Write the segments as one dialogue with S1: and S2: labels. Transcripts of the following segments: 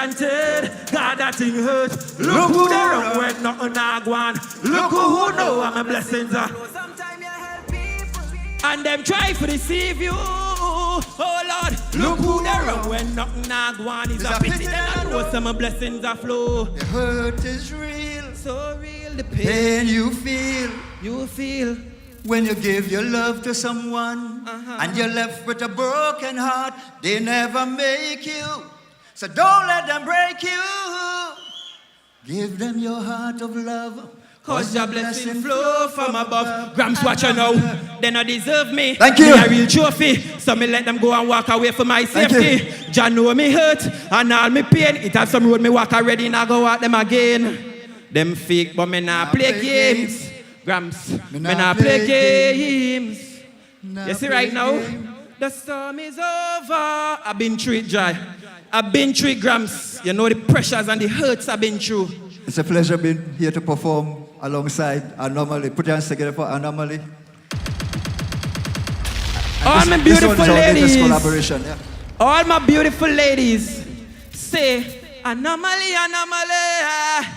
S1: granted. God, that thing hurt. Look who they run when nothing I want. Look who know what my blessings are. And them try to deceive you. Oh Lord, look who they run when nothing I want. It's a pity that I know some blessings are flow.
S2: The hurt is real.
S1: So real, the pain
S2: you feel.
S1: You feel.
S2: When you give your love to someone and you're left with a broken heart, they never make you. So don't let them break you. Give them your heart of love.
S1: Cause your blessing flow from above. Gramps watch you now. They not deserve me.
S2: Thank you.
S1: Me a real trophy. So me let them go and walk away for my safety. Jah know me hurt and all me pain. It has some road me walk already and I go out them again. Them fake but me nah play games. Gramps, me nah play games. You see right now, the storm is over. I've been through it, Jai. I've been through it, Gramps. You know the pressures and the hurts I've been through.
S2: It's a pleasure being here to perform alongside Anomaly. Put your hands together for Anomaly.
S1: All my beautiful ladies.
S2: Collaboration, yeah.
S1: All my beautiful ladies. Say, Anomaly, Anomaly.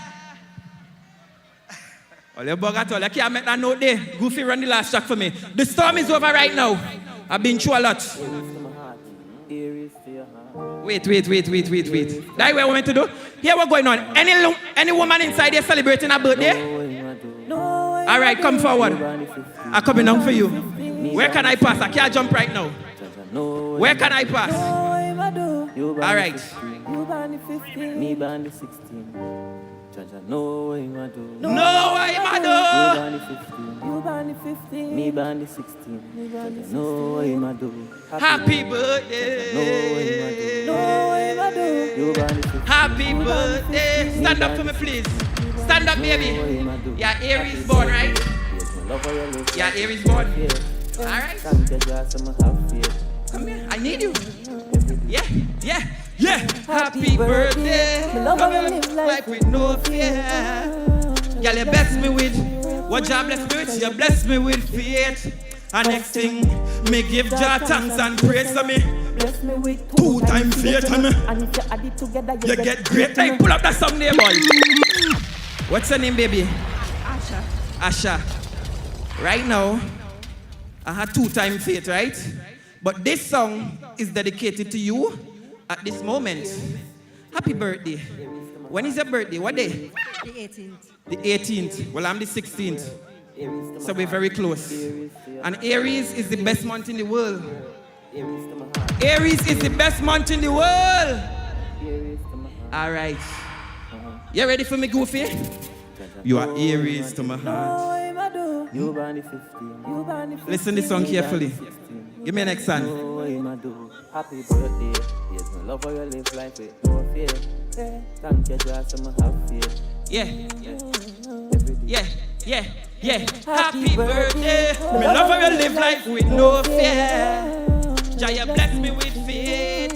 S1: All your bug at all. I can't make that note there. Goofy run the last track for me. The storm is over right now. I've been through a lot. Wait. That's what I want to do. Here what's going on. Any woman inside here celebrating a birthday? All right, come forward. I'm coming down for you. Where can I pass? I can't jump right now. Where can I pass? All right.
S3: Me band 16. No way, my do.
S1: No way, my do.
S3: You band 15. Me band 16. No way, my do.
S1: Happy birthday.
S3: No way, my do. You band 15.
S1: Happy birthday. Stand up for me, please. Stand up, baby. Yeah, Aries born, right? Yeah, Aries born. All right. Come here. I need you. Yeah. Happy birthday. Come here, life with no fear. Girl, you bless me with what you bless me with. You bless me with faith. And next thing, me give Jah thanks and praise to me.
S3: Bless me with
S1: 2-time faith to me.
S3: And if you add it together,
S1: you get great. Hey, pull up that song there, boy. What's your name, baby? Asha. Right now, I had 2-time faith, right? But this song is dedicated to you at this moment. Happy birthday. When is your birthday? What day?
S4: The 18th.
S1: The 18th. Well, I'm the 16th. So we're very close. And Aries is the best month in the world. Aries is the best month in the world. All right. You ready for me, Goofy? You are Aries to my heart. Listen to this song carefully. Give me an next song.
S3: Happy birthday. Yes, my love how you live life with no fear. Thank you, just I'm happy.
S1: Yeah. Happy birthday. Me love how you live life with no fear. Jaya bless me with faith.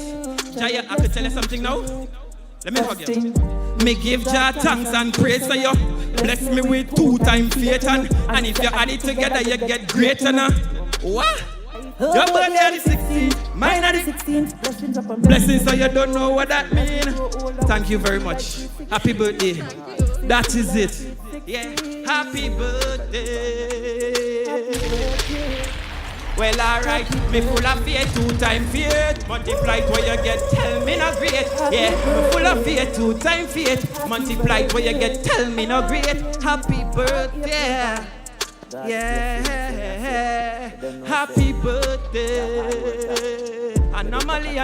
S1: Jaya, I could tell you something now. Let me hug you. Me give Jah thanks and praise to you. Bless me with 2-time faith and if you add it together, you get greater now. What? Your birthday on the 16th, mine on the
S3: 16th.
S1: Blessings, so you don't know what that means. Thank you very much. Happy birthday. That is it. Yeah. Happy birthday. Well, alright, me full of faith, 2-time faith. Multiplied what you get, tell me not great. Yeah, me full of faith, 2-time faith. Multiplied what you get, tell me not great. Happy birthday. Yeah, happy birthday. Anomaly,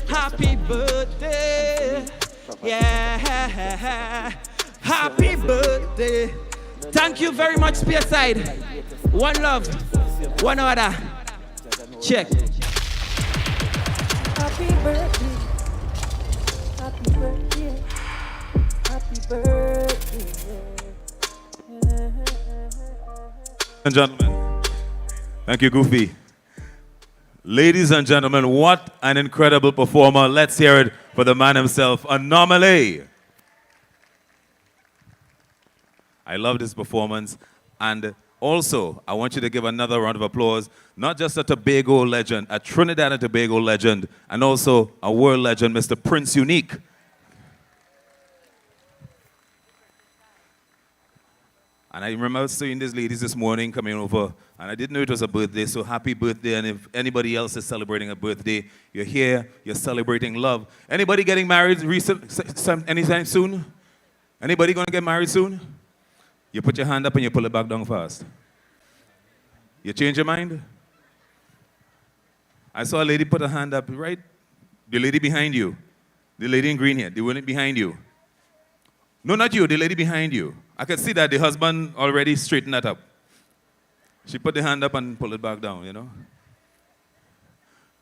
S1: happy birthday. Yeah, happy birthday. Thank you very much, Spearside. One love, one order. Check.
S3: Happy birthday. Happy birthday. Happy birthday.
S5: And gentlemen, thank you, Goofy. Ladies and gentlemen, what an incredible performer. Let's hear it for the man himself, Anomaly. I love this performance. And also, I want you to give another round of applause, not just a Tobago legend, a Trinidad and Tobago legend, and also a world legend, Mr. Prince Unique. And I remember seeing these ladies this morning coming over, and I didn't know it was a birthday, so happy birthday. And if anybody else is celebrating a birthday, you're here, you're celebrating love. Anybody getting married anytime soon? Anybody going to get married soon? You put your hand up and you pull it back down fast. You change your mind? I saw a lady put her hand up, right? The lady behind you. The lady in green here, the one behind you. No, not you, the lady behind you. I could see that the husband already straightened that up. She put the hand up and pulled it back down, you know.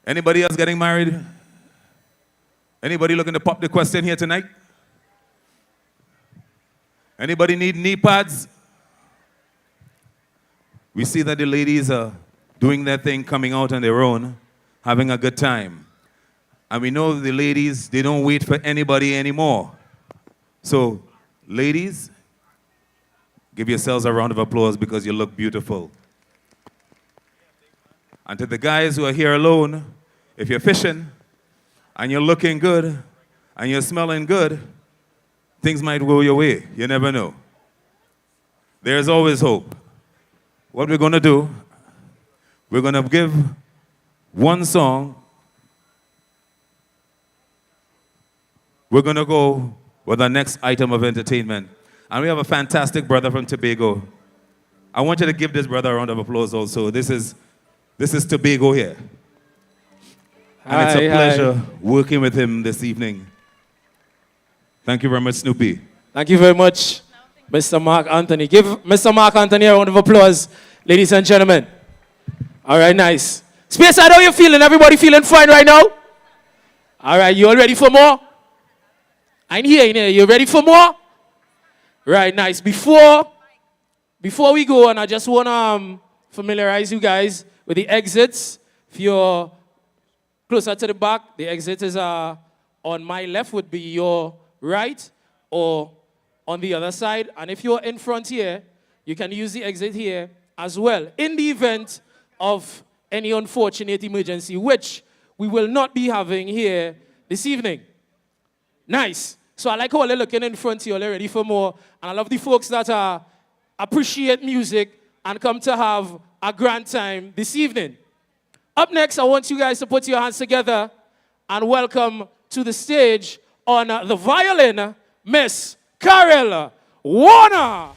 S5: Anybody else getting married? Anybody looking to pop the question here tonight? Anybody need knee pads? We see that the ladies are doing their thing, coming out on their own, having a good time. And we know the ladies, they don't wait for anybody anymore. So, ladies, give yourselves a round of applause because you look beautiful. And to the guys who are here alone, if you're fishing and you're looking good and you're smelling good, things might go your way. You never know. There's always hope. What we're going to do, we're going to give one song. We're going to go with our next item of entertainment. And we have a fantastic brother from Tobago. I want you to give this brother a round of applause also. This is Tobago here. And it's a pleasure working with him this evening. Thank you very much, Snoopy.
S3: Thank you very much, Mr. Mark Anthony. Give Mr. Mark Anthony a round of applause, ladies and gentlemen. All right, nice. Space, how are you feeling? Everybody feeling fine right now? All right, you all ready for more? I'm here. You ready for more? Right, nice. Before we go, and I just want to familiarize you guys with the exits. If you're closer to the back, the exit is on my left would be your right or on the other side. And if you're in front here, you can use the exit here as well. In the event of any unfortunate emergency, which we will not be having here this evening. Nice. So I like how they're looking in front here, they're ready for more. And I love the folks that appreciate music and come to have a grand time this evening. Up next, I want you guys to put your hands together and welcome to the stage on the violin, Miss Carol Warner.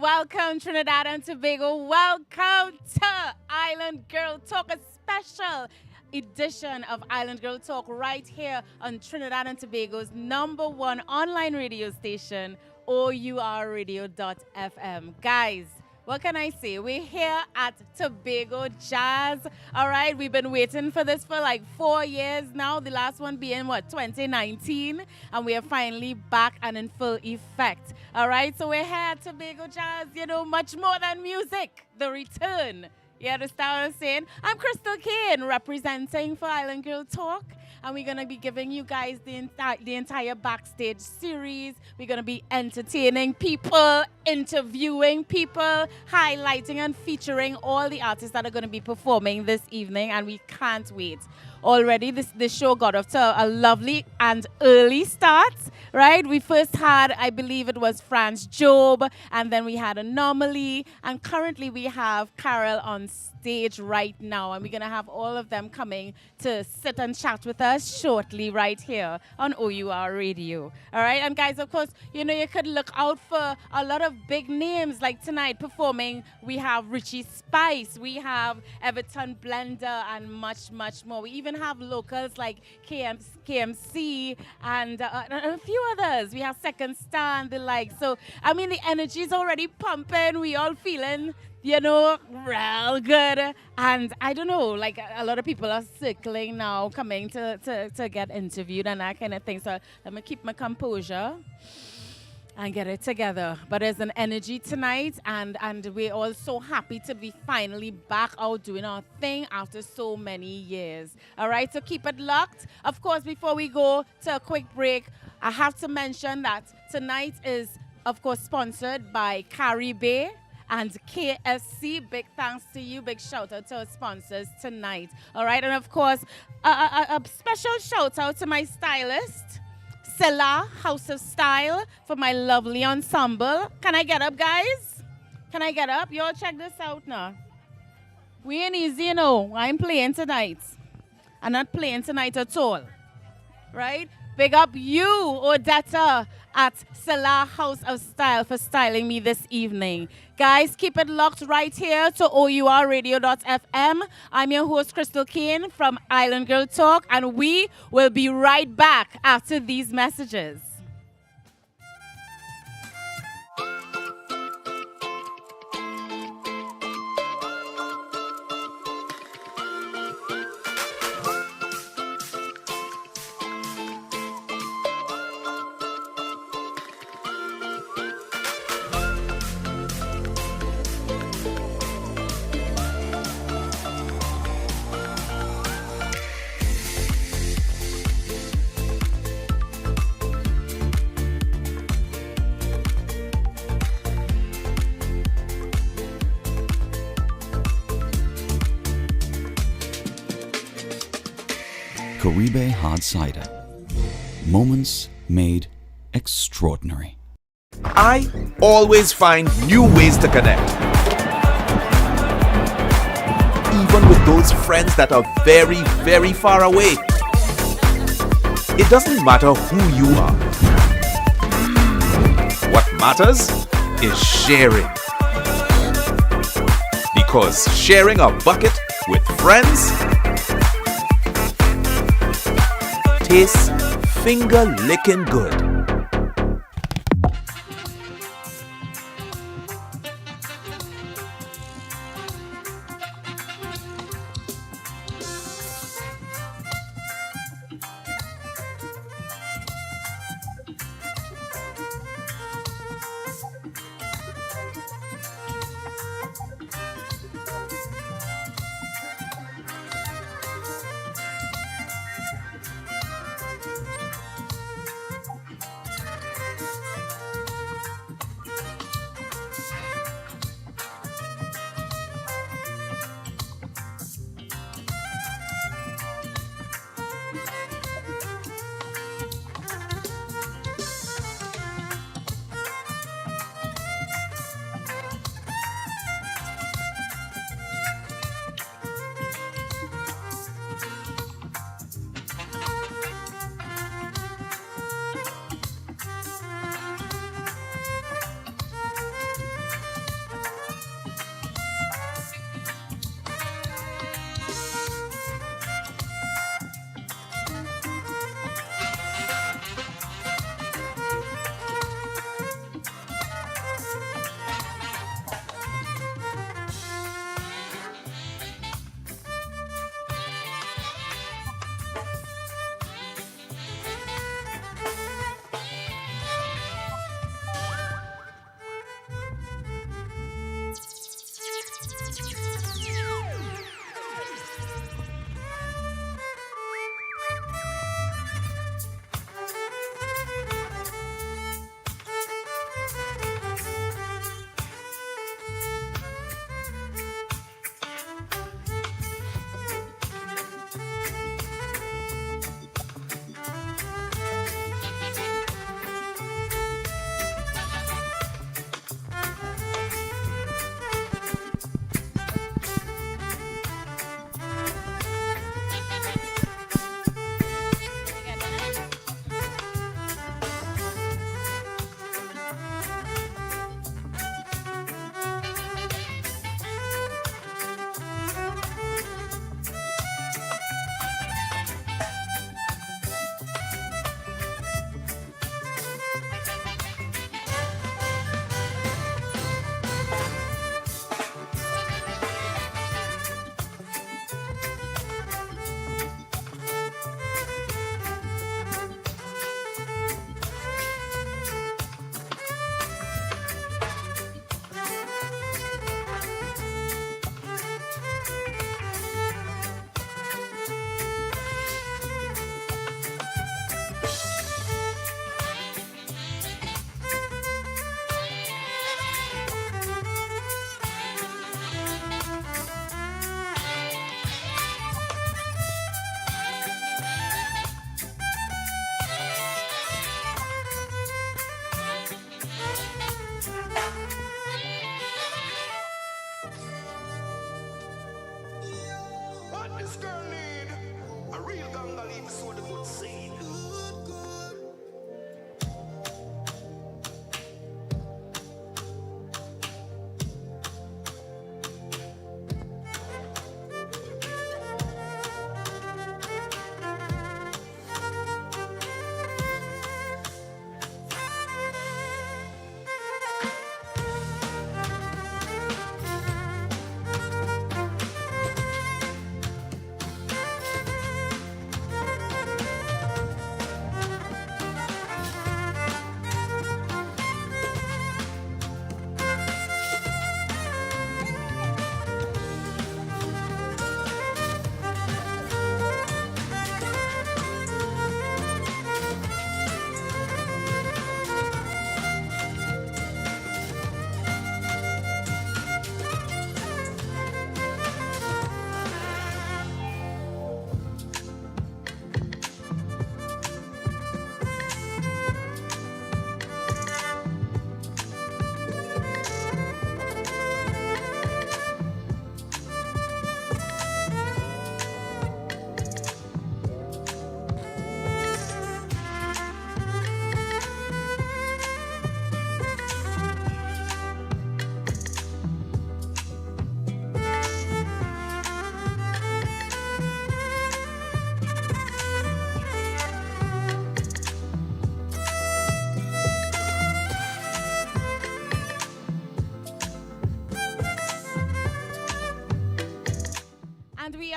S4: Welcome, Trinidad and Tobago. Welcome to Island Girl Talk, a special edition of Island Girl Talk right here on Trinidad and Tobago's #1 online radio station, O.U.R radio.fm. Guys, what can I say? We're here at Tobago Jazz. All right, we've been waiting for this for like 4 years now. The last one being, 2019? And we are finally back and in full effect. All right, so we're here at Tobago Jazz, much more than music. The return. You understand what I'm saying? I'm Krystal Khayne, representing for Island Girl Talk. And we're going to be giving you guys the entire Backstage series. We're going to be entertaining people, interviewing people, highlighting and featuring all the artists that are going to be performing this evening. And we can't wait. Already, this show got off to a lovely and early start, right? We first had, I believe it was France Job, and then we had Anomaly, and currently we have Carol on stage right now, and we're going to have all of them coming to sit and chat with us shortly right here on O.U.R Radio. All right, and guys, of course, you could look out for a lot of big names like tonight performing. We have Richie Spice, we have Everton Blender, and much more. We even have locals like KMC and a few others. We have Second Star and the like. So, I mean, the energy is already pumping. We all feeling, you know, real good. And I don't know, like a lot of people are circling now, coming to get interviewed and that kind of thing. So let me keep my composure and get it together. But there's an energy tonight, and we're all so happy to be finally back out doing our thing after so many years. All right, so keep it locked. Of course, before we go to a quick break, I have to mention that tonight is, of course, sponsored by Caribe and KFC. Big thanks to you. Big shout out to our sponsors tonight. All right, and of course, a special shout out to my stylist, Sela, House of Style, for my lovely ensemble. Can I get up, guys? Can I get up? Y'all check this out now. We ain't easy, you know. I'm playing tonight. I'm not playing tonight at all. Right? Big up you, Odetta, at Sela House of Style for styling me this evening. Guys, keep it locked right here to O.U.R radio.fm. I'm your host, Krystal Khayne from Island Girl Talk, and we will be right back after these messages.
S6: Caribe Hard Cider. Moments made extraordinary.
S7: I always find new ways to connect. Even with those friends that are very, very far away. It doesn't matter who you are. What matters is sharing. Because sharing a bucket with friends tastes finger-licking good.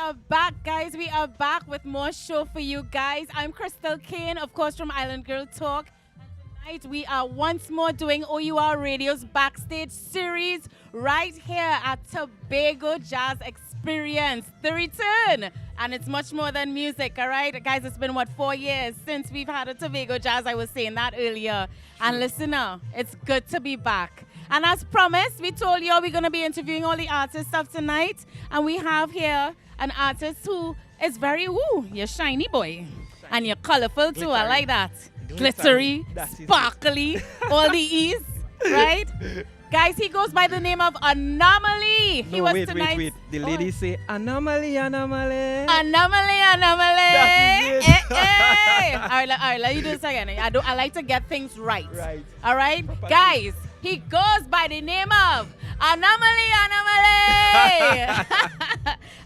S4: are back, guys. We are back with more show for you guys. I'm Krystal Khayne, of course, from Island Girl Talk. And tonight we are once more doing O.U.R Radio's Backstage series right here at Tobago Jazz Experience, the return. And it's much more than music, all right? Guys, it's been, 4 years since we've had a Tobago Jazz. I was saying that earlier. And listen now, it's good to be back. And as promised, we told you we're going to be interviewing all the artists of tonight. And we have here an artist who is very, you're shiny boy. And you're colorful too, I like that. Glittery, sparkly, all the E's, right? Guys, he goes by the name of Anomaly.
S1: No, wait. The ladies say, Anomaly.
S4: Anomaly.
S1: That is it.
S4: Hey. All right, let you do this again. I like to get things right.
S1: Right.
S4: All right? Guys, he goes by the name of Anomaly.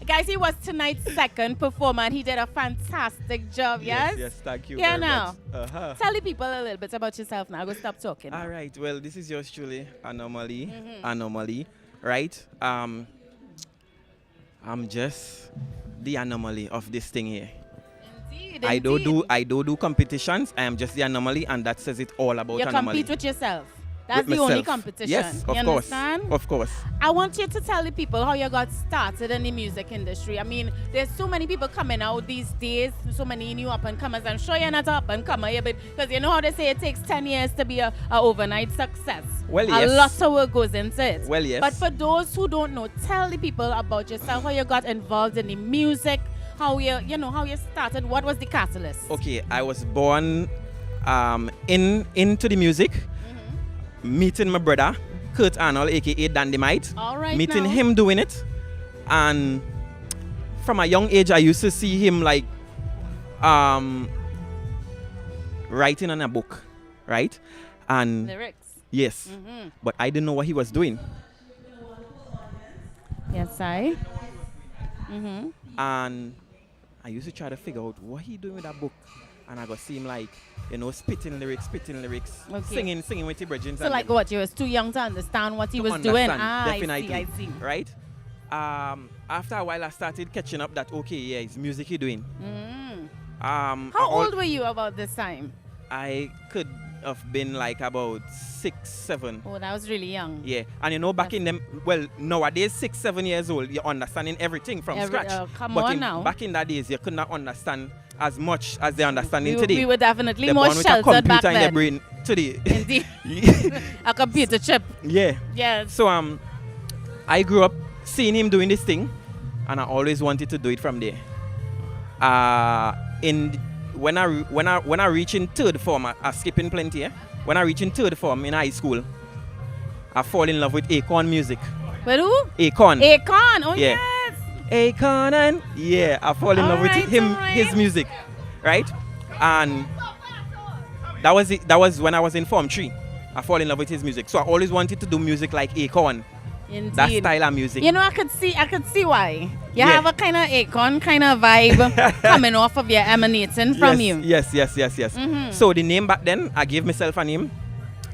S4: Guys, he was tonight's second performer and he did a fantastic job, yes?
S1: Yes, thank you
S4: Yeah,
S1: very
S4: now.
S1: much.
S4: Tell the people a little bit about yourself now. Go stop talking.
S1: All right, well, this is yours truly, Anomaly, right? I'm just the anomaly of this thing here.
S4: Indeed,
S1: I don't do competitions. I am just the anomaly, and that says it all about
S4: you
S1: Anomaly.
S4: compete with yourself. That's
S1: With
S4: the only
S1: myself.
S4: competition.
S1: Yes, of
S4: you
S1: course.
S4: Understand?
S1: Of course.
S4: I want you to tell the people how you got started in the music industry. I mean, there's so many people coming out these days, so many new up-and-comers. I'm sure you're not an up-and-comer here, but because you know how they say it takes 10 years to be a overnight success.
S1: Well, yes.
S4: A lot of work goes into it.
S1: Well, yes.
S4: But for those who don't know, tell the people about yourself, how you got involved in the music, how how you started, what was the catalyst?
S1: Okay, I was born into the music, meeting my brother, Kurt Arnold, aka Dandemite.
S4: All right,
S1: meeting
S4: now.
S1: him doing it. And from a young age, I used to see him like writing on a book, right? And
S4: Lyrics.
S1: yes, but I didn't know what he was doing.
S4: Yes, I.
S1: And I used to try to figure out what he doing with that book. And I got see him like, spitting lyrics,
S4: Okay.
S1: singing with the bridges.
S4: So like what, you was too young to understand what he was doing?
S1: Definitely.
S4: I see.
S1: Right? After a while, I started catching up that, okay, yeah, it's music he doing.
S4: How old were you about this time?
S1: I could have been like about 6, 7.
S4: Oh, that was really young.
S1: Yeah, and back in them, well, nowadays 6, 7 years old, you're understanding everything from scratch.
S4: Come
S1: but
S4: on now.
S1: Back in that days, you could not understand as much as they're understanding today.
S4: We were definitely
S1: They're
S4: more
S1: born with a
S4: sheltered back
S1: computer in their
S4: then.
S1: brain today.
S4: Indeed. A computer chip.
S1: Yeah.
S4: Yes.
S1: So I grew up seeing him doing this thing, and I always wanted to do it from there. When I reach in third form, I skipping plenty. When I reach in third form in high school, I fall in love with Akon music.
S4: With who?
S1: Akon.
S4: Akon. Oh
S1: Yeah.
S4: yes.
S1: Akon, and yeah, I fall in love with him, his music, right? And that was it. That was when I was in Form 3. I fall in love with his music. So I always wanted to do music like Akon.
S4: Indeed.
S1: That style of music.
S4: I could see why. You have a kind of Akon kind of vibe coming off of you, emanating from you.
S1: Yes. So the name back then, I gave myself a name.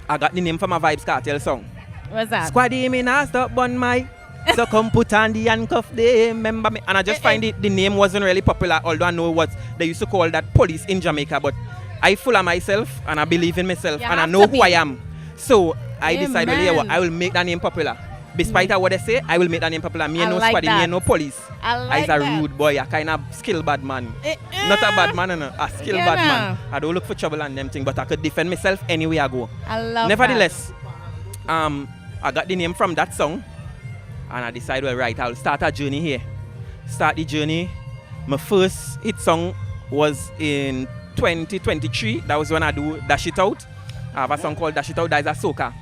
S1: I got the name from a Vibes Cartel song.
S4: What's that?
S1: Squaddy me nah stop bun my. So come put on the handcuff, they remember me. And I just find the name wasn't really popular, although I know what they used to call that police in Jamaica. But I full of myself and I believe in myself and I know who I am. So I decided, well, yeah, well, I will make that name popular. Despite what they say, I will make that name popular. Me and no squaddy, me and no police.
S4: I like
S1: a rude boy, a kind of skill bad man. Not a bad man, a skill bad man. I don't look for trouble and them thing, but I could defend myself anywhere I go.
S4: I love
S1: Nevertheless, I got the name from that song. And I decided, well, right, I'll start a journey here. Start the journey. My first hit song was in 2023. That was when I do Dash It Out. I have a song called Dash It Out. That is a soca.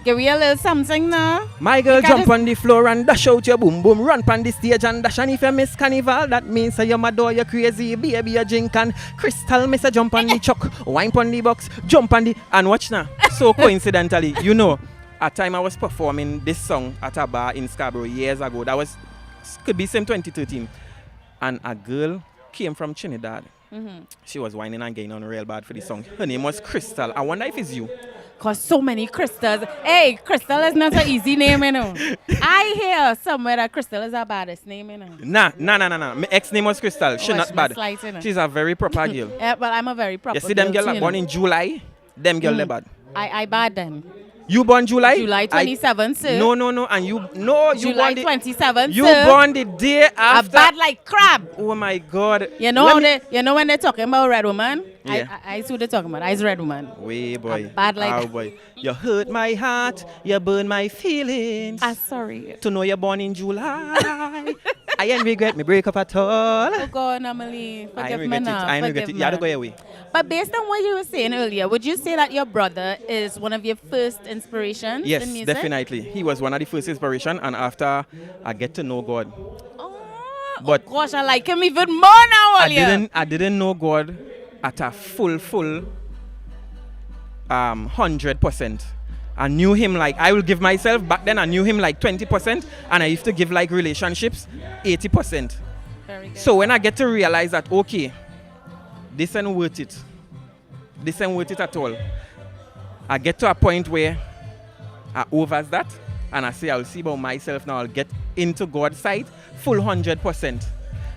S4: Give me a little something now.
S1: My girl, jump on the floor and dash out your boom boom. Run on the stage and dash. And if you miss carnival, that means you're mad or you're crazy. Baby, you drink and Krystal, miss a jump on the chuck. Wine on the box, jump on the... And watch now. So coincidentally, at time I was performing this song at a bar in Scarborough years ago. That was, could be same 2013. And a girl came from Trinidad. She was whining and getting on real bad for the song. Her name was Krystal. I wonder if it's you.
S4: Because so many Krystals. Hey, Krystal is not an easy name, you know. I hear somewhere that Krystal is the baddest name, you know.
S1: Nah. My ex name was Krystal. She not bad.
S4: Slight, you know.
S1: She's a very proper girl.
S4: Yeah, well, I'm a very proper
S1: You see them girl
S4: too,
S1: that born in July? Them girl they bad.
S4: I bad then.
S1: You born July?
S4: July 27th, sir.
S1: No. And you
S4: July
S1: born the
S4: 27th,
S1: You
S4: sir.
S1: born the day after.
S4: A bad like crab.
S1: Oh my God.
S4: You know when they're talking about red woman?
S1: Yeah.
S4: I see what they're talking about. I's red woman.
S1: Way boy.
S4: Bad like
S1: Oh boy. You hurt my heart. You burn my feelings.
S4: I'm sorry.
S1: To know you're born in July. I ain't regret me break up at all.
S4: Oh God, Anomaly.
S1: I
S4: Forgive me
S1: regret it.
S4: now.
S1: I regret it. You had to go away.
S4: But based on what you were saying earlier, would you say that your brother is one of your first inspirations
S1: Yes,
S4: in music?
S1: definitely. He was one of the first inspiration, and after I get to know God.
S4: But gosh, I like him even more now, Olia.
S1: I didn't know God at a full 100%. I knew him like, I will give myself, back then I knew him like 20%, and I used to give like relationships 80%.
S4: Very good.
S1: So when I get to realize that, okay, this ain't worth it. This ain't worth it at all. I get to a point where I overs that, and I say, I'll see about myself now. I'll get into God's side full 100%.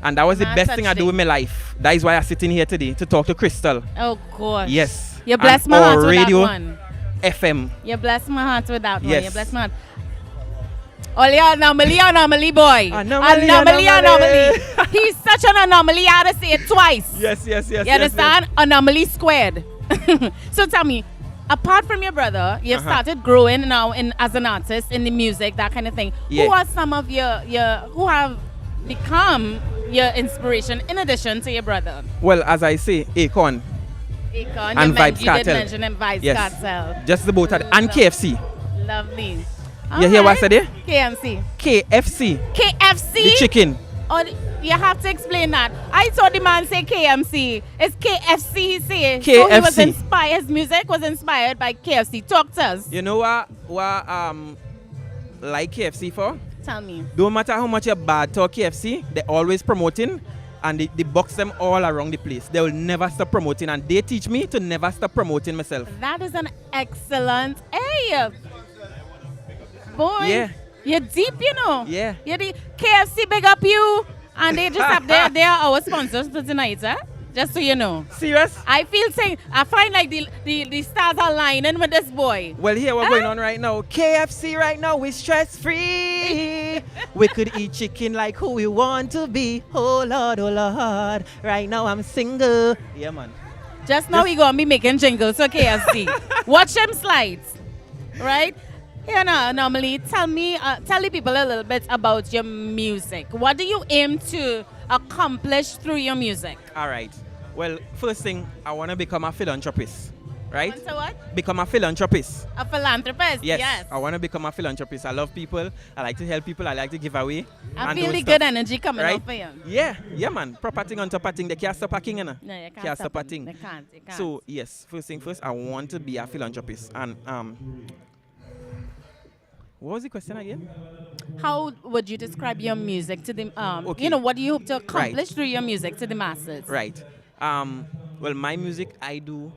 S1: And that was the best thing I do with my life. That is why I'm sitting here today, to talk to Krystal.
S4: Oh gosh.
S1: Yes.
S4: You bless my heart with
S1: radio
S4: that one.
S1: FM.
S4: You bless my heart with that one.
S1: Yes.
S4: You bless my heart. Olia, anomaly boy.
S1: Anomaly.
S4: He's such an anomaly. I had to say it twice.
S1: Yes.
S4: You understand? Anomaly squared. So tell me, apart from your brother, you've started growing now as an artist in the music, that kind of thing.
S1: Yeah.
S4: Who are some of your who have become your inspiration in addition to your brother?
S1: Well, as I say, Akon and Vibes
S4: You
S1: Cartel.
S4: did mention him, Vibes Cartel.
S1: Just the both of them. And KFC.
S4: Lovely.
S1: You hear what I said there?
S4: KMC.
S1: KFC.
S4: KFC?
S1: The chicken.
S4: Oh, you have to explain that. I saw the man say KMC. It's KFC, he said.
S1: KFC.
S4: So he was inspired, his music was inspired by KFC. Talk to us.
S1: You know what like KFC for?
S4: Tell me.
S1: Don't matter how much you're bad to KFC, they're always promoting, and they box them all around the place. They will never stop promoting, and they teach me to never stop promoting myself.
S4: That is an excellent. Hey, boy.
S1: Yeah.
S4: You're deep, you know.
S1: Yeah.
S4: You're the KFC big up you, and they just have they are our sponsors for tonight, huh? Just so you know.
S1: Serious?
S4: I find like the stars are lining with this boy.
S1: Well, here what's going on right now. KFC right now, we stress free. We could eat chicken like who we want to be. Oh Lord. Right now I'm single. Yeah, man.
S4: Just now we gonna be making jingles for KFC. Watch them slides, right? You know, normally tell the people a little bit about your music. What do you aim to accomplish through your music?
S1: All right. Well, first thing, I want to become a philanthropist, right?
S4: Want to what?
S1: Become a philanthropist.
S4: A philanthropist, yes.
S1: I want to become a philanthropist. I love people. I like to help people. I like to give away.
S4: I
S1: and
S4: feel
S1: those
S4: the
S1: stuff,
S4: good energy coming
S1: right?
S4: out for you.
S1: Yeah, man. Proper thing on top of thing. They can't stop a king, you know?
S4: No, you can't
S1: stop a
S4: it.
S1: thing.
S4: They can't.
S1: So, yes, first thing first, I want to be a philanthropist. And, what was the question again?
S4: How would you describe your music to the,
S1: Okay.
S4: you know, what do you hope to accomplish
S1: Right.
S4: through your music to the masses?
S1: Right. Well, my music, I do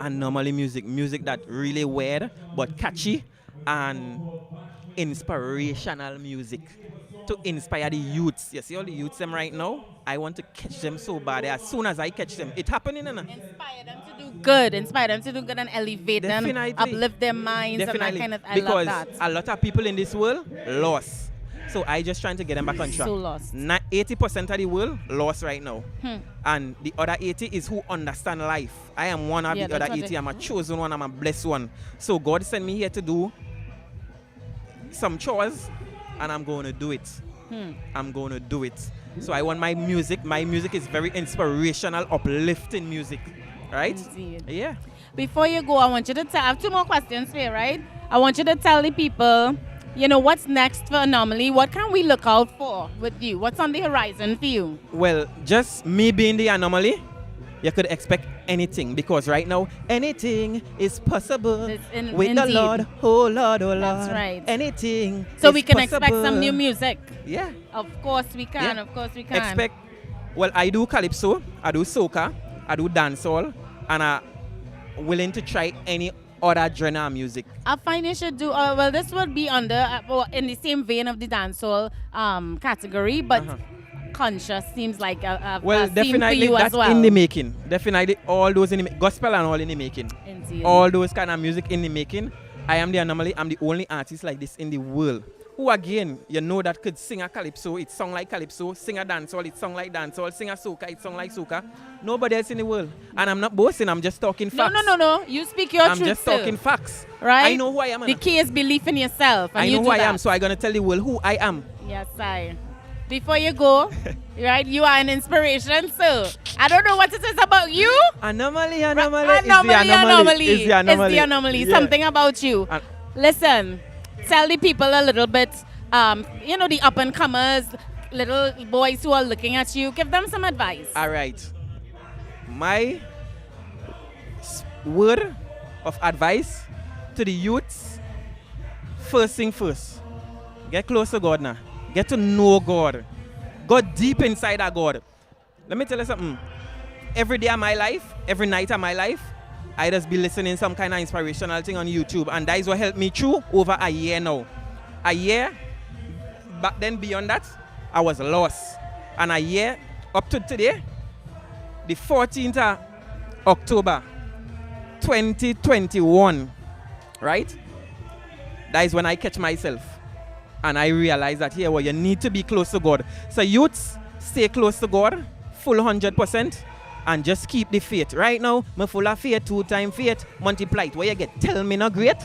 S1: anomaly music that really weird but catchy, and inspirational music to inspire the youths. You see all the youths them right now? I want to catch them so bad. As soon as I catch them, it's happening.
S4: Inspire them to do good. Inspire them to do good and elevate
S1: Definitely.
S4: them, uplift their minds and that kind of. I
S1: because
S4: love that.
S1: a lot of people in this world lost. So I just trying to get them back on track.
S4: So lost.
S1: 80% of the world lost right now. And the other 80 is who understand life. I am one of the other 80. I'm a chosen one. I'm a blessed one. So God sent me here to do some chores, and I'm going to do it. I'm going to do it. So I want my music is very inspirational, uplifting music. Right?
S4: Indeed.
S1: Yeah.
S4: Before you go, I want you to I have two more questions for you, right? I want you to tell the people, you know, what's next for Anomaly? What can we look out for with you? What's on the horizon for you?
S1: Well, just me being the anomaly, you could expect anything, because right now anything is possible with
S4: indeed.
S1: the Lord. Oh Lord, oh Lord.
S4: That's right.
S1: Anything.
S4: So
S1: is
S4: we can
S1: possible.
S4: expect some new music.
S1: Yeah.
S4: Of course we can.
S1: Yeah.
S4: Of course we can.
S1: Well, I do calypso, I do soca, I do dancehall, and willing to try any other genre of music.
S4: I find you should do, well, this would be under, in the same vein of the dancehall category, but conscious seems like a
S1: Well,
S4: theme
S1: definitely
S4: for you
S1: that's
S4: as well.
S1: in the making. Definitely all those in the gospel and all in the making.
S4: Indeed.
S1: All those kind of music in the making. I am the Anomaly. I'm the only artist like this in the world. Who again, you know that could sing a calypso, it song like calypso, sing a dancehall, it song like dancehall, sing a soca, it song like soca. Nobody else in the world. And I'm not boasting, I'm just talking facts.
S4: No. You speak your
S1: I'm
S4: truth,
S1: just
S4: sir.
S1: talking facts.
S4: Right?
S1: I know who I am.
S4: The key is belief in yourself. And
S1: I
S4: you
S1: know
S4: do
S1: who I
S4: that.
S1: am, so I'm going to tell the world who I am.
S4: Yes, I. Before you go, right, you are an inspiration, sir. I don't know what it is about you.
S1: Anomaly.
S4: Anomaly.
S1: Is the anomaly.
S4: It's the anomaly.
S1: Yeah.
S4: Something about you. Listen, tell the people a little bit, the up-and-comers, little boys who are looking at you. Give them some advice.
S1: All right. My word of advice to the youths, first thing first, get close to God now. Get to know God. Go deep inside of God. Let me tell you something. Every day of my life, every night of my life, I just be listening some kind of inspirational thing on YouTube, and that is what helped me through over a year now. A year, back then beyond that, I was lost. And a year up to today, the 14th of October, 2021, right? That is when I catch myself. And I realize that here, you need to be close to God. So youths, stay close to God, full 100%, and just keep the faith. Right now, I'm full of faith, 2 times faith, multiplied. What you get? Tell me not great?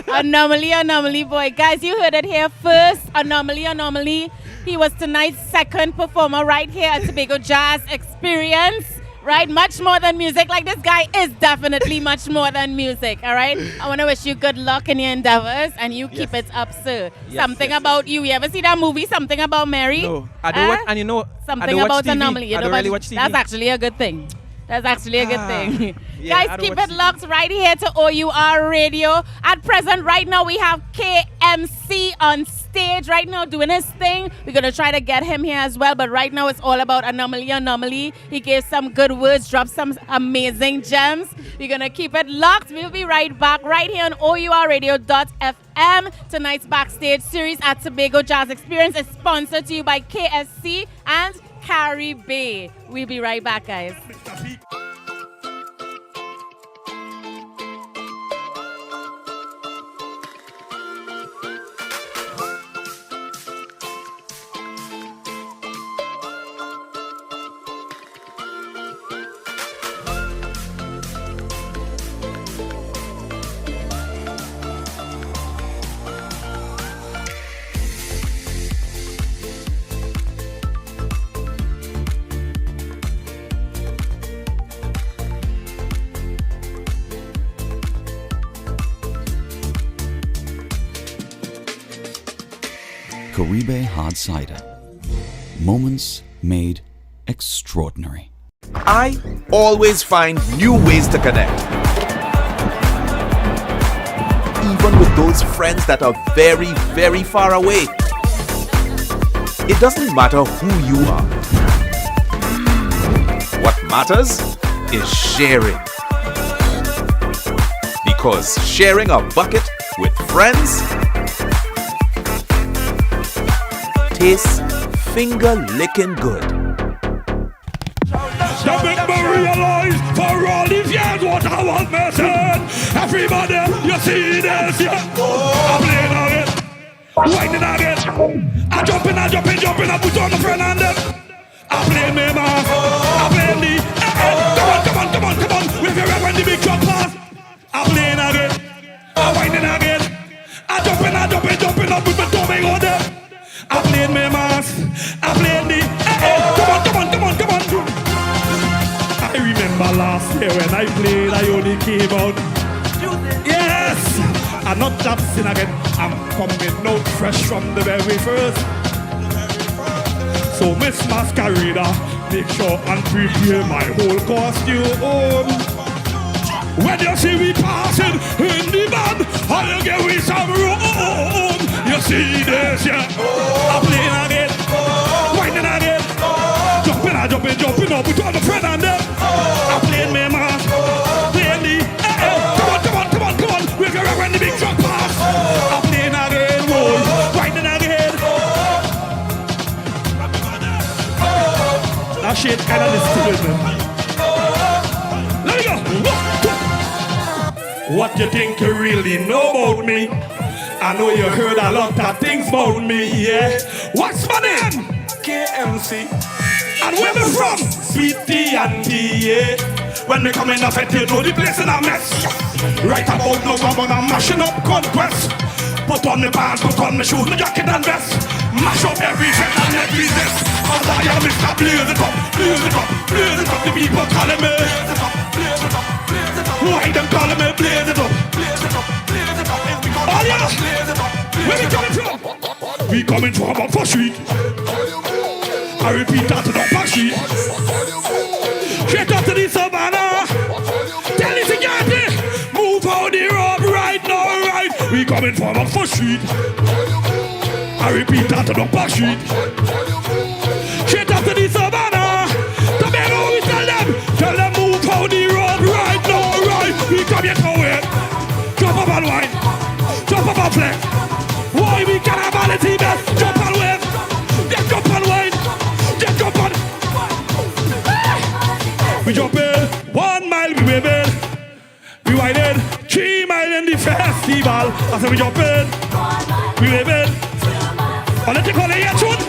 S4: Anomaly, boy. Guys, you heard it here first. Anomaly. He was tonight's second performer right here at Tobago Jazz Experience. Right? Much more than music. Like, this guy is definitely much more than music, all right? I want to wish you good luck in your endeavors, and you keep it up, sir. Something about you. You ever see that movie, Something About Mary?
S1: No. I don't watch, and you know,
S4: Something about
S1: TV.
S4: Anomaly. You
S1: I
S4: know,
S1: don't really watch TV.
S4: That's actually a good thing. That's actually a good thing.
S1: Yeah,
S4: Guys, keep it locked right here to O.U.R Radio. At present, right now, we have KMC on stage right now doing his thing. We're going to try to get him here as well. But right now, it's all about Anomaly. He gave some good words, dropped some amazing gems. We're going to keep it locked. We'll be right back right here on OURradio.fm. Tonight's Backstage series at Tobago Jazz Experience is sponsored to you by KSC and Carrie Bay. We'll be right back, guys.
S6: Caribe Hard Cider. Moments made extraordinary.
S7: I always find new ways to connect. Even with those friends that are very, very far away. It doesn't matter who you are. What matters is sharing. Because sharing a bucket with friends tastes finger-licking good.
S8: You make me realize for all these years what I was missing. Everybody, you see this, yeah. I'm playing again, whining again. I jumping, I put on the friend and them. I play me, man. I play the, come on. With your rap when the big truck pass. I'm playing again, I'm whining again. I jumping, up with my Tobago them. I played my mask, I played the, come on. I remember last year when I played, I only came out. Yes, I'm not dancing again, I'm coming out fresh from the very first. So Miss Masquerada, make sure and prepare my whole costume. When you see me passing in the van, I'll get with some room. You see this, yeah? I'm playing again, whining again, jumping up with all the friend and them. I'm playing me, man. shade kind of listen to it. Let me go. What you think you really know about me? I know you heard a lot of things about me, yeah. What's my name? KMC. And where me from? Sweet tea and tea, yeah. When me come in the fete, you know the place in a mess. Right about now, I'm gonna mashing up conquest. Put on the pants, put on my shoes, my jacket and vest. Mash up every set and every zest. Cause I am Mr. Blaze it up, blaze it up, blaze it up. The people calling me blaze it up, blaze it up, blaze it up. Why them calling me blaze it up, blaze it up, blaze it up. Oh yeah, blaze it up. Where we coming from? We coming from up for street. I repeat that to the back street. Straight up to the savannah. Tell the security, move on the road right now, right. We coming from up for street. I repeat that to the back street. Straight up to the savannah. Tobago, we tell them move on the road right now, right. We come here to win. Jump up and wine, jump up and flex. Why we cannibalism best? Jump and wave, then jump and wine, then jump and. We jump in 1 mile, we waving, we winding 3 miles in the festival. I said we jump in, we waving. Oh, let you call it yet, shoot.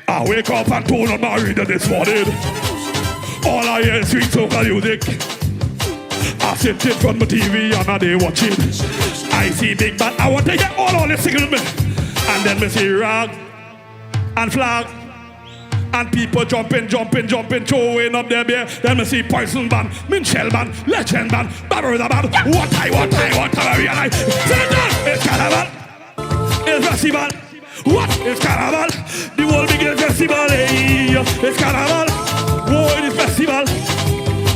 S8: I wake up and turn on my reader this morning. All I hear is sweet soca music. I sit in front of my TV and I they watching. I see big bad, I want to hear all this singing with me. And then me see rag and flag and people jumping, throwing up their beer. Then me see Poison Band, Minchell Band, Legend Band, Barbarossa Band. What I realize. It's carnival, it's festival. What is carnival? The world biggest festival, hey. It's carnival, whoa, it is festival.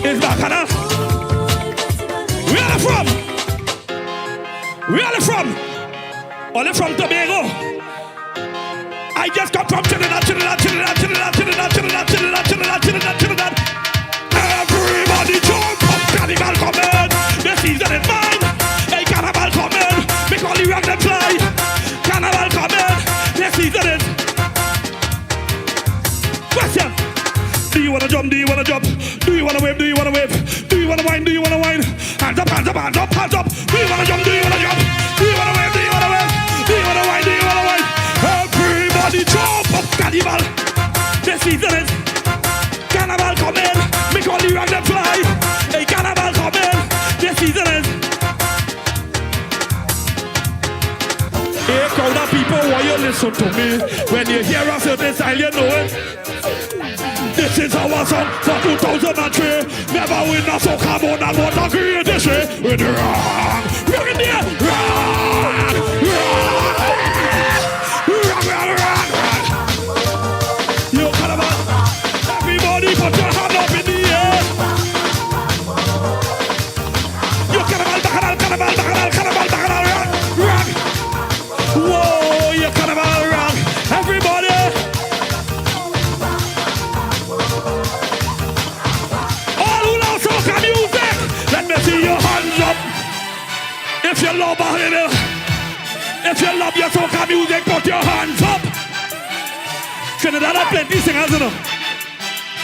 S8: It's bacchanal. Where are they from? Where are they from? All they from Tobago. I just come from Trinidad. Everybody jump up, carnival coming. The season is mine. Hey, carnival coming. Make all the rock them fly. Carnival coming. The season is. Question. Do you wanna jump? Do you wanna jump? Do you wanna wave? Do you wanna wave? Do you wanna whine? Do you wanna whine? Hands up, hands up, hands up, hands up. Do you wanna jump? Do you wanna jump? Do you wanna wave? Do you wanna wave? Do you wanna whine? Do you wanna whine? Everybody jump up, carnival. The season is carnival coming. Make all the rock them fly. Hey, carnival coming. The season is. Hey, crowd of people, why you listen to me? When you hear a certain style, you know it. This is our song for 2003. Never win a soca more than what a great this way. With wrong, rock in there, wrong. You carnival, everybody put your hand up in the air. You carnival, rock. Whoa, you carnival, rock. Everybody. Let me see your hands up. If you love if you love your soca music, put your hands up. Trinidad have plenty singers, you know.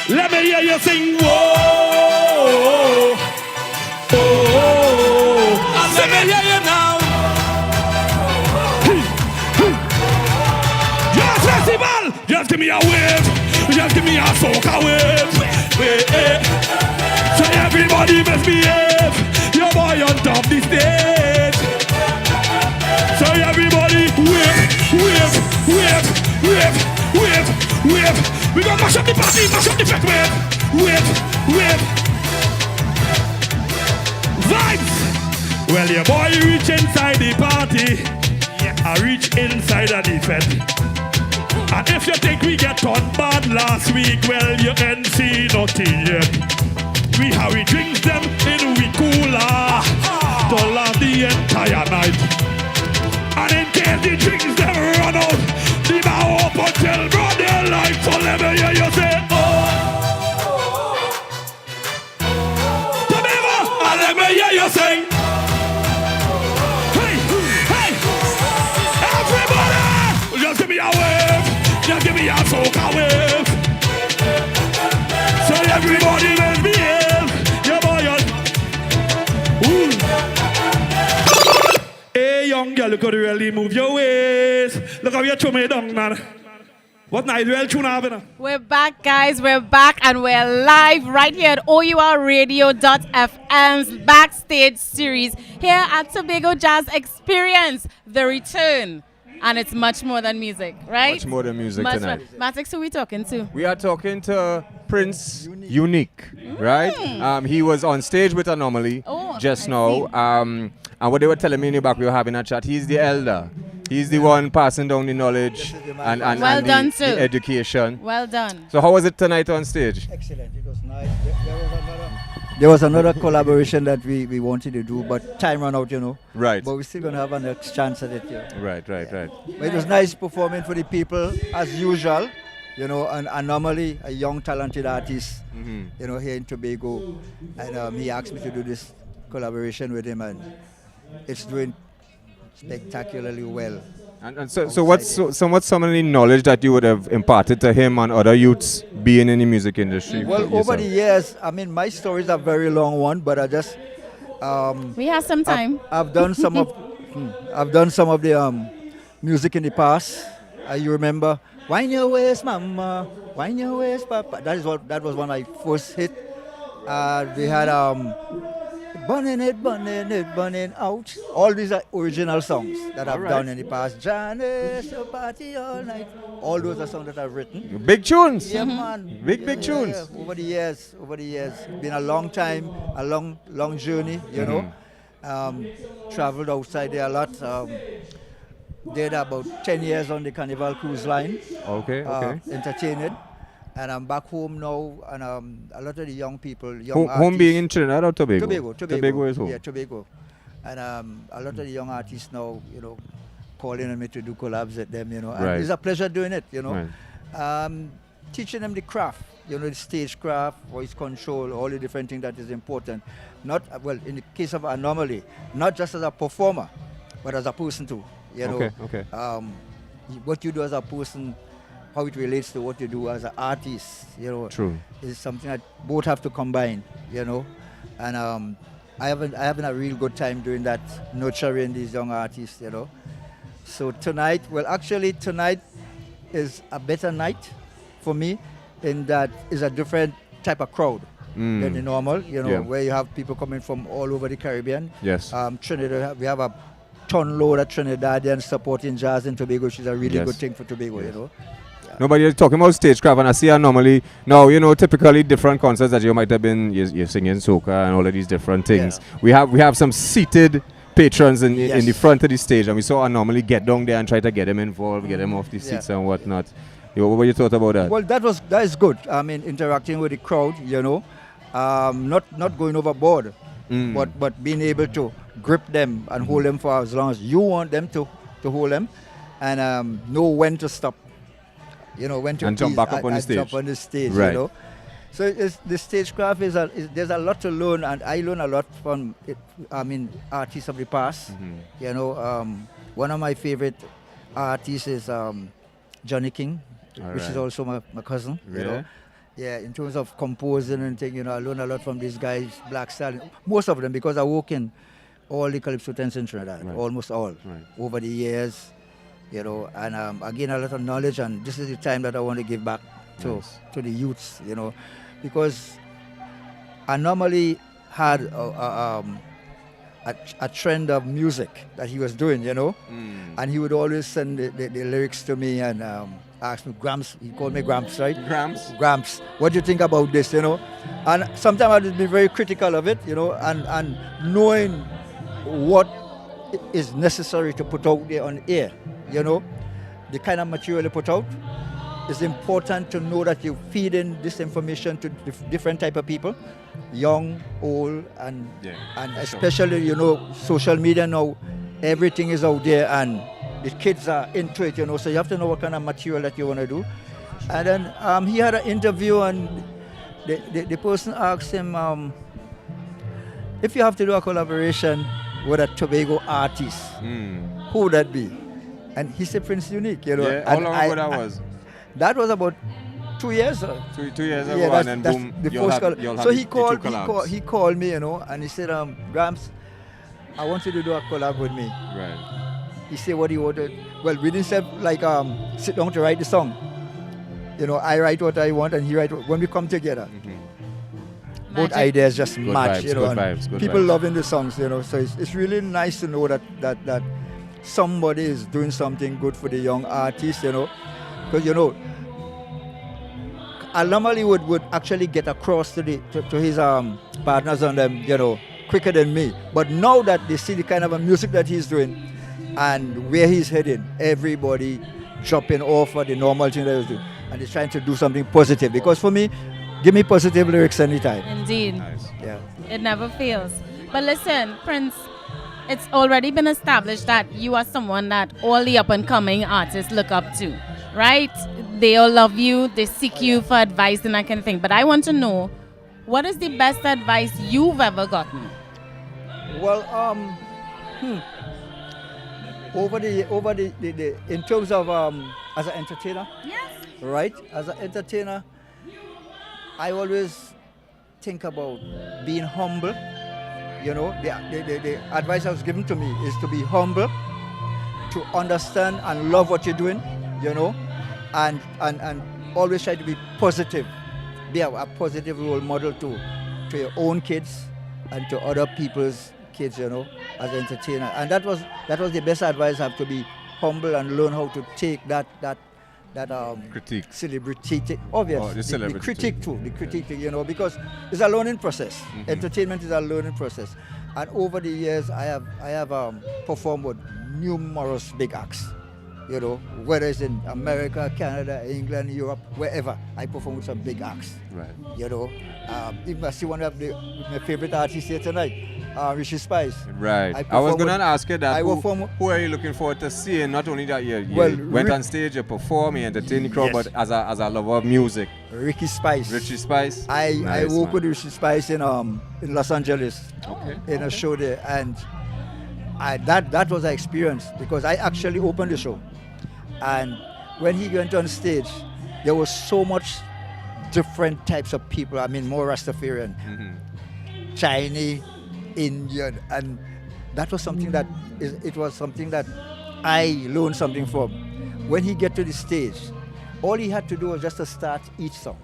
S8: Let me hear you sing. Whoa, oh. Let me hear you now. Just festival. Just give me a wave. Just give me a soca wave. So everybody misbehave. Your boy on top the stage. So everybody wave. We gonna mash up the party, mash up the fat wave. Vibes. Well, your boy reach inside the party. I reach inside of the fete. And if you think we get on bad last week, well, you ain't seen nothing yet. We how we drink them in we cooler to last the entire night. And in case the drinks them run out, the bar open till broad daylight. So let me hear you say, oh. Tobago, and let me hear you sing. Hey, everybody, just give me a wave, just give me a soca wave. Everybody misbehave. Yeah, boy. Ooh. Hey, young girl, you could really move your waist. Look how you throw me down, man. What night well tune happening?
S4: We're back, guys. We're back and we're live right here at O.U.R Radio.fm's Backstage series here at Tobago Jazz Experience, The Return. And it's much more than music, right?
S9: Much more than music
S4: Much
S9: tonight.
S4: more. Matix, who we talking to?
S9: We are talking to Prince Unique, right? He was on stage with Anomaly just now. And what they were telling me in the back, we were having a chat. He's the elder. He's the one passing down the knowledge and
S4: Well done,
S9: the education.
S4: Well done.
S9: So how was it tonight on stage?
S2: Excellent. It was nice. There was another collaboration that we wanted to do, but time ran out, you know.
S9: Right.
S2: But we're still going to have a next chance at it, yeah.
S9: Right.
S2: But it was nice performing for the people, as usual. You know, an Anomaly, a young, talented artist, you know, here in Tobago. And he asked me to do this collaboration with him, and it's doing spectacularly well.
S9: And so what's some of the knowledge that you would have imparted to him and other youths being in the music industry?
S2: Well, over the years, I mean, my stories are very long one, but I just
S4: we have some time.
S2: I've done some of the music in the past. You remember, "Wine Your Waist, Mama, Wine Your Waist, Papa." That was one of my first hit. We had Burning It, Burning Out. All these are original songs that I've done in the past. Janice, a party all night. All those are songs that I've written.
S9: Big tunes.
S2: Yeah, man.
S9: Big tunes.
S2: Yeah, over the years. Been a long time, a long journey, you know. Traveled outside there a lot. Did about 10 years on the Carnival Cruise Line.
S9: Okay.
S2: Entertaining. And I'm back home now, and a lot of the young people,
S9: Home being in Trinidad or Tobago?
S2: Tobago.
S9: Tobago is home.
S2: Yeah, Tobago. And a lot of the young artists now, you know, calling on me to do collabs with them, you know. And it's a pleasure doing it, you know. Right. Teaching them the craft, you know, the stage craft, voice control, all the different things that is important. Not, well, in the case of Anomaly, not just as a performer, but as a person too, you know.
S9: Okay.
S2: What you do as a person, how it relates to what you do as an artist, you know.
S9: True.
S2: Is something that both have to combine, you know. And I having a real good time doing that, nurturing these young artists, you know. So tonight is a better night for me, in that is a different type of crowd than the normal, you know, where you have people coming from all over the Caribbean.
S9: Yes.
S2: Trinidad, we have a ton load of Trinidadians supporting jazz in Tobago, which is a really good thing for Tobago, you know.
S9: Nobody is talking about stagecraft, and I see Anomaly now. You know, typically different concerts that you might have been, you're singing soca and all of these different things. Yeah. We have some seated patrons in the front of the stage, and we saw Anomaly get down there and try to get them involved, get them off the seats and whatnot. What were you thought about that?
S2: Well, that is good. I mean, interacting with the crowd, you know, not going overboard, but being able to grip them and hold them for as long as you want them to hold them, and know when to stop. You know, when to
S9: jump back up on the stage.
S2: Jump on the stage,
S9: right.
S2: You know. So the stagecraft there's a lot to learn, and I learn a lot from it. I mean, artists of the past. You know, one of my favorite artists is Johnny King, which is also my cousin.
S9: Really?
S2: You know. Yeah, in terms of composing and things, you know, I learn a lot from these guys, Black Stallion, most of them, because I work in all the calypso tents in Trinidad, almost all, over the years. You know, and I gain a lot of knowledge, and this is the time that I want to give back to the youths, you know, because Anomaly had a trend of music that he was doing, you know, and he would always send the lyrics to me and ask me, Gramps, he called me Gramps, right? Gramps, what do you think about this, you know? And sometimes I would be very critical of it, you know, and knowing what is necessary to put out there on air. You know, the kind of material you put out, it's important to know that you feed in this information to different type of people, young, old, and especially, you know, social media now, everything is out there and the kids are into it, you know, so you have to know what kind of material that you want to do. And then he had an interview, and the person asked him, if you have to do a collaboration with a Tobago artist, who would that be? And he said Prince Unique, you know.
S9: Yeah, how long ago that was?
S2: That was about 2 years.
S9: 2 years ago,
S2: Yeah,
S9: and then
S2: that's
S9: boom,
S2: the
S9: you'll
S2: first
S9: have,
S2: collab.
S9: you'll have
S2: So
S9: the
S2: he
S9: two
S2: called,
S9: collabs.
S2: he called me, you know, and he said, Gramps, I want you to do a collab with me.
S9: Right.
S2: He said what he wanted. Well, we didn't say like sit down to write the song. You know, I write what I want and he write when we come together. Both
S4: Magic.
S2: ideas just
S9: Good
S2: match,
S9: vibes,
S2: you know.
S9: good
S2: and
S9: vibes, good
S2: people
S9: vibes.
S2: loving the songs, you know. So it's really nice to know that somebody is doing something good for the young artists, you know. Because, you know, Anomaly would actually get across to his partners on them, you know, quicker than me. But now that they see the kind of a music that he's doing and where he's heading, everybody dropping off of the normal thing that he's doing. And he's trying to do something positive. Because for me, give me positive lyrics anytime.
S4: Indeed.
S9: Nice.
S2: Yeah.
S4: It never fails. But listen, Prince, it's already been established that you are someone that all the up-and-coming artists look up to, right? They all love you, they seek you for advice and that kind of thing. But I want to know, what is the best advice you've ever gotten?
S2: Well, over the in terms of as an entertainer,
S4: Yes.
S2: right? As an entertainer, I always think about being humble. You know, the advice that was given to me is to be humble, to understand and love what you're doing, you know, and always try to be positive, be a positive role model to your own kids and to other people's kids, you know, as an entertainer. And that was the best advice. I have to be humble and learn how to take that
S9: Critique.
S2: celebrity, obviously,
S9: Oh, the
S2: the
S9: celebrity
S2: critique too, you know, because it's a learning process. Entertainment is a learning process, and over the years, I have performed with numerous big acts, you know, whether it's in America, Canada, England, Europe, wherever. I perform with some big acts,
S9: Right.
S2: you know. Even I see one of my favorite artists here tonight, Richie Spice.
S9: Right. I was
S2: perform
S9: going to
S2: with-
S9: ask you that.
S2: I
S9: Who,
S2: perform-
S9: who are you looking forward to seeing? Not only that you
S2: Well,
S9: went on stage, you perform, you entertain the crowd,
S2: Yes.
S9: but as a lover of music.
S2: Ricky Spice.
S9: Richie Spice.
S2: I
S9: Nice,
S2: worked
S9: man.
S2: with Richie Spice in Los Angeles.
S9: Okay.
S2: In a show there, and that was an experience because I actually opened the show, and when he went on stage, there was so much different types of people. I mean, more Rastafarian, Chinese, Indian, and that was something that it was something that I learned something from. When he get to the stage, all he had to do was just to start each song,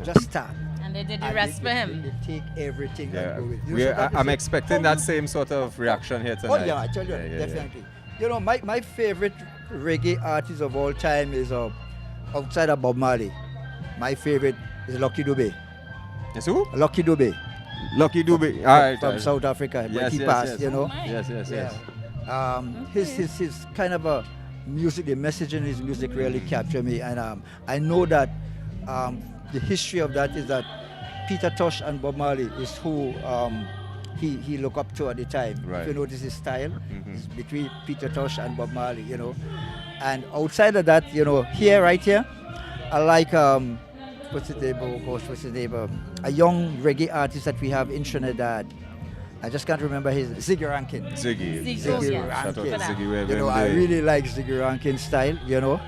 S2: just start.
S4: And they did the
S2: And
S4: rest for him.
S2: They take everything
S9: Yeah.
S2: and go with it.
S9: We-
S2: So that is
S9: I'm
S2: it.
S9: expecting that same sort of reaction here
S2: Oh
S9: tonight.
S2: yeah, I tell you,
S9: Yeah, yeah, yeah.
S2: definitely. You know, my favorite reggae artist of all time is outside of Bob Marley. My favorite is Lucky Dube.
S9: Yes, who?
S2: Lucky Dube
S9: Lucky Dube. All right.
S2: from South Africa, but
S9: Yes,
S2: he
S9: yes,
S2: passed.
S9: yes.
S2: You know.
S9: Yes, yes, yes.
S2: His kind of a music, the message in his music really captured me, and I know that the history of that is that Peter Tosh and Bob Marley is who he looked up to at the time.
S9: Right.
S2: If you notice his style, it's between Peter Tosh and Bob Marley, you know. And outside of that, you know, right here, I like what's his name? A young reggae artist that we have in Trinidad. I just can't remember his Ziggy Rankin.
S9: Ziggy.
S4: Ziggy,
S2: Ziggy
S4: yeah.
S9: Shout out to
S2: Rankin.
S9: Ziggy wherever
S2: You know,
S9: him
S2: I
S9: there.
S2: really like Ziggy Rankin's style, you know.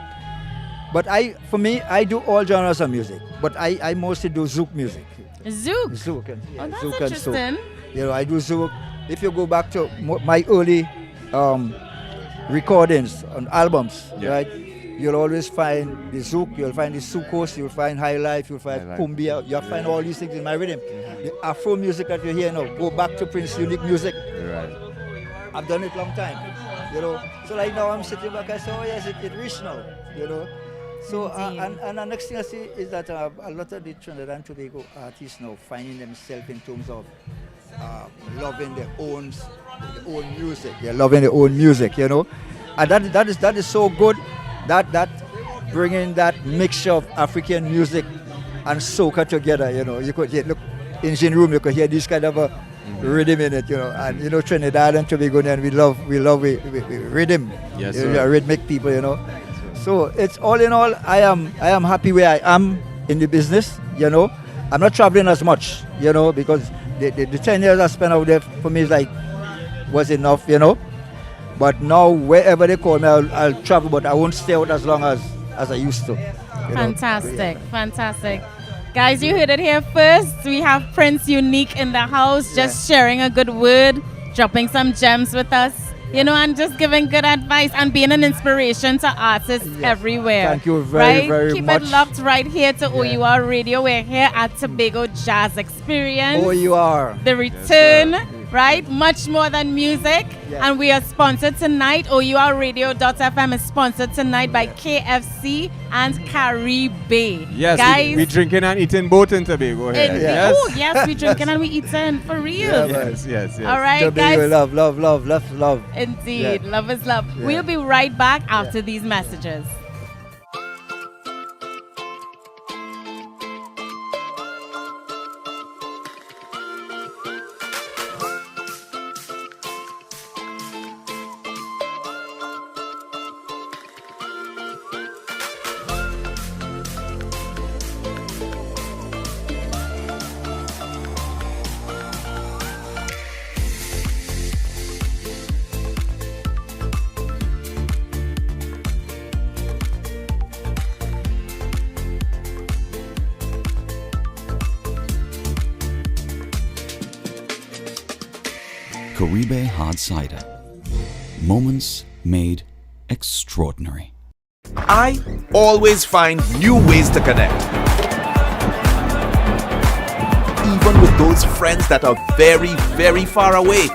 S2: But for me, I do all genres of music, but I mostly do Zouk music.
S4: Zouk.
S2: Zouk and,
S4: Oh, that's
S2: Zouk and soul.
S4: interesting.
S2: You know, I do Zouk. If you go back to my early recordings on albums,
S9: Yeah.
S2: right? You'll always find the Zouk, you'll find the Soukos, you'll find High Life, you'll find
S9: High Life.
S2: Kumbia, you'll find all these things in my rhythm. The Afro music that you hear now, go back to Prince Unique music.
S9: Right.
S2: I've done it long time, you know. So like now I'm sitting back, I say, oh yes, it reached now, you know. So and the next thing I see is that a lot of the Trinidad and Tobago artists now finding themselves in terms of loving their own music. They're loving their own music, you know. And that is so good. That bringing that mixture of African music and soca together, you know. You could hear, look, engine room, you could hear this kind of a rhythm in it, you know. And you know, Trinidad and Tobago, and we love rhythm.
S9: Yes,
S2: You know,
S9: sir.
S2: we are rhythmic people, you know. So it's all in all, I am happy where I am in the business, you know. I'm not traveling as much, you know, because the 10 years I spent out there for me was enough, you know. But now wherever they call me, I'll travel, but I won't stay out as long as I used to.
S4: Fantastic, fantastic. Guys, you heard it here first. We have Prince Unique in the house, just sharing a good word, dropping some gems with us, you know, and just giving good advice and being an inspiration to artists everywhere.
S10: Thank you very, very
S4: Keep
S10: much.
S4: it locked right here to O.U.R Radio. We're here at Tobago Jazz Experience.
S10: O.U.R.
S4: The return, right? Much more than music. And we are sponsored tonight. O.U.R Radio.fm is sponsored tonight by KFC and Caribe.
S9: Yes,
S4: guys.
S9: we drinking and eating both in Tobago here.
S4: Yes. Oh, yes, we drinking and we eating for real.
S9: Yes.
S4: All right,
S10: Tobago,
S4: guys.
S10: love.
S4: Indeed, love is love. We'll be right back after these messages.
S6: Caribe Hard Cider. Moments made extraordinary.
S7: I always find new ways to connect. Even with those friends that are very, very far away.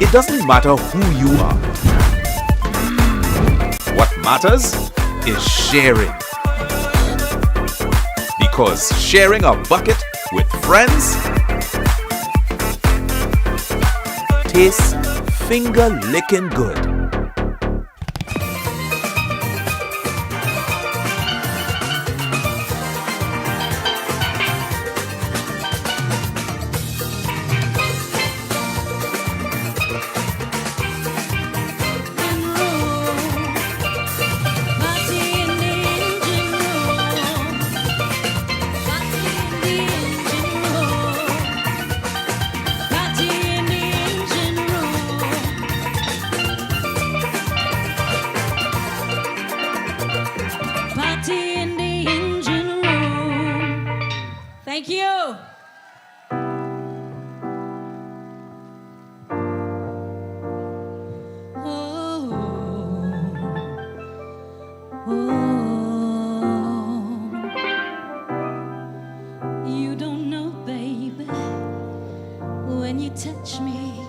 S7: It doesn't matter who you are. What matters is sharing. Because sharing a bucket with friends tastes finger-licking good.
S11: Thank you.
S12: You don't know, baby, when you touch me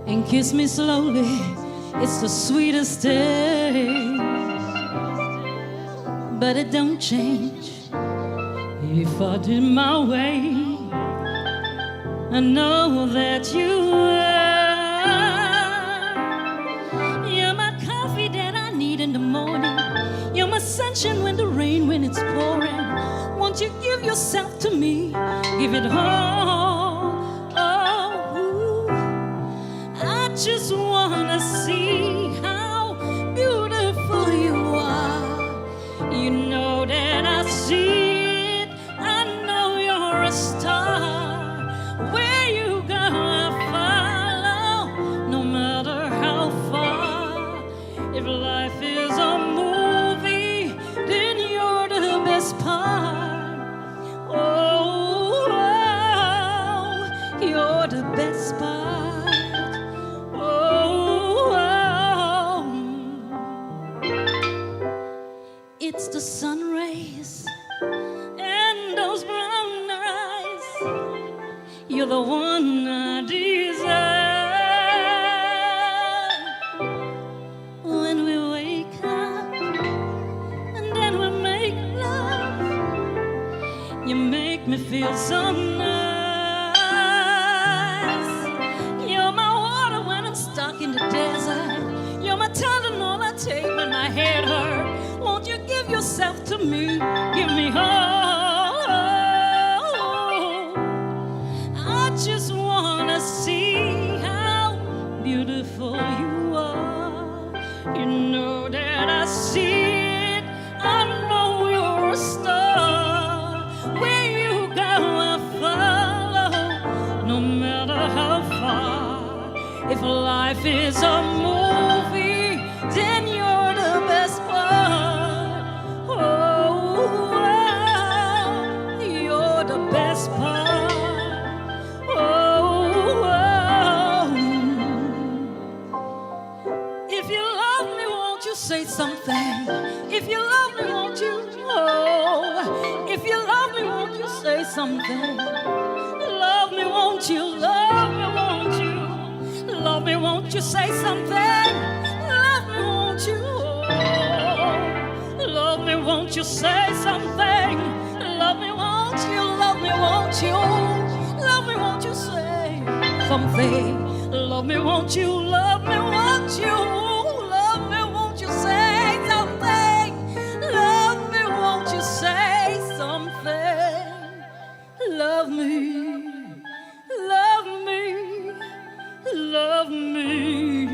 S12: and kiss me slowly, it's the sweetest taste. But it don't change if I did my way. I know that you are. You're my coffee that I need in the morning. You're my sunshine when the rain, when it's pouring. Won't you give yourself to me? Give it all. Oh, I just wanna see how beautiful you are. You know that I see it. I know you're a star. Where you go, I follow, no matter how far. If life is a movie, then you're the best part. Oh, you're the best part. Oh, it's the sun rays and those brown eyes. You're the one I desire. When we wake up and then we make love, you make me feel so nice. You're my water when I'm stuck in the desert. You're my Tylenol I take when my head hurts. Won't you give yourself to me? Give me all. I just wanna see how beautiful you are. You know that I see it. I know you're a star. Where you go, I follow, no matter how far. If life is a movie, then you're the best part. won't you? Love me, won't you? Love me, won't you? Say something. Love me, won't you? Love me, won't you? Say something. Love me, won't you? Love me, won't you? Love me, won't you? Say something. Love me, won't you? Love me, won't you? Love me, won't you? Say something. Love me, won't you? Say something. Love me, love me, love me.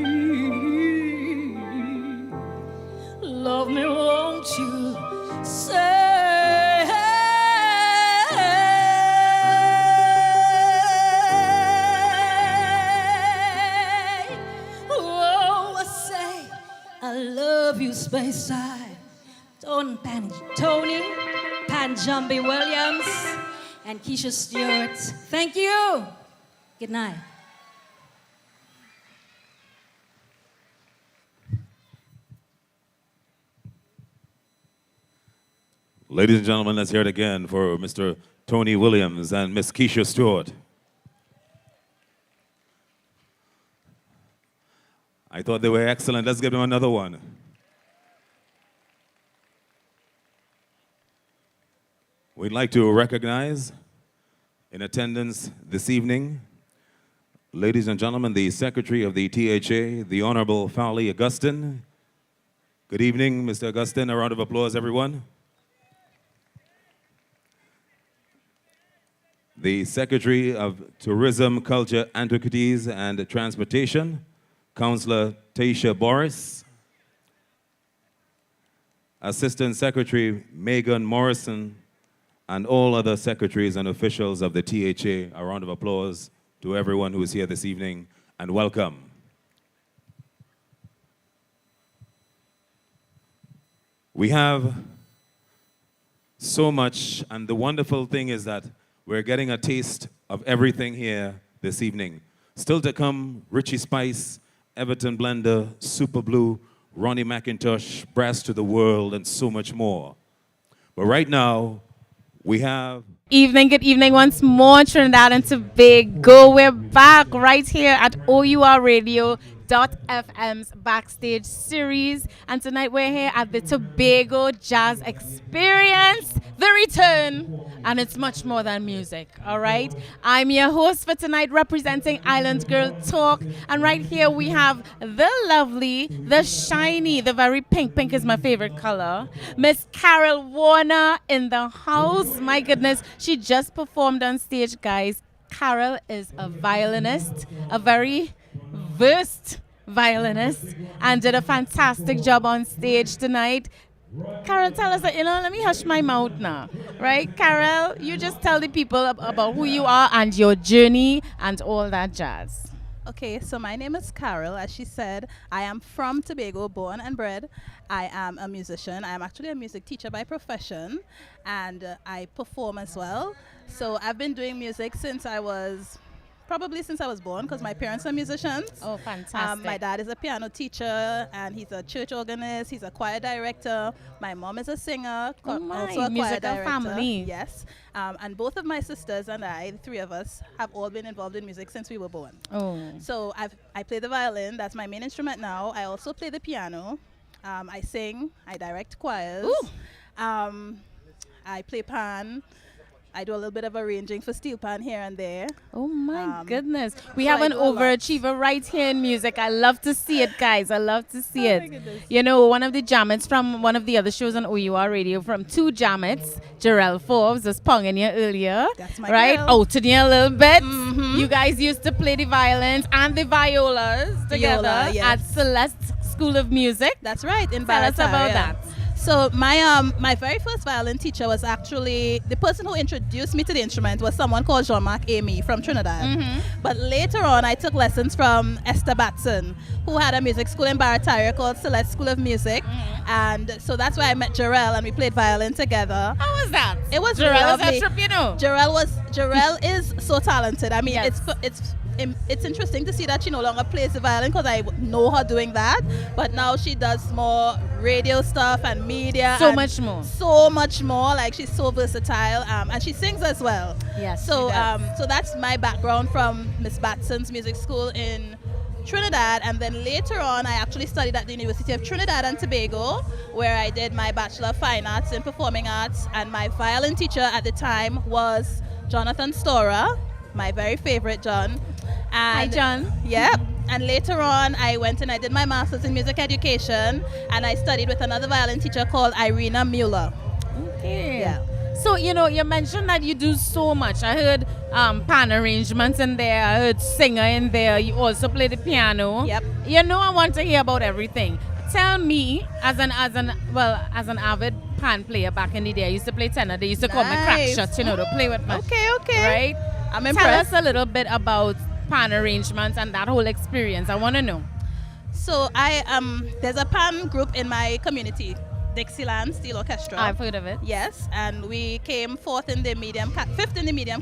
S12: Love me, won't you? Say. Oh, say I love you, Speyside. Tony Panjambi Williams and Keisha Stewart. Thank you. Good night.
S5: Ladies and gentlemen, let's hear it again for Mr. Tony Williams and Miss Keisha Stewart. I thought they were excellent. Let's give them another one. We'd like to recognize in attendance this evening, ladies and gentlemen, the Secretary of the THA, the Honorable Fowley Augustine. Good evening, Mr. Augustine. A round of applause, everyone. The Secretary of Tourism, Culture, Antiquities, and Transportation, Councillor Taisha Boris. Assistant Secretary Megan Morrison, and all other secretaries and officials of the THA. A round of applause to everyone who is here this evening, and welcome. We have so much, and the wonderful thing is that we're getting a taste of everything here this evening. Still to come, Richie Spice, Everton Blender, Super Blue, Ronnie McIntosh, Brass to the World, and so much more. But right now, we have...
S4: Good evening once more, Trinidad and Tobago. We're back right here at O.U.R Radio.fm's Backstage series. And tonight we're here at the Tobago Jazz Experience, the return. And it's much more than music, all right? I'm your host for tonight, representing Island Girl Talk. And right here we have the lovely, the shiny, the very pink. Pink is my favorite color. Miss Carol Warner in the house. My goodness, she just performed on stage, guys. Carol is a violinist, a very versed violinist, and did a fantastic job on stage tonight. Carol, tell us, let me hush my mouth now, right? Carol, you just tell the people about who you are and your journey and all that jazz.
S11: Okay, so my name is Carol. As she said, I am from Tobago, born and bred. I am a musician. I am actually a music teacher by profession, and I perform as well. So I've been doing music since I was born, because my parents are musicians.
S4: Oh, fantastic.
S11: My dad is a piano teacher, and he's a church organist. He's a choir director. My mom is a singer, also a choir director.
S4: Family.
S11: Yes. And both of my sisters and I, the three of us, have all been involved in music since we were born.
S4: Oh.
S11: So I play the violin. That's my main instrument now. I also play the piano. I sing. I direct choirs.
S4: Ooh.
S11: I play pan. I do a little bit of arranging for steel pan here and there.
S4: Oh my goodness. We have an overachiever right here in music. I love to see it, guys. I love to see it. You know, one of the jammets from one of the other shows on O.U.R Radio, from two jammets, Jarrell Forbes was ponging you earlier.
S11: That's my
S4: right?
S11: girl.
S4: Outing you a little bit. Mm-hmm. You guys used to play the violins and the violas together at Celeste School of Music.
S11: That's right.
S4: Tell us about that.
S11: So my very first violin teacher was actually, the person who introduced me to the instrument was someone called Jean-Marc Amy from Trinidad.
S4: Mm-hmm.
S11: But later on, I took lessons from Esther Batson, who had a music school in Barataria called Celeste School of Music. Mm-hmm. And so that's where I met Jarrell, and we played violin together.
S4: How was that?
S11: It was
S4: Jarrell
S11: lovely.
S4: is a trip, you know.
S11: Jarrell is so talented. I mean,
S4: yes.
S11: it's interesting to see that she no longer plays the violin, because I know her doing that, but now she does more radio stuff and media.
S4: So
S11: and
S4: much more.
S11: So much more. Like she's so versatile, and she sings as well.
S4: Yes.
S11: So
S4: she does.
S11: so that's my background from Miss Batson's music school in Trinidad, and then later on I actually studied at the University of Trinidad and Tobago, where I did my Bachelor of Fine Arts in Performing Arts, and my violin teacher at the time was Jonathan Storer, my very favorite John. And
S4: Hi, John.
S11: Yep. And later on I went and I did my master's in music education, and I studied with another violin teacher called Irina Mueller.
S4: Okay.
S11: Yeah.
S4: So, you know, you mentioned that you do so much. I heard pan arrangements in there. I heard singer in there. You also play the piano.
S11: Yep.
S4: You know, I want to hear about everything. Tell me, as an avid pan player back in the day, I used to play tenor. They used to call me crack shots, you know, to play with my...
S11: Okay.
S4: Right?
S11: I'm impressed.
S4: Tell us a little bit about pan arrangements and that whole experience. I want to know.
S11: So there's a pan group in my community, Dixieland Steel Orchestra.
S4: I've heard of it.
S11: Yes, and we came fifth in the medium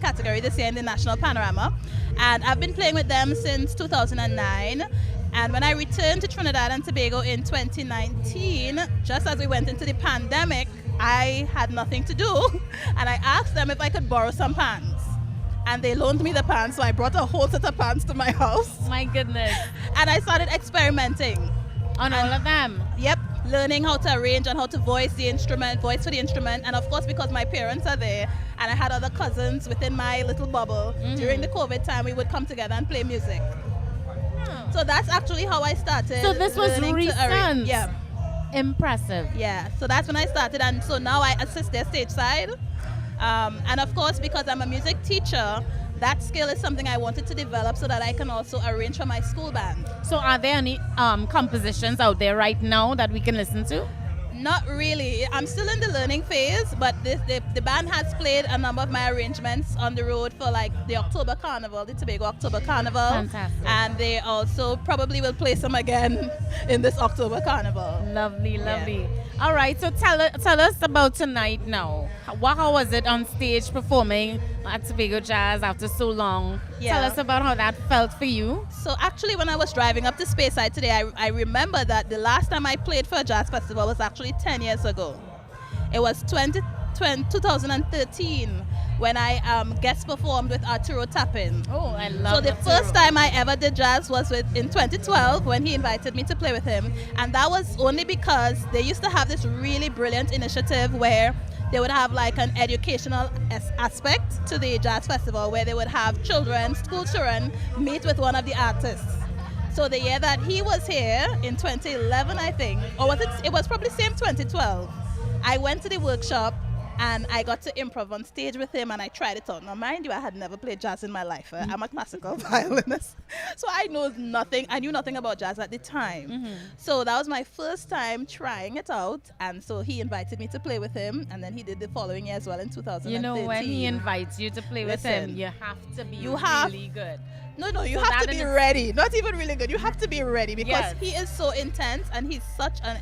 S11: category this year in the National Panorama. And I've been playing with them since 2009. And when I returned to Trinidad and Tobago in 2019, just as we went into the pandemic, I had nothing to do. And I asked them if I could borrow some pans. And they loaned me the pans, so I brought a whole set of pans to my house.
S4: My goodness.
S11: And I started experimenting.
S4: On all of them?
S11: Yep. Learning how to arrange and how to voice for the instrument. And of course, because my parents are there and I had other cousins within my little bubble, during the COVID time, we would come together and play music. So that's actually how I started.
S4: So this was recent?
S11: Yeah.
S4: Impressive.
S11: Yeah, so that's when I started, and so now I assist their stage side. And of course, because I'm a music teacher, that skill is something I wanted to develop so that I can also arrange for my school band.
S4: So are there any compositions out there right now that we can listen to?
S11: Not really. I'm still in the learning phase, but the band has played a number of my arrangements on the road for like the October Carnival, the Tobago October Carnival.
S4: Fantastic.
S11: And they also probably will play some again in this October Carnival.
S4: Lovely, lovely. Yeah. All right, so tell us about tonight now. How was it on stage performing at Tobago Jazz after so long?
S11: Yeah.
S4: Tell us about how that felt for you.
S11: So actually when I was driving up to Speyside today, I remember that the last time I played for a jazz festival was actually 10 years ago. It was 2013 when I guest performed with Arturo Tapin.
S4: Oh, I love
S11: So the first time I ever did jazz was in 2012 when he invited me to play with him. And that was only because they used to have this really brilliant initiative where they would have like an educational aspect to the jazz festival where they would have school children, meet with one of the artists. So the year that he was here in 2011, I think, or was it was probably same 2012, I went to the workshop and I got to improv on stage with him and I tried it out. Now, mind you, I had never played jazz in my life. I'm a classical violinist. So I knew nothing about jazz at the time. So that was my first time trying it out. And so he invited me to play with him. And then he did the following year as well in 2013.
S4: You know, when he invites you to play with him, you have to be really good.
S11: No, you have to be ready. Not even really good. You have to be ready because he is so intense and he's such a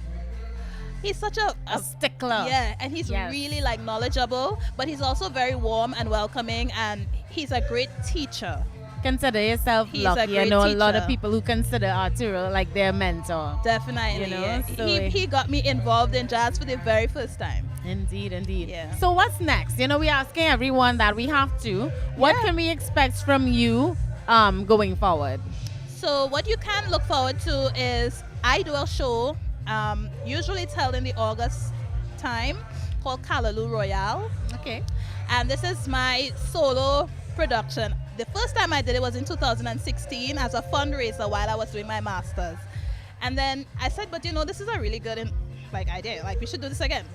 S4: stickler.
S11: Yeah, and he's really like knowledgeable, but he's also very warm and welcoming, and he's a great teacher.
S4: Consider yourself lucky. I know a lot of people who consider Arturo like their mentor.
S11: Definitely.
S4: You know, so
S11: he got me involved in jazz for the very first time.
S4: Indeed.
S11: Yeah.
S4: So what's next? You know, we're asking everyone that we have to. What can we expect from you going forward?
S11: So what you can look forward to is I do a show. Usually it's held in the August time called Callaloo Royale.
S4: Okay.
S11: And this is my solo production. The first time I did it was in 2016 as a fundraiser while I was doing my master's. And then I said, but you know, this is a really good idea. Like we should do this again.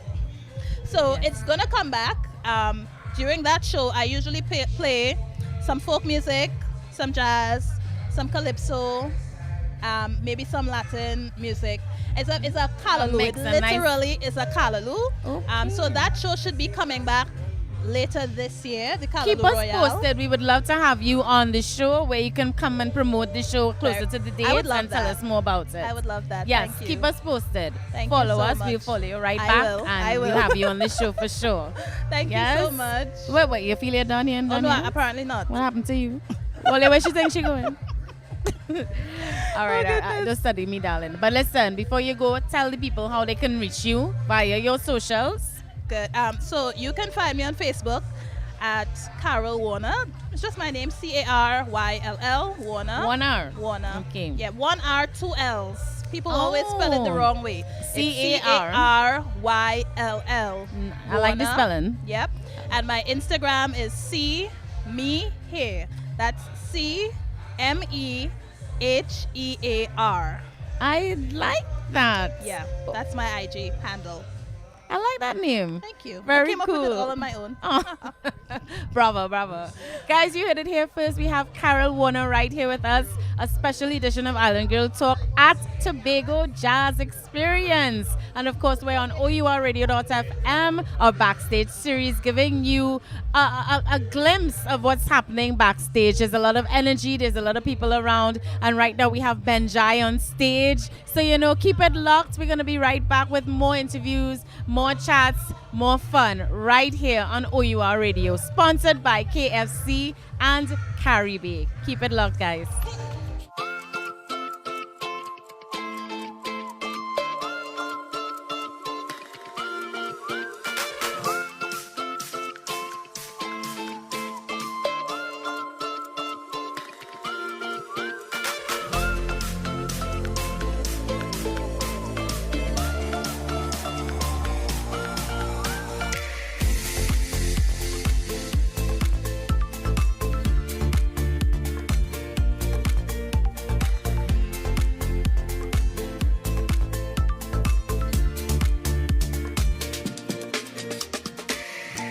S11: So it's gonna come back. During that show, I usually play some folk music, some jazz, some calypso, maybe some Latin music. It's a callaloo. It literally is a callaloo. Okay. So that show should be coming back later this year, the Callaloo
S4: Keep us
S11: Royale.
S4: posted. We would love to have you on the show where you can come and promote the show closer to the date and tell us more about it.
S11: I would love that.
S4: Yes,
S11: Thank you.
S4: keep us posted.
S11: Thank
S4: follow
S11: you so
S4: us.
S11: much.
S4: We'll follow you right back.
S11: I will.
S4: We'll have you on the show for sure.
S11: Thank you so much.
S4: Wait, you feel you're done here?
S11: Oh, no, apparently not.
S4: What happened to you? Where she think she going? All right, don't study me, darling. But listen, before you go, tell the people how they can reach you via your socials.
S11: Good. So you can find me on Facebook at Carol Warner. It's just my name, Carlyll Warner.
S4: 1 R.
S11: Warner.
S4: Okay.
S11: Yeah, 1 R, 2 L's. People always spell it the wrong way.
S4: C-A-R.
S11: Carlyll.
S4: I like the spelling.
S11: Yep. And my Instagram is me here. That's CMEHEAR.
S4: I like that.
S11: Yeah, that's my IG handle.
S4: I like that name.
S11: Thank you.
S4: Very
S11: I came
S4: cool.
S11: up with it all on my own.
S4: Oh. Bravo, bravo. Guys, you heard it here first. We have Carol Warner right here with us. A special edition of Island Girl Talk at Tobago Jazz Experience. And of course, we're on O.U.R Radio.fm, our Backstage series, giving you a glimpse of what's happening backstage. There's a lot of energy. There's a lot of people around. And right now we have Benji on stage. So, keep it locked. We're going to be right back with more interviews, more chats, more fun right here on O.U.R Radio, sponsored by KFC and Caribe. Keep it locked, guys.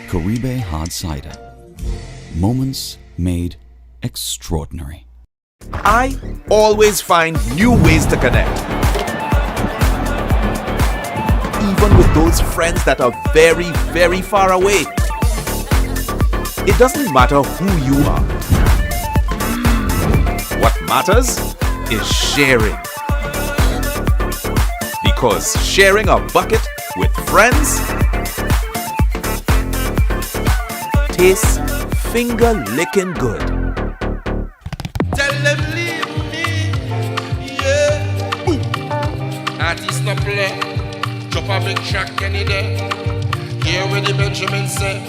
S6: Caribe Hard Cider. Moments made extraordinary.
S7: I always find new ways to connect. Even with those friends that are very, very far away. It doesn't matter who you are. What matters is sharing. Because sharing a bucket with friends tastes finger-licking good.
S13: Tell them leave me, yeah. Ooh. Artist no play, drop a big track any day. Hear what the Benjamin say.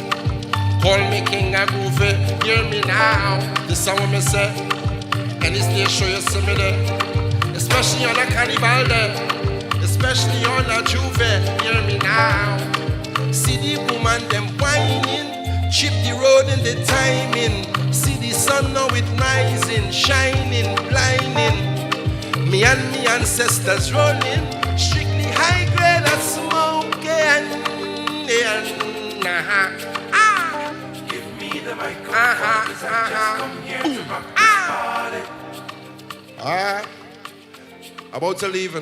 S13: Call me king and groovy. Hear me now, this is what me say. Any stage show you see me there. Especially on a carnival day. Especially on a juve. Hear me now. See the woman them whining. Chip the road in the timing. See the sun now it rising, shining, blinding. Me and me ancestors rolling, strictly high grade of smoking. Give me the microphone, 'cause I just come here to rock this party. Alright, about to leave,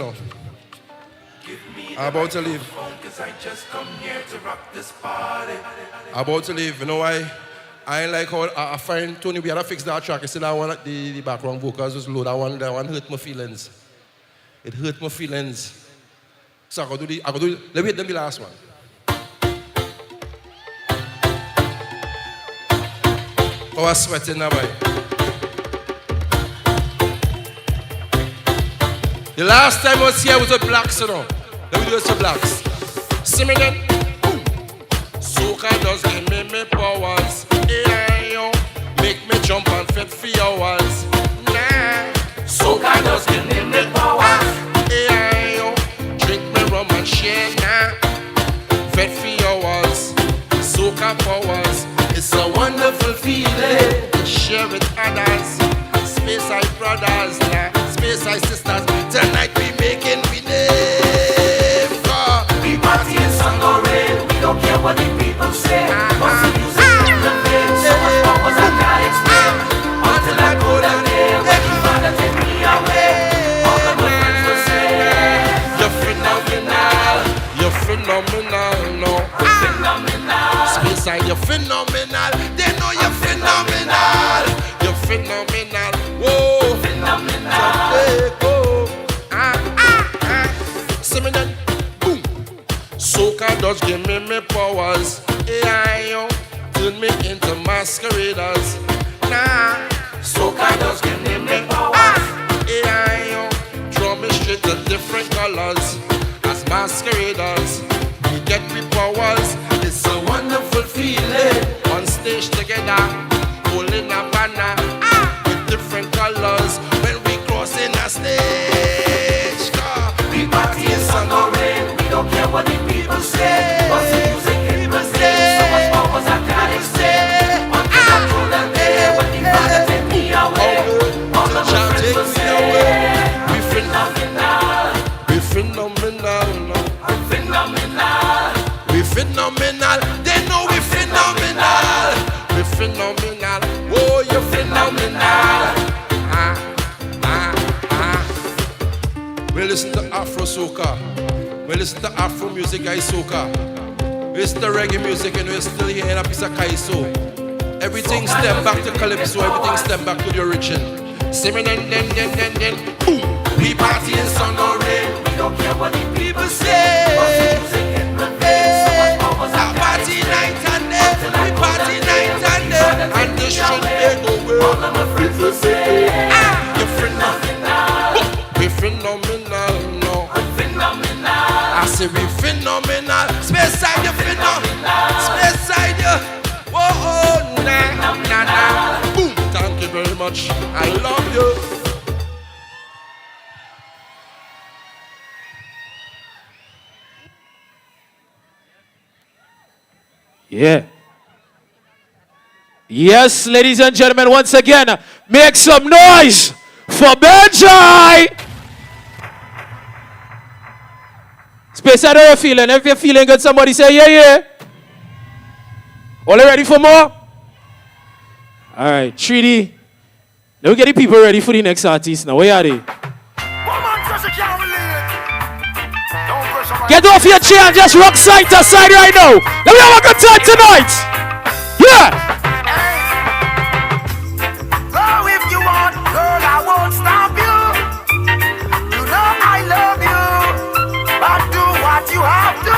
S13: I'm about to leave. Cause I just come here to rock this party. I'm about to leave. You know why? I ain't like how I find Tony, we had to fix that track. I said I want the background vocals was low. That one hurt my feelings. It hurt my feelings. So I could do let me hit them the last one. I was sweating now, boy. The last time I was here was with blacks, Let me do it to blacks. See me then. Soca does give me powers. Yeah, make me jump and fit for hours. Nah. Soca does give me powers. Yeah, drink me rum and share. Nah. Fit for hours. Soca powers. It's a wonderful feeling to share with others. Space Eye brothers, nah. Space Eye sisters. Tonight we making we name. We party in sun or rain. We don't care what the people say. Cause the music is the thing. So much powers I can't explain. Until I go down there, when the father take me away, all of my friends will say, you're phenomenal. You're phenomenal, no. Phenomenal. Space Eye, you're phenomenal. They know you're phenomenal. You're phenomenal. Whoa. Phenomenal. See me then. Boom. Soca does give me powers. AI, turn me into masqueraders. Nah. Soca does give me powers. stage together, holding a banner with different colors when we cross in a stage. We party in sun or rain, we don't care what the people say. Cause the music in the stage, so much more was I can't explain. One thing I told them there, when the father take me away, all of my friends will say, we phenomenal, we phenomenal, we phenomenal, we phenomenal. They know we phenomenal, we phenomenal. Oh, you're phenomenal. We listen to Afro soca. We listen to Afro music, guys, soca. We listen to reggae music, and we're still hearing a piece of kaiso. Everything step back to calypso. Everything step back to the origin. Sing then, boom. We party in sun or rain. We don't care what the people say. Party night and day. We party night and day. And this should be no way. All of my friends will say, you're phenomenal. We phenomenal, no. We're phenomenal. I say we phenomenal. Space side you phenomenal. Space side you. Whoa, nah. Boom. Thank you very much. I love you.
S3: Yeah. Yes, ladies and gentlemen, once again, make some noise for Benji. Space, how are you feeling? If you're feeling good, somebody say yeah. All ready for more? All right, Treaty. Now we get the people ready for the next artist. Now, where are they? Get off your chair and just rock side to side right now. Let me have a good time tonight. Yeah.
S14: Go if you want, girl, I won't stop you. You know I love you, but do what you have to.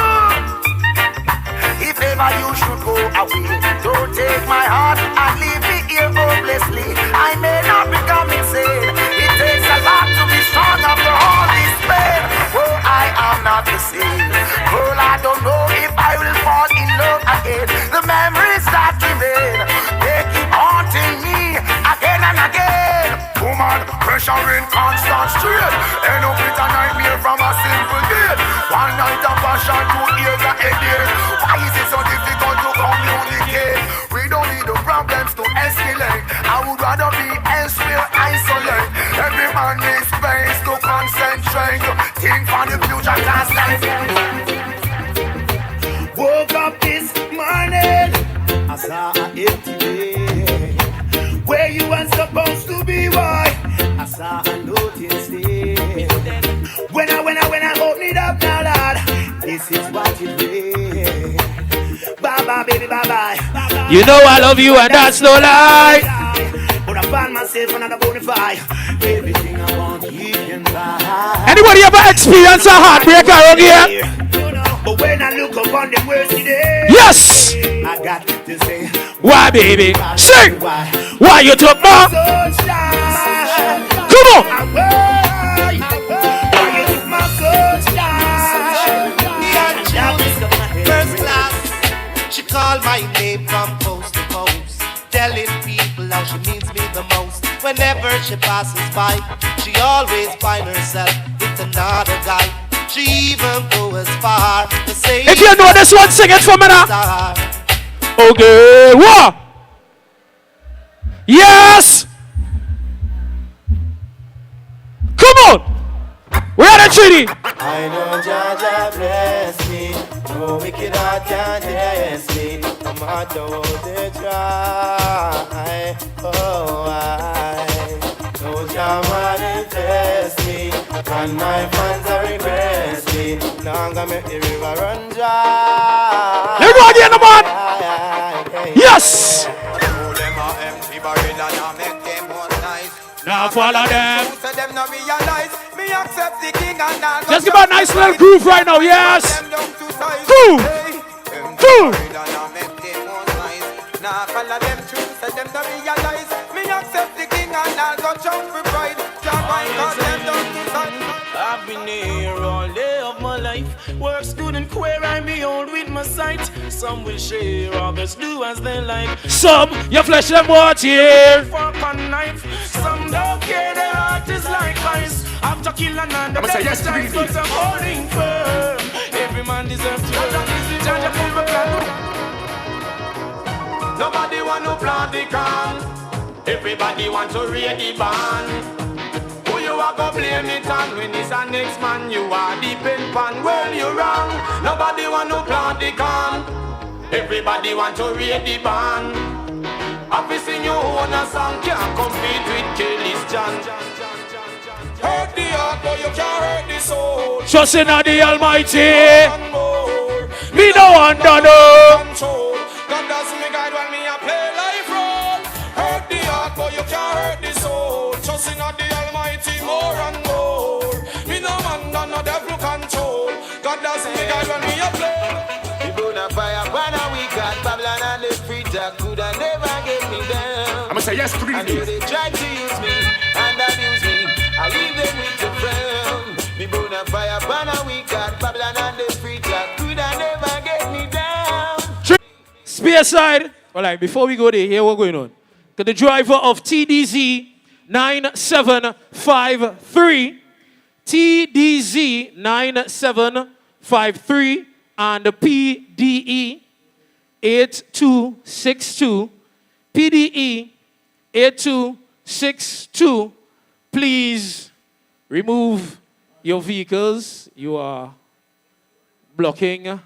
S14: If ever you should go away, don't take my heart and leave me here hopelessly. I may not become insane. It takes a lot to be strong after all this pain. Oh, I am not the same. Girl, I don't know if I will fall in love again. The memories that remain, they keep haunting me again and again. Woman, pressure in constant strain. End up with a nightmare from a simple date. One night of passion, 2 years of headache. Why is it so difficult to communicate? We don't need the problems to escalate. I would rather be elsewhere, isolate. Every man needs space to concentrate. Think for the future, last life. Woke up this morning, I saw an empty day. Where you weren't supposed to be, boy. I saw a note instead. When I open it up now, Lord, this is what it read. Bye-bye, baby, bye-bye.
S3: You know I love you and that's no lie.
S14: But I find myself another bonafide. Everything I want, you can buy.
S3: Anybody ever experience a heartbreak around here?
S14: But when I look upon the worst today,
S3: yes,
S14: I got to say,
S3: why, baby? Sing. Why you took more? Come on.
S14: First class, she called my name from coast to coast, telling people how she means me the most. Whenever she passes by, she always finds herself with another guy. She even goes as far to say,
S3: if you know this one, sing it for me now. Okay, what? Yes. Come on. Where are the treaty?
S14: I know Jaja bless me. No wicked heart can test me. No matter what they try. Oh, I know Jah manifest me. And my fans are request me. Now I'm gonna make the river run dry.
S3: Let me go again, man. Yes. Now follow them. Just give a nice little groove right now, yes. Groove. Groove. Now follow them too, so them don't realize. Me accept the king and I'll go jump for pride.
S14: I've been here all day of my life. Work, student, queer, I'm be old with my
S15: my sight. Some will share, others do as they like.
S3: Some, your flesh them what here.
S15: Fork and knife. Some don't care, their heart is like ice. After killing and the
S14: yes,
S15: times, but I'm holding firm. Every man deserves to Jaja pull my plan.
S14: Nobody want to plant the can. Everybody want to read the band. Who you are go blame it on? When it's a next man, you are the pen pan. Well, you're wrong. Nobody want to plant the can. Everybody want to read the band. Happy sing you own a song, can't compete with Kelly's John. Hurt the heart, but you can't hurt the soul.
S3: Trust in the Almighty. Me no one done no.
S14: God does me guide when me a play life role. Hurt the heart, but you can't hurt the soul. Trust in the Almighty more and more. Me no man done no devil control. God does me guide when me a play. We burn a fire, banner we got Babylon and the free Jack could have never get me down.
S8: I'ma say yes to
S14: and
S8: this.
S14: they try to use me and abuse me. I leave them with the frown. Me burn a fire, banner we got Babylon and the free Jack could have never get me down.
S3: Spearside. All right, before we go there, here what's going on. The driver of TDZ 9753, TDZ 9753, and the PDE 8262, PDE 8262. Please remove your vehicles. You are blocking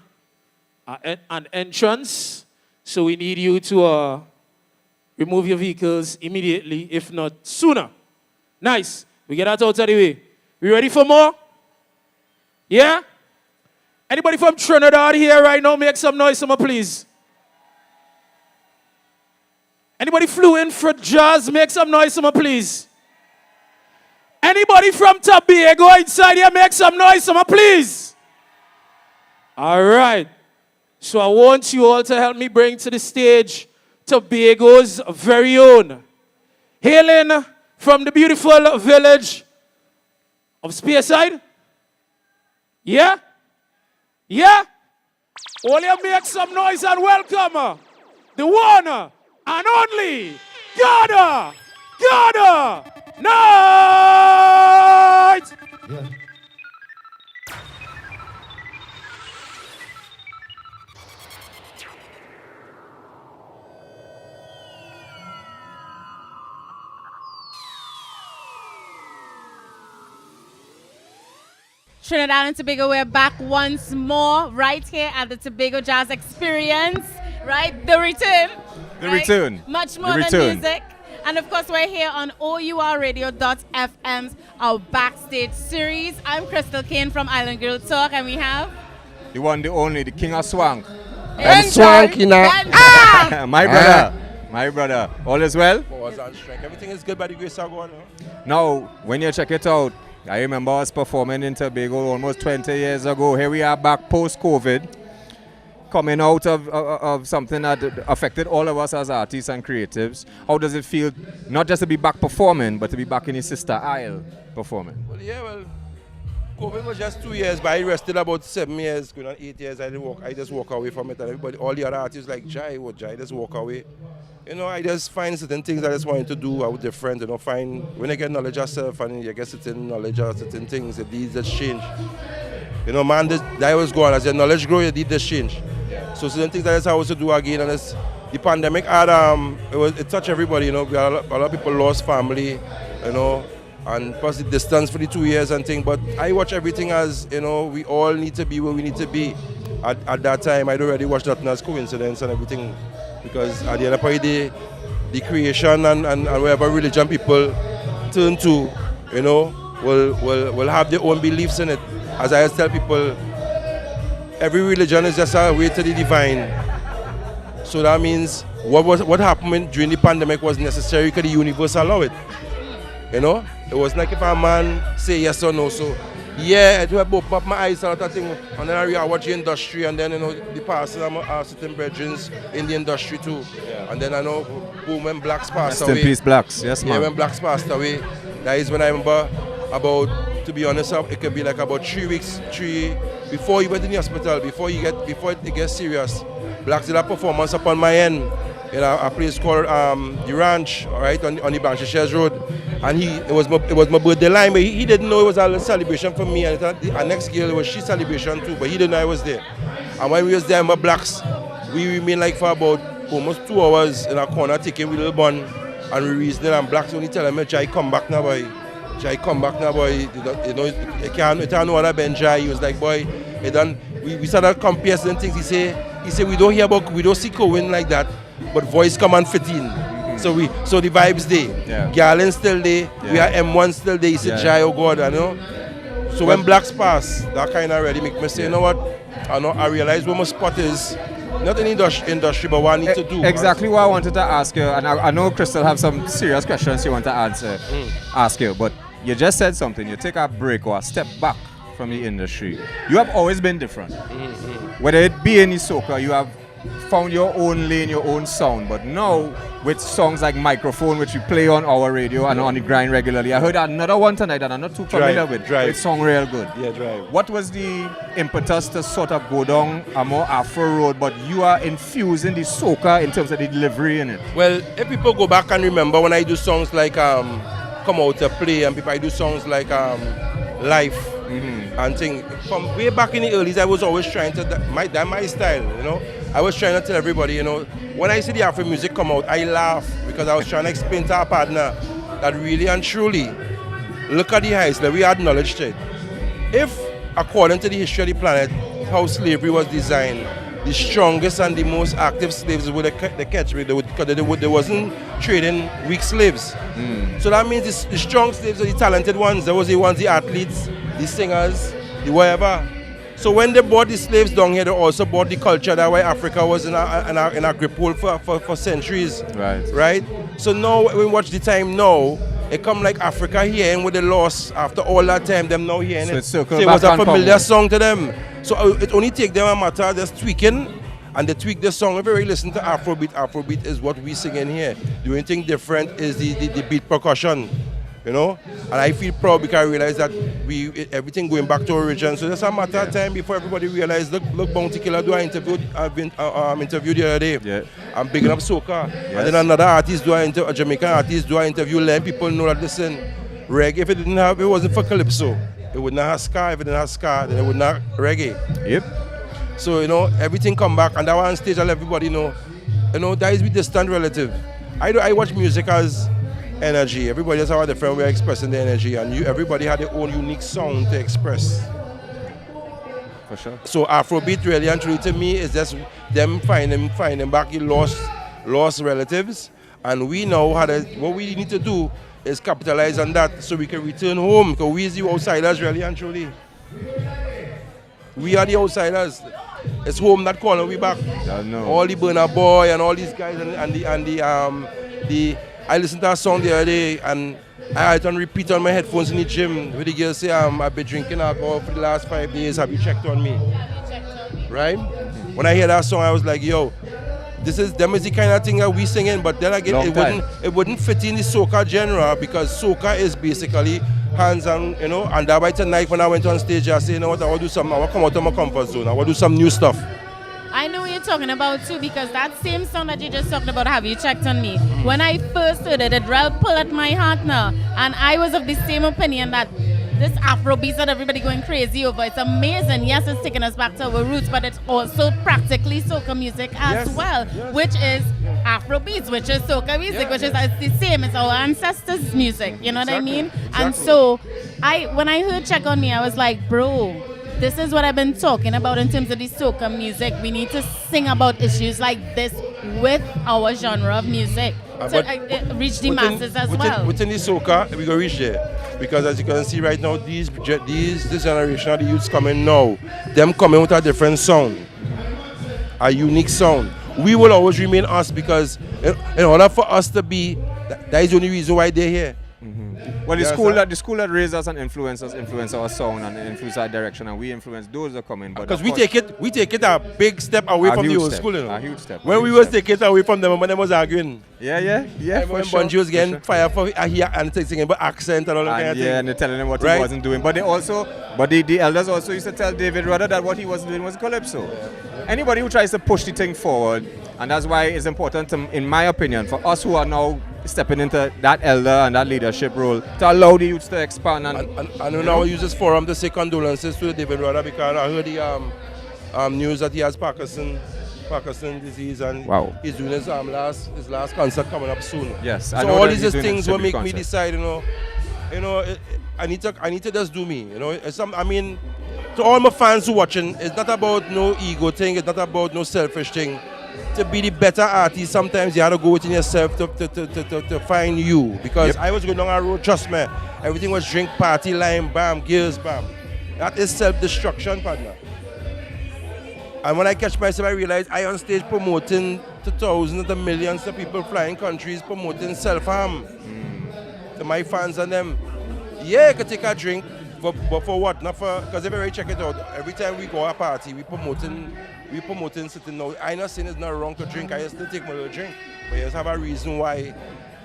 S3: an entrance. So we need you to remove your vehicles immediately, if not sooner. Nice. We get that out of the way. We ready for more? Yeah? Anybody from Trinidad here right now? Make some noise, please. Anybody flew in for jazz? Make some noise, please. Anybody from Tobago inside here? Make some noise, please. All right. So I want you all to help me bring to the stage Tobago's very own. Hailing from the beautiful village of Spearside. Yeah? Yeah? All you make some noise and welcome the one and only Ghana Night!
S14: Yeah.
S4: Trinidad and Tobago, we're back once more right here at the Tobago Jazz Experience, right? The return.
S9: The return.
S4: Much more than music. And of course, we're here on O.U.R Radio.fm's our Backstage series. I'm Krystal Khayne from Island Girl Talk, and we have
S9: the one, the only, the king of swank.
S13: And swank, you know.
S9: My brother. My brother. All is well?
S13: Everything is good by the grace of God.
S9: Now, when you check it out, I remember us performing in Tobago almost 20 years ago. Here we are back post-COVID, coming out of something that affected all of us as artists and creatives. How does it feel not just to be back performing, but to be back in his sister Isle performing?
S13: Well, yeah, COVID was just 2 years, but I rested about 7 years, going on 8 years. I just walk away from it, and everybody, all the other artists like Jai, just walk away. You know, I just find certain things I just wanted to do out different, you know, when I get knowledge yourself and you get certain knowledge or certain things, it needs to change. You know, man, that was going as your knowledge grows, you need to change. Yeah. So certain things I just have to do again, and the pandemic had, it touched everybody, you know, a lot of people lost family, you know, and plus the distance for the 2 years and things, but I watch everything as, you know, we all need to be where we need to be. At that time, I don't really watch nothing as coincidence and everything. Because at the end of the day, the creation and whatever religion people turn to, you know, will have their own beliefs in it. As I always tell people, every religion is just a way to the divine. So that means what happened during the pandemic was necessary because the universe allowed it. You know, it was like if a man say yes or no. So yeah, it will open up my eyes and that thing, and then I watch the industry, and then, you know, the pastors are certain brethren in the industry too. Yeah. And then I know, boom, when Blacks passed away.
S9: Rest in peace, Blacks. Yes, man.
S13: Yeah, when Blacks passed away, that is when I remember about, to be honest, it could be like about 3 weeks, 3
S16: before you went in the hospital, before it gets serious, Blacks did a performance up on my end in a place called the Ranch, all right, on the Banshee Road. And it was my birthday line, but he didn't know it was a celebration for me. And the next girl, it was she celebration too, but he didn't know I was there. And when we was there, my Blacks, we remained like for about almost 2 hours in a corner taking with little bun and we reasoning. And Blacks only telling me, "Jai, come back now, boy. Jai, come back now, boy. You know, it can't know other Benji." He was like, "Boy, it done." We started comparing certain things. He said, we don't see Cohen like that, but voice come and fit in. So the vibes there. Yeah. Garland still there. Yeah. We are M1 still there. He said, "Jai, oh God, I know." So when Blacks pass, that kind of really make me say, you know what? I realize where my spot is. Not in the industry, but what I need to do.
S9: Exactly what I wanted to ask you, and I know Krystal have some serious questions you want to ask you, but you just said something. You take a break or a step back from the industry. You have always been different. Whether it be in the soca, you have found your own lane, your own sound. But now, with songs like Microphone, which we play on our radio and on the grind regularly, I heard another one tonight that I'm not too familiar with.
S16: Drive.
S9: It's song real good.
S16: Yeah, Drive.
S9: What was the impetus to sort of go down a more Afro road, but you are infusing the soca in terms of the delivery in it?
S16: Well, if people go back and remember when I do songs like Come Out to Play, and I do songs like Life, and thing. From way back in the early, I was always trying to, that's my style, you know. I was trying to tell everybody, you know, when I see the Afro music come out, I laugh because I was trying to explain to our partner that really and truly, look at the heights that we acknowledged it. If, according to the history of the planet, how slavery was designed, the strongest and the most active slaves were the catchment, because they wasn't trading weak slaves. So that means the strong slaves are the talented ones. That was the ones, the athletes, the singers, the whatever. So when they brought the slaves down here, they also brought the culture. That's why Africa was in a grip hold for centuries. Right? So now, when we watch the time now, it come like Africa here and with the loss after all that time, them now hearing it. So it was a familiar song to them. So it only take them a matter just tweaking, and they tweak the song. If you really listen to Afrobeat is what we sing in here. The only thing different is the beat percussion. You know, and I feel proud because I realize that everything going back to origin. So it's a matter of time before everybody realize. Look, Bounty Killer do I interviewed the other day. Yeah. I'm bigging up soca, and then another artist a Jamaican artist do I interview. Let people know that listen, reggae. If it wasn't for calypso, it would not have ska. If it didn't have ska, then it would not reggae. Yep. So you know, everything come back, and that one stage I let everybody know. You know, that is with distant relative. I watch music as energy. Everybody has a different way of expressing their energy, and everybody had their own unique sound to express. For sure. So Afrobeat really and truly to me is just them finding back the lost relatives, and we know what we need to do is capitalize on that so we can return home, because we is the outsiders really and truly. We are the outsiders. It's home that calling we back. All the Burna Boy and all these guys and the I listened to a song the other day and I had it on repeat on my headphones in the gym where the girl say, I've been drinking alcohol for the last 5 days, have you checked on me? Right? When I hear that song, I was like, yo, this is the kind of thing that we singing, but then again, it wouldn't fit in the soca genre, because soca is basically hands on, you know, and that by tonight when I went on stage, I said, you know what, I want to do something, I want to come out of my comfort zone, I want to do some new stuff.
S4: I know what you're talking about too, because that same song that you just talked about, Have You Checked on Me? When I first heard it really pulled at my heart now. And I was of the same opinion that this Afrobeat that everybody going crazy over, it's amazing. Yes, it's taking us back to our roots, but it's also practically soca music as well, which is Afrobeats, which is soca music, which is the same. It's our ancestors' music, you know what I mean? Exactly. And so when I heard Check on Me, I was like, bro, this is what I've been talking about in terms of the soca music. We need to sing about issues like this with our genre of music to reach the masses as well.
S16: Within the soca, we're going to reach there. Because as you can see right now, this generation of the youths coming now, them coming with a different sound, a unique sound. We will always remain us, because in order for us to be, that is the only reason why they're here.
S9: Well, the school that raised us and influenced our sound and influenced our direction, and we influence those that come in.
S16: Because we take it a big step away from the old school, you know.
S9: A huge step.
S16: When we was taking it away from them, when they was arguing.
S9: Yeah.
S16: When Benji was getting fired for and singing about accent and all that kind of thing.
S9: Yeah, and they're telling him what he wasn't doing. But the elders also used to tell David rather that what he was doing was calypso. Anybody who tries to push the thing forward, and that's why it's important, in my opinion, for us who are now stepping into that elder and that leadership role to allow the youths to expand.
S16: And now use this forum to say condolences to David Rudder, because I heard the news that he has Parkinson disease, and he's doing his last concert coming up soon.
S9: Yes,
S16: so all these things will make me decide, I need to just do me, to all my fans who watching, it's not about no ego thing, it's not about no selfish thing. To be the better artist, sometimes you have to go within yourself to find you. Because I was going down a road, trust me, everything was drink, party, lime, bam, girls, bam. That is self-destruction, partner. And when I catch myself, I realize I on stage promoting to thousands, to millions of people flying countries, promoting self-harm. To my fans and them, yeah, I could take a drink, but for what? Not for, because if you check it out, every time we go to a party, we promoting something now. I'm not saying it's not wrong to drink, I still take my little drink. But you just have a reason why,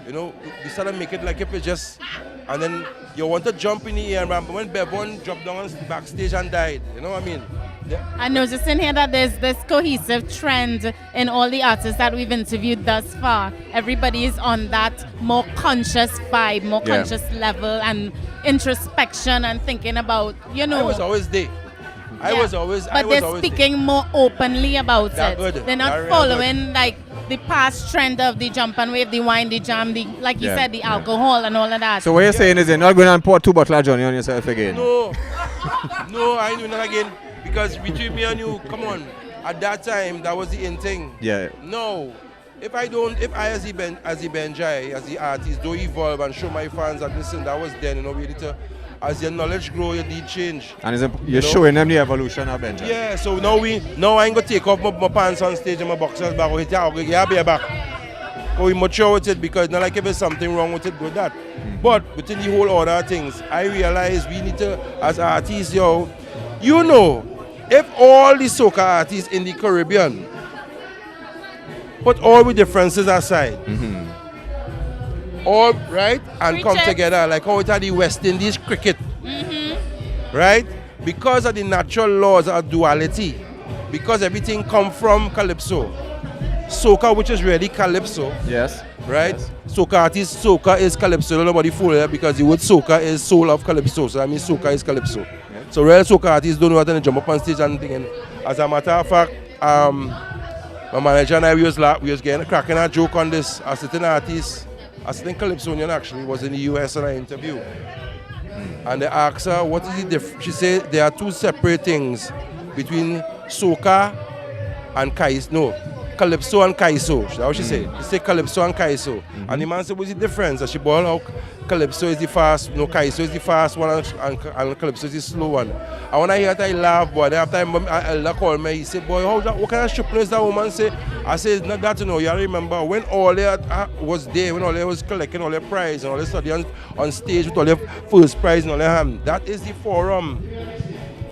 S16: we start to make it like if it's just, and then you want to jump in the air, but when Bevon dropped down on backstage and died, you know what I mean? Yeah.
S4: I noticed in here that there's this cohesive trend in all the artists that we've interviewed thus far. Everybody is on that more conscious vibe, more conscious level, and introspection and thinking about,
S16: I was always there.
S4: But they're speaking more openly about it.
S16: Good.
S4: They're not following like the past trend of the jump and wave, the wine, the jam, like you said, the alcohol and all of that.
S9: So what you're saying is you're not going to pour 2 bottles of Johnny on yourself again?
S16: No, I ain't doing that again. Because between me and you, come on, at that time, that was the in thing.
S9: Yeah.
S16: No, if I as the Benji, as the artist, don't evolve and show my fans that listen, that was then, we need to, as your knowledge grow, you need change.
S9: And you're showing them the evolution of Benji.
S16: Yeah, so now I ain't gonna take off my pants on stage and my boxers back, hit your back. We mature with it, because not like if there's something wrong with it, do that. But within the whole order of things, I realize we need to, as artists, if all the soca artists in the Caribbean put all the differences aside, all right, and come together like how it are the West Indies cricket, right? Because of the natural laws of duality, because everything come from calypso, soca, which is really calypso.
S9: Yes.
S16: Right?
S9: Yes.
S16: Soca artist, soca is calypso. Nobody fool it because the word soca is soul of calypso. So I mean soca is calypso. So real soca artists don't know how to jump up on stage and thing. And as a matter of fact, my manager and I we was cracking a joke on this. A certain artist, a certain calypsonian actually was in the US on an interview. And they asked her what is the difference. She said there are 2 separate things between soca and calypso and kaiso. That's what she said. She said calypso and kaiso. And the man said, what's the difference? And she boiled out calypso is the fast, kaiso is the fast one, and calypso is the slow one. And when I hear that, I laugh, boy. Then after my elder called me, he said, boy, what kind of stripper is that woman say? I said, not that, you remember when all that was there, when all that was collecting all their prize and all that study on stage with all their first prize and all that, that is the forum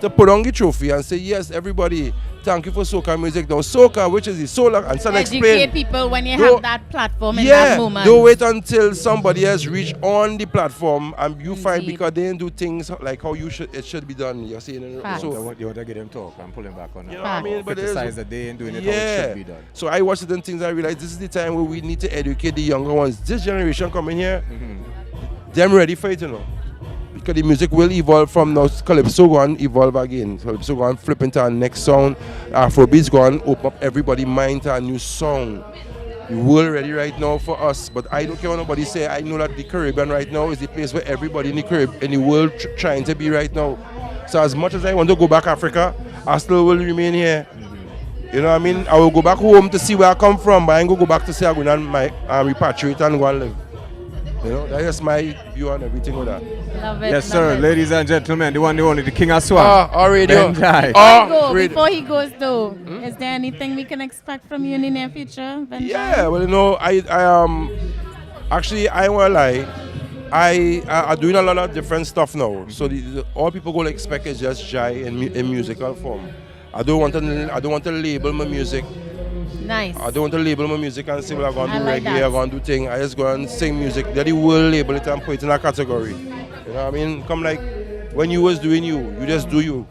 S16: to put on the trophy and say, yes, everybody, thank you for soca music. Now, soca, which is the soul, and so
S4: educate people when you have that platform in that moment.
S16: Don't wait until somebody has reached on the platform and you find because they didn't do things like how it should be done. You're saying
S9: so you want to get them talk and pull them back on that.
S16: You know what I mean? But
S9: criticize that they ain't doing it how it should be done.
S16: So I watch certain things, I realize this is the time where we need to educate the younger ones. This generation coming here, them ready for it, Because the music will evolve from now. Calypso go and evolve again. Calypso go and flip into our next sound. Afrobeats go and open up everybody's mind to a new sound. The world ready right now for us, but I don't care what nobody say. I know that the Caribbean right now is the place where everybody in the world trying to be right now. So as much as I want to go back Africa, I still will remain here. You know what I mean? I will go back home to see where I come from, but I ain't gonna go back to say I'm going to repatriate and go and live. That's my view on everything with that.
S4: Love it.
S9: Yes, sir. Ladies and gentlemen, the one, the only, the king of swag.
S16: Radio.
S4: Before he goes though, is there anything we can expect from you in the near future, Benji?
S16: Yeah, well, I actually, I won't lie. I are doing a lot of different stuff now. So all people gonna expect is just Jai in musical form. I don't want to label my music.
S4: Nice.
S16: I don't want to label my music and say, well, I'm going to do
S4: like
S16: reggae, I'm going to do thing. I just go and sing music. Then the world label it and put it in a category. You know what I mean? Come like when you was doing you just do you.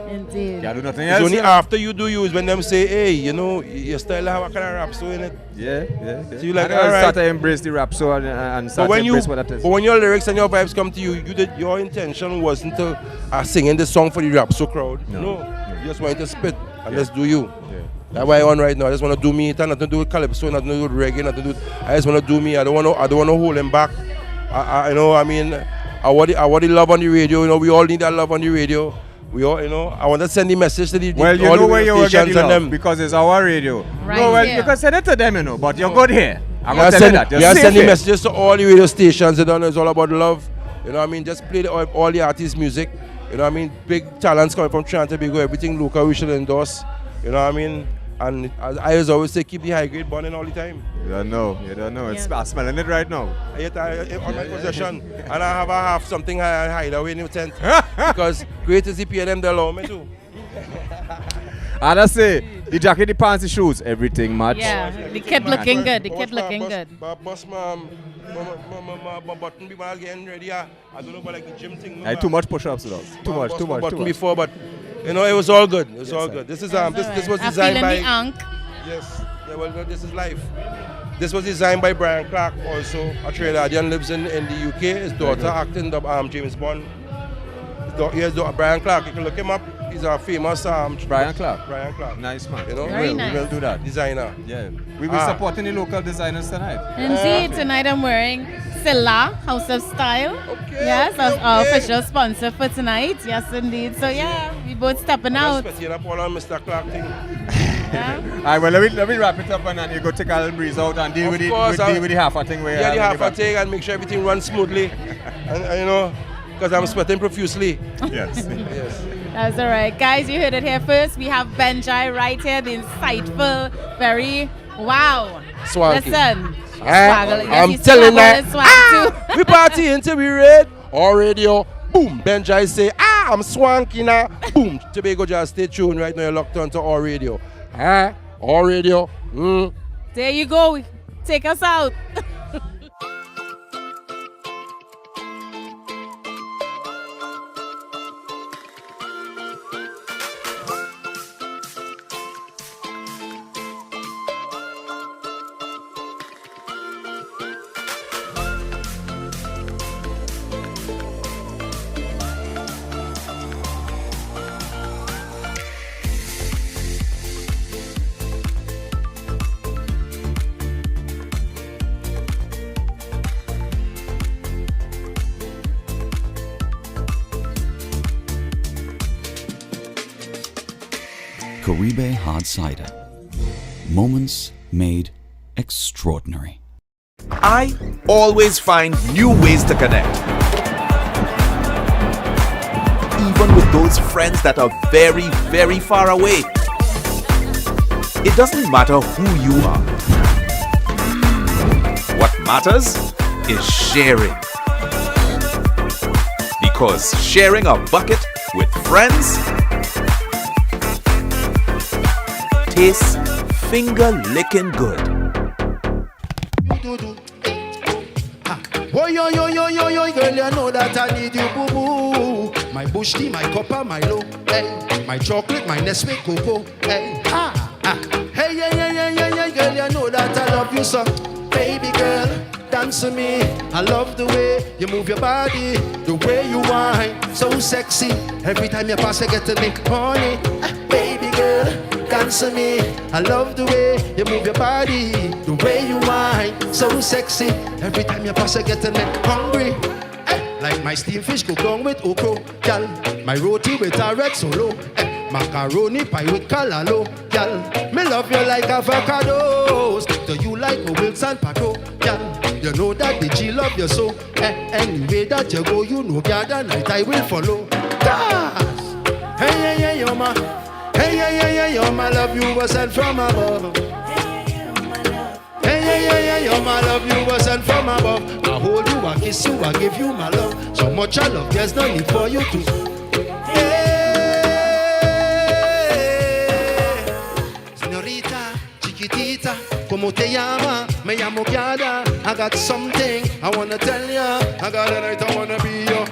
S4: Indeed.
S9: Can't do nothing
S16: It's
S9: else.
S16: only after you do you is when them say, hey, you know, your style have a kind of rap so in it.
S9: Yeah.
S16: So you like,
S9: and
S16: all right.
S9: start to embrace the rap so and start to embrace what that is.
S16: But when your lyrics and your vibes come to you, your intention wasn't to singing the song for the rap so crowd. No. You just wanted to spit and just do you. That's why I on right now. I just want to do me. It has nothing to do with calypso, nothing to do with reggae, nothing to do. I just want to do me. I don't want to hold him back. I know. I mean, I want the love on the radio. You know, we all need that love on the radio. We all, you know. I want to send the message to the
S9: well, you
S16: all
S9: know
S16: the
S9: where you will get the love
S16: them.
S9: because it's our radio.
S4: Right
S9: no, well,
S4: here.
S9: you can send it to them, you know. But you're good here. I'm
S16: You
S9: gonna tell you that.
S16: are
S9: You're
S16: sending
S9: safe
S16: messages to all the radio stations. You know, it's all about love. You know what I mean? Just play all the artists' music. You know what I mean? Big talents coming from Trinidad and Tobago. Everything local we should endorse. You know what I mean? And as I always say, keep the high grade burning all the time.
S9: You don't know. It's, I'm smelling it right now.
S16: Yet on my possession. And I have something I hide away in the tent. Because great is the PLM they allow me to.
S9: And I say, the jacket, the pants, the shoes, everything match.
S4: Yeah, the kid looking good. The kid looking good.
S16: Boss, my button be getting ready. I don't know about like the gym thing.
S9: I too much push-ups, though. Too much.
S16: Before, but you know, it was all good. It was all good. This is this was designed by. Yes. Yeah. Well, no, this is life. This was designed by Brian Clark, also a Trinidadian, lives in the UK. His daughter acting James Bond. Brian Clark. You can look him up. He's a famous
S9: Brian Clark.
S16: Nice
S9: man.
S16: You know,
S4: Very nice.
S9: We will do that.
S16: Designer.
S9: Yeah. We will supporting the local designers tonight.
S4: Indeed, tonight I'm wearing Silla, House of Style. Yes, as our official sponsor for tonight. Yes, indeed. So yeah, we both stepping out.
S16: Up all on Mr. Clark thing.
S9: All right, well, let me wrap it up and then you go take a little breeze out and deal with the half a thing.
S16: Yeah, the half a thing and make sure everything runs smoothly. and you know, because I'm sweating profusely.
S9: Yes.
S4: That's all right. Guys, you heard it here first. We have Benji right here, the insightful, very, wow.
S16: Swanky.
S4: Listen.
S16: I'm telling you, we party until we read our radio. Boom, Benji say, I'm swanky now. Boom, Tobago just stay tuned right now. You're locked onto our radio. Our radio.
S4: There you go. Take us out.
S6: Caribe Hard Cider. Moments made extraordinary.
S7: I always find new ways to connect. Even with those friends that are very, very far away. It doesn't matter who you are. What matters is sharing. Because sharing a bucket with friends tastes finger-licking good.
S17: Oh, yo, girl, you know that I need you, boo-boo. My bush tea, my copper, my low, hey. My chocolate, my Nestle cocoa, hey. Hey, yeah, girl, you know that I love you so. Baby girl, dance to me. I love the way you move your body, the way you whine, so sexy. Every time you pass, I get to lick honey. Baby girl, dance to me. I love the way you move your body, the way you whine, so sexy. Every time you pass, I get a neck hungry. Like my steamed fish cooked on with okra, gal. My roti with a red solo. Macaroni pie with callaloo, gal. Me love you like avocado. Stick to you like a Wilson Paco, gal. You know that the G love you so. Anyway that you go, you know, gal, that night I will follow. Dance. Hey, you're my. Hey, you're my love, you were sent from above. Hey, yeah, yeah, yeah, you're my love, you were sent from above. I hold you, I kiss you, I give you my love. So much I love, there's no need for you to. Hey, señorita, chiquitita, como te llama? Me llamo Gada. I got something I wanna tell ya. I got a night I wanna be your.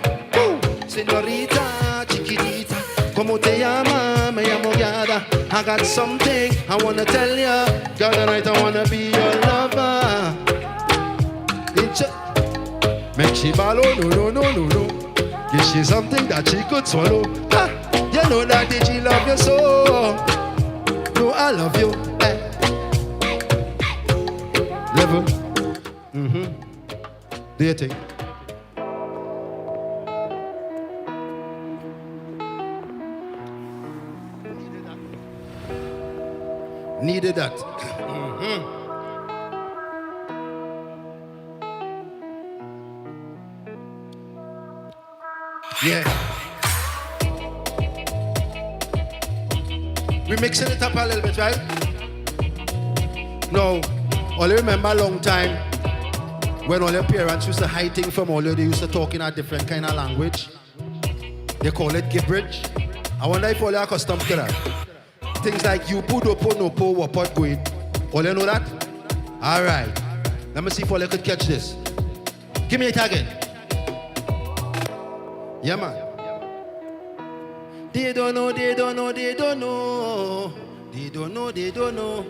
S17: Señorita, chiquitita, como te llama? Me llamo Gada. I got something I wanna tell ya. Got a night I wanna be your lover. Make she ballo, no, no, no, no, no. Give she something that she could swallow. Ah, you know that did she love you so? No, I love you. Eh. Level. Do your thing. Needed that. Yeah. We're mixing it up a little bit, right? No. All you remember a long time when all your parents used to hide things from all you, they used to talk in a different kind of language. They call it gibberish. I wonder if all you are accustomed to that. Things like you put up no po what going. All you know that? Alright. Let me see if all you could catch this. Give me it again. Yeah, man. They don't know, they don't know, they don't know. They don't know, they don't know.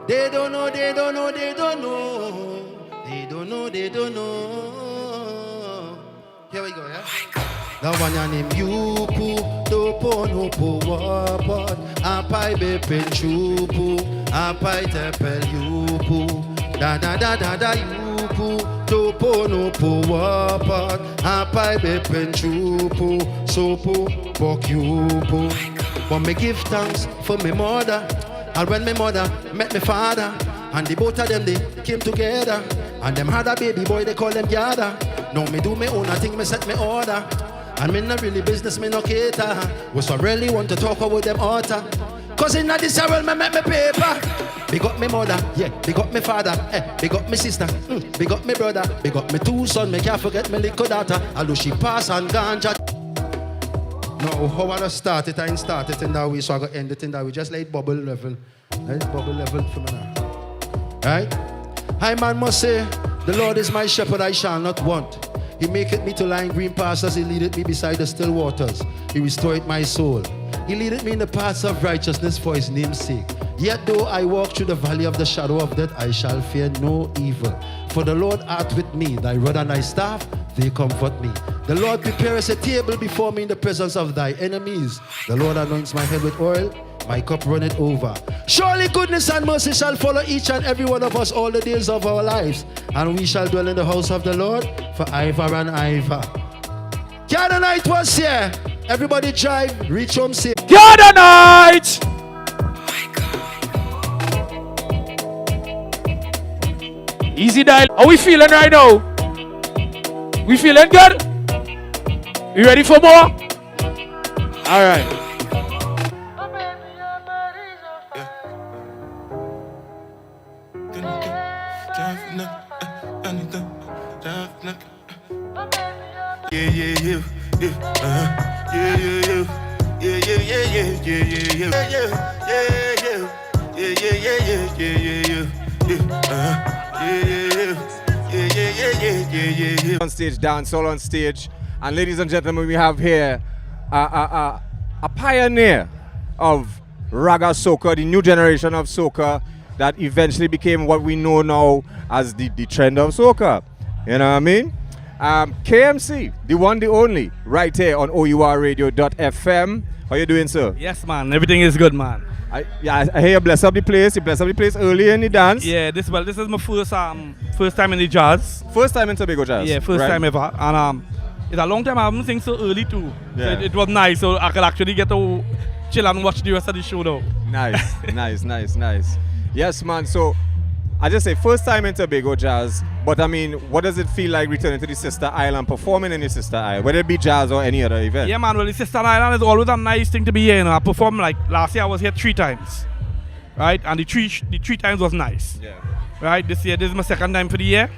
S17: They don't know, they don't know, they don't know. They don't know, they don't know. Here we go, yeah? The one ya name Yupu, Dopo no po wapot, Apai bepen chupu, Apai tepel Yupu, da da da da da Yupu, Dopo no po wapot, Apai bepen chupu, Sopu, Bok Yupu. But me give thanks for me mother, and when me mother met me father, and the both of them they came together, and them had a baby boy they call them Yada. Now me do me own a thing, me set me order. And me not really business, me no cater. Was I really want to talk about them author? Cause in this world, me make me paper. Big up me mother, yeah, big up me father, big up me sister, big up me brother, big up me two sons, me can't forget me little daughter. Although she pass and ganja. No, how I start it, I ain't start it in that way, so I got end it in that way. Just like bubble level. Right? Bubble level for me now. Right? I man must say, the Lord is my shepherd, I shall not want. He maketh me to lie in green pastures. He leadeth me beside the still waters. He restoreth my soul. He leadeth me in the paths of righteousness for his name's sake. Yet though I walk through the valley of the shadow of death, I shall fear no evil. For the Lord art with me. Thy rod and thy staff, they comfort me. The Lord prepareth a table before me in the presence of thy enemies. The Lord anoints my head with oil. My cup runneth over. Surely goodness and mercy shall follow each and every one of us all the days of our lives. And we shall dwell in the house of the Lord forever and ever. Gather night was here. Everybody drive, reach home safe.
S3: Gather night! Easy dial. How we feeling right now? We feeling good? You ready for more? Alright.
S9: On stage, dance all on stage, and ladies and gentlemen, we have here a pioneer of Raga Soca, the new generation of Soca that eventually became what we know now as the trend of Soca. You know what I mean? KMC, the one, the only, right here on O.U.R radio.fm. How you doing, sir?
S18: Yes, man. Everything is good, man.
S9: I hear you bless up the place. You bless up the place early in the dance.
S18: Yeah, this is my first time in the jazz.
S9: First time in Tobago jazz.
S18: Yeah, first time ever. And it's a long time I haven't sing so early too.
S9: Yeah.
S18: So it was nice, so I could actually get to chill and watch the rest of the show though.
S9: Nice, nice. Yes, man. So I just say first time in Tobago jazz, but I mean, what does it feel like returning to the sister island, performing in the sister island, whether it be jazz or any other event?
S18: Yeah, man. Well, the sister island is always a nice thing to be here. You know, I performed like last year. I was here 3 times. right? And the three times was nice.
S9: Yeah.
S18: Right, this year, this is my second time for the year.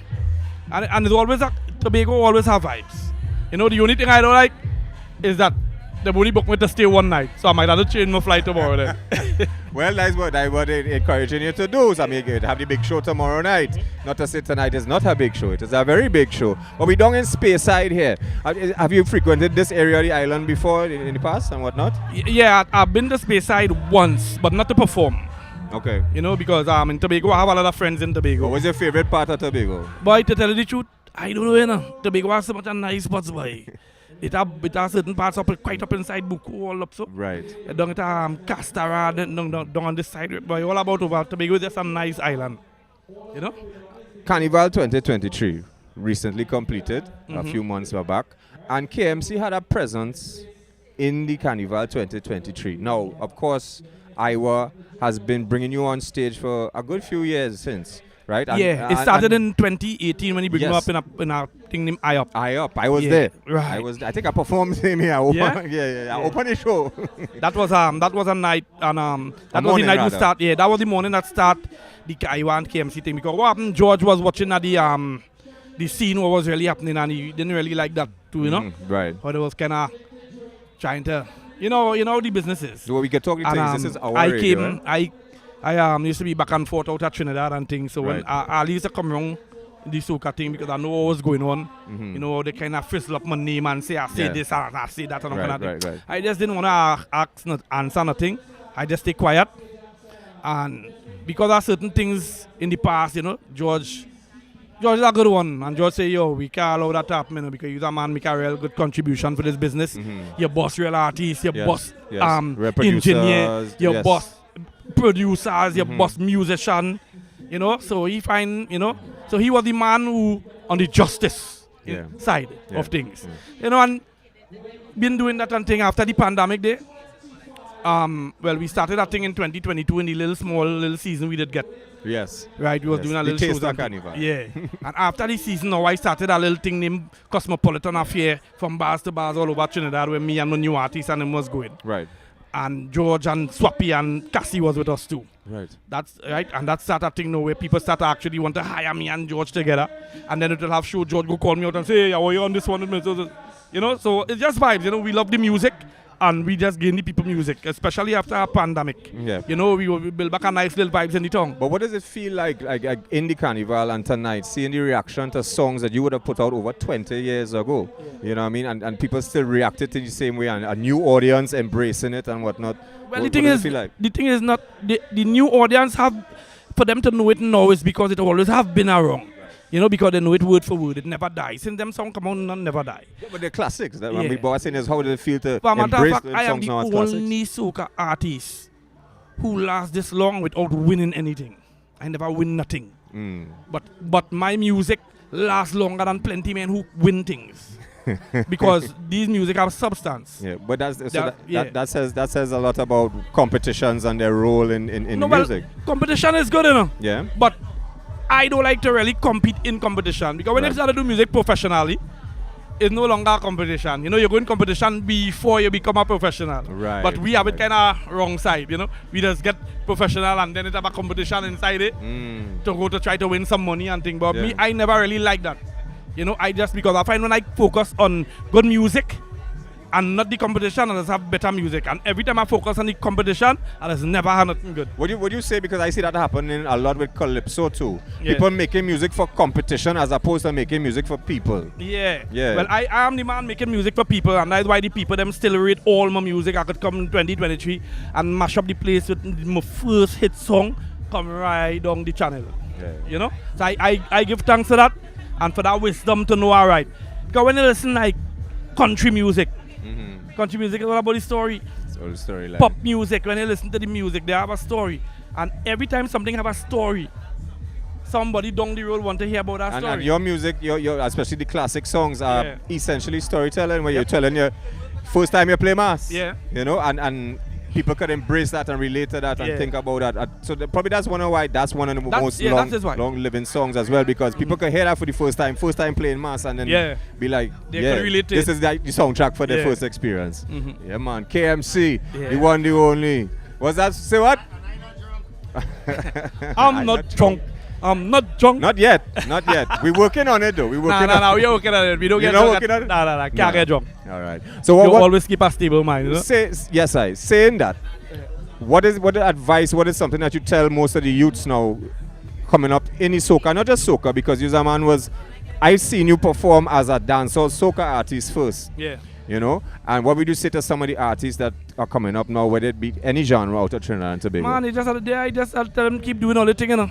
S18: And it's always, Tobago always have vibes. You know, the only thing I don't like is that they only booked me to stay one night. So I might have to change my flight tomorrow then.
S9: Well, that's what I was encouraging you to do. So I mean, have the big show tomorrow night. Not to say tonight is not a big show. It is a very big show. But we're down in Speyside here. Have you frequented this area of the island before in the past and whatnot?
S18: Yeah, I've been to Speyside once, but not to perform.
S9: Okay.
S18: You know, because in Tobago, I have a lot of friends in Tobago.
S9: What was your favorite part of Tobago?
S18: Boy, to tell you the truth, I don't know, you know. Tobago has so much nice spots, boy. It has certain parts quite up inside Buku, all up so.
S9: Right.
S18: Down at Castara, down on this side, boy, all about over. Tobago is just a nice island, you know.
S9: Carnival 2023 recently completed a few months back, and KMC had a presence in the Carnival 2023. Now, of course, O.U.R has been bringing you on stage for a good few years since, right?
S18: Yeah, it started in 2018 when he brought me up in a thing named I.U.P.
S9: I.U.P. I was there.
S18: Right.
S9: I think I performed him here. I opened the show.
S18: That was a night, and that was the night we start. Yeah, that was the morning that start the O.U.R and KMC thing, because what happened, George was watching at the scene what was really happening, and he didn't really like that too, you know.
S9: Right.
S18: But it was kind of trying to. You know the businesses.
S9: So we can talk the things. This is our
S18: I
S9: radio,
S18: came,
S9: right?
S18: I used to be back and forth out at Trinidad and things. So
S9: Right.
S18: when I used to come around the soca thing, because I know what was going on. You know, they kind of frizzle up my name and say I say this and I say that and all kind of thing. I just didn't want to answer nothing. I just stay quiet. And because of certain things in the past, you know, George is a good one, and George say, yo, we can't allow that to happen, you know, because you're a man make a real good contribution for this business. Your boss real artist, your boss engineer, your boss producers, your boss musician, you know. So he find, you know, so he was the man who on the justice side of things, you know, and been doing that and thing after the pandemic day. Well, we started that thing in 2022 in the little season we did get.
S9: Yes.
S18: Right, we was doing a little show.
S9: Carnival.
S18: Yeah. And after the season now, I started a little thing named Cosmopolitan Affair from bars to bars all over Trinidad, where me and the new artists and them was going.
S9: Right.
S18: And George and Swappy and Cassie was with us too.
S9: Right.
S18: That's right. And that started thing now where people start to actually want to hire me and George together. And then it will have show George go call me out and say, hey, how are you on this one? You know, so it's just vibes. You know, we love the music. And we just gain the people music, especially after a pandemic.
S9: Yeah.
S18: You know, we build back a nice little vibes in the tongue.
S9: But what does it feel like in the Carnival and tonight, seeing the reaction to songs that you would have put out over 20 years ago? You know what I mean? And people still reacted to the same way, and a new audience embracing it and whatnot.
S18: Well, the thing is not the new audience have, for them to know it now is because it always have been around. You know, because they know it word for word. It never dies. Since them songs come on, none never die.
S9: Yeah, but they're classics. That what I'm saying is how do they feel to
S18: but
S9: embrace
S18: fact,
S9: the
S18: I am
S9: songs
S18: the
S9: now as classics?
S18: only soca artist who lasts this long without winning anything. I never win nothing. But my music lasts longer than plenty men who win things. Because these music have substance.
S9: Yeah, but that says a lot about competitions and their role in music.
S18: Well, competition is good, you know.
S9: Yeah.
S18: But I don't like to really compete in competition, because when you start to do music professionally, it's no longer a competition. You know, you go in competition before you become a professional.
S9: Right.
S18: But we have it kind of wrong side, you know. We just get professional and then it have a competition inside it to go to try to win some money and things. But me, I never really like that. You know, because I find when I focus on good music and not the competition, I just have better music. And every time I focus on the competition, I just never have nothing good.
S9: Would you say, because I see that happening a lot with Calypso too, people making music for competition as opposed to making music for people?
S18: Yeah. Well, I am the man making music for people, and that's why the people them still read all my music. I could come in 2023 and mash up the place with my first hit song, come right down the channel. You know? So I give thanks for that, and for that wisdom to know, all right. Because when you listen like country music, country music is all about the story.
S9: It's all the story.
S18: Pop music, when you listen to the music, they have a story. And every time something have a story, somebody down the road want to hear about that story.
S9: And your music, your especially the classic songs, are essentially storytelling, where you're telling your first time you play mass.
S18: Yeah.
S9: You know, and people could embrace that and relate to that and think about that. So probably that's one of the most long living songs as well, because people could hear that for the first time playing mass, and then be like, this is the soundtrack for their first experience. Yeah, man. KMC, the one, the only. Was that, say what?
S18: I'm not drunk. I'm not drunk.
S9: Not yet. Not yet. We're working on it though. We're working
S18: No, we're working on it. We don't get
S9: not
S18: drunk.
S9: working on it?
S18: No. Can't get drunk.
S9: All right. So what
S18: always keep a stable mind, you know?
S9: Saying that, what is advice, what is something that you tell most of the youths now coming up in the soca, not just soca, because you man I've seen you perform as a dancehall soca artist first.
S18: Yeah.
S9: You know? And what would you say to some of the artists that are coming up now, whether it be any genre out of Trinidad and Tobago?
S18: Man, I just tell them keep doing all the thing, you know.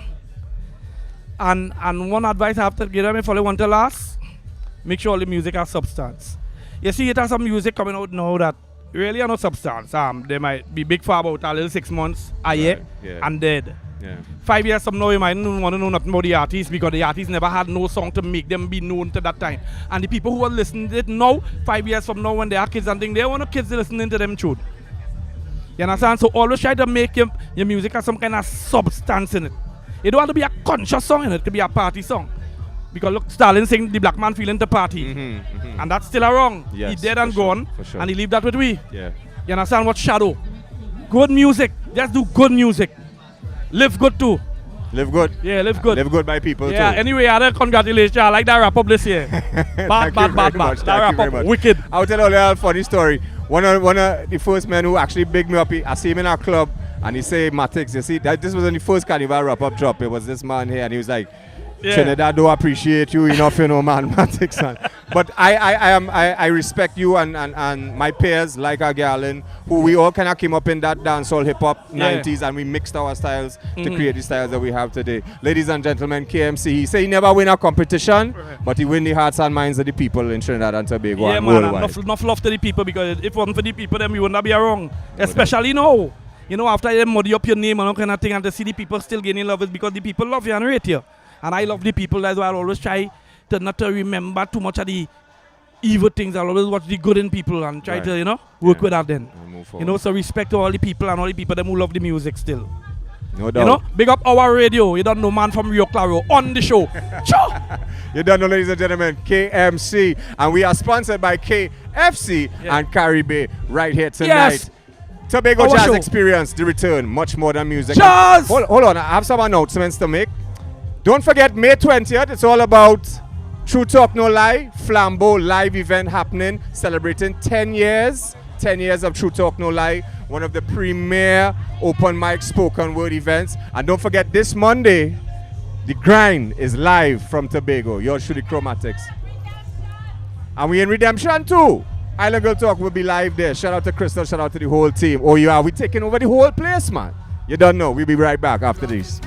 S18: And one advice I have to give them if I want to last, make sure all the music has substance. You see, it has some music coming out now that really are no substance. They might be big for about a little 6 months, a year, and dead.
S9: Yeah.
S18: 5 years from now, you might not want to know nothing about the artists because the artists never had no song to make them be known to that time. And the people who are listening to it now, 5 years from now, when they are kids and things, they want the kids listening to them tune. You understand? So always try to make your music have some kind of substance in it. It don't have to be a conscious song in it. It could be a party song. Because look, Stalin sing the black man feeling to party. And that's still wrong.
S9: Yes,
S18: He dead and gone.
S9: Sure.
S18: And he leave that with we.
S9: Yeah.
S18: You understand what shadow? Good music. Just do good music. Live good too.
S9: Live good.
S18: Yeah, live good.
S9: Live good by people too.
S18: Yeah, anyway, other congratulations. I like that wrap up this year. Bad. That wrap up, wicked.
S9: I'll tell you a funny story. One of the first men who actually bigged me up, I see him in our club and he say, Matix, you see, this was on the first carnival wrap up drop. It was this man here and he was like, Trinidad don't appreciate you enough, you know, man, Matix, man. But I respect you and my peers like our Garland, who we all kind of came up in that dancehall hip hop 90s and we mixed our styles to create the styles that we have today. Ladies and gentlemen, KMC, he say he never win a competition, but he win the hearts and minds of the people in Trinidad and Tobago and worldwide.
S18: Enough love to the people, because if it wasn't for the people, then we would not be wrong. Especially now. You know, after they muddy up your name and all kind of thing, and to see the people still gaining love, is because the people love you and rate you. And I love the people. That's why I always try to not to remember too much of the evil things. I always watch the good in people and try to, you know, work with that then. You know, so respect to all the people and all the people them who love the music still.
S9: No doubt.
S18: You know, big up our radio. You don't know man from Rio Claro on the show.
S9: You don't know, ladies and gentlemen, KMC. And we are sponsored by KFC and Caribe right here tonight.
S18: Yes.
S9: Tobago
S18: Our
S9: Jazz
S18: show.
S9: Experience, the return, much more than music.
S18: Jazz!
S9: Hold on, I have some announcements to make. Don't forget, May 20th, it's all about True Talk No Lie, Flambeau live event happening, celebrating 10 years of True Talk No Lie, one of the premier open mic spoken word events. And don't forget, this Monday, The Grind is live from Tobago, yours truly Chromatics. And we in Redemption too. Island Girl Talk will be live there. Shout out to Krystal, shout out to the whole team. O.U.R, we taking over the whole place, man. You don't know. We'll be right back after this.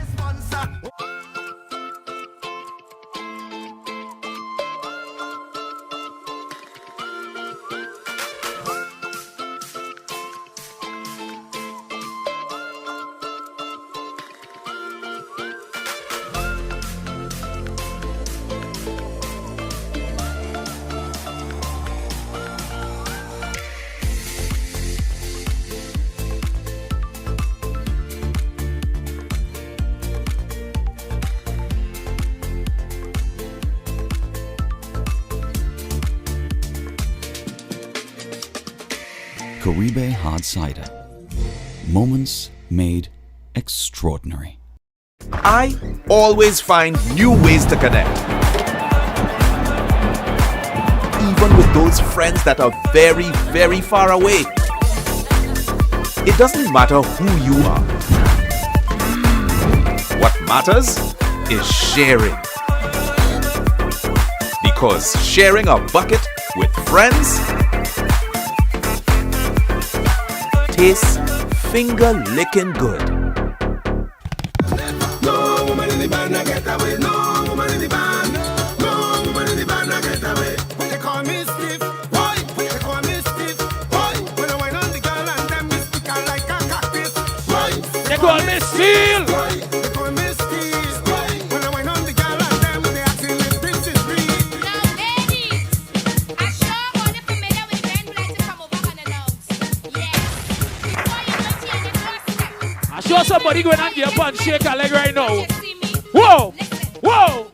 S6: Caribe Hard Cider. Moments made extraordinary.
S7: I always find new ways to connect. Even with those friends that are very, very far away. It doesn't matter who you are. What matters is sharing. Because sharing a bucket with friends tastes finger-licking good.
S15: No woman in the band, I get away. No woman in the band. No woman in the band, I get away. When they call me stiff, boy. When they call me stiff, boy. When I wine on the girl and them me stick her like a cactus, boy.
S18: They call me steel.
S15: They call me steel, boy. When I wine on the girl and them they acting like this is real.
S19: Now, ladies, I'm sure all the familiar with Ben would like to come over and announce.
S18: I saw somebody going and get up and shake a leg right now. Whoa! Whoa!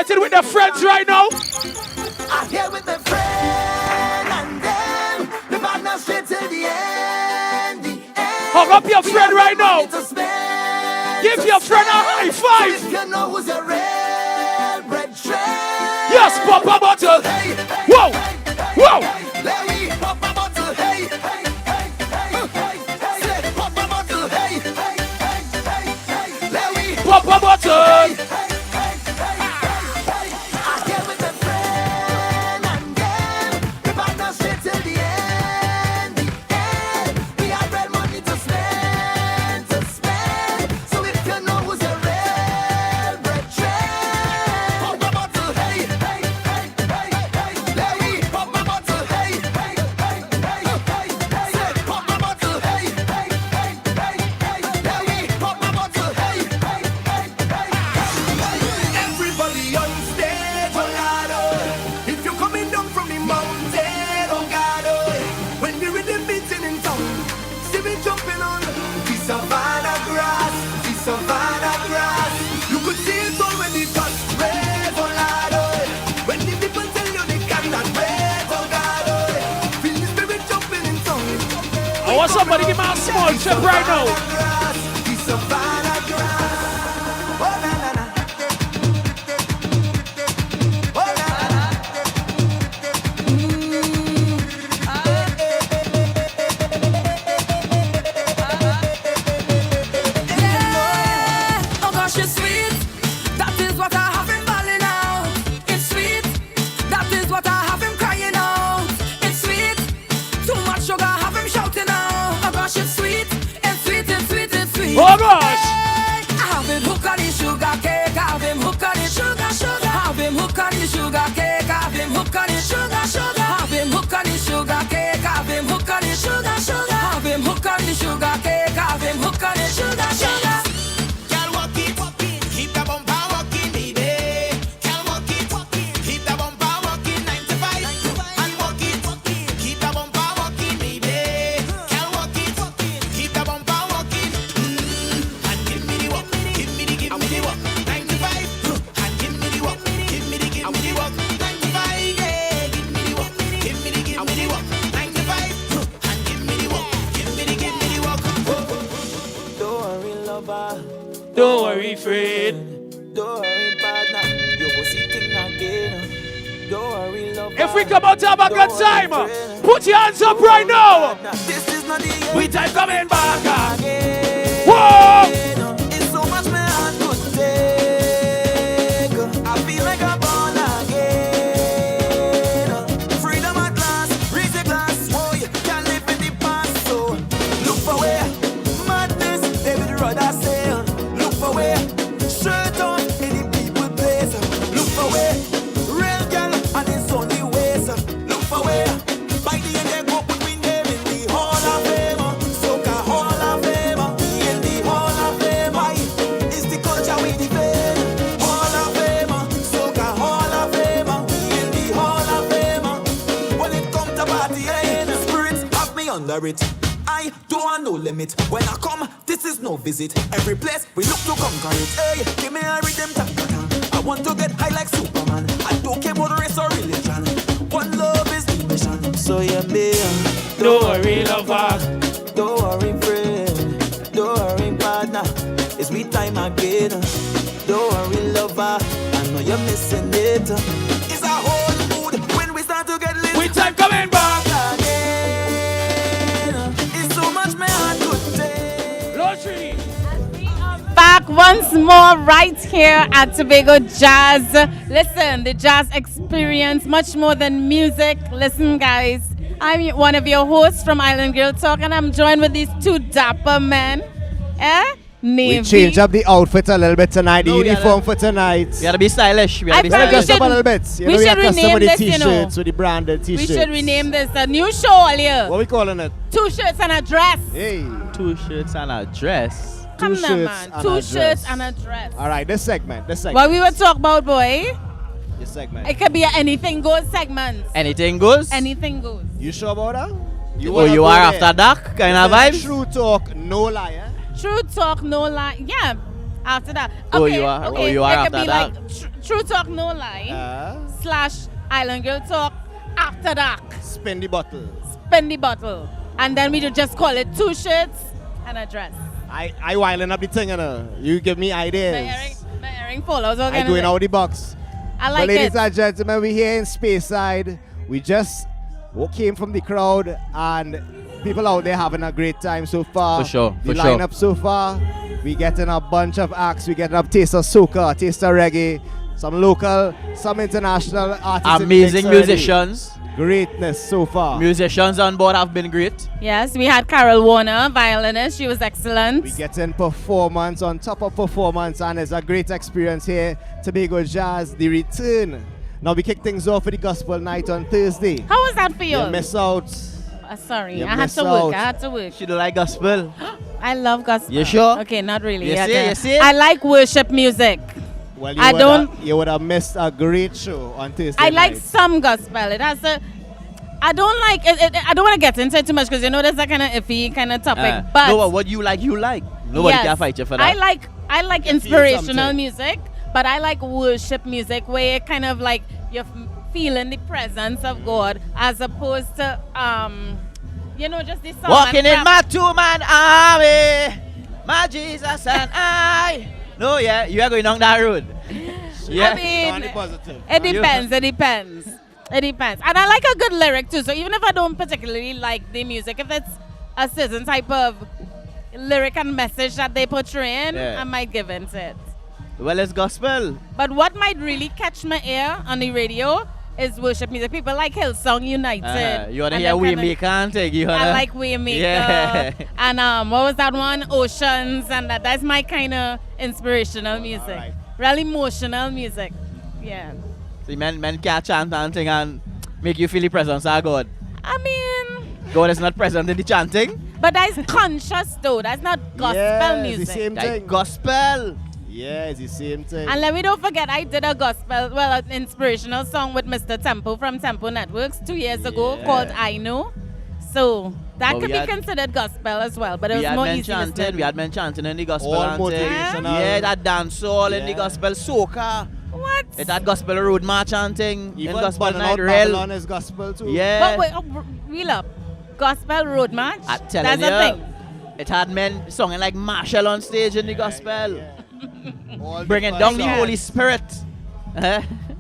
S3: celebrating with their friends right now.
S14: I'm here with my friend and them. The partner straight till the end.
S3: Hug up your friend right now. Give your friend a high five.
S14: If you know who's a real bread train.
S3: Yes, pop a bottle.
S14: Hey, hey,
S3: whoa,
S14: hey,
S3: whoa.
S14: Hey, let me pop a bottle. Hey, hey, hey, hey, hey, hey. Say, pop a bottle. Hey, hey, hey, hey, hey. Let me
S3: pop a bottle.
S14: Hey, hey, hey, hey, hey. I'm here with my friend and them. The partner straight till the end. We have real money to spend, to spend. So if you know who's a real bread train, pop a bottle. Hey, hey, hey, hey, hey. Let me pop a bottle. Hey, hey, hey, hey, hey, hey. Say, pop a bottle. Hey, hey, hey, hey, hey. Let me pop a bottle. Hey, hey, hey, hey, hey.
S15: Everybody on stage, oh God, oh. If you're coming down from the mountain, oh God, oh. When the rhythm beating in town, see me jumping on the savannah grass, the savannah grass. You could see it all when the dust raise, oh Lord, oh. When the people tell you they cannot raise, oh God, oh. Feel the spirit jumping in town.
S3: I want somebody give me a small chip right now.
S15: The savannah grass. Oh, na, na, na.
S14: Oh gosh, it's sweet. That is what I have him balling out. It's sweet. That is what I have him crying out. It's sweet. Too much sugar, have him shouting out. Oh gosh, it's sweet. It's sweet, it's sweet, it's sweet.
S3: Oh gosh.
S14: I have him hooked on the sugar cake. I have him hooked on the sugar, sugar. I have him hooked on the sugar cake. I have him hooked on the sugar, sugar. I have him hooked on the sugar cake. I have him hooked on the sugar, sugar. I have him hooked on the sugar cake. I have him hooked on the sugar, sugar.
S15: Girl, walk it, keep the bumper walking, baby. Girl, walk it, keep the bumper walking, 95. And walk it, keep the bumper walking, baby. Girl, walk it, keep the bumper walking. And give me the walk, give me the walk, 95. And give me the walk, give me the walk, 95. Yeah, give me the walk, give me the walk, 95. And give me the walk, give me the walk. Don't worry, lover.
S3: Don't worry, friend.
S15: Don't worry, partner. You go see thing again. Don't worry, love.
S3: If we come out to have a good time, put your hands up right now.
S15: This is not the end.
S3: We time coming back
S15: again.
S3: Whoa!
S15: It's so much my heart could take. I feel like I'm born again. Freedom at last. Raise a glass. Oh, you can't live in the past. So look for where madness, David Rudder sail. Look for where shirt on any people place. Look for where real girl and it's only ways. Look for where by the end they go put me name in the Hall of Fame. Soca Hall of Fame. In the Hall of Fame. Why? It's the culture we defend. Hall of Fame. Soca Hall of Fame. In the Hall of Fame. When it comes to party, the spirits have me under it. I don't want no limit. When I come, this is no visit. Every place we look to conquer it. Hey, give me a rhythm, ta-ta-ta. I want to get high like Superman. I don't care about race or religion. One love is the mission. So yeah, me.
S3: Don't worry, lover.
S15: Don't worry, friend. Don't worry, partner. It's me time again. Don't worry, lover. I know you're missing it. It's a whole mood when we start to get lit.
S3: We time coming back
S15: again. It's so much my heart could take.
S3: Laundry.
S4: Back once more right here at Tobago Jazz. Listen, the jazz experience, much more than music. Listen, guys, I'm one of your hosts from Island Girl Talk, and I'm joined with these two dapper men. Navy.
S10: We changed up the outfit a little bit tonight, the uniform for tonight.
S20: We gotta be stylish. We gotta be
S4: I
S20: stylish.
S10: Dress up a little bit. You
S4: we
S10: know,
S4: should
S10: we
S4: rename
S10: the
S4: this,
S10: t-shirts
S4: you know.
S10: with the branded t-shirts.
S4: We should rename this a new show all year.
S10: What we calling it?
S4: 2 shirts and a dress.
S10: Hey.
S20: 2 shirts and a dress.
S4: Come
S10: Two
S4: on,
S10: shirts
S4: man.
S10: and
S4: 2
S10: a
S4: shirts
S10: dress.
S4: and a dress.
S10: All right, this segment.
S4: What we were talking about, boy?
S10: This segment.
S4: It could be an anything goes segment.
S20: Anything goes?
S4: Anything goes.
S10: You sure about that?
S20: You are after dark kind of vibe?
S10: True talk, no lie.
S4: True talk, no lie. Yeah. After that.
S20: O.U.R.
S4: Okay.
S20: O.U.R.
S4: It could
S20: after
S4: be
S20: that.
S4: like True Talk No Lie / Island Girl Talk after dark.
S10: Spin the bottle.
S4: Spin the bottle. And then we just call it 2 shirts and a dress.
S10: I wilding up the thing, you give me ideas.
S4: My earring follows.
S10: I going out the box.
S4: I like
S10: but ladies
S4: it.
S10: and gentlemen, we're here in Speyside. We just came from the crowd and people out there having a great time so far.
S20: For sure.
S10: The lineup so far, we getting a bunch of acts. We getting up taste of soca, taste of reggae, some local, some international artists.
S20: Amazing musicians.
S10: Greatness so far.
S20: Musicians on board have been great.
S4: Yes, we had Carol Warner, violinist. She was excellent.
S10: We getting performance on top of performance, and it's a great experience here. Tobago Jazz, the return. Now we kick things off for the gospel night on Thursday.
S4: How was that for you?
S10: You miss out.
S4: Sorry,
S10: You
S4: I had
S10: miss
S4: to
S10: out.
S4: work. I had to work.
S20: She don't like gospel.
S4: I love gospel.
S20: You sure?
S4: Okay, not really.
S20: You
S4: I
S20: see,
S4: don't-
S20: you see?
S4: I like worship music.
S10: Well,
S4: you
S10: you would have missed a great show on Thursday
S4: I like
S10: night.
S4: some gospel. It has a. I don't like it. I don't want to get into it too much because there's a kind of iffy kind of topic. But
S20: no, what you like, you like. Nobody
S4: yes,
S20: can fight you for that.
S4: I like inspirational music, but I like worship music where it kind of like you're feeling the presence of God as opposed to just this song.
S20: Walking in my 2-man army, my Jesus and I. No, yeah, you are going down that road. Yeah.
S4: I mean, it depends. It depends. It depends. And I like a good lyric too. So even if I don't particularly like the music, if it's a certain type of lyric and message that they portray in, I might give into it.
S20: Well, it's gospel.
S4: But what might really catch my ear on the radio is worship music. People like Hillsong United.
S20: You want to hear Waymaker and take you
S4: I like Waymaker.
S20: Yeah.
S4: And what was that one? Oceans. And that's my kind of inspirational music. Really emotional music. Yeah.
S20: See, men can't chant and sing and make you feel the presence of God.
S4: I mean,
S20: God is not present in the chanting.
S4: but that's conscious though. That's not gospel music.
S10: It's the same thing.
S20: Gospel.
S10: Yeah, it's the same thing.
S4: And let me don't forget, I did a gospel, an inspirational song with Mr. Tempo from Tempo Networks 2 years ago called I Know. So that
S20: But
S4: could
S20: we
S4: be
S20: had-
S4: considered gospel as well, but it
S20: We
S4: was
S20: had
S4: more
S20: men
S4: easy to
S20: chanting.
S4: study.
S20: We had men chanting in the gospel.
S10: All
S20: and thing.
S10: motivational.
S20: Yeah, that dancehall in the gospel. Soca.
S4: What?
S20: It had gospel road march chanting.
S10: Even
S20: in gospel
S10: Burning
S20: night
S10: Out
S20: rail.
S10: Babylon is gospel too.
S20: Yeah.
S4: But wait, wheel up. Gospel road march?
S20: I'm telling
S4: That's
S20: you,
S4: a thing.
S20: it had men singing like Marshall on stage in the gospel.
S10: All
S20: Bringing
S10: different
S20: down the
S10: songs.
S20: Holy Spirit.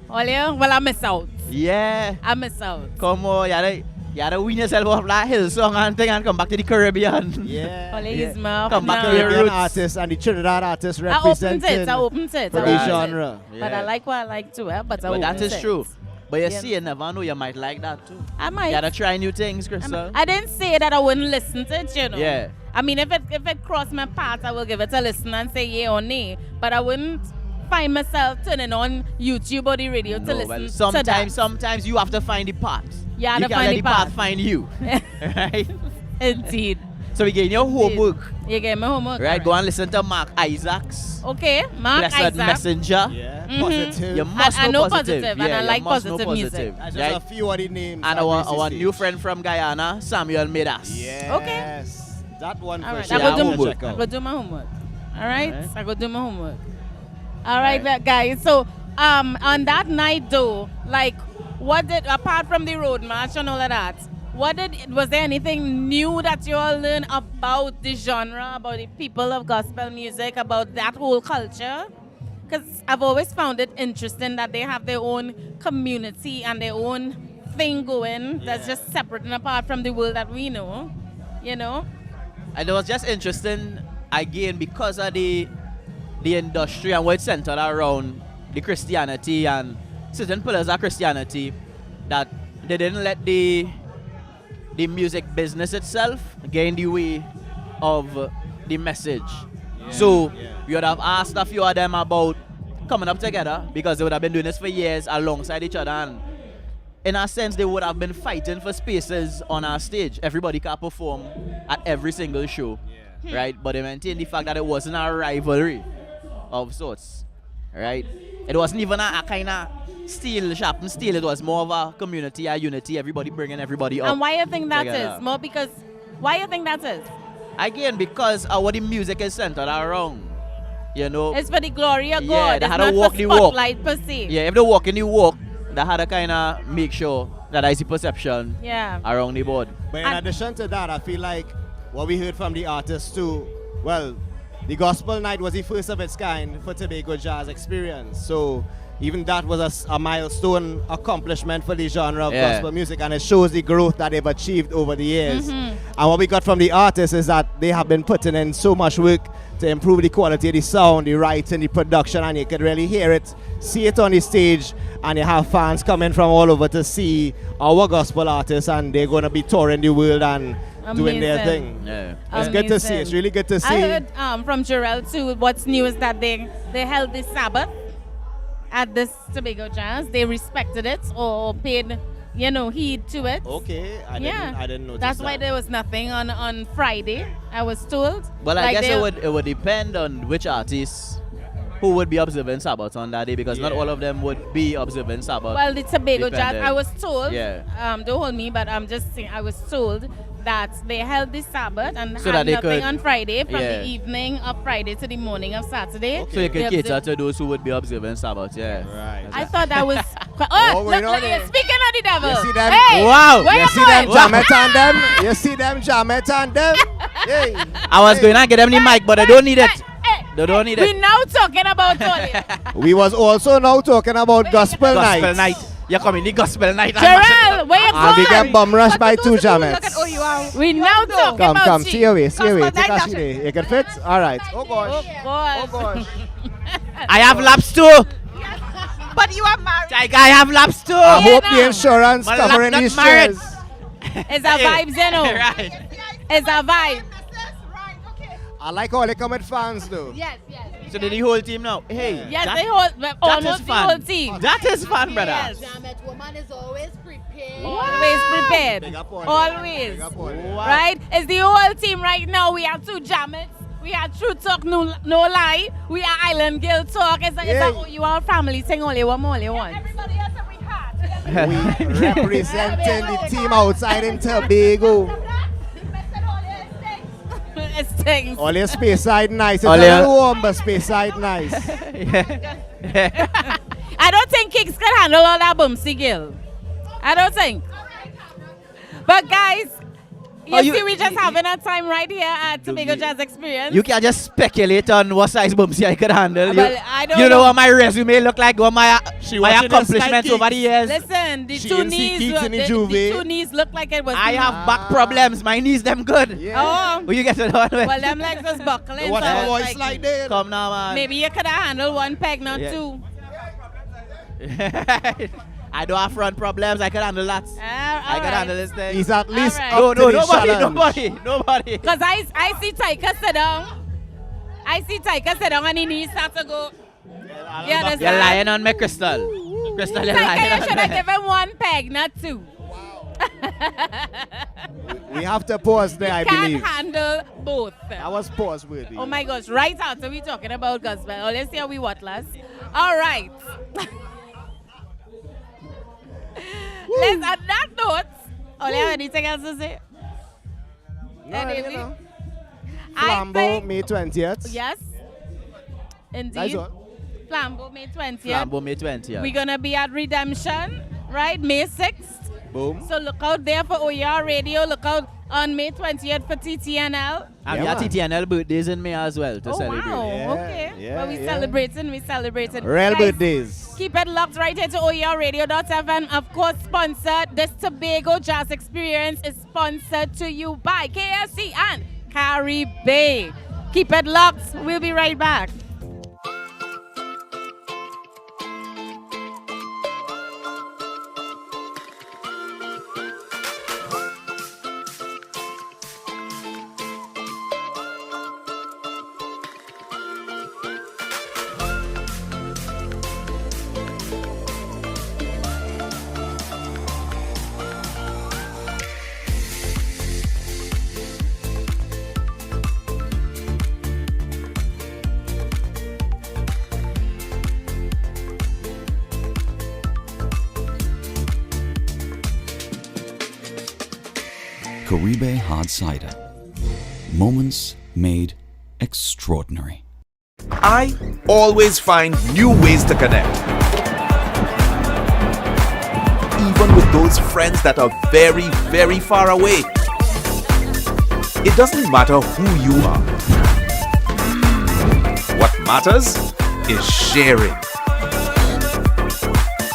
S4: Oh yeah? Well, I miss out.
S20: Yeah.
S4: I miss out.
S20: Come on, you gotta win yourself off that Hillsong and thing and come back to the Caribbean.
S10: Yeah.
S4: Only use my
S20: Come back to your
S10: Caribbean
S20: roots.
S10: artists and the Trinidad artists
S4: I opened
S10: representing
S4: it. I opened it.
S10: for
S4: I
S10: the
S4: opened it.
S10: genre.
S4: But I like what I like too, but I
S20: But
S4: opened
S20: that is
S4: it.
S20: true. But you
S4: Yeah.
S20: see, you never know, you might like that too.
S4: I might.
S20: You gotta try new things, Krystal.
S4: I didn't say that I wouldn't listen to it, you know.
S20: Yeah.
S4: I mean, if it crossed my path, I will give it a listen and say yay or nay. But I wouldn't find myself turning on YouTube or the radio to
S20: No,
S4: listen
S20: well,
S4: to that.
S20: sometimes you have to find the path.
S4: You have
S20: you
S4: to
S20: can't
S4: find
S20: let
S4: the
S20: the path
S4: path.
S20: find you. Right?
S4: Indeed.
S20: So we gave you homework.
S4: You gave me homework.
S20: Right, go and listen to Mark Isaacs.
S4: Okay, Mark
S20: Blessed
S4: Isaac.
S20: Messenger.
S10: Yeah,
S4: Mhm.
S10: positive.
S20: You must
S4: I
S20: know
S4: know
S20: positive.
S4: positive,
S20: Yeah,
S4: and I
S20: you
S4: like
S20: must know
S4: positive music.
S10: That's
S20: Right?
S10: just a few of the names.
S20: And
S10: at
S20: our
S10: Neicy
S20: new
S10: stage.
S20: friend from Guyana, Samuel Midas.
S10: Yes. That one
S4: All
S10: for
S4: right,
S10: sure.
S4: I go do
S20: homework.
S4: I go do my homework. All right,
S20: Alright.
S4: I go do my homework. All right, guys. So, on that night though, like, what did apart from the road march and all of that, was there anything new that you all learned about the genre, about the people of gospel music, about that whole culture? Because I've always found it interesting that they have their own community and their own thing going that's just separate and apart from the world that we know. You know.
S20: And it was just interesting, again, because of the industry and what it's centered around the Christianity and certain pillars of Christianity, that they didn't let the music business itself get in the way of the message. So you would have asked a few of them about coming up together because they would have been doing this for years alongside each other, and in a sense they would have been fighting for spaces on our stage. Everybody can perform at every single show, right? But they maintained the fact that it wasn't a rivalry of sorts, right? It wasn't even a kind of sharp and steel. It was more of a community, a unity, everybody bringing everybody up.
S4: And why you think that
S20: together.
S4: is? More because why you think that is?
S20: Again, because what the music is centered around. you know.
S4: It's for the glory of
S20: Yeah,
S4: God.
S20: they
S4: It's
S20: had
S4: not
S20: to walk
S4: for
S20: the walk.
S4: spotlight per se.
S20: Yeah, if they walk in the walk, they had to kind of make sure that I see perception
S4: Yeah.
S20: around the board.
S10: But in addition to that, I feel like what we heard from the artists too, well, the gospel night was the first of its kind for Tobago Jazz Experience. So even that was a milestone accomplishment for the genre of
S20: Yeah.
S10: gospel music, and it shows the growth that they've achieved over the years.
S4: Mhm.
S10: And what we got from the artists is that they have been putting in so much work to improve the quality of the sound, the writing, the production, and you could really hear it, see it on the stage, and you have fans coming from all over to see our gospel artists, and they're going to be touring the world and doing their
S4: Amazing.
S10: thing.
S20: Yeah.
S10: It's good to see. It's really good to see.
S4: I heard from Jarrell too, what's new is that they held this Sabbath at this Tobago Jazz. They respected it or paid, heed to it.
S10: Okay, I didn't notice
S4: That's
S10: that.
S4: why there was nothing on Friday, I was told.
S20: Well, I
S4: Like
S20: guess
S4: they-
S20: it would depend on which artists who would be observing Sabbath on that day, because not all of them would be observing Sabbath.
S4: Well, the Tobago Jazz,
S20: depending.
S4: I was told,
S20: Yeah.
S4: don't hold me, but I'm just saying, I was told that they held this Sabbath and
S20: So
S4: had
S20: that they
S4: nothing
S20: could-
S4: on Friday from
S20: yeah.
S4: the evening of Friday to the morning of Saturday.
S20: So you can
S4: They
S20: cater
S4: observed-
S20: to those who would be observing Sabbath, yeah.
S10: Right.
S4: I thought that was.
S10: Oh, we
S4: look,
S10: know
S4: look,
S10: they-
S4: speaking of the devil.
S10: You see them?
S4: Hey,
S20: Wow.
S4: where
S10: You
S4: you
S10: see them
S4: going?
S10: jam it on them? You see them jam it on them? Hey.
S20: I was going to get them the mic, but they don't need it. They don't need
S4: We
S20: it.
S4: now talking about Tony.
S10: We was also now talking about gospel night.
S20: Gospel night. You come in the gospel night.
S4: Jarrell, where you
S10: And we
S4: going?
S10: get bum rushed by two jammets.
S4: We now talking
S10: Come,
S4: about
S10: come,
S4: she.
S10: see your way, see your way.
S4: Gospel
S10: Take a
S4: night,
S10: seat there. You can fit? All right. Oh, gosh.
S4: Oh gosh.
S20: I have laps too.
S4: But you are married.
S20: I have laps too.
S10: I hope the insurance
S20: My
S10: covering
S20: lap
S10: these
S20: not married.
S10: chairs.
S4: It's a vibe, Zeno.
S20: Right.
S4: It's a vibe.
S10: I like how they come with fans though.
S4: Yes, yes.
S20: So did the whole team now? Hey.
S4: Yes,
S20: that-
S4: they hold
S20: that
S4: almost
S20: is
S4: the
S20: fun.
S4: whole team.
S20: That is fun, brother.
S4: Yes.
S19: Woman is always prepared.
S4: Always prepared.
S10: Big up on it.
S4: Always.
S10: Big up on it.
S20: Wow.
S4: Right? It's the whole team right now. We have two jammets. We are True Talk, no lie. We are Island Girl Talk. It's a O.U.R family thing, only one.
S19: Everybody else that we had.
S10: We representing the team outside in Tobago.
S4: It stinks.
S10: All your space side nice. It's
S20: All
S10: a
S20: your-
S10: little warm, but space side nice.
S4: I don't think Kicks can handle all that boomsy girl. I don't think. But guys, you see we just having a time right here at Tobago Jazz Experience.
S20: You can just speculate on what size bumsy I could handle.
S4: Well, I don't
S20: you know
S4: know.
S20: what my resume look like, what my
S10: watching us
S20: accomplishments
S10: like
S20: over the years.
S4: Listen, the
S10: She
S4: two
S10: and
S4: knees,
S10: Keeks in the
S4: the
S10: Juve.
S4: two knees look like it was.
S20: I have back problems. My knees them good.
S4: Oh,
S20: Will you get it on with?
S4: well, them legs was buckling.
S10: What
S4: so
S10: a
S4: it's
S10: voice like that.
S20: Come now, man.
S4: maybe you could have handled one peg, not
S20: Yeah.
S4: two.
S20: I don't have front problems. I can handle that. I can handle this thing.
S10: He's at least
S4: Alright.
S10: up to the challenge.
S20: Nobody.
S4: Because I see Taika sit down. I see Taika sit down and his knees start to go. You understand?
S20: You're lying on me, Krystal. Krystal, you're
S4: Taika,
S20: lying
S4: you
S20: on
S4: should have
S20: me.
S4: given one peg, not two.
S10: We have to pause there, I
S4: Can't
S10: believe.
S4: handle both.
S10: That was pause worthy.
S4: Oh my gosh, right after we talking about gospel. Oh, let's see how we what last. All right. Let's on that note. Oh, you have anything else to say?
S10: No,
S4: Anything?
S10: you know.
S4: I
S10: Flambeau,
S4: think,
S10: May 20th.
S4: yes. Indeed.
S10: That's all.
S4: Flambeau May 20th.
S20: Flambeau May 20th.
S4: We're gonna be at Redemption, right? May 6th.
S10: Boom.
S4: So look out there for O.U.R Radio. Look out on May 20th for TTNL.
S20: And we have TTNL birthdays in May as well to
S4: Oh
S20: celebrate.
S4: wow, okay.
S10: yeah,
S4: Well, we
S10: yeah.
S4: celebrating.
S10: Real
S4: Guys,
S10: birthdays.
S4: keep it locked right here to OURradio.fm. Of course, sponsored. This Tobago Jazz Experience is sponsored to you by KFC and Caribbean. Keep it locked. We'll be right back.
S6: Caribe Hard Cider. Moments made extraordinary.
S7: I always find new ways to connect. Even with those friends that are very, very far away. It doesn't matter who you are. What matters is sharing.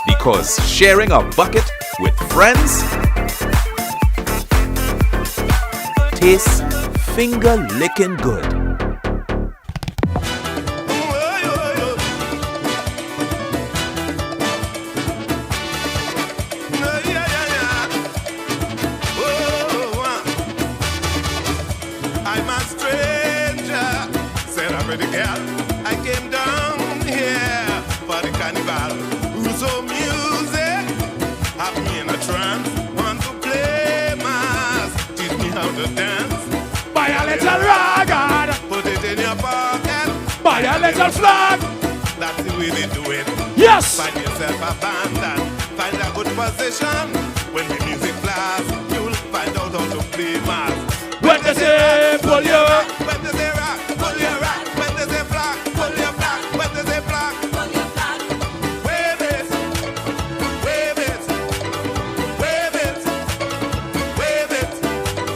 S7: Because sharing a bucket with friends tastes finger-licking good.
S8: I'm a stranger, said a pretty girl. I came down here for the carnival. Who's so music? Have me in a trance. Want to play mass? Teach me how to dance. Buy a little ragad. Put it in your pocket. Buy a little flag. That's the way they do it.
S18: Yes.
S8: Find yourself a band and find a good position. When the music blasts, you'll find out how to play mass.
S18: When they say pull your rock,
S8: when they say rock, pull your rock. When they say black, pull your black. When they say black, pull your black. Wave it, wave it, wave it, wave it.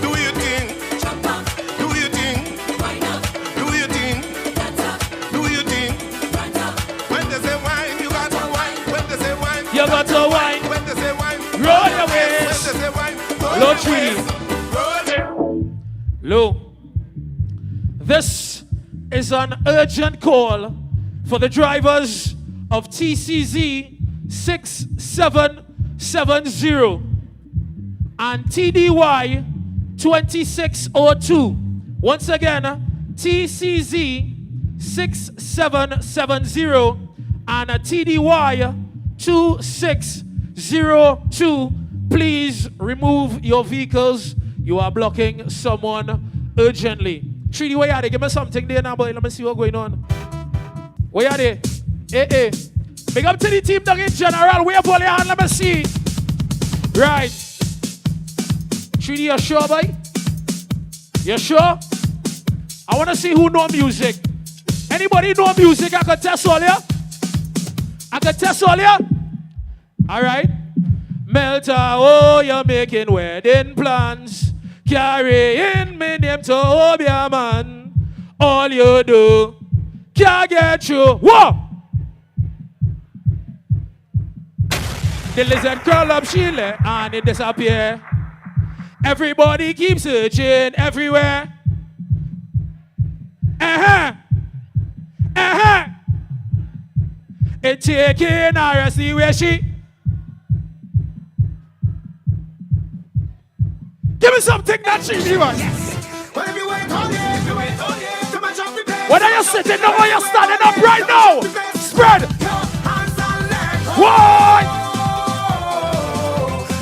S8: Do your thing, jump up. Do your thing, wind up. Do your thing, dance up. Do your thing, right up. When they say wine, you got to wine. When they say wine,
S18: you got to wine.
S8: When they say wine,
S18: roll your waist.
S8: When they say wine,
S18: Low tree. Lou, this is an urgent call for the drivers of TCZ 6770 and TDY 2602. Once again, TCZ 6770 and TDY 2602. Please remove your vehicles. You are blocking someone urgently. Treaty, where are they? Give me something there now, boy. Let me see what's going on. Where are they? Hey. Big up to the team down in general. Where pull your hand? Let me see. Right. Treaty, you sure, boy? You sure? I want to see who know music. Anybody know music? I can test all ya. I can test all ya. All right. Melta, oh, you're making wedding plans. Carrying me name to O.U.R, man. All you do can't get through. Whoa! The lizard curl up Sheila and it disappear. Everybody keeps searching everywhere. It taking her see where she. Give me something that she wants. Whether you're sitting down or you're standing up right now, spread. Why?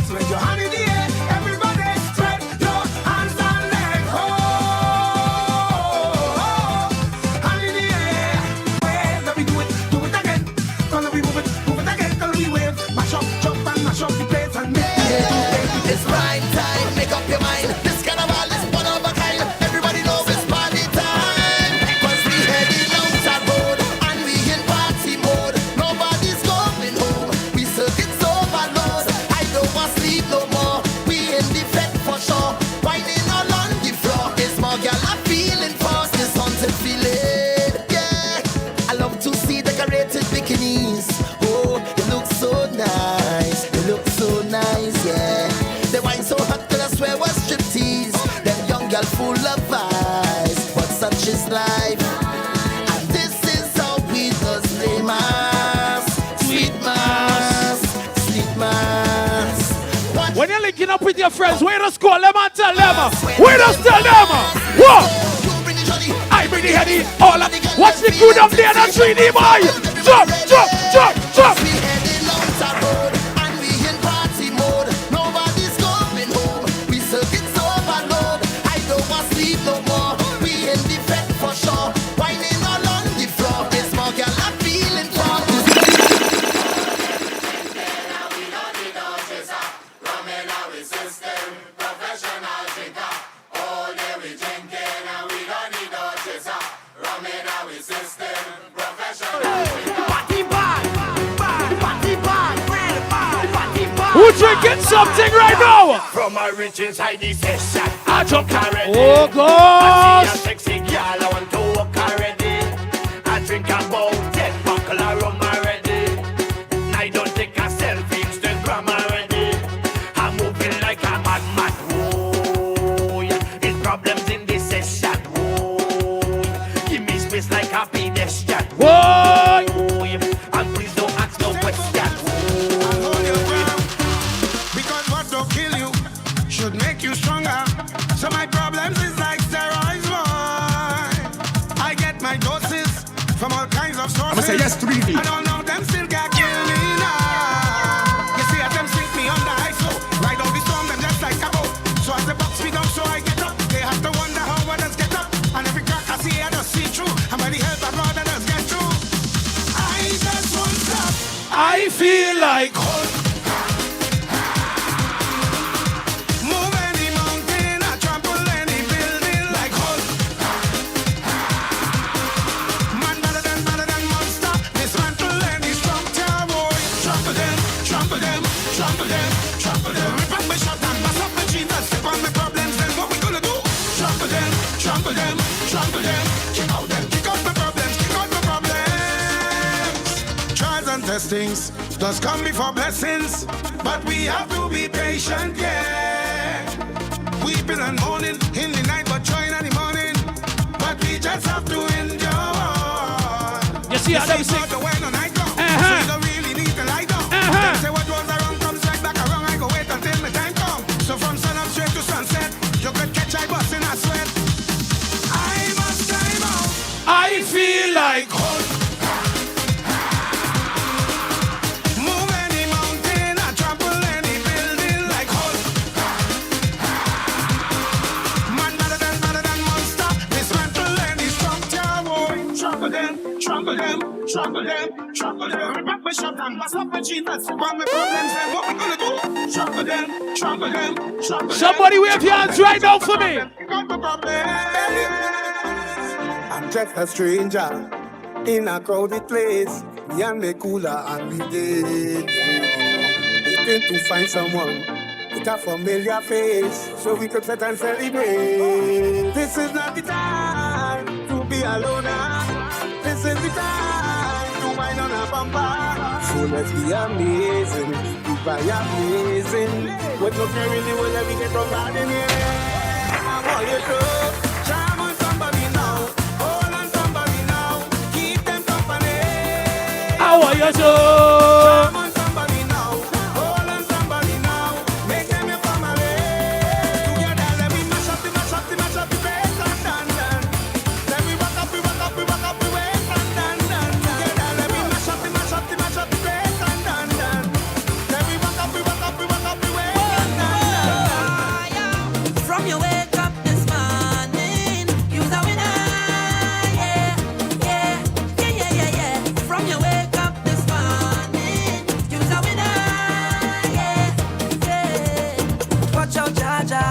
S18: Spread your hand in the air, everybody. Spread your hands and legs. Hand in the air. Wave, let me do it again. Gonna we move it again. Gonna we wave. Mash up, jump and mash up the place and make it.
S14: It's prime time, make up your mind. This carnival is one of a kind. Everybody knows it's party time. Cause we heading out that road and we in party mode. Nobody's going home. We circuits overload. I don't want sleep no more. We in the fed for sure. Whining all on the floor. It's more girl I'm feeling fast. This haunted feeling. Yeah, I love to see decorated bikinis. Oh, it looks so nice. It looks so nice, yeah. They wine so hot that I swear was striptease. Them young girl full of vibes, but such is life. And this is how we does play mass. Sweet mass, sweet mass.
S18: When you're linking up with your friends, where just call them and tell them. Where just tell them. Whoa! I bring the heady. All of watch the crew up there and 3D boy. Jump.
S14: We heading out the road and we in party mode. Nobody's coming home. We circuits overload. I don't want sleep no more. We in the fed for sure. Whining all on the floor. It's more girl I'm feeling for.
S8: Professional drinker. All day we drinking and we don't need no chaser. Rum in our
S3: Who drinking something right now?
S14: From my rich inside the session, I drunk already.
S3: Oh God!
S14: I see a sexy girl, I want to walk already. I drink about 10 buckle of rum already. I don't take a selfie, Instagram already. I'm moving like a madman. Whoa, yeah. It's problems in this session. Whoa, give me space like a pedestrian.
S3: Whoa,
S14: and please don't ask no question.
S15: Should make you stronger. So my problems is like steroids, boy. I get my doses from all kinds of sources.
S8: I'ma say yes, 3D.
S15: I don't know them still can't kill me now. You see, at them sink me under ice, so ride out the storm, them just like a boat. So as the box me down, so I get up. They have to wonder how others get up. And every crack I see, I just see through. And by the help of God, I just get through. I just won't stop.
S3: I feel like
S15: Things does come before blessings, but we have to be patient, yeah. Weeping and mourning in the night, but joy in the morning. But we just have to endure.
S3: You see how them sing?
S15: So you don't really need to lie down. Them say what goes around comes right back around. I go wait until my time come. So from sun up straight to sunset, you could catch I bust in a sweat. I must time out.
S3: I feel like
S15: Trample them, rip my shot and bust up my jeans. That's one of my problems, then what we gonna do? Trample them.
S3: Somebody wave your hands right now for me.
S15: I'm just a stranger in a crowded place. Me and me cooler and we did. Hoping to find someone with a familiar face so we could sit and celebrate. This is not the time to be alone. This is the time to wine on a bumper. So let's be amazing, by amazing. With no care in the world that we get from bad in here. I want you to charm on somebody now, hold on somebody now, keep them company.
S3: I want you to
S15: charm on somebody now, hold on somebody now, make them your family. Together let me mash up the place and dance. Let me rock up, we waist and dance. Together let me mash up the place and dance. Let me rock up, we waist and dance.
S21: From your wake up this morning, you're the winner. Yeah. From your wake up this morning, you're the winner. Yeah. Watch out, Jaja.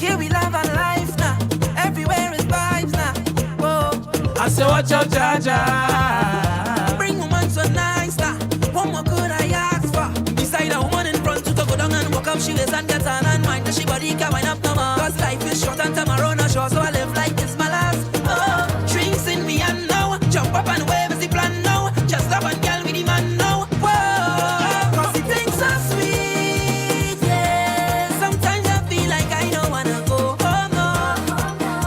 S21: Here we love and life now. Everywhere is vibes now. Whoa.
S3: I say watch out, Jaja.
S21: Bring woman so nice now. What more could I ask for? Beside a woman in front to go down and walk up she and get on and mind that she body can wind up no more. Cause life is short and tomorrow not sure, so I live like it's my last. Oh, drinks in me and now. Jump up and wave is the plan now. Just love and girl with the man now. Whoa, cause the things are sweet, yeah. Sometimes I feel like I don't wanna go home, no.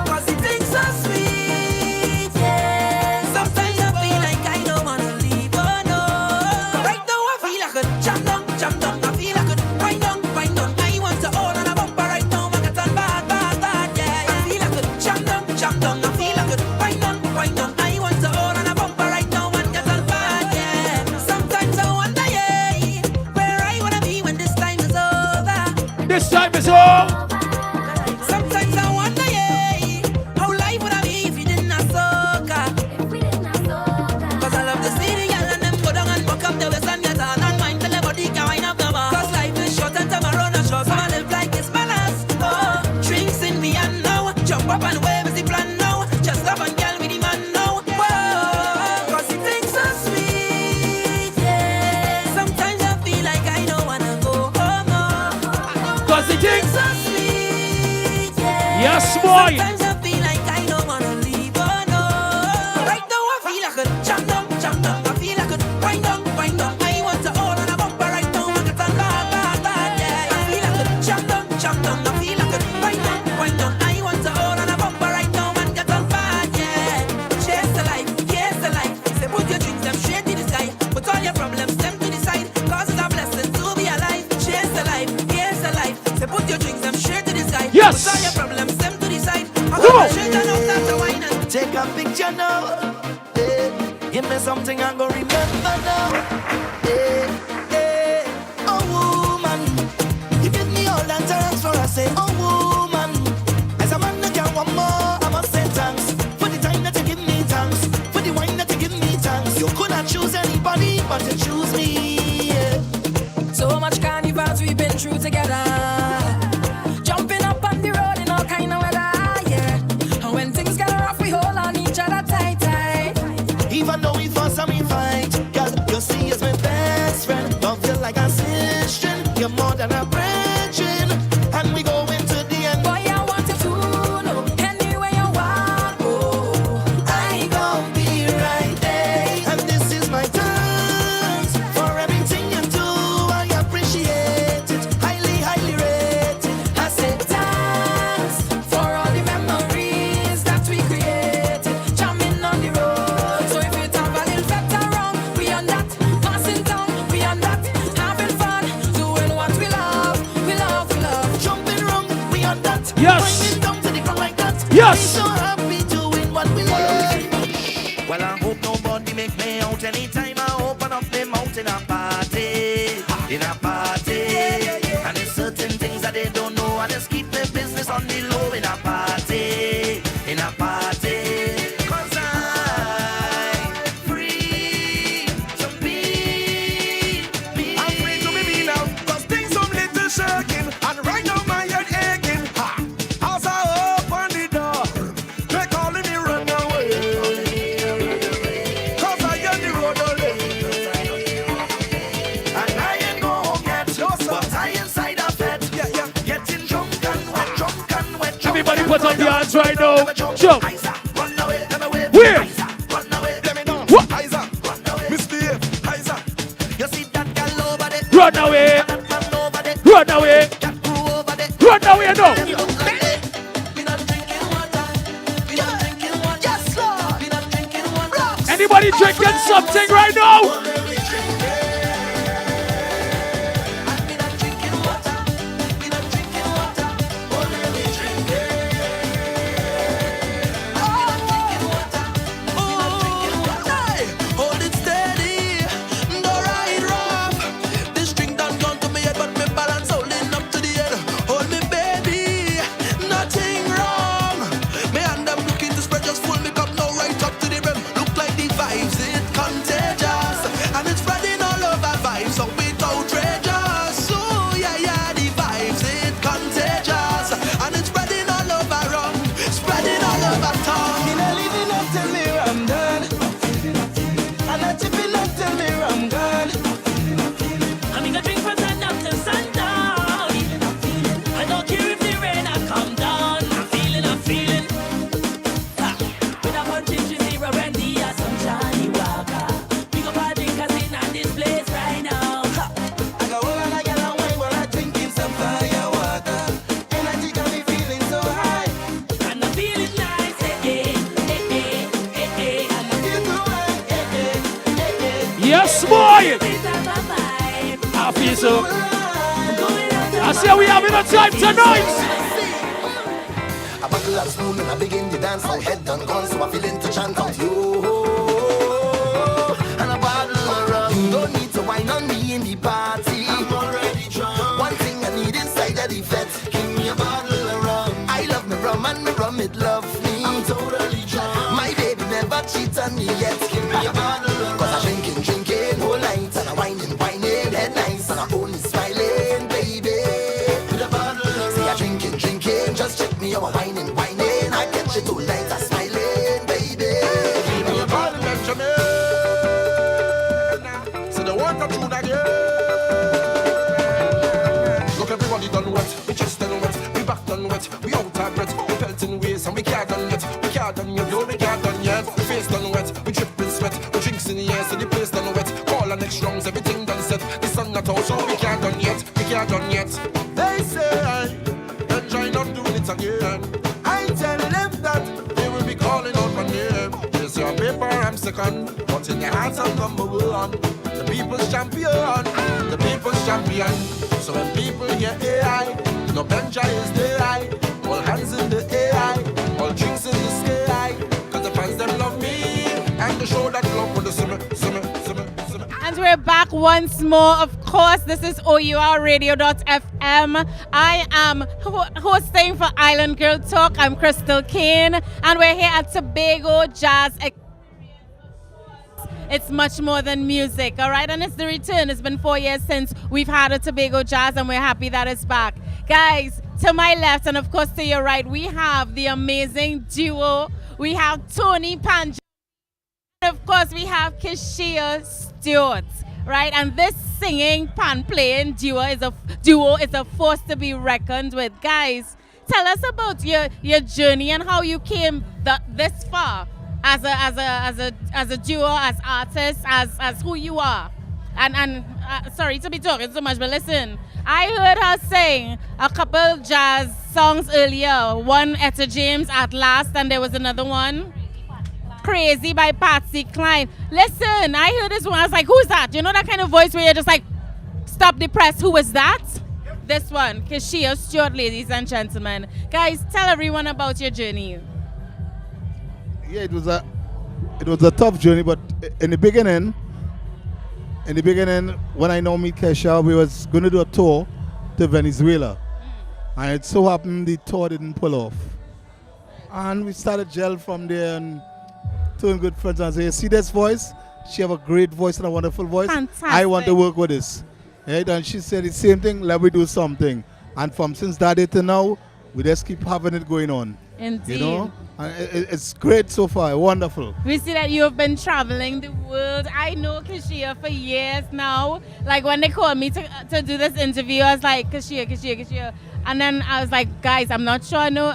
S21: Cause the things are sweet, yeah. Sometimes I feel like I don't wanna leave, oh no. Right now I feel like a jump down. I feel like a wind down. I want to hold on a bumper right now. I got on bad.
S3: Yes, boy.
S21: Sometimes I feel like I don't wanna leave, oh no. Right now I feel like a jump down. I feel like a wind down. I want to hold on a bumper right now. I get a bad, yeah. I feel like a jump down. I feel like a wind down. I want to hold on a bumper right now and get a bad, yeah. Chase the life, yes the life. Say put your dreams them straight to the sky. Put all your problems them to the side. Cause it's a blessing to be alive. Chase the life, yes the life. Say put your dreams them straight to the sky.
S3: Yes.
S21: Put all your problems them to the side.
S14: Take a picture now. Give me something I'm gonna remember now. Oh woman, you give me all that thanks for I say, oh woman. As a man that can want more, I must say thanks for the time that you give me thanks, for the wine that you give me thanks. You could not choose anybody, but you choose me.
S21: So much carnivals we've been through together. Jumping up on the road in all kind of weather, yeah. And when things get rough, we hold on each other tight.
S14: Even though we fuss and we fight, girl, you see as my best friend. Don't feel like a sister, you're more than a brethren. And we go into the end.
S21: Boy, I want you to know, anywhere you want, oh,
S14: I gon' be right there. And this is my thanks for everything you do. I appreciate it, highly, highly rate it.
S21: I said thanks for all the memories that we created, jamming on the road. So if you have a little better wrong, we on that, passing down, we on that, having fun, doing what we love.
S14: Jumping wrong, we on that.
S3: Yes.
S14: Bringing down to the ground like that.
S3: Yes.
S14: I'm so happy doing what we love. Well, I hope nobody make me out anytime I open up my mouth in a party. And there's certain things that they don't know. I just keep their business on the low in a party. Cause I'm free to be.
S15: I'm free to be me now, cause things some little shaking, and right now my head aching. As I open the door, they calling me run away. Cause I get the road away.
S14: And I ain't go home yet, but I inside a bed. Getting drunk and wet.
S3: Everybody put up your hands right now. Jump.
S14: Run away,
S3: Where?
S14: run away.
S15: Let me know.
S3: What?
S15: Isa, misbehave. Isa,
S14: You see that girl over there?
S3: Run away.
S14: That man over there?
S3: Run away.
S14: That crew over there?
S3: Run away now.
S14: Them look like they. We not drinking water. Yes, Lord. We not drinking water.
S3: Anybody drinking something right now?
S15: hold it steady, no ride rough. This drink done gone to my head, but my balance holding up to the head. Hold me, baby, nothing wrong. My hand I'm looking to spread, just full me cup now right up to the rim. Look like the vibes, it contagious, and it's spreading all over vibes, so it outrageous. So yeah, the vibes, it contagious, and it's spreading all over rum, spreading all over town.
S14: Me not living up till me I'm done. I'm not tipping up till me I'm gone.
S12: I'm gonna drink from sun up to sundown. I don't care if the rain I come down. I'm feeling. With a punch in zero brandy or some Johnny Walker. We go party cause in this place right now.
S14: I go all and I get a wine while I'm drinking some fire water. Energy got me feeling so high.
S12: And I'm feeling nice,
S14: And I feel so high,
S3: Yes, boy. I feel so. I say we having a time tonight.
S14: I buckle up spoon and I begin to dance. My head done gone, so I feel into chant out you. And a bottle of rum. Don't need to wine on me in the party. I'm already drunk. One thing I need inside of the vet. Give me a bottle of rum. I love me rum and me rum it love me. I'm totally drunk. My baby never cheats on me yet. Give me a bottle of rum. Cause I drinking whole night. And I whining, head nice. And I only smiling, baby. With a bottle of rum. See I drinking, just check me out. Whining, I catch you too late. I smiling, baby.
S15: Give me a bottle, Benjamin. So the water through that girl. Look, everybody done wet. We just done wet. We back done wet. We out of breath. We felt
S13: parting ways and we can't done yet. We can't done yet, no, we can't done yet. The face done wet, we dripping sweat. We drinks in the air, so the place done wet. Call our next rounds, everything done set. The sun not out, so we can't done yet. We can't done yet. They say, enjoy not doing it again. I tell them that they will be calling out my name. Yes, your paper, I'm second, but in your hearts I'm number one. The people's champion, the people's champion. So when people hear AI, no Benji is the AI. All hands in the AI, all drinks in the sky. Cause the fans them love me, and to show that love with the summer.
S4: And we're back once more. Of course, this is O.U.R Radio.fm. I am hosting for Island Girl Talk. I'm Krystal Khayne, and we're here at Tobago Jazz. It's much more than music, all right? And it's the return. It's been 4 years since we've had a Tobago Jazz, and we're happy that it's back. Guys, to my left, and of course to your right, we have the amazing duo. We have Tony Panja. And of course, we have Keisha Stewart, right? And this singing, pan-playing duo is a force to be reckoned with. Guys, tell us about your journey and how you came this far as a duo, as artists, as who you are. And sorry to be talking so much, but listen, I heard her sing a couple jazz songs earlier. One, Etta James, At Last, and there was another one, Crazy by Patsy Cline. Listen, I heard this one. I was like, who's that? You know that kind of voice where you're just like, stop the press. Who was that? This one, Keisha Stewart, ladies and gentlemen. Guys, tell everyone about your journey.
S1: Yeah, it was a tough journey, but in the beginning, when I now meet Keisha, we was going to do a tour to Venezuela. And it so happened the tour didn't pull off. And we started gel from there and turn good friends and say, see this voice? She have a great voice and a wonderful voice.
S4: Fantastic.
S1: I want to work with this. Right? And she said the same thing, let me do something. And since that day to now, we just keep having it going on.
S4: Indeed.
S1: You know? And it's great so far, wonderful.
S4: We see that you have been traveling the world. I know Keisha for years now. Like when they called me to do this interview, I was like, Keisha. And then I was like, guys, I'm not sure. No,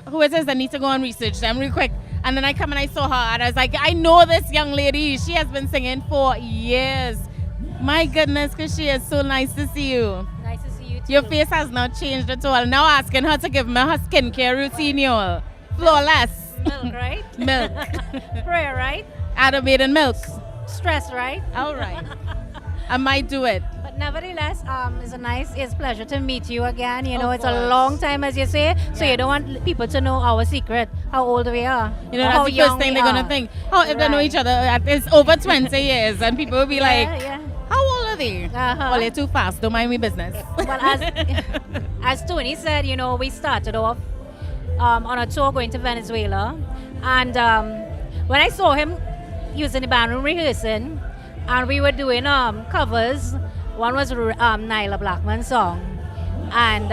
S4: who is this? I need to go and research them real quick. And then I come and I saw her and I was like, I know this young lady. She has been singing for years. My goodness, Keisha, it's so nice to see you.
S22: Nice to see you too.
S4: Your face has not changed at all. Now asking her to give me her skincare routine, y'all. Flawless.
S22: Milk, right?
S4: Milk.
S22: Prayer, right?
S4: Adam made in milk.
S22: Stress, right?
S4: All right. I might do it.
S22: But nevertheless, it's a pleasure to meet you again. You know,
S4: Of
S22: it's a
S4: course.
S22: long time, as you say, so you don't want people to know our secret, how old we are.
S4: You know,
S22: or
S4: that's
S22: how
S4: the
S22: young
S4: first thing
S22: we
S4: they're going
S22: are.
S4: to think. Oh, if they know each other, it's over 20 years, and people will be like, how old are they? Well, you're too fast. Don't mind me business.
S22: Well, as Tony said, you know, we started off on a tour going to Venezuela. And when I saw him, he was in the band room rehearsing, and we were doing covers. One was Nyla Blackman's song. And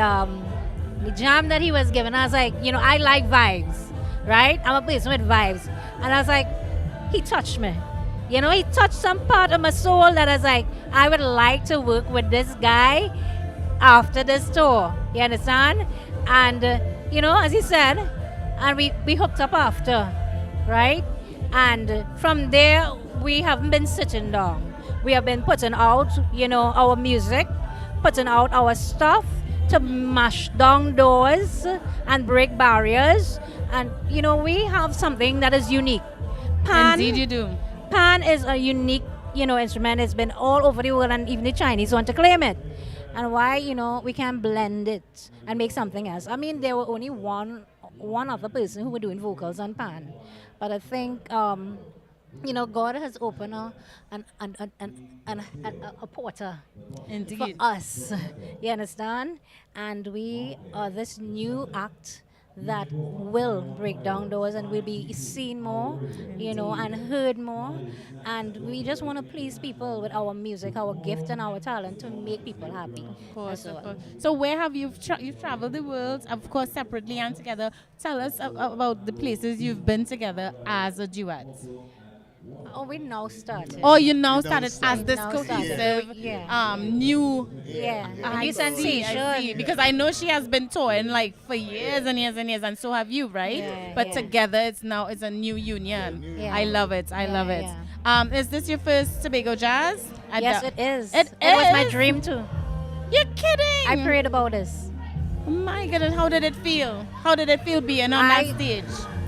S22: the jam that he was giving, I was like, you know, I like vibes, right? I'm a person with vibes. And I was like, he touched me. You know, he touched some part of my soul that I was like, I would like to work with this guy after this tour. You understand? And, you know, as he said, and we hooked up after, right? And from there, we haven't been sitting down. We have been putting out, you know, our music, putting out our stuff to mash down doors and break barriers. And, you know, we have something that is unique. Pan,
S4: Indeed you do.
S22: Pan is a unique, you know, instrument. It's been all over the world, and even the Chinese want to claim it. And why, you know, we can blend it and make something else. I mean, there were only one other person who were doing vocals on Pan. But I think, you know, God has opened a portal
S4: Indeed.
S22: for us. You understand? And we are this new act that will break down doors and will be seen more, you know, and heard more. And we just want to please people with our music, our gift, and our talent to make people happy.
S4: Of course,
S22: That's
S4: of
S22: all.
S4: course. So where have you've traveled the world, of course, separately and together. Tell us about the places you've been together as a duet.
S22: Oh, we now started.
S4: Oh, you now started as this
S22: Now
S4: cohesive,
S22: started.
S4: new,
S22: Yeah,
S4: I
S22: new
S4: see, I
S22: sensation.
S4: see. Because I know she has been touring like for years and years and years, and so have you, right?
S22: Yeah,
S4: but
S22: yeah.
S4: together, it's a new union.
S22: Yeah.
S4: I love it. I love it.
S22: yeah.
S4: Is this your first Tobago Jazz?
S22: Yes, it is.
S4: It
S22: was my
S4: is?
S22: dream too.
S4: You're kidding!
S22: I prayed about this.
S4: Oh my goodness, how did it feel? How did it feel being on that stage?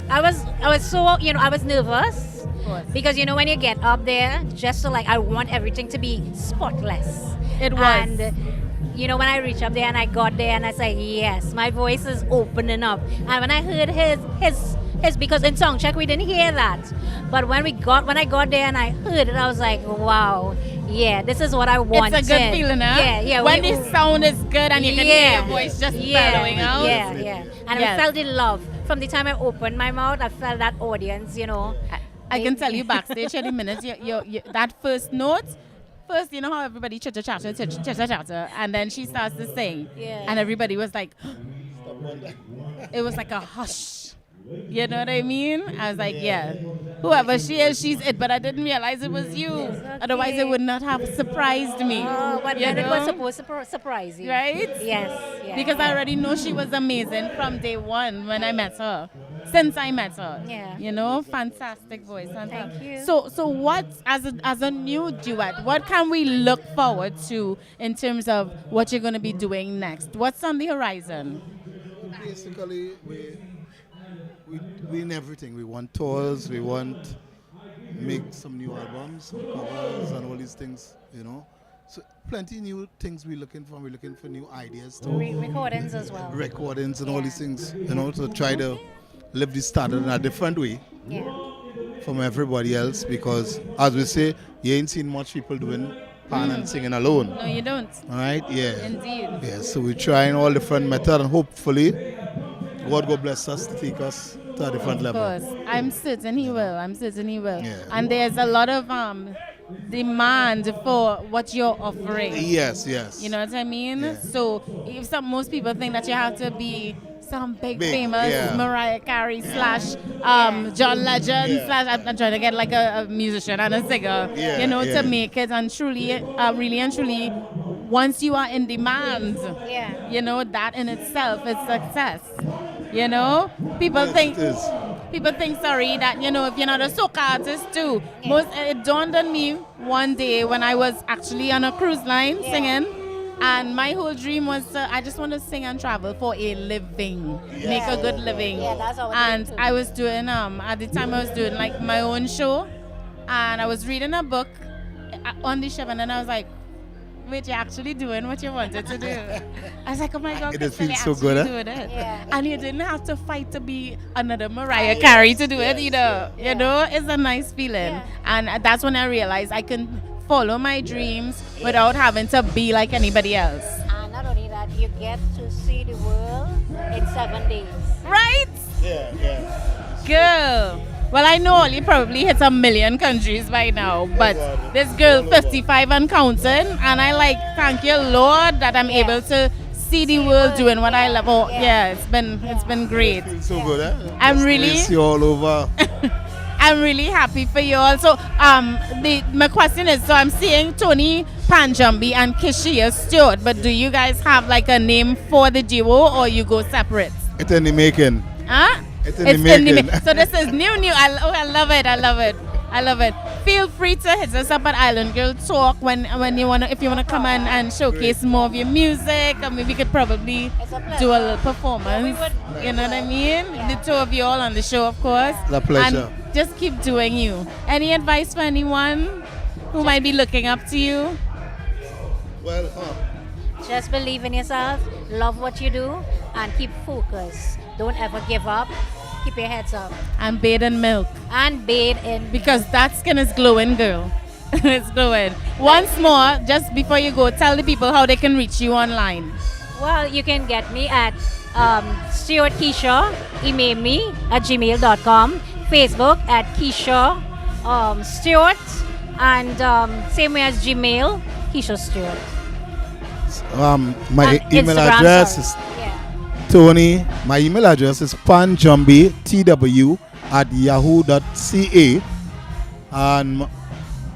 S22: I was so, I was nervous because, when you get up there, just so I want everything to be spotless.
S4: It was.
S22: And, when I reached up there and I got there and I said, yes, my voice is opening up. And when I heard his, because in song check we didn't hear that. But when I got there and I heard it, I was like, wow, yeah, this is what I wanted.
S4: It's a good feeling, huh?
S22: Yeah.
S4: When the sound is good and you can hear your voice just bellowing out.
S22: Yeah. And I felt the love. From the time I opened my mouth, I felt that audience,
S4: I can tell you backstage in a minute, that first note, first, you know how everybody chatter, and then she starts to sing.
S22: Yeah.
S4: And everybody was like, it was like a hush. You know what I mean? I was like, yeah, whoever she is, she's it. But I didn't realize it was you. Otherwise, it would not have surprised me.
S22: Oh, but then it was supposed to surprise you.
S4: Right?
S22: Yes. Yeah.
S4: Because I already know she was amazing from day one when I met her. Since I met her.
S22: Yeah.
S4: Fantastic voice. Fantastic.
S22: Thank you.
S4: So what, as a new duet, what can we look forward to in terms of what you're going to be doing next? What's on the horizon?
S1: Basically, we in everything. We want tours, we want make some new albums, some covers and all these things, So plenty new things we're looking for. We're looking for new ideas too.
S22: Recordings as well.
S1: Recordings and all these things, to try to live this standard in a different way from everybody else, because as we say, you ain't seen much people doing pan and singing alone.
S4: No, you don't.
S1: All right? Yeah.
S4: Indeed.
S1: Yeah, so we're trying all different methods, and hopefully God will bless us to take us to a different level.
S4: Of course. I'm certain he will.
S1: Yeah.
S4: And there's a lot of demand for what you're offering.
S1: Yes.
S4: You know what I mean?
S1: Yeah.
S4: So if most people think that you have to be some big famous Mariah Carey / John Legend / I'm trying to get like a musician and a singer, to make it, and truly, really and truly, once you are in demand, that in itself is success. People think, sorry, that, if you're not a soca artist too. It dawned on me one day when I was actually on a cruise line singing, and my whole dream was I just want to sing and travel for a living, make a good living.
S22: Yeah, that's our
S4: and
S22: dream too.
S4: I was doing, at the time I was doing like my own show, and I was reading a book on the ship, and then I was like, wait, you're actually doing what you wanted to do. I was like, oh my God,
S1: It
S4: Krystal,
S1: feels
S4: you're
S1: so good,
S4: actually
S1: huh?
S4: doing it.
S22: Yeah.
S4: And you didn't have to fight to be another Mariah Carey to do it either. It's a nice feeling. And that's when I realized I can follow my dreams without having to be like anybody else.
S22: And not only that, you get to see the world in 7 days.
S4: Right?
S1: Yeah.
S4: Girl. Well, I know you probably hit 1 million countries by now, but this girl 55 and counting, and I thank you, Lord, that I'm able to see the world doing what I love. Oh, it's been great.
S1: So good, eh?
S4: I'm really
S1: See you all over.
S4: I'm really happy for you all. So my question is, so I'm seeing Tony Panjambi and Keisha Stewart, but do you guys have a name for the duo, or you go separate?
S1: It's in the making.
S4: Huh?
S1: It's in the making.
S4: So this is new. I love it. Feel free to hit us up at Island Girl Talk when you if you wanna come and showcase more of your music. I mean, we could probably do a little performance. You know what I mean? The two of you all on the show, of course.
S1: A pleasure.
S4: And just keep doing you. Any advice for anyone who might be looking up to you?
S1: Well,
S22: Just believe in yourself, love what you do, and keep focused. Don't ever give up. Keep your heads up.
S4: And bathe in milk. Because that skin is glowing, girl. It's glowing. Once more, just before you go, tell the people how they can reach you online.
S22: Well, you can get me at Stuart Keisha, email me at gmail.com, Facebook at Keisha Stewart, and same way as Gmail, Keisha Stewart.
S1: My
S22: And
S1: email
S22: Instagram,
S1: address is Tony. My email address is panjumbi@yahoo.ca. And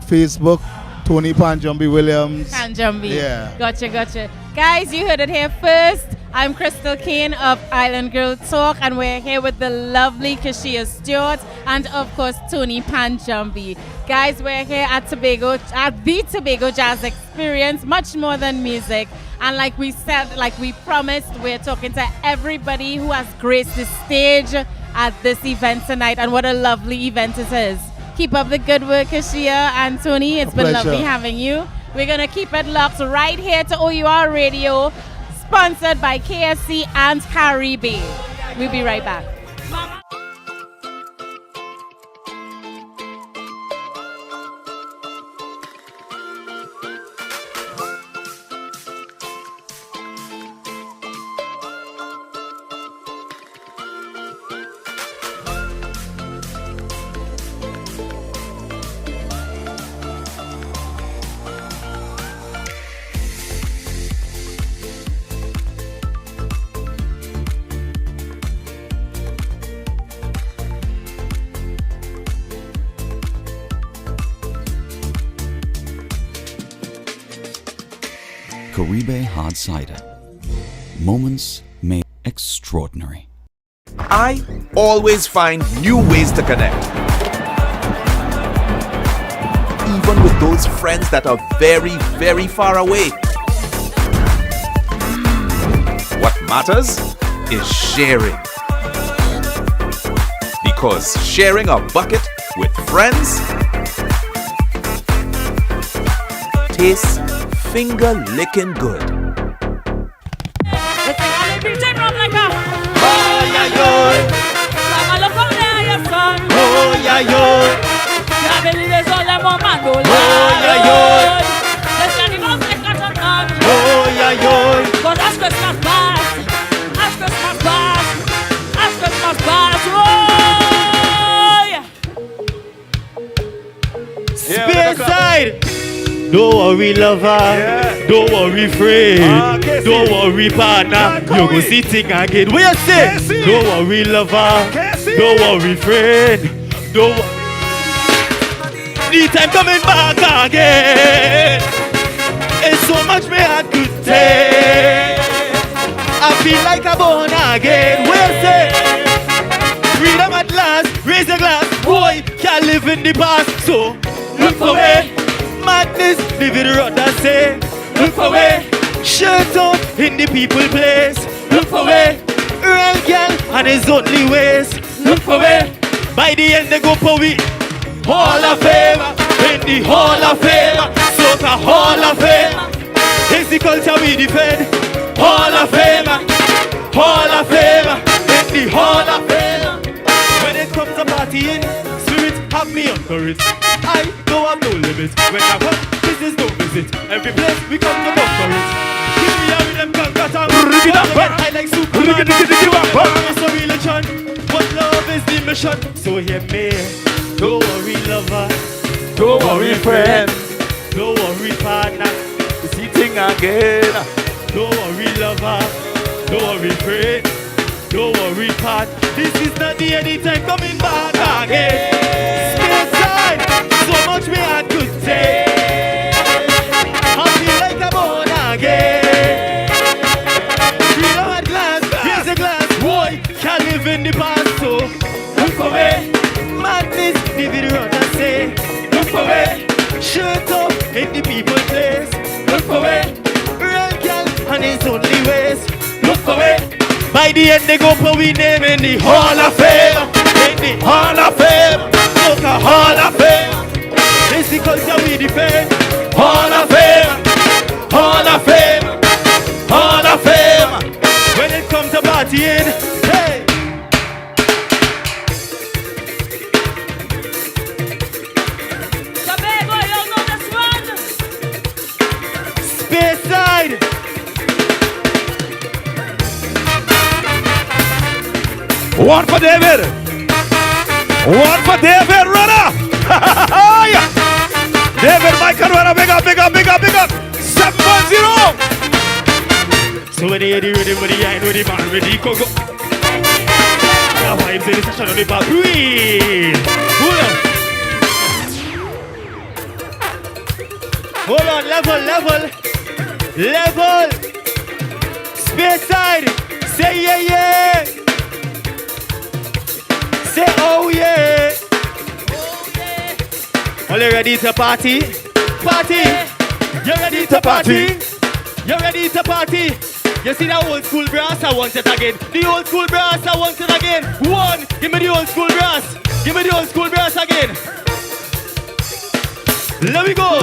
S1: Facebook, Tony Panjumbi Williams.
S4: Panjumbi.
S1: Yeah.
S4: Gotcha. Guys, you heard it here first. I'm Krystal Khayne of Island Girl Talk, and we're here with the lovely Keisha Stewart and, of course, Tony Panjumbi. Guys, we're here at the Tobago Jazz Experience, much more than music. And like we said, like we promised, we're talking to everybody who has graced the stage at this event tonight, and what a lovely event it is. Keep up the good work, Keisha and Tony. It's been lovely having you. We're going to keep it locked right here to O.U.R Radio, sponsored by KSC and Caribe. We'll be right back.
S6: Caribe Hard Cider. Moments made extraordinary.
S7: I always find new ways to connect. Even with those friends that are very, very far away. What matters is sharing. Because sharing a bucket with friends tastes finger-licking good.
S2: Spearside! Don't worry, lover. Don't worry, friend. Don't worry, partner. You go see thing again. What you say? Don't worry, lover. Don't worry, friend. Don't worry. The time coming back again. It's so much me I could take. I feel like I'm born again. What you say? Freedom at last. Raise a glass. Boy, can't live in the past. So look for me. Madness, live it rather say. Look for way, shirt off in the people place. Look for way, real girl and his only ways. Look for way, by the end they go for we Hall of Fame, in the Hall of Fame, Soca Hall of Fame. It's the culture we defend. Hall of Fame, Hall of Fame, in the Hall of Fame. When it comes to partying, spirit have me on courage. I don't have no limits. When I want business, don't visit. Every place we come to conquer it. Give me a rhythm, conquer. I like Superman. It's a religion, but love is the mission. So hear me. Don't worry, lover. Don't worry, friend. Don't worry, partner. It's eating again. Don't worry, lover. Don't worry, friend. Don't worry, part. This is not the anytime coming back again. Spearside. So much me I could take. I feel like I'm born again. Freedom at last, raise a glass. Boy, can't live in the past. So look for me. Madness, live it around and say. Look for me. Shirt up in the people place. Look for me. Real girl and his only ways. Look for me. By the end they go for we name in the Hall of Fame. In the Hall of Fame. Soca Hall of Fame. It's the culture we defend. Hall of Fame, Hall of Fame, Hall of Fame. When it comes to partying, hey.
S12: Tobago, you know this one.
S2: Spearside.
S8: One for David. One for David, runner. David Michael runner, big up, big up, big up, big up. 710.
S2: So when they hear the rhythm, when they ain't with the man, with the coco. The vibes in the session on the back. Hold on. Hold on, level. Space side. Say yeah. Say oh yeah. Are you ready to party? You ready to party? You ready to party? You see that old school brass? I want it again. The old school brass, I want it again. One, give me the old school brass. Give me the old school brass again. Let me go.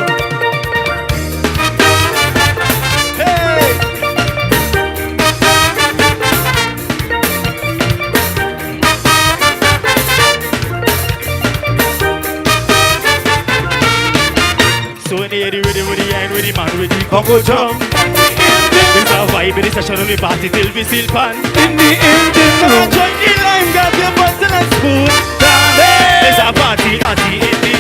S2: Hey. So when you hear the rhythm with the hand, with the man, with the Congo drum. It's a vibe in the session of the party till we still pan. In the engine room. Join the line, grab your bottle and spoon. There's a party in the.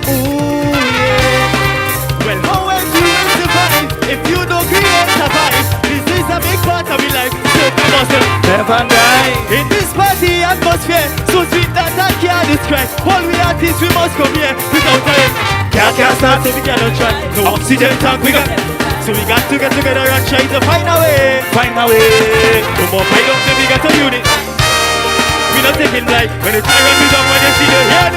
S2: Ooh yeah. Well, how else you will survive if you don't create a vibe? This is a big part of your life, so we must never die. In this party atmosphere, so sweet that I can't describe. All we artists, we must come here without time. Can't start, so we cannot try. No oxygen tank, we got. So we got to get together and try to find a way. No more fight up, so we got a unit. We not taking life when the tyrant is on when they see the head.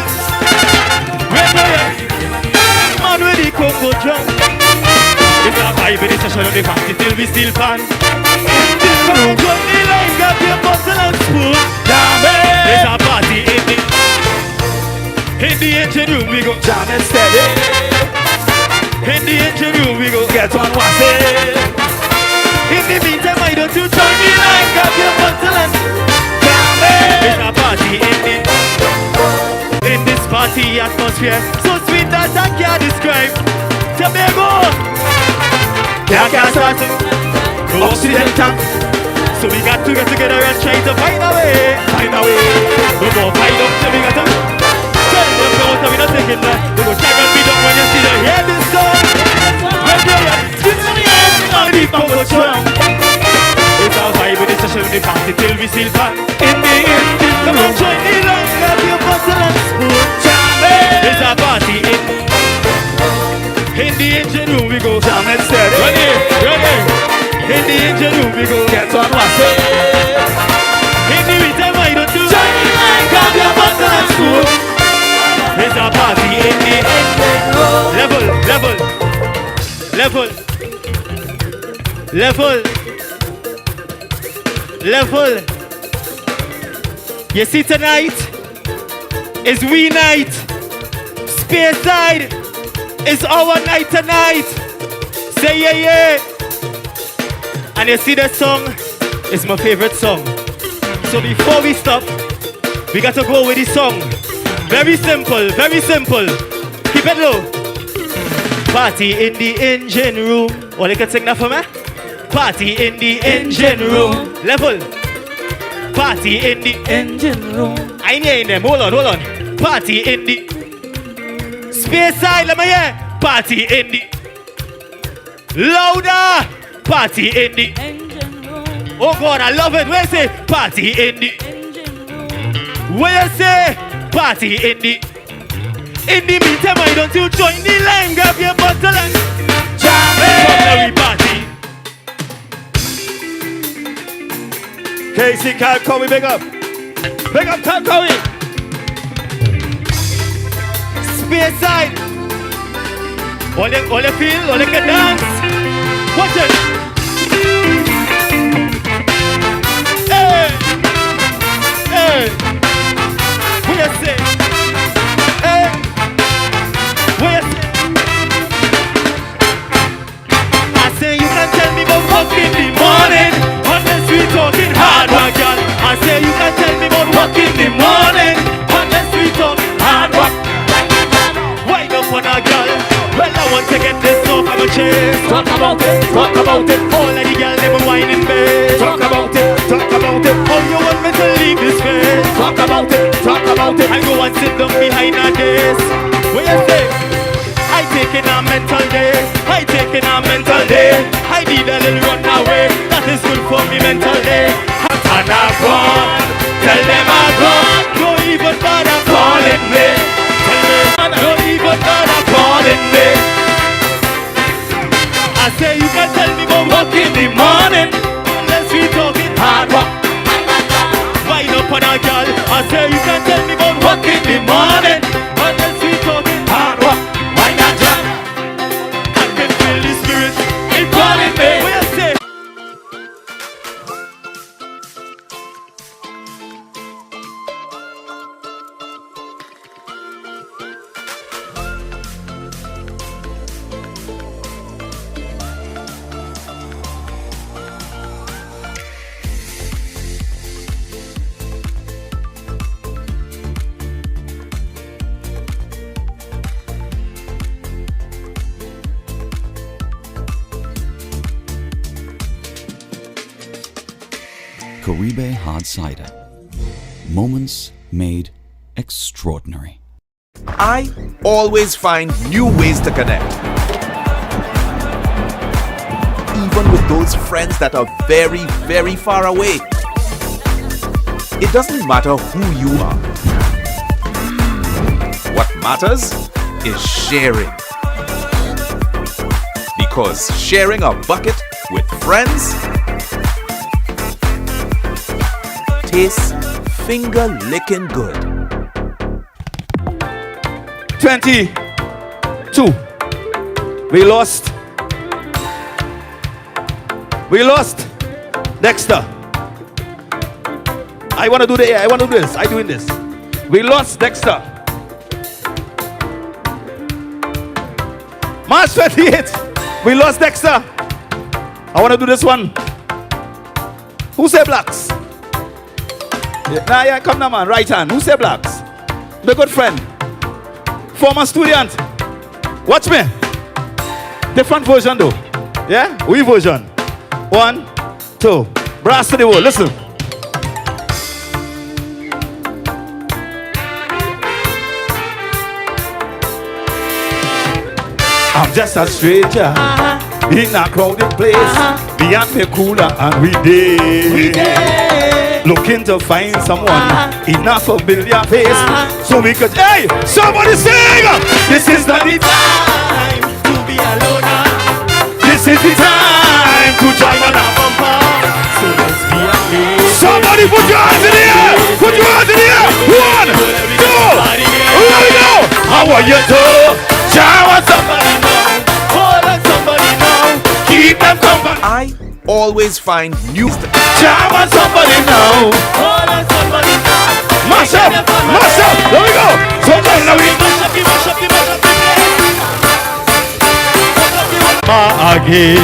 S2: Man with the Congo drum. It's a vibe in the session of the party till we still pan. Join the line, grab your bottle and spoon. There's a party in the engine room we go. Jam and steady. In the engine room we go. Get on what's it. In the meantime I don't you join the line, grab your bottle and there's a party in this party atmosphere, so sweet that I can't describe. Tobago. Can't start it. No oxygen tank. So we got to get together and try to find a way. No more fight up, so we got to tell them no, so we not taking that. They go try and beat up when you see them hear this song. When you're spin on the end, on the Congo drum. It's a vibe with the session, the party till we still pan. In the engine room. Come on, join the line, grab your bottle and spoon. It's a party in the engine room we go. Jam and steady. Ready. In the engine room we go. Get on what's it. In the meantime I don't do. Join the line, grab your bottle and spoon. It's a party in the level. You see tonight is we night. Space side is our night tonight. Say yeah. And you see that song is my favorite song. So before we stop, we got to go with the song. Very simple. Keep it low. Party in the engine room. Or you can sing that for me? Party in the engine room. Level. Party in the engine room. I ain't hearing them. Hold on. Party in the space side. Let me hear. Party in the louder. Party in the engine room. Oh God, I love it. Where you say? Party in the engine room. Where you say? Party in the meantime, why don't you join the line, grab your bottle and jam it. Party.
S5: Casey, Cal Cowie, big up. Big up, Cal Cowie.
S2: Space side. All you feel, all you can dance. Watch it. Hey. What you say? Hey. What you say? I say you can tell me about work in the morning, unless we talking hard work, girl. I say you can tell me about work in the morning, unless we talking hard work. Wind up on a girl. Well, I want to get this off of my chest. Talk about it. All of the girls, they were whining bed. Talk about it. How you want me to leave this face? Talk about it. I go and sit down behind a desk. What you say? I taking a mental day. I need a little run away. That is good for me mental day. And I've gone. Tell them I've gone. Don't even bother calling me. Don't even bother calling me. girl. I say you can tell me about work in the morning. But then sweet talking hard work. Why not jam? I can feel the spirit. It's calling me. What you say?
S6: Caribe Hard Cider. Moments made extraordinary.
S7: I always find new ways to connect. Even with those friends that are very, very far away. It doesn't matter who you are. What matters is sharing. Because sharing a bucket with friends tastes finger-licking good.
S5: 22. We lost. Dexter. I want to do this. I doing this. We lost Dexter. March 28. We lost Dexter. I want to do this one. Who say blacks? Yeah, come now, man. Right hand. Who say blacks? My good friend. Former student. Watch me. Different version though. Yeah? We version. 1, 2. Brass to the wall. Listen. I'm just a stranger in a crowded place. Beyond me cooler and we day. Looking to find someone enough to build your face. So we could, hey, somebody sing! This is not the time to be alone. This is the time to join on a bumper. So let's be amazed. Somebody put your hands in the air! Put your hands in the air! 1, 2, here we go! How are you doing? Shower somebody now. Hold on somebody now. Keep them company.
S7: I always find new
S5: Shower somebody now. Hold on somebody now. Mash up. There we go. So now we mash up.
S2: Ma again.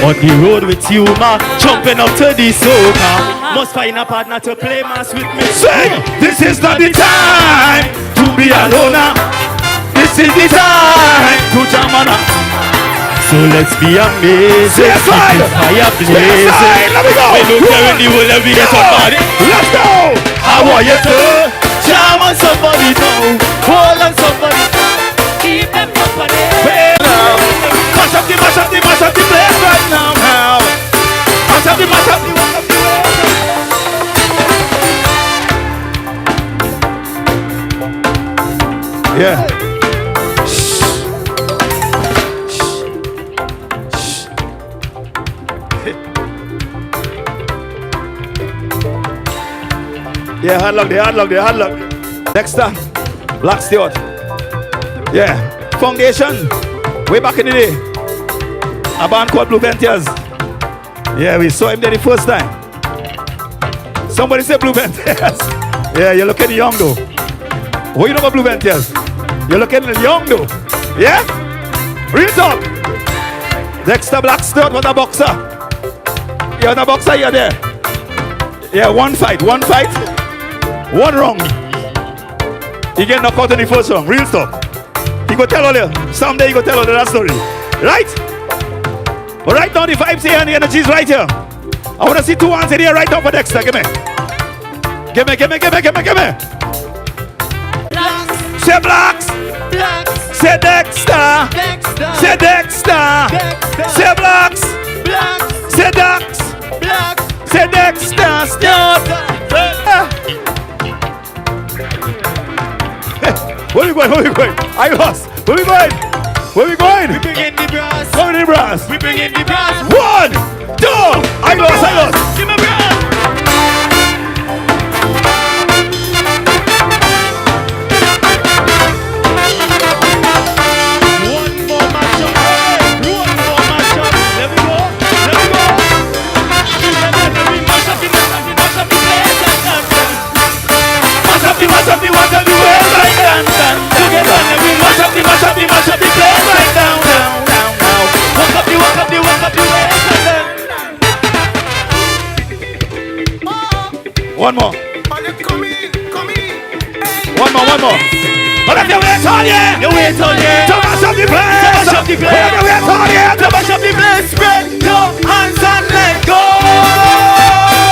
S2: On the road with you, ma, jumping up to the soca. Must find a partner to play mass with me.
S5: Sing! This is not the time to be alone. This is the time to jam on.
S2: So let's be amazing.
S5: Stay aside.
S2: Fire blazing.
S5: Let me go.
S2: We don't care in the world and we get somebody.
S5: Let's go.
S2: How are you too? Jam on somebody now. Hold on somebody. Keep them company.
S5: Mash up the place right now. Mash up the yeah. Yeah, hard luck. Dexter, Black Stewart. Yeah, Foundation. Way back in the day. A band called Blue Ventiers. Yeah, we saw him there the first time. Somebody say Blue Ventiers. Yeah, you're looking young though. What you know about Blue Ventiers? You're looking young though. Yeah? Real talk. Dexter Black Stewart was a boxer. You're not a boxer, you're there. Yeah, one fight. 1 round. He get knocked out in the first round. Real talk. He go tell all you. Someday he go tell all that story. Right? But right now the vibes here and the energy is right here. I want to see 2 hands in here right now for Dexter. Give me. Say blacks. Say Dexter. Say Dexter. Say blacks. Say ducks. Say Dexter. Where we going? I lost. Where we going? We bring in the brass. How many brass? We bring in the brass. 1, 2. I lost. Give me brass. mash up the place right down, down, down, down. Walk up the waist. One more. One more. But if you wait on yeah, you wait on yeah. To mash up the place, to mash up the place. If you wait on yeah, to mash up the place. Spread your hands and let go.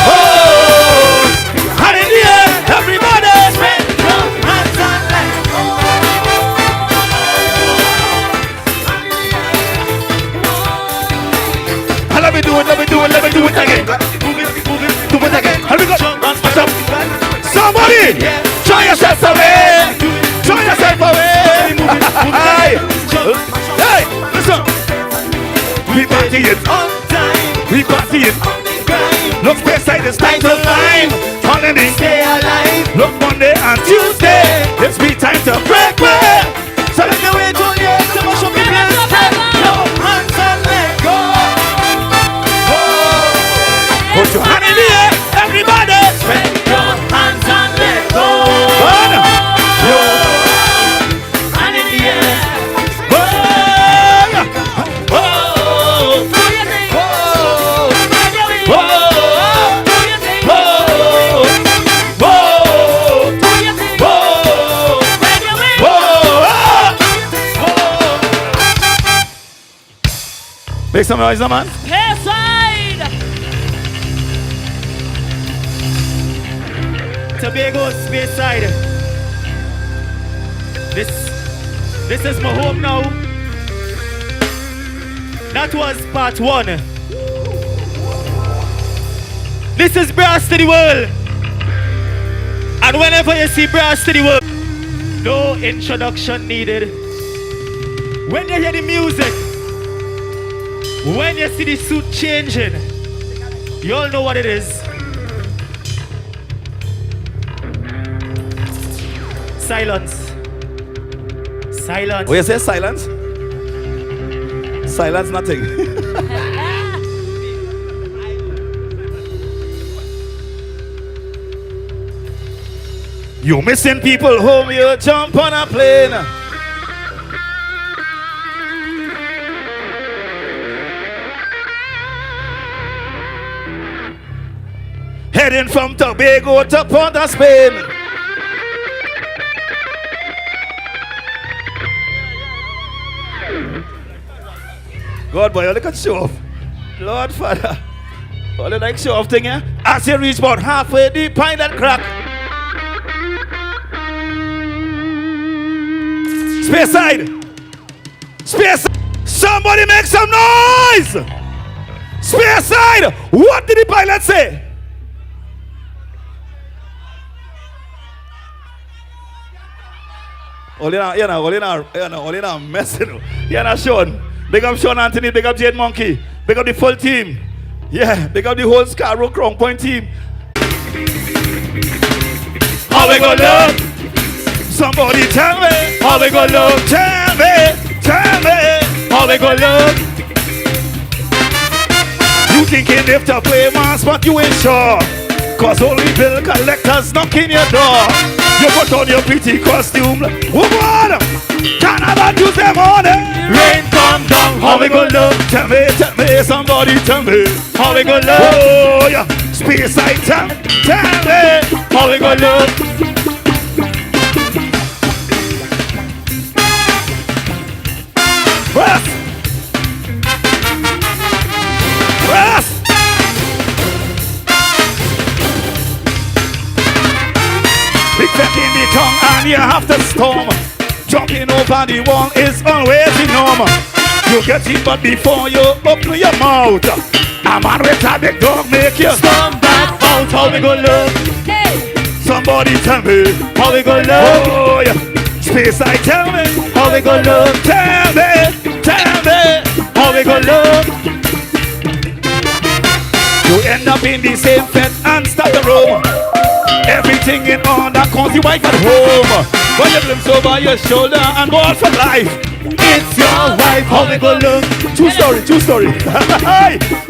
S5: Oh, hand in the air, everybody. Spread your hands and let go. Let me do it again. Move it again. Here we go. Mash up. Somebody, show yourself away. Show yourself away. Hey, listen. We partying on time. We partying on the grind. Look, Space is time to climb. Holiday, stay alive. Look, Monday and Tuesday. It's be time to break away. So let me wait on you to mash up the place. Your hands and let go. Put your hand in the air, everybody. Spread your hands and let go. Hand in the air. Make some noise, man. Tobago, Speyside. This is my home now. That was part 1. This is Brass to the World. And whenever you see Brass to the World, no introduction needed. When you hear the music, when you see the suit changing, you all know what it is. Silence. Silence. What you say, silence? Silence, nothing. You missing people home, you jump on a plane. Heading from Tobago to Port of Spain. God, boy, you look at show off. Lord Father. All you like show off thing, yeah? As you reach about halfway deep, find that crack. Speyside. Somebody make some noise. Speyside. What did the pilot say? You're not messing. You're not Sean. Big up Sean Anthony, big up Jade Monkey, big up the full team. Yeah, big up the whole Scarborough Crown Point team. How we gonna look? Somebody tell me. How we gonna look? Tell me. How we gonna look? You thinking if to play mass, but you ain't sure. Cause only bill collectors knocking your door. You put on your pretty costume. Woman, can I not use them on it? Rain come down, how we gonna look? Tell me, somebody tell me. How we gonna look? Oh yeah, Speyside, tell me. How we gonna look? Rest. Big fat in the tongue and you have to storm. Jumping over the wall is always the norm. You get it but before you open your mouth, a man with a big dog make you storm back out. How we gonna look? Hey. Somebody tell me. How we gonna look? Oh yeah. Speyside, tell me. How we gonna look? Tell me. How we gonna look? You end up in the same bed and start the room. Everything in order cause your wife at home. When you glimpse over your shoulder and go out for life. It's your wife, how we gonna look? True story.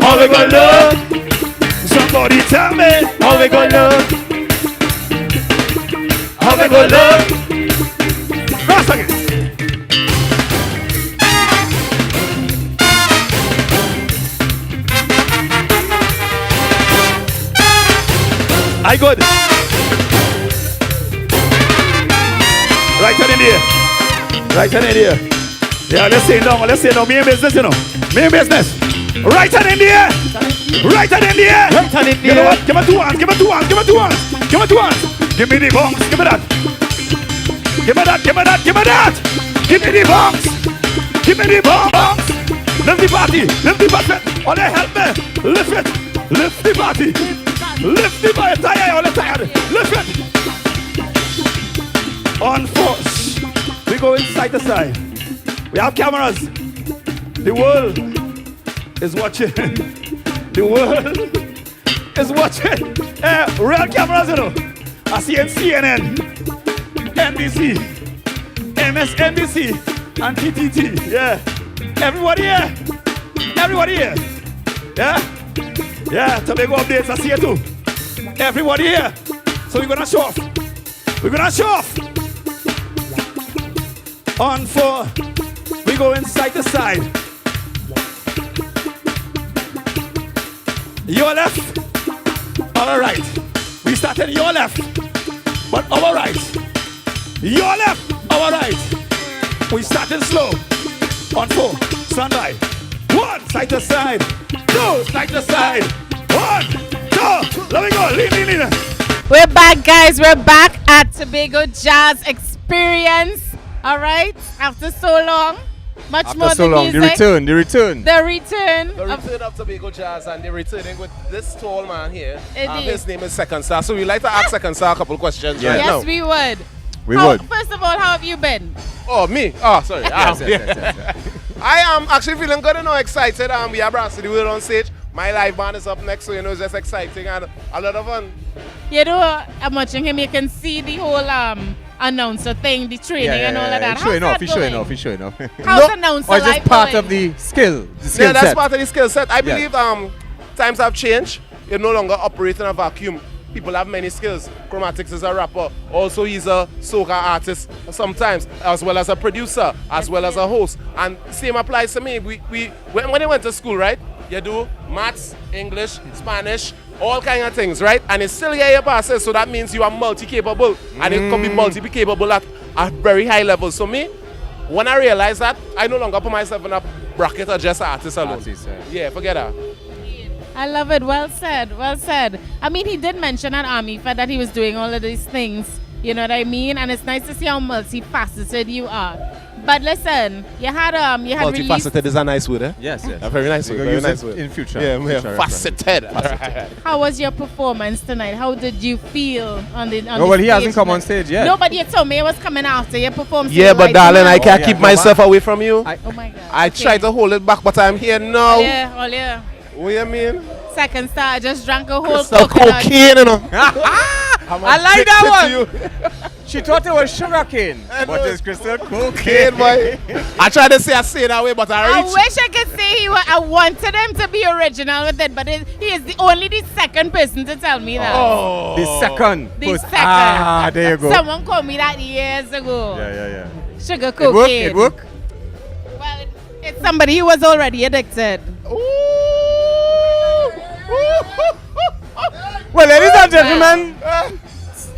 S5: How we gonna look? Somebody tell me. How we gonna look? How we gonna look? Last again. I good. Right hand in there. Right hand in there. Yeah, let's say no. Let's say no. Main business, you know. Main business. Right hand in there. Right hand in there.
S2: Right hand in
S5: You know
S2: there.
S5: what? Give me 2 hands. Give me 2 hands. Give me 2 hands. Give me 2 hands. Give me the bongs. Give me that. Give me that. Give me that. Give me that. Give me the bongs. Give me the bongs. Lift the party. Lift the party. Oh, they help me. Lift it. Lift the party. Lift the party. Tired. All tired. Lift it. On force. We go inside to side. We have cameras. The world is watching. The world is watching. Real cameras, you know. I see in CNN, NBC, MSNBC, and TTT. Yeah. Everybody here. Everybody here. Yeah. Yeah. Tobago updates. I see it too. Everybody here. So we're gonna show off. We're gonna show off. On 4. We go inside to side. Your left, our right. We started your left, but our right. Your left, our right. We started slow. On 4, stand by. 1, side to side. 2, side to side. 1, 2, let me go. Lean.
S4: We're back, guys. We're back at Tobago Jazz Experience. All right, after so long. Much
S9: After
S4: more
S9: so
S4: than
S9: long,
S4: music.
S9: the return.
S4: The return.
S11: The return of Tobago Jazz, and they're returning with this tall man here. His name is Second Star. So we'd like to ask Second Star a couple questions right now.
S4: Yes, we would.
S9: We would.
S4: First of all, how have you been?
S11: Oh, me? Oh, sorry.
S9: Yes.
S11: I am actually feeling good and excited. We have Brassy Will on stage. My live band is up next, so you know it's just exciting and a lot of fun.
S4: You know, I'm watching him. You can see the whole announcer thing, the training and all of that.
S9: He's showing off.
S4: How's
S9: He's showing off.
S4: How's announcer
S9: Or is this
S4: life
S9: part
S4: going?
S9: of the skill?
S11: Yeah, that's part of the skill set. I believe times have changed. You're no longer operating in a vacuum. People have many skills. Chromatics is a rapper. Also, he's a soca artist sometimes, as well as a producer, as well as a host. And same applies to me. When I went to school, right? You do maths, English, Spanish, all kind of things, right? And it's still here passes, so that means you are multi-capable. And it could be multi-capable at a very high level. So me, when I realized that, I no longer put myself in a bracket of just artists alone. Yeah, forget that.
S4: I love it. Well said. Well said. I mean, he did mention at Army Fair that he was doing all of these things. You know what I mean? And it's nice to see how multifaceted you are. But listen, you had
S11: multifaceted is a nice word, eh?
S9: Yes.
S11: A very nice word. Very nice word.
S9: In future.
S11: Yeah, faceted.
S4: How was your performance tonight? How did you feel on the
S9: No, well, he hasn't come on stage yet.
S4: No, but you told me it was coming after you performed.
S11: Yeah, but darling, I can't keep myself away from you.
S4: Oh my God.
S11: I try to hold it back, but I'm here now.
S4: All yeah.
S11: What you mean?
S4: Second Star, I just drank a whole
S11: Krystal cocaine, you know.
S9: I like that one. She thought it was sugar cane, but it's Krystal cocaine,
S11: boy. I tried to say I say that way, but I reached.
S4: wish I could say I wanted him to be original with it, but he is only the second person to tell me that.
S9: Oh, the second.
S4: The second.
S9: Ah, there you go.
S4: Someone called me that years ago.
S9: Yeah.
S4: Sugar cocaine.
S9: It worked?
S4: Well, it's somebody who was already addicted.
S9: Well, ladies and gentlemen,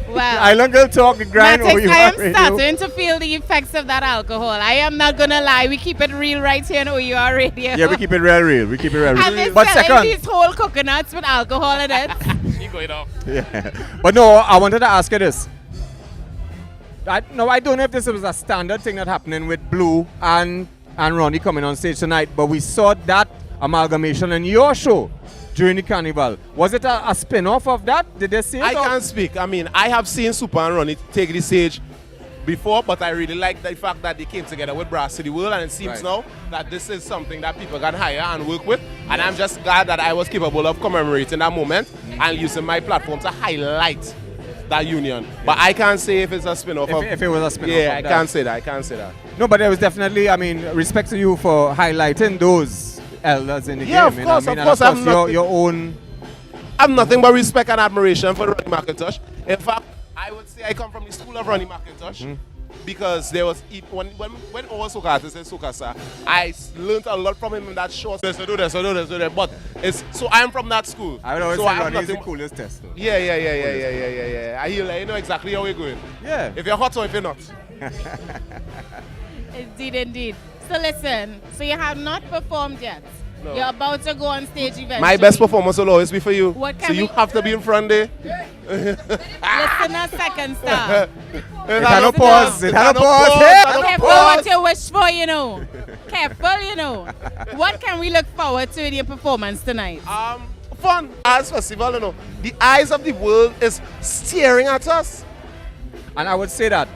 S4: well,
S9: Island Girl Talk, the grind
S4: Matix,
S9: O.U.R.
S4: I am
S9: Radio.
S4: starting to feel the effects of that alcohol. I am not gonna lie. We keep it real right here on O.U.R. Radio.
S9: Yeah, we keep it real. We keep it real.
S4: And they're
S9: But
S4: selling
S9: second,
S4: these whole coconuts with alcohol in it.
S11: She going off.
S9: yeah. But no, I wanted to ask you this. I don't know if this was a standard thing that happening with Blue and Ronnie coming on stage tonight, but we saw that amalgamation in your show during the carnival. Was it a spin-off of that? Did they say it?
S11: I can't speak. I mean, I have seen Super and Ronnie take the stage before, but I really like the fact that they came together with Brassy Will, and it seems now that this is something that people can hire and work with. And I'm just glad that I was capable of commemorating that moment and using my platform to highlight that union. But I can't say if it's a spin-off.
S9: If it was a spin-off.
S11: Yeah,
S9: of
S11: I can't say that. I can't say that.
S9: No, but there was definitely, I mean, respect to you for highlighting those elders in the game.
S11: Of course,
S9: and
S11: of course. I'm
S9: your own.
S11: I have nothing but respect and admiration for Ronnie McIntosh. In fact, I would say I come from the school of Ronnie McIntosh. because there was when all soca artists and soca star, I learned a lot from him in that short. So do this. But it's so I'm from that school.
S9: I would always
S11: so
S9: say
S11: I have
S9: Ronnie is the
S11: nothing-
S9: coolest test. Though.
S11: Yeah. I hear like, you know exactly how we're going.
S9: Yeah.
S11: If you're hot or if you're not.
S4: Indeed. So listen, so you have not performed yet.
S11: No.
S4: You're about to go on stage eventually.
S11: My best performance will always be for you.
S4: What can
S11: so you
S4: we-
S11: have to be in front there.
S4: Listener second star.
S9: It had no pause.
S4: Careful what you wish for, you know. Careful, you know. What can we look forward to in your performance tonight?
S11: Fun. As festival, you know, the eyes of the world is staring at us.
S9: And I would say that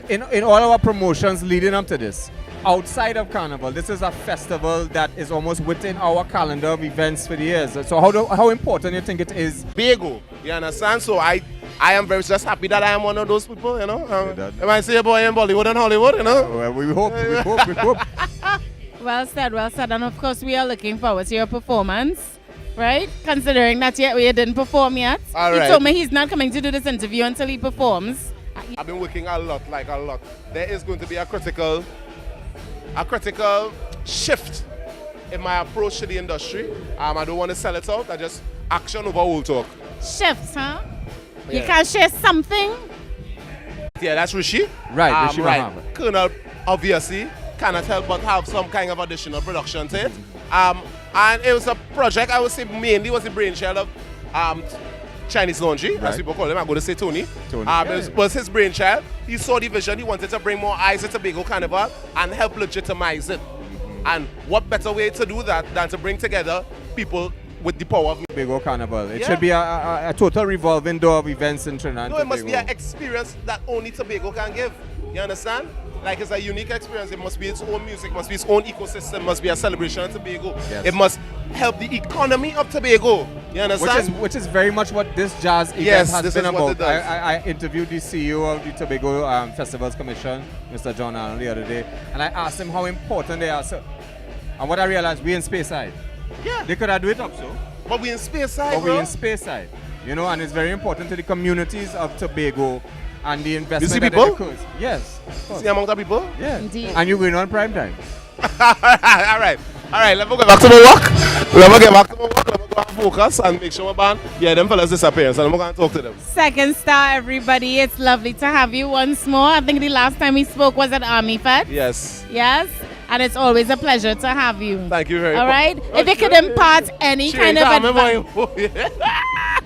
S9: in all our promotions leading up to this, outside of Carnival, this is a festival that is almost within our calendar of events for the years. So how important do you think it is?
S11: Bagel, you understand? So I am very just happy that I am one of those people, you know. Am I say boy in Bollywood and Hollywood, you know?
S9: Well, we hope.
S4: Well said. And of course, we are looking forward to your performance, right? Considering that we didn't perform yet.
S11: All
S4: he
S11: right.
S4: told me he's not coming to do this interview until he performs.
S11: I've been working a lot. There is going to be a critical shift in my approach to the industry. I don't want to sell it out. I just action over old talk.
S4: Shifts, huh? You
S11: Yeah.
S4: can share something?
S11: Yeah, that's Rishi.
S9: Right, Rishi
S11: right.
S9: Mahava.
S11: Colonel, obviously, cannot help but have some kind of additional production to it. And it was a project, I would say mainly was the brainchild of Chinese Laundry, as
S9: Right.
S11: people call him. I'm going to say Tony.
S9: Tony.
S11: It was his brainchild. He saw the vision. He wanted to bring more eyes to Tobago Carnival and help legitimize it. And what better way to do that than to bring together people with the power of music.
S9: Tobago Carnival. It
S11: Yeah.
S9: should be a total revolving door of events in Trinidad.
S11: No, it must be
S9: Tobago.
S11: an experience that only Tobago can give. You understand? Like it's a unique experience. It must be its own music, must be its own ecosystem, must be a celebration of Tobago.
S9: Yes.
S11: It must help the economy of Tobago. You understand?
S9: Which is very much what this jazz event
S11: Yes,
S9: has
S11: this
S9: been
S11: is what
S9: about.
S11: it does.
S9: I interviewed the CEO of the Tobago Festivals Commission, Mr. John Arnold, the other day, and I asked him how important they are. So, and what I realized, we in Speyside.
S11: Yeah.
S9: They could have do it up so.
S11: But we in Speyside,
S9: But we
S11: bro.
S9: in Speyside. You know, and it's very important to the communities of Tobago and the investment
S11: You see
S9: that
S11: people?
S9: it occurs. Yes. of course.
S11: See among the people?
S9: Yeah.
S4: Indeed.
S9: And you're going on prime time.
S11: All right, let me get back to my work. Let me go and focus and make sure my band, them fellas disappear. So I'm going to talk to them.
S4: Second star, everybody. It's lovely to have you once more. I think the last time we spoke was at Army Fest.
S11: Yes.
S4: Yes. And it's always a pleasure to have you.
S11: Thank you very
S4: All
S11: much.
S4: right? If you could impart any kind of advice.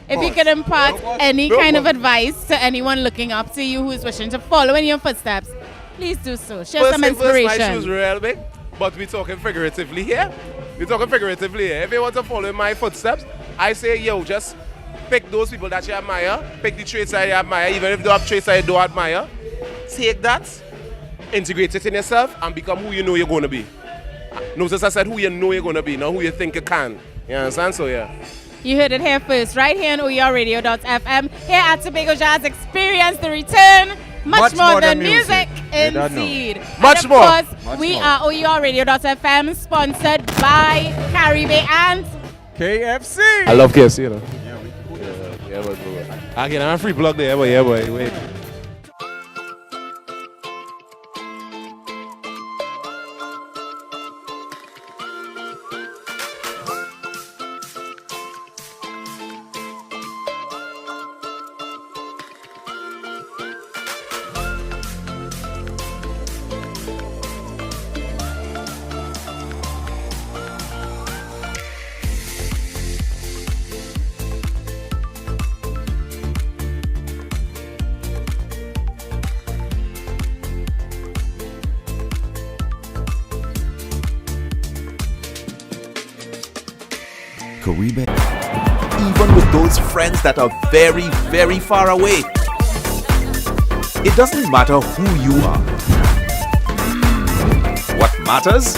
S4: If you could impart any kind of advice to anyone looking up to you who's wishing to follow in your footsteps, please do so. Share some
S11: My shoes
S4: inspiration.
S11: real big, but we're talking figuratively here. If you want to follow in my footsteps, I say, just pick those people that you admire, pick the traits that you admire, even if you have traits that you don't admire. Take that, integrate it in yourself, and become who you know you're going to be. Notice I said who you know you're going to be, not who you think you can. You understand? So, yeah.
S4: You heard it here first, right here on O.U.R.radio.fm. Here at Tobago Jazz, experience the return. Much more than music,
S9: You don't know.
S4: indeed.
S11: Much
S4: and
S11: more.
S4: of course,
S9: Much
S4: we
S9: more.
S4: are O.U.R.radio.fm, sponsored by Caribbean and
S9: KFC.
S11: I love KFC, you know. Yeah, boy. Again, I'm a free plug there, boy. Wait.
S6: Caribe.
S7: Even with those friends that are very, very far away, it doesn't matter who you are. What matters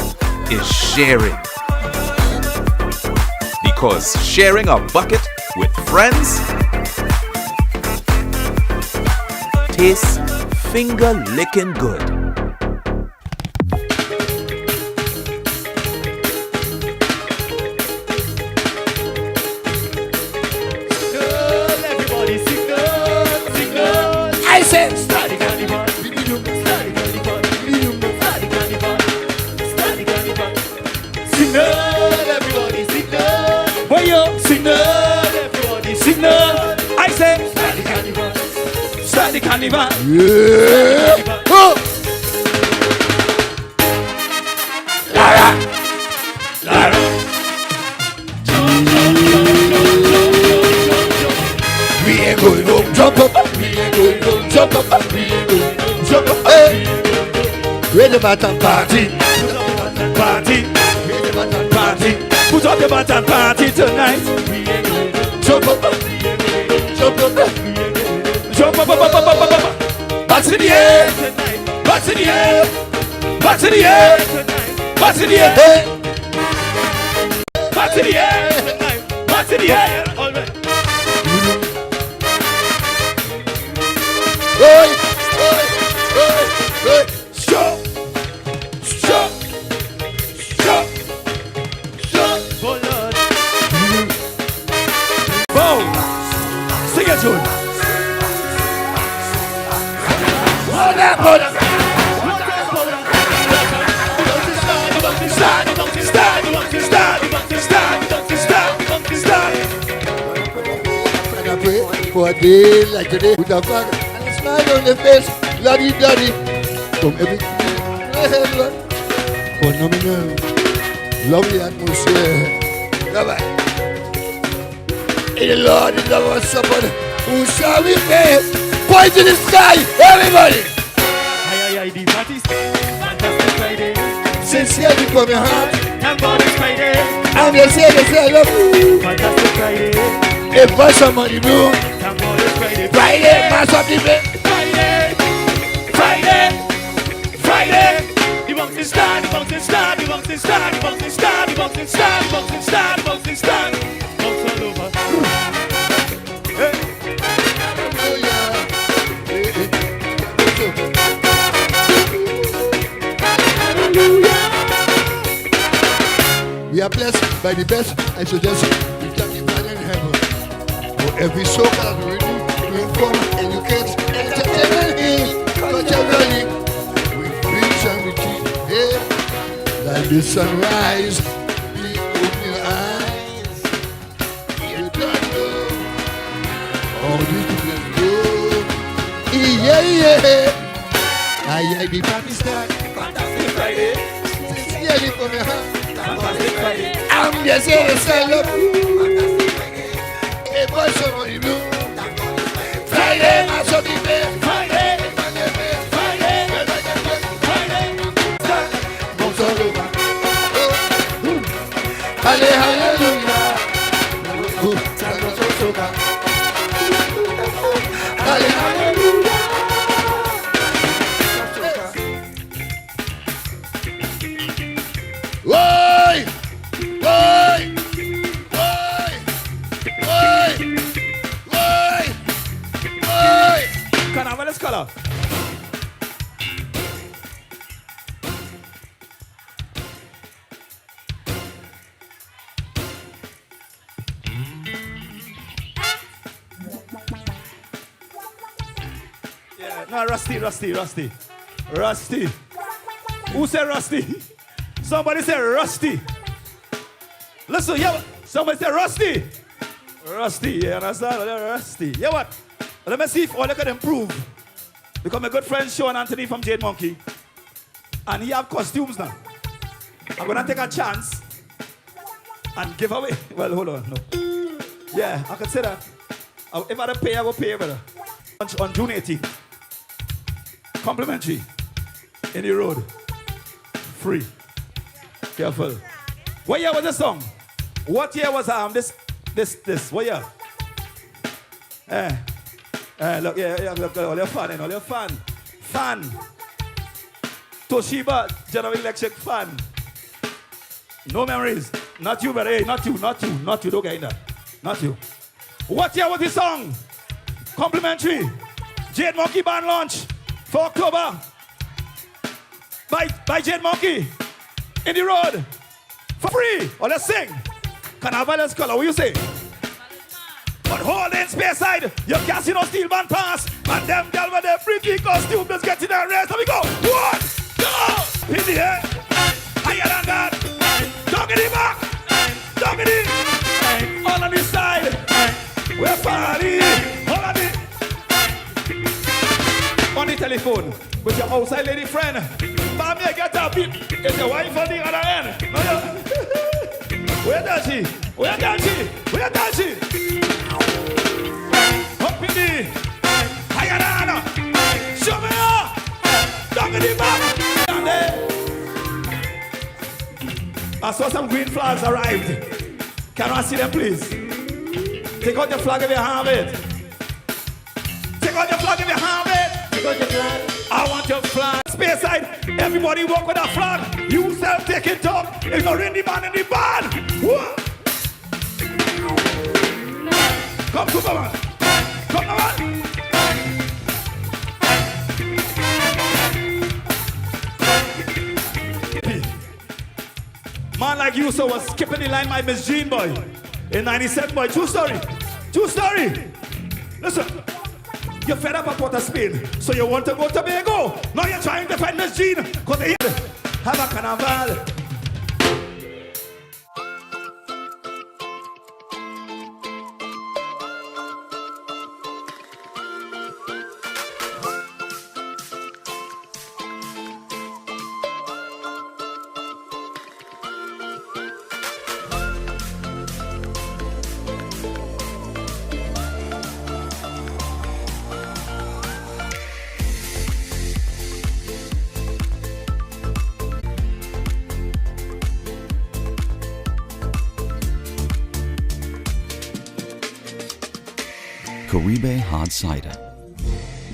S7: is sharing. Because sharing a bucket with friends tastes finger-licking good.
S8: I said, study,
S5: Start the carnival.
S15: Yeah. Oh. Lara. Lara. We ain't going home. Jump up. We ain't going home. Jump up. We ain't going home. Jump up. Hey. Ready button party.
S5: Party.
S15: Ready button party.
S5: Put up the button party tonight.
S15: Jump up. Jump up.
S5: Jump up, up, up, up, up, up, up. Bats in the air. Bats in the air. Bats in the air. Bats in the air. Bats in the air. Bats in the air. All right.
S15: Hey, hey, hey, hey.
S5: Stop. Stop. Stop. Stop. Oh Lord. Bow. Sing it to him.
S15: And I pray for a day like today with a flag and a smile on your face, Lottie Daddy. From every Lord, phenomenal, lovely atmosphere. Bye-bye. In the Lord is our support. Who shall we face? Point to the sky, everybody!
S5: The party's fantastic Friday.
S15: Sincerely from your heart.
S5: Thank God it's Friday.
S15: I'm just saying to say I love you.
S5: Fantastic Friday.
S15: If for somebody new.
S5: Thank God it's Friday.
S15: Friday, mass of the day.
S5: Friday. Friday. Friday. The bunks is start, the bunks is start, the bunks is start, the bunks is start, the bunks is start, the bunks is start, the bunks is start. Bunks all over. Hey.
S15: We are blessed by the best. I suggest we can be glad in heaven. For every soul that we do to inform, educate, entertain, culturally, we preach and we teach. Hey, like the sunrise, we open your eyes. You don't know all these people do. Yeah. I the party start.
S5: Fantastic Friday.
S15: Yeah, you from your heart.
S5: Fantastic Friday.
S15: I'm just here to say love you. If I saw you do. Friday, I saw the best. Friday. Hallelujah. Hallelujah. Oi! Oi! Oi! Oi! Oi! Oi!
S5: Carnaval is color. Yeah, no, Rusty. Who said Rusty? Somebody said Rusty. Listen, yeah, somebody said Rusty. Rusty, yeah, understand? Rusty. Yeah, what? Let me see if all I can improve. Because my good friend Sean Anthony from Jade Monkey, and he have costumes now. I'm gonna take a chance and give away. Well, hold on, no. Yeah, I can say that. If I don't pay, I will pay, brother. On June 18th, complimentary in the road, free. Careful. What year was this song? What year was this? What year? Look, look, all your fan. Toshiba General Electric fan. No memories. Not you, brother. Hey, not you. Don't get in that. Not you. What year was this song? Complimentary. Jade Monkey Band launch for October. By Jade Monkey. In the road. For free. Or let's sing. Carnival's color. What you say? But hold in space side. You can't see no steel band pass. And them girls with their pretty costume just get in the race. Here we go. 1, 2. In the air. Higher than that. Down in the back. Down in the. All on this side. We're party. All on it. telephone with your outside lady friend. Mommy, get up. It's your wife on the other end. Where does she? Where does she? Where does she? Up in the higher down. Show me up. Down in the back. Down there. I saw some green flags arrived. Can I see them, please? Take out your flag if you have it. Take out your flag if you have it. Take out your flag. I want your flag. Space side. Everybody walk with a flag. You self take it up. If you're in the band, in the band. Whoa. Come, Superman. Come on. Man like you so was skipping the line by Miss Jean boy in 97 boy. True story. True story. Listen. You're fed up at Port of Spain, so you want to go to Tobago. Now you're trying to find Miss Jean because they have a carnival.
S6: Caribe Hard Cider.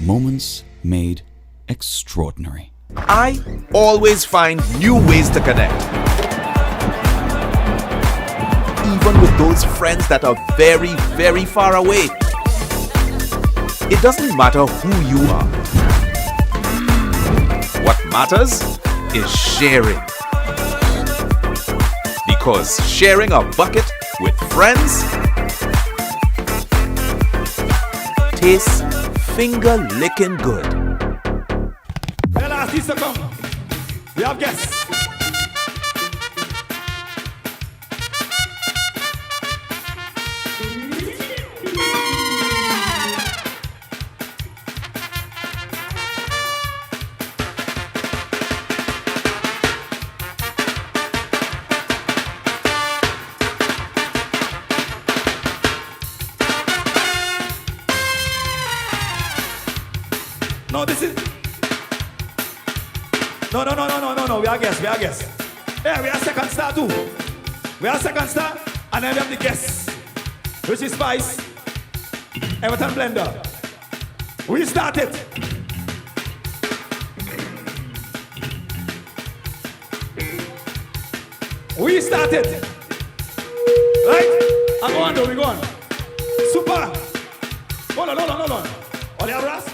S6: Moments made extraordinary.
S7: I always find new ways to connect. Even with those friends that are very, very far away. It doesn't matter who you are. What matters is sharing. Because sharing a bucket with friends tastes finger-licking good.
S5: Well, artists come. We have guests. No, this is... No. We are guests. Yeah, we are second star too. We are second star, and then we have the guests, which is Spice, Everton Blender. We started. Right? I'm going to, we go on. Super. Hold on. All your brass?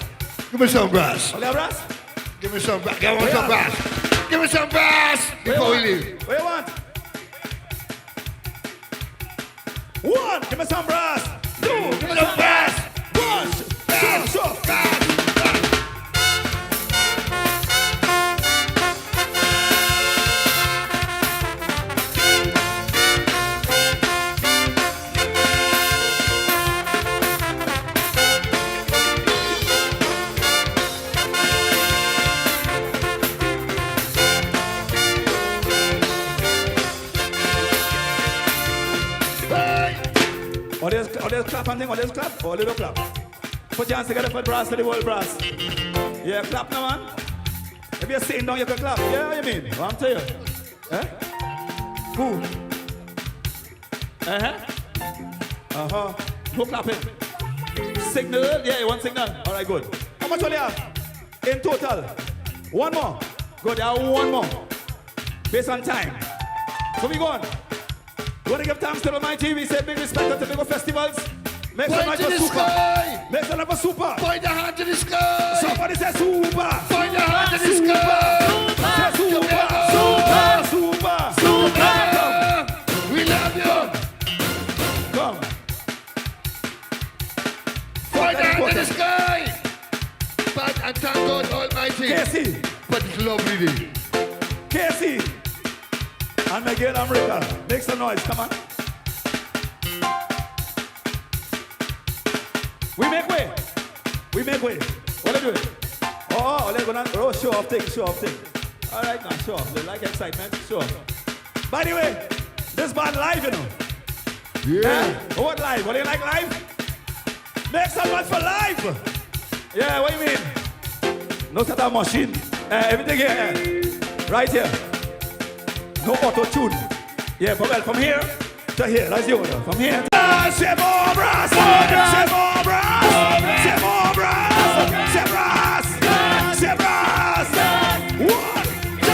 S16: Give me some brass.
S5: All your brass?
S16: Give me some brass. Give me some brass before we leave.
S5: What you want? One, give me some brass. Two, give me some brass. One, two, brass. Or there's clap and thing, or there's clap, or a little clap. Put your hands together for brass to the world brass. Yeah, clap now, man. If you're sitting down, you can clap. Yeah, what you mean? What I'm telling you. Eh? Who? Uh-huh. No clapping. Signal? Yeah, you want signal? All right, good. How much will you have? In total? One more. Good, you have one more. Based on time. So we go on. Want to give thanks to the my TV, say big respect to the Tobago festivals. Make some noise for Super. Make some noise for Super.
S16: Point the hand to the sky.
S5: Somebody say Super.
S16: Point the hand to the sky.
S5: Say Super.
S16: Super. We love you.
S5: Come.
S16: Point the hand to the sky. But and thank God Almighty.
S5: Casey.
S16: But it's lovely day.
S5: Casey. And Miguel America. Make some noise, come on. We make way. What are you doing? Oh, they're gonna show off thing, show off thing. All right, now show off. They like excitement, show off. By the way, this band live, you know. Yeah. What live? What do you like live? Make some noise for live. Yeah, what do you mean? No set of machine. Everything here. Right here. No auto tune. Yeah, but well, from here to here. That's the order. From here. Say more brass. Say more brass. Say more brass. Say brass. Say brass. 1, 2.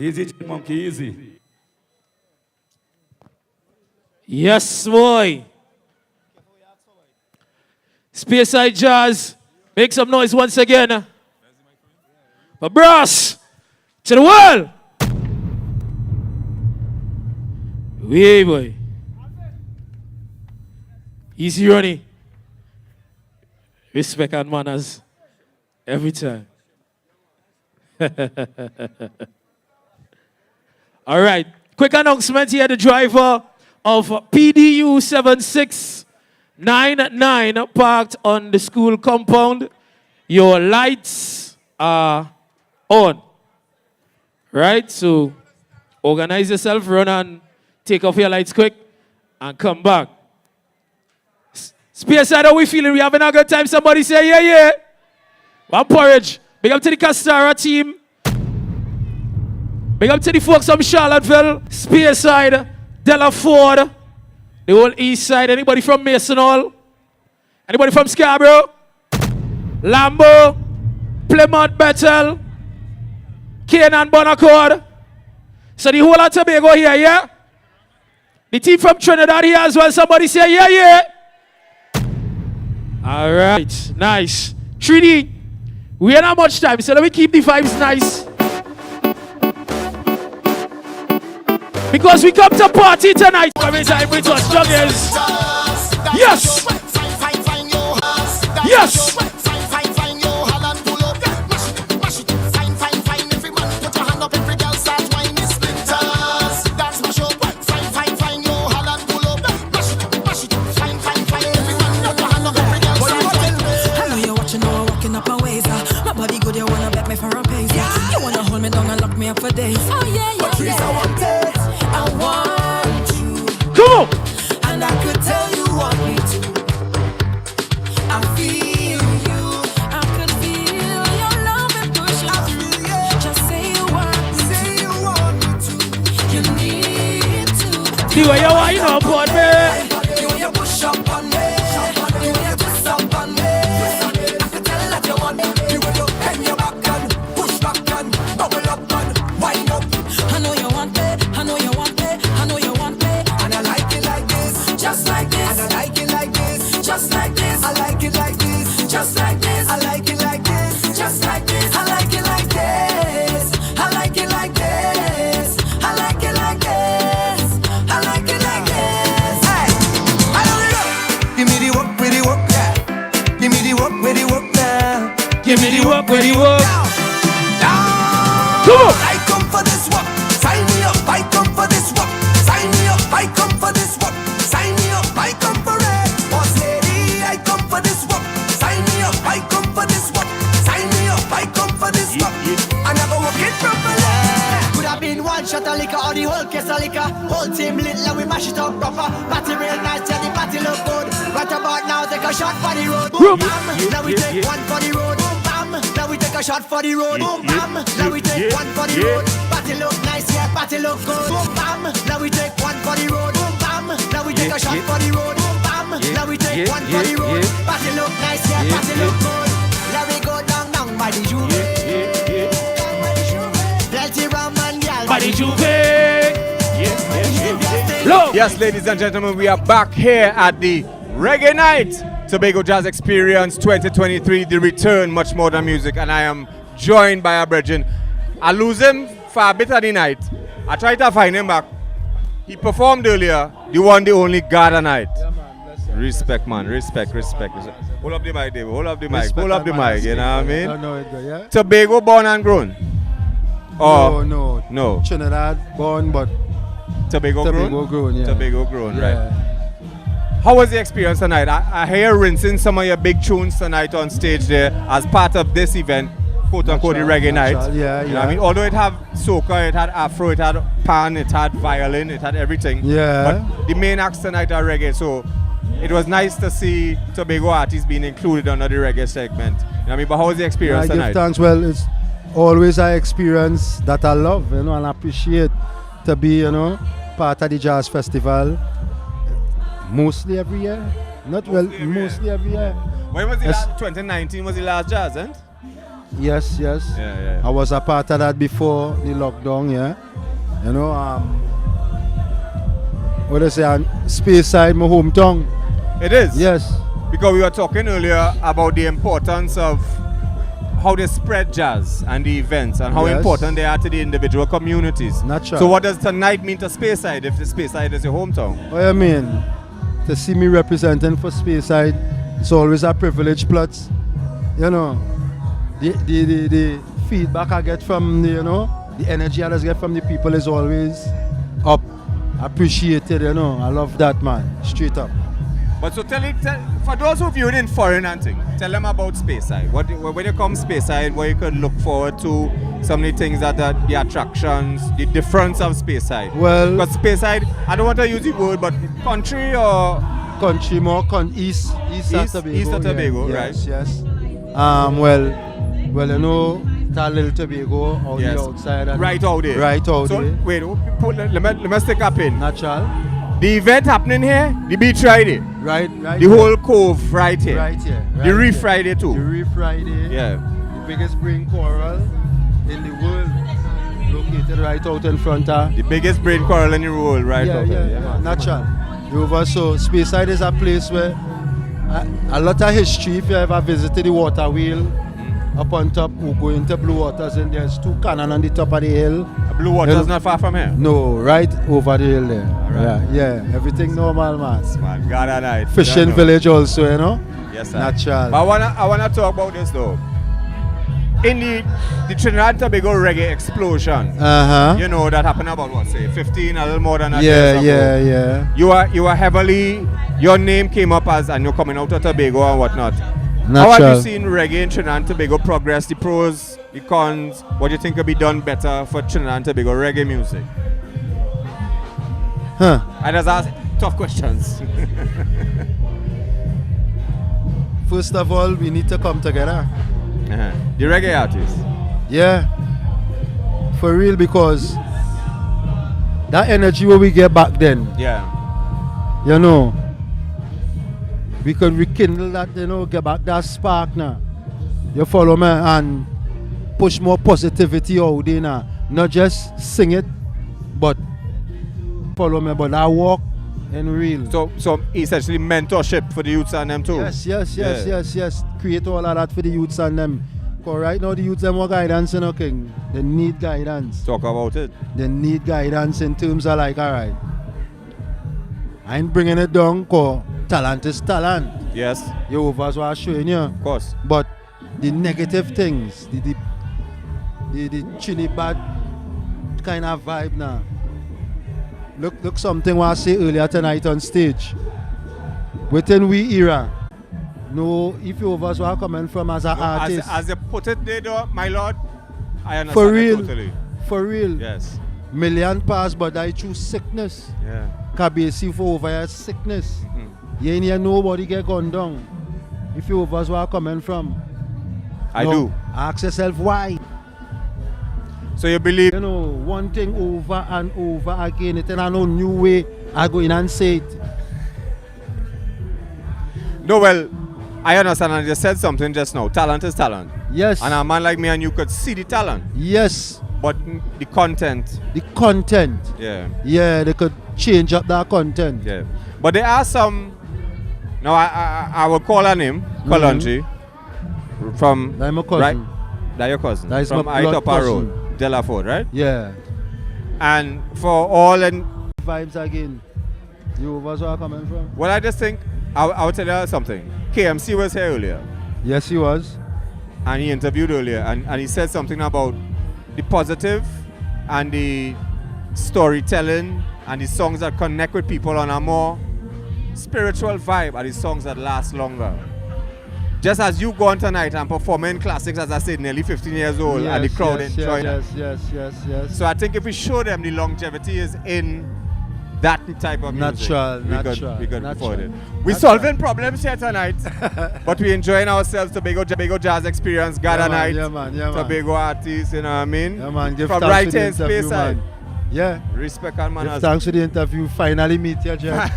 S5: Easy, monkey, easy.
S3: Yes, boy. Spearside Jazz, make some noise once again. But brass, to the world. Hey, boy. Easy, Ronnie. Respect and manners every time. All right. Quick announcement here. The driver of PDU 7699 parked on the school compound. Your lights are on. Right? So organize yourself, run and take off your lights quick and come back. Spearside, how we feeling? We having a good time? Somebody say, yeah, yeah. One porridge. Big up to the Castara team. Big up to the folks from Charlottesville, Spearside, Delaford, the whole east side. Anybody from Mason Hall? Anybody from Scarborough? Lambo, Plymouth, Bethel, Khayne and Bonaccord. So the whole of Tobago here, yeah? The team from Trinidad here as well. Somebody say, yeah, yeah. All right, nice. 3D, we ain't have much time, so let me keep the vibes nice. Because we come to party tonight. Every time we touch juggles. Yes. Yes.
S21: I know you're watching, now I'm walking up my ways. My body good, you wanna bet me for a pace. You wanna hold me down and lock me up for days. Oh yeah, yeah, yeah. I want you.
S3: Come on.
S21: And I could tell you want me to. I feel you. I could feel your love and push. I feel you. Just say you want me to. You need to.
S3: See where you are, you know, boy, man.
S21: You want you push up on me. You want you twist up on me. I could tell that you want me. You want you bend your back and push back and bubble up and wind up. I know you want me. I know you want me. I know you want me. And I like it like this. Just like this. And I like it like this. Just like this. I like it like this. Just like this. I like it like this. Just like this. I like it like this. I like it like this. I like it like this. I like it like this. Hey.
S14: shot of liquor or the whole case of liquor. Whole team lit, let we mash it up proper. Party real nice, yeah, the party look good. Right about now, take a shot for the road. Boom, bam, now we take one for the road. Boom, bam, now we take a shot for the road. Boom, bam, now we take one for the road. Party look nice, yeah, party look good. Boom, bam, now we take one for the road. Boom, bam, now we take a shot for the road. Boom, bam, now we take one for the road. Party look nice, yeah, party look good. Now we go down by the Juve. Plenty rum and gal
S9: by the Juve. Yes, ladies and gentlemen, we are back here at the Reggae Night Tobago Jazz Experience 2023, the return, much more than music, and I am joined by a brethren. I lose him for a bit of the night. I try to find him back. He performed earlier, the one, the only God a night. Respect, man. Respect. Hold up the mic, David. Hold up the mic. Hold up the mic. You know what I mean?
S17: Don't know it, yeah?
S9: Tobago born and grown?
S17: No. Trinidad born, but
S9: Tobago
S17: grown, yeah.
S9: Tobago grown, right. How was the experience tonight? I hear rinsing some of your big tunes tonight on stage there as part of this event, quote unquote, the Reggae Night.
S17: Yeah.
S9: You know what I mean? Although it had soca, it had afro, it had pan, it had violin, it had everything.
S17: Yeah.
S9: But the main acts tonight are reggae, so it was nice to see Tobago artists being included under the reggae segment. You know what I mean? But how was the experience tonight?
S17: I give thanks. Well, it's always an experience that I love, and I appreciate to be, part of the jazz festival. Mostly every year. Mostly every year.
S9: When was the last? 2019 was the last jazz, eh?
S17: Yes.
S9: Yeah.
S17: I was a part of that before the lockdown, yeah. What I say, Speyside, my hometown.
S9: It is?
S17: Yes.
S9: Because we were talking earlier about the importance of how they spread jazz and the events and how important they are to the individual communities.
S17: Natural.
S9: So what does tonight mean to Speyside if the Speyside is your hometown?
S17: What I mean, to see me representing for Speyside, it's always a privilege, plus, the feedback I get from the energy I get from the people is always up. Appreciated, I love that, man. Straight up.
S9: But so tell for those who viewed in foreign and thing, tell them about Speyside. When you come Speyside, what you could look forward to, some of the things that are the attractions, the difference of Speyside.
S17: Well,
S9: because Speyside, I don't want to use the word, but country or
S17: country more east of Tobago.
S9: East of Tobago,
S17: yeah.
S9: right?
S17: Yes. Well, that little Tobago out the outside.
S9: Right out there.
S17: So,
S9: wait, let me stick up in.
S17: Natural.
S9: The event happening here, the beach Friday.
S17: Right.
S9: The whole cove right here.
S17: Right here.
S9: The Reef Friday too.
S17: The Reef Friday.
S9: Yeah.
S17: The biggest brain coral in the world. Located right out in front of.
S9: The biggest brain coral in the world right out there.
S17: Yeah. Natural. So Speyside is a place where a lot of history. If you ever visited the water wheel, up on top, we go into Blue Waters, and there's two cannons on the top of the hill.
S9: Blue Waters not far from here?
S17: No, right over the hill there.
S9: Right.
S17: Yeah, everything normal, man.
S9: God a night.
S17: Fishing village also,
S9: Yes, sir.
S17: Natural.
S9: But I wanna talk about this though. In the Trinidad and Tobago reggae explosion, that happened about what, say 15, a little more than a year ago.
S17: Yeah.
S9: You are heavily, your name came up and you're coming out of Tobago and whatnot.
S17: Natural.
S9: How have you seen reggae in Trinidad and Tobago progress, the pros, the cons? What do you think could be done better for Trinidad and Tobago reggae music? I just ask tough questions.
S17: First of all, we need to come together.
S9: The reggae artists?
S17: Yeah. For real, because that energy what we get back then.
S9: Yeah.
S17: We could rekindle that, get back that spark now. You follow me? And push more positivity out there now. Not just sing it, but follow me, but I walk in real.
S9: So essentially mentorship for the youths and them too?
S17: Yes. Create all of that for the youths and them. Because right now the youths them want guidance, King. They need guidance.
S9: Talk about it.
S17: They need guidance in terms of alright. I ain't bringing it down because talent is talent.
S9: Yes.
S17: You was what I'm showing you.
S9: Of course.
S17: But the negative things, the chilly bad kind of vibe now. Look something what I say earlier tonight on stage. Within we era, if you was what coming from as an artist.
S9: As you put it there, my lord, I understand
S17: for real,
S9: totally.
S17: For real.
S9: Yes.
S17: million pass, but I choose sickness.
S9: Yeah.
S17: Kabesi for over here, sickness. You ain't hear nobody get gone down. If you overs where coming from.
S9: I do.
S17: Ask yourself why.
S9: So you believe?
S17: You know, one thing over and over again. It ain't no new way I go in and say it.
S9: No, well, I understand, and you said something just now. Talent is talent.
S17: Yes.
S9: And a man like me and you could see the talent.
S17: Yes.
S9: But the content.
S17: The content.
S9: Yeah.
S17: Yeah, they could change up that content.
S9: Yeah. But there are some. Now I will call her name, Kalonji. From.
S17: That's my cousin.
S9: Right? That's your cousin.
S17: That's
S9: from
S17: my blood
S9: Itapa
S17: cousin.
S9: Road, Delaford, right?
S17: Yeah.
S9: And for all and
S17: vibes again. You overs where coming from?
S9: Well, I just think I'll tell you something. KMC was here earlier.
S17: Yes, he was.
S9: And he interviewed earlier, and he said something about the positive and the storytelling and the songs that connect with people on a more spiritual vibe are the songs that last longer. Just as you go on tonight and performing classics, as I said, nearly 15 years old, and the crowd enjoying it.
S17: Yes.
S9: So I think if we show them the longevity is in that type of music, we could afford it. We're solving problems here tonight, but we're enjoying ourselves. Tobago Jazz Experience, Gather Night, Tobago artists, you know what I mean?
S17: Yeah, man. Give
S9: from
S17: thanks
S9: right
S17: to the
S9: here in
S17: interview,
S9: Space
S17: man. Yeah.
S9: Respect and manners.
S17: Give thanks for the interview. Finally meet you, Jack.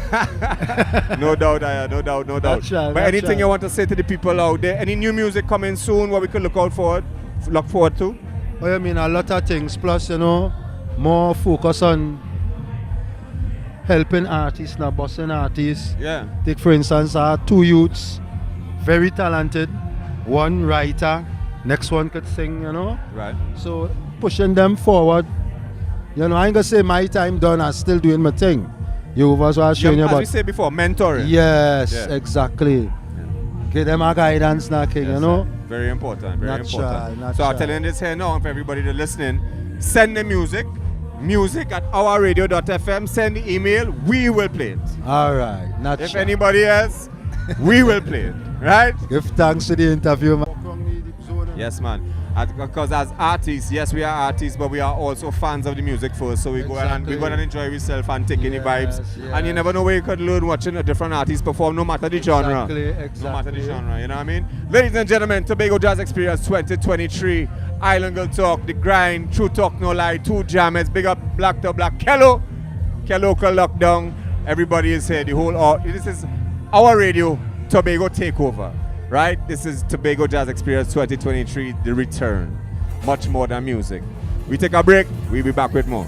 S9: No doubt, Aya, no doubt. But anything you want to say to the people out there? Any new music coming soon? What we could look forward to?
S17: Oh, I mean, a lot of things. Plus, you know, more focus on helping artists, not bossing artists.
S9: Yeah.
S17: Take for instance, two youths, very talented. One writer, next one could sing, you know.
S9: Right.
S17: So pushing them forward. You know, I ain't gonna say my time done. I'm still doing my thing. You was showing you about.
S9: As we said before, mentoring.
S17: Yes,
S9: Yeah.
S17: exactly. Give them a guidance, now, King. You know.
S9: Very important. Very important.
S17: Not
S9: so I'm telling this here now, for everybody that's listening, send the music at ourradio.fm. Send the email. We will play it.
S17: All right. Not
S9: if anybody else, we will play it. Right?
S17: Give thanks to the interview, man.
S9: Yes, man. Because as artists, yes, we are artists, but we are also fans of the music first. So we go and enjoy ourselves and take any vibes.
S17: Yes.
S9: And you never know where you could learn watching a different artist perform, no matter the genre.
S17: Exactly.
S9: No matter the genre, you know what I mean? Ladies and gentlemen, Tobago Jazz Experience 2023. Island Girl Talk, The Grind, True Talk No Lie, Two Jammers, Big Up Black to Black, Kello Lockdown. Everybody is here. This is our radio, Tobago Takeover. Right? This is Tobago Jazz Experience 2023, the return. Much more than music. We take a break, we'll be back with more.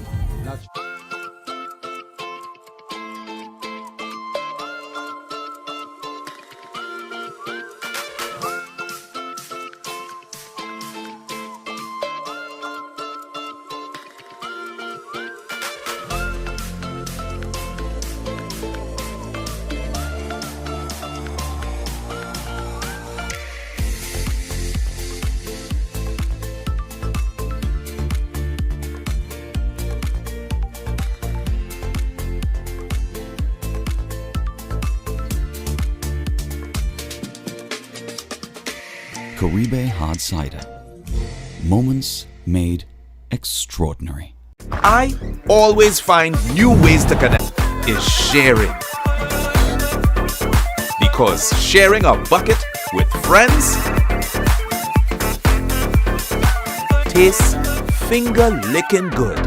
S6: Caribe Hard Cider. Moments made extraordinary.
S7: I always find new ways to connect is sharing. Because sharing a bucket with friends tastes finger-licking good.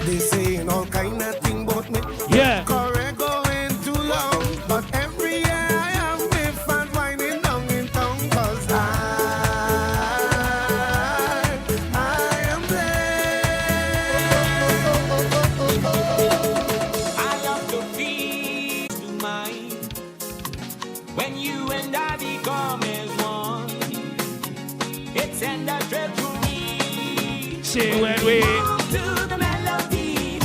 S15: They saying all kind of thing about me.
S3: Yeah.
S15: Correct going too long. But every year I am with fans winding down in town. Cause I am
S21: I love to feel to mine when you and I become as one. It's in the trip to me.
S3: Say when we
S21: move to the melody.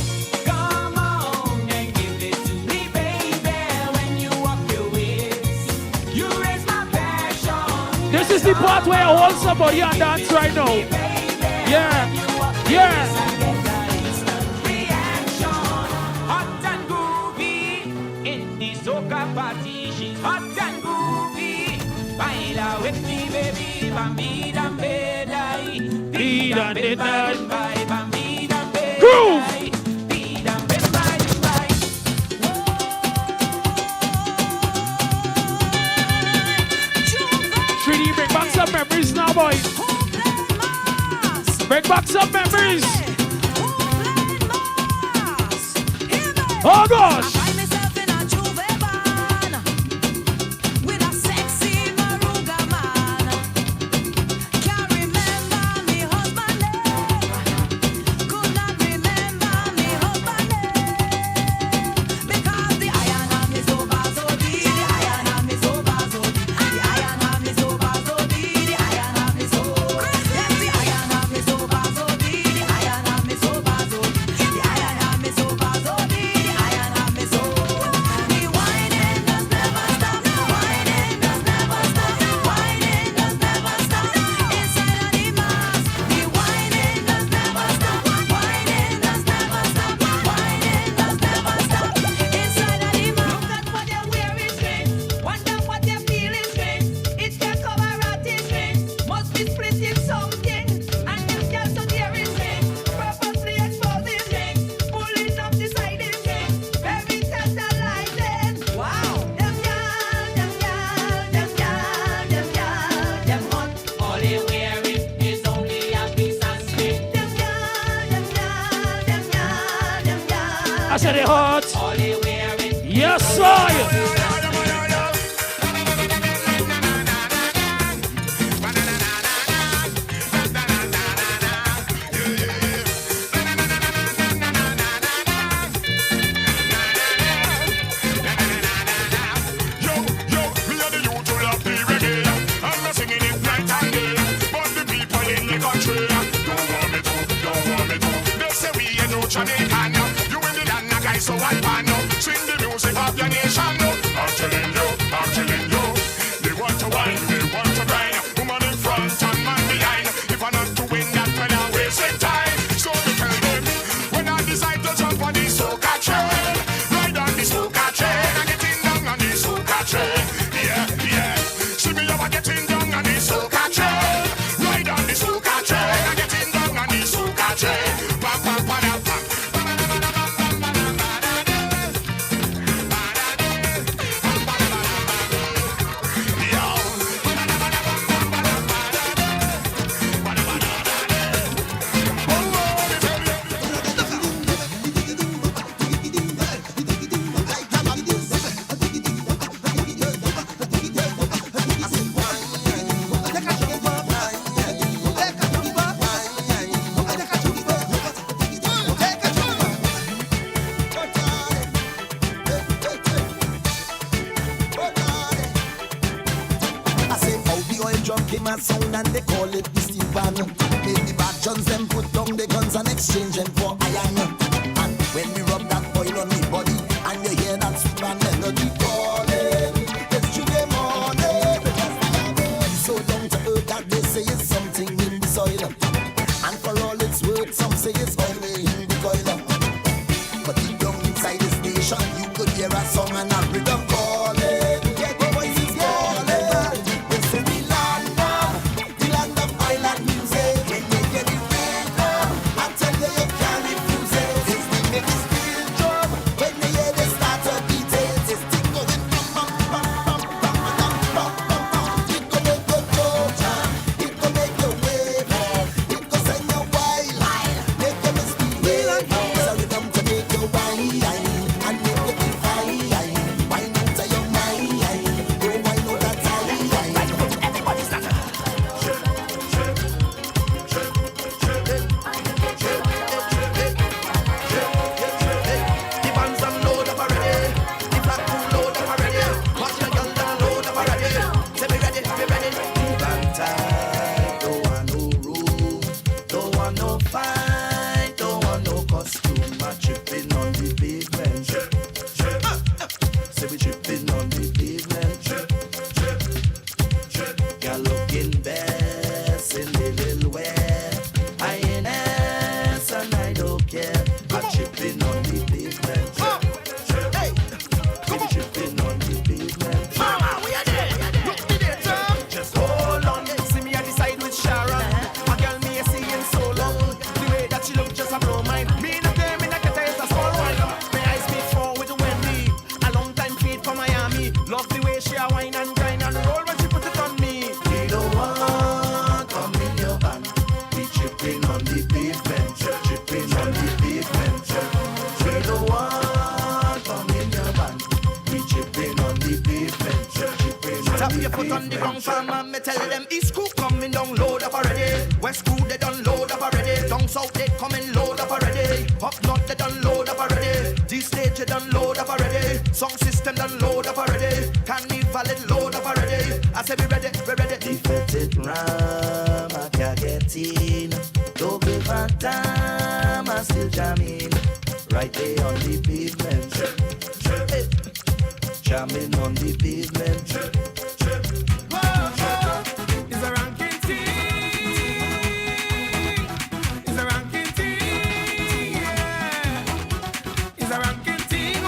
S21: Come on and give it to me, baby. When you walk your ways, you raise my passion.
S3: This is the part where I hold somebody and dance right now. Yeah.
S21: Hot and groovy in the soca party. She's hot and groovy. Baila with me, baby, bambi.
S3: Groove. 3D, bring back some memories now, boys. Bring back some memories. Oh gosh. said it hot. Yes, sir.
S8: So I sing the music of your nation. I'm telling you, they want to wine, they want to grind. Woman in front and man behind. If I'm not doing that, when I'm wasting time. So you tell them, when I decide to jump on the soca train, ride on the soca train, and getting down on the soca train. Yeah, yeah. See me over getting down on the soca train, ride on the soca train, and getting down on the soca train. Pam, pam, pam, pam. Sound and they call it the steel pan. Make the bad Johns them put down the guns and exchange them for iron. And when we rub that oil on the body and you hear that sweet man melody calling, it's Tuesday morning. It's so down to earth that they say it's something in the soil. And for all it's worth, some say it's only in the coil. But deep down inside the station, you could hear a song and a rhythm calling. Get the voices calling.
S14: pavement, tripping on the pavement. We don't want come in your band. We tripping on the pavement, tripping on
S21: Tap
S14: the
S21: your foot on the ground,
S14: pavement.
S21: farmer. Me tell them East Crew coming down, load up already. West Crew they done load up already. Down South they coming load up already. Up North they done load up already. D stage they done load up already. Sound system done load up already. Carnival it load up already. I say we ready, we ready.
S14: Defected ram, I can't get in. Don't give a time, I still jamming. Right there on the pavement. Jamming on the pavement.
S15: It's a ranking team. It's a ranking team. Yeah. It's a ranking team.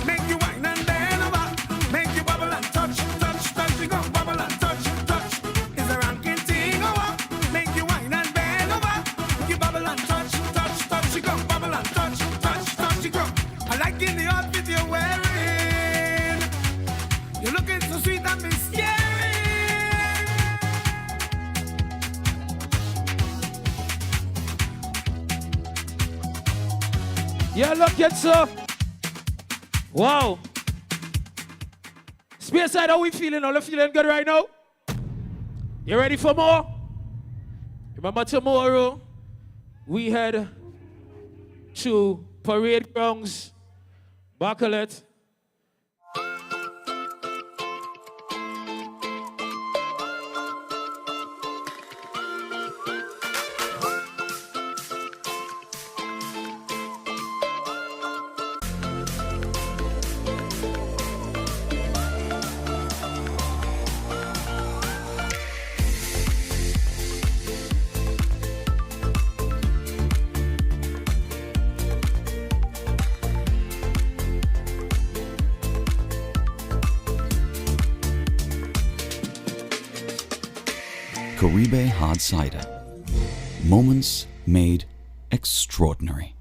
S15: Make you wine and bend over. Make you bubble and touch, touch, touch. You go bubble and touch, touch. It's a ranking team. Make you wine and bend over. Make you bubble and touch, touch, touch. You go bubble and touch, touch, touch. You go. I like in the outfit you're wearing. You're looking so sweet and me scary.
S3: Yeah, look at sir. Wow. Spearside, how we feeling? All feeling good right now? You ready for more? Remember tomorrow, we head to Parade Grounds, Bacalet.
S6: Caribe Hard Cider. Moments made extraordinary.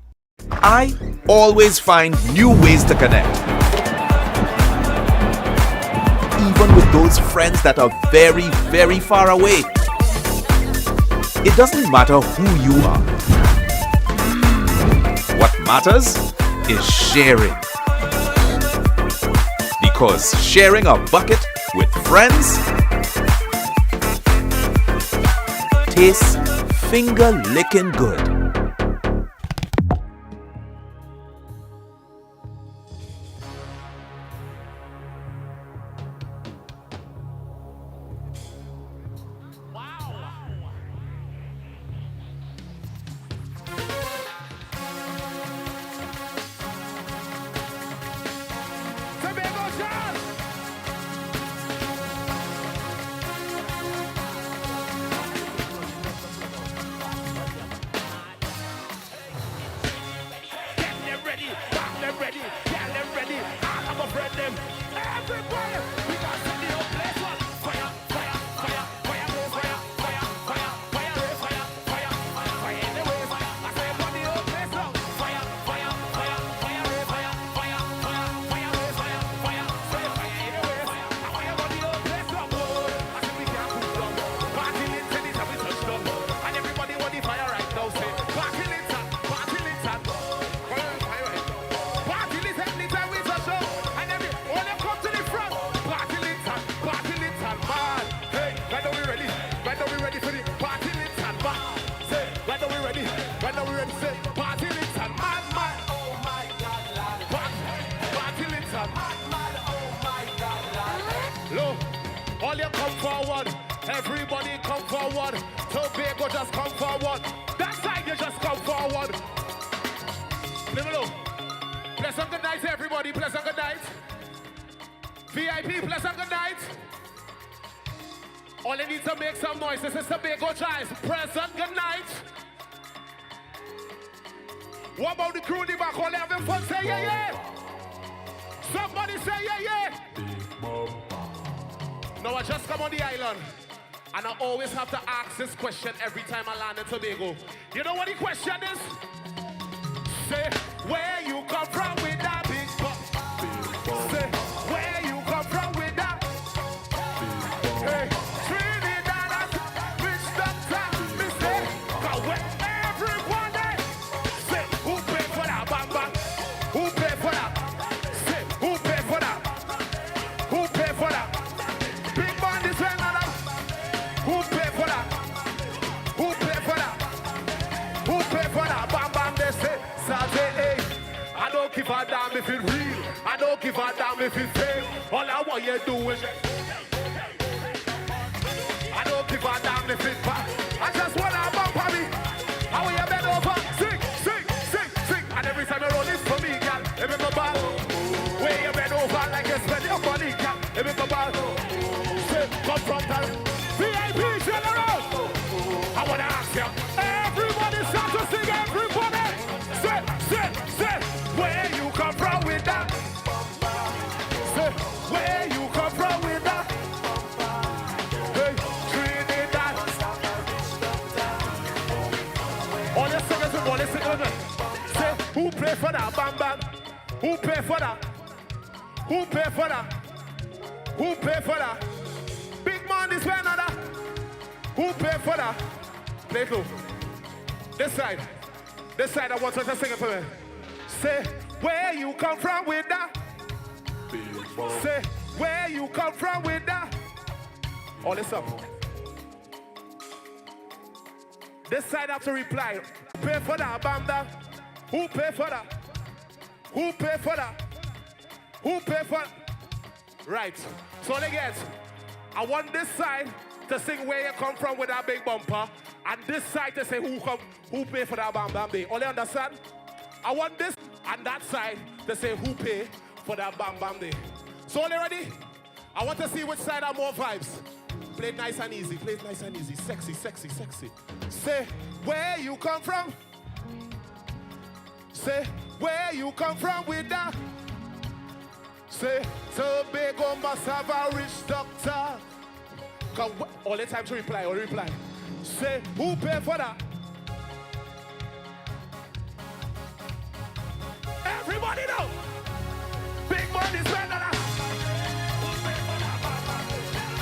S7: I always find new ways to connect. Even with those friends that are very, very far away. It doesn't matter who you are. What matters is sharing. Because sharing a bucket with friends tastes finger-licking good.
S11: Everybody come forward. Tobago just come forward. That side you just come forward. Leave it. Pleasant good night, everybody. Pleasant good night. VIP, pleasant good night. All you need to make some noise. This is Tobago Chives. Pleasant good night. What about the crew in the back? All having fun? Say yeah, yeah. Somebody say yeah, yeah. Now I just come on the island. And I always have to ask this question every time I land in Tobago. You know what the question is? Say, where you come from with that big butt? Say, where you come from with that? Hey, Trinidad, Mr. Top, Mr. Where everyone
S8: don't give a damn if it's real. I don't give a damn if it's fake. All I want you to do is I don't give a damn if it's bad. I just want to bump on me. How will you bend over? Sing, sing, sing, sing. And every time you roll this for me, girl, it make my ball. Where you bend over like you spend your money, girl, it make my ball. Say, come from the VIP General. I want to ask you, everybody start to sing, everybody. Say, where you come from with that? Say, where you come from with that? Hey, Trinidad. All your singers and all your singers. Say, who pay for that? Bam, bam. Who pay for that? Who pay for that? Who pay for that? Big man is where another. Who pay for that? Play cool. This side. This side, I want you to sing it for me. Say, where you come from with that? Say, where you come from with that? All this up. This side have to reply. Who pay for that, bam, bam? Who pay for that? Who pay for that? Who pay for that? Right. So again, I want this side to sing where you come from with that big bumper, and this side to say who pay for that bam bam day. All you understand? I want this and that side to say who pay for that bam bam day. So all you ready? I want to see which side have more vibes. Play it nice and easy. Play it nice and easy. Sexy, sexy, sexy. Say where you come from. Say where you come from with that. Say Tobago must have a rich doctor. All the time to reply, or reply. Say, who pay for that? Everybody know. Big money spend on that.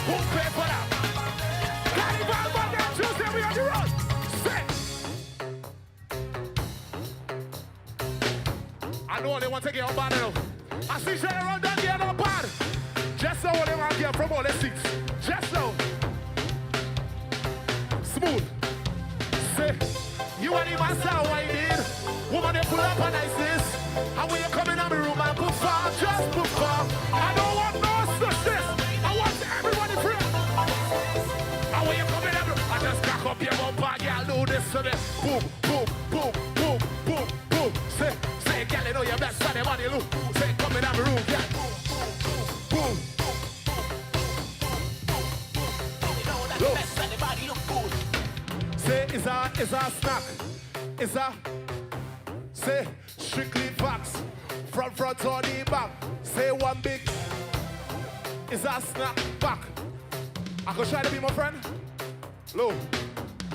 S8: Who pay for that? Carnival Monday and Tuesday, we on the road. Say. I know they want to get on bad now. I see Shay around that get on bad. Just so they want to get from all the seats. Just so. Smooth. Say, you are the master why you did. Woman, they pull up on ISIS. And when you come in my room and perform, just perform. I don't want no success. I want everybody free. And when you come in every I just crack up your bumper, girl, do this to me. Boom, boom, boom, boom, boom, boom. Say, girl, you know your best for the body look. Say, come in my room, girl. Boom. Say, is a snack. Is a, say, strictly facts. Front or the back. Say one big. Is a snack back. I could try to be my friend. Low.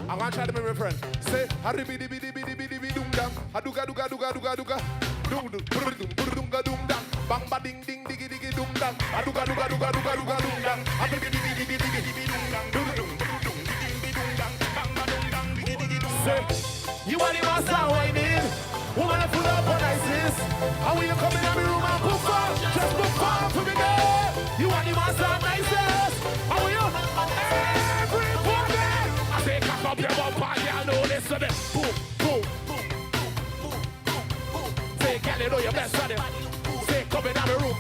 S8: I'm gonna try to be my friend. Say, haribi dibi dibi dibi dibi dum dum. Haduga duga duga duga duga. Dum dum dum dum dum dum. Bang ba ding ding diggy diggy dum dum. Haduga duga duga duga duga dum dum. Haduga dibi dibi dibi dibi dum dum. Dum dum dum dum diggy dum dum. Bang ba dum dum diggy diggy dum. Say, you are the master I need. Woman, I pull up on ISIS. How will you come in every room and perform? Just perform for me, girl. You are the master nicest. How will you? Everybody. I say, cock up your bumper, y'all know this to me. Boom, boom, boom, boom, boom, boom. Say, girl, you know your best on it. Say, come in every room.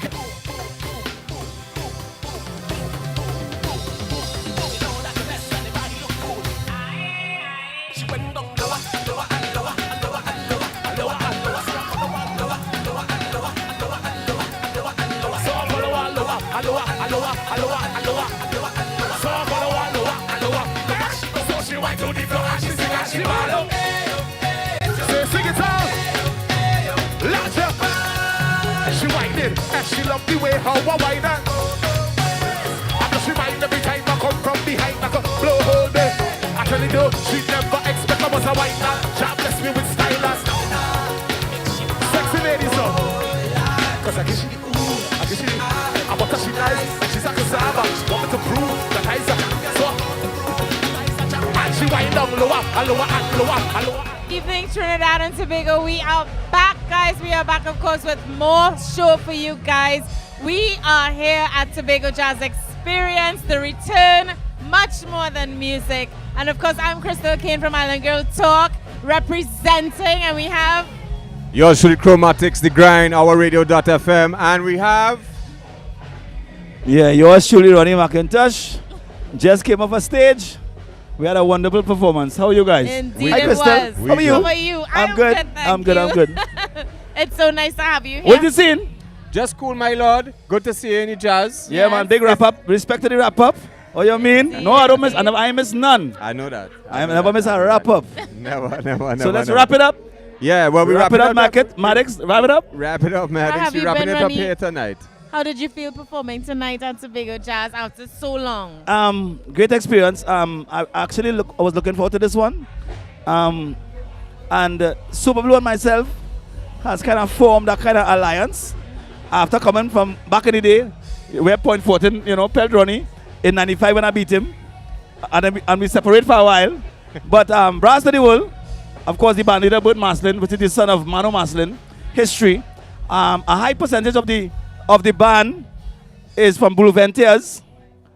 S8: She went down lower, lower and lower, and lower and lower, and lower and lower, lower and lower, lower and lower, and lower and lower, and lower and lower. So lower, lower, and lower, and lower, and lower, and lower, and lower and lower. So lower, lower, and lower. So she went to the floor and she sing and she ball. Say sing it out, larger. She whining and she love the way how I whine her. I just remind every time I come from behind, I go blow hold me. I tell you, she never expect I was a white man. God bless me with stylist. Sexy ladies, so. Cause I guess she, I'm a touchy nice. She's a cassava. She want me to prove that I's a so. And she wind down lower, and lower, and lower, and lower.
S4: Evening Trinidad and Tobago. We are back, guys. We are back, of course, with more show for you guys. We are here at Tobago Jazz Experience, the return, much more than music. And of course, I'm Krystal Khayne from Island Girl Talk, representing, and we have
S9: Yours truly, Chromatics, The Grind, our radio.fm, and we have...
S5: Yeah, yours truly, Ronnie McIntosh. Just came off a stage. We had a wonderful performance. How are you guys?
S4: Indeed,
S5: Hi,
S4: it
S5: Krystal.
S4: was.
S5: How are you?
S4: How are you?
S5: I'm good. I'm good. I'm good.
S4: It's so nice to have you here.
S5: What you seen?
S9: Just cool, my lord. Good to see you in the jazz.
S5: Yeah, man. Big wrap up. Respect to the wrap up. Oh, you mean? No, I don't miss. I miss none.
S9: I know that.
S5: I never miss a wrap up.
S9: Never.
S5: So let's wrap it up.
S9: Yeah, well, we
S5: wrap it up, Maddox. Wrap it up.
S9: Wrap it up,
S4: How have
S9: Maddox.
S4: you
S9: We're wrapping
S4: been,
S9: it up
S4: Ronnie?
S9: here tonight.
S4: How did you feel performing tonight at Tobago Jazz after so long?
S5: Great experience. I actually I was looking forward to this one. And Super Blue and myself has kind of formed that kind of alliance after coming from back in the day. We're Point Fortin, Pelt Ronnie in 95 when I beat him. And we separate for a while. But Brass to the World, of course, the band leader, Bert Maslin, which is the son of Mano Maslin, history. A high percentage of the band is from Blue Ventures.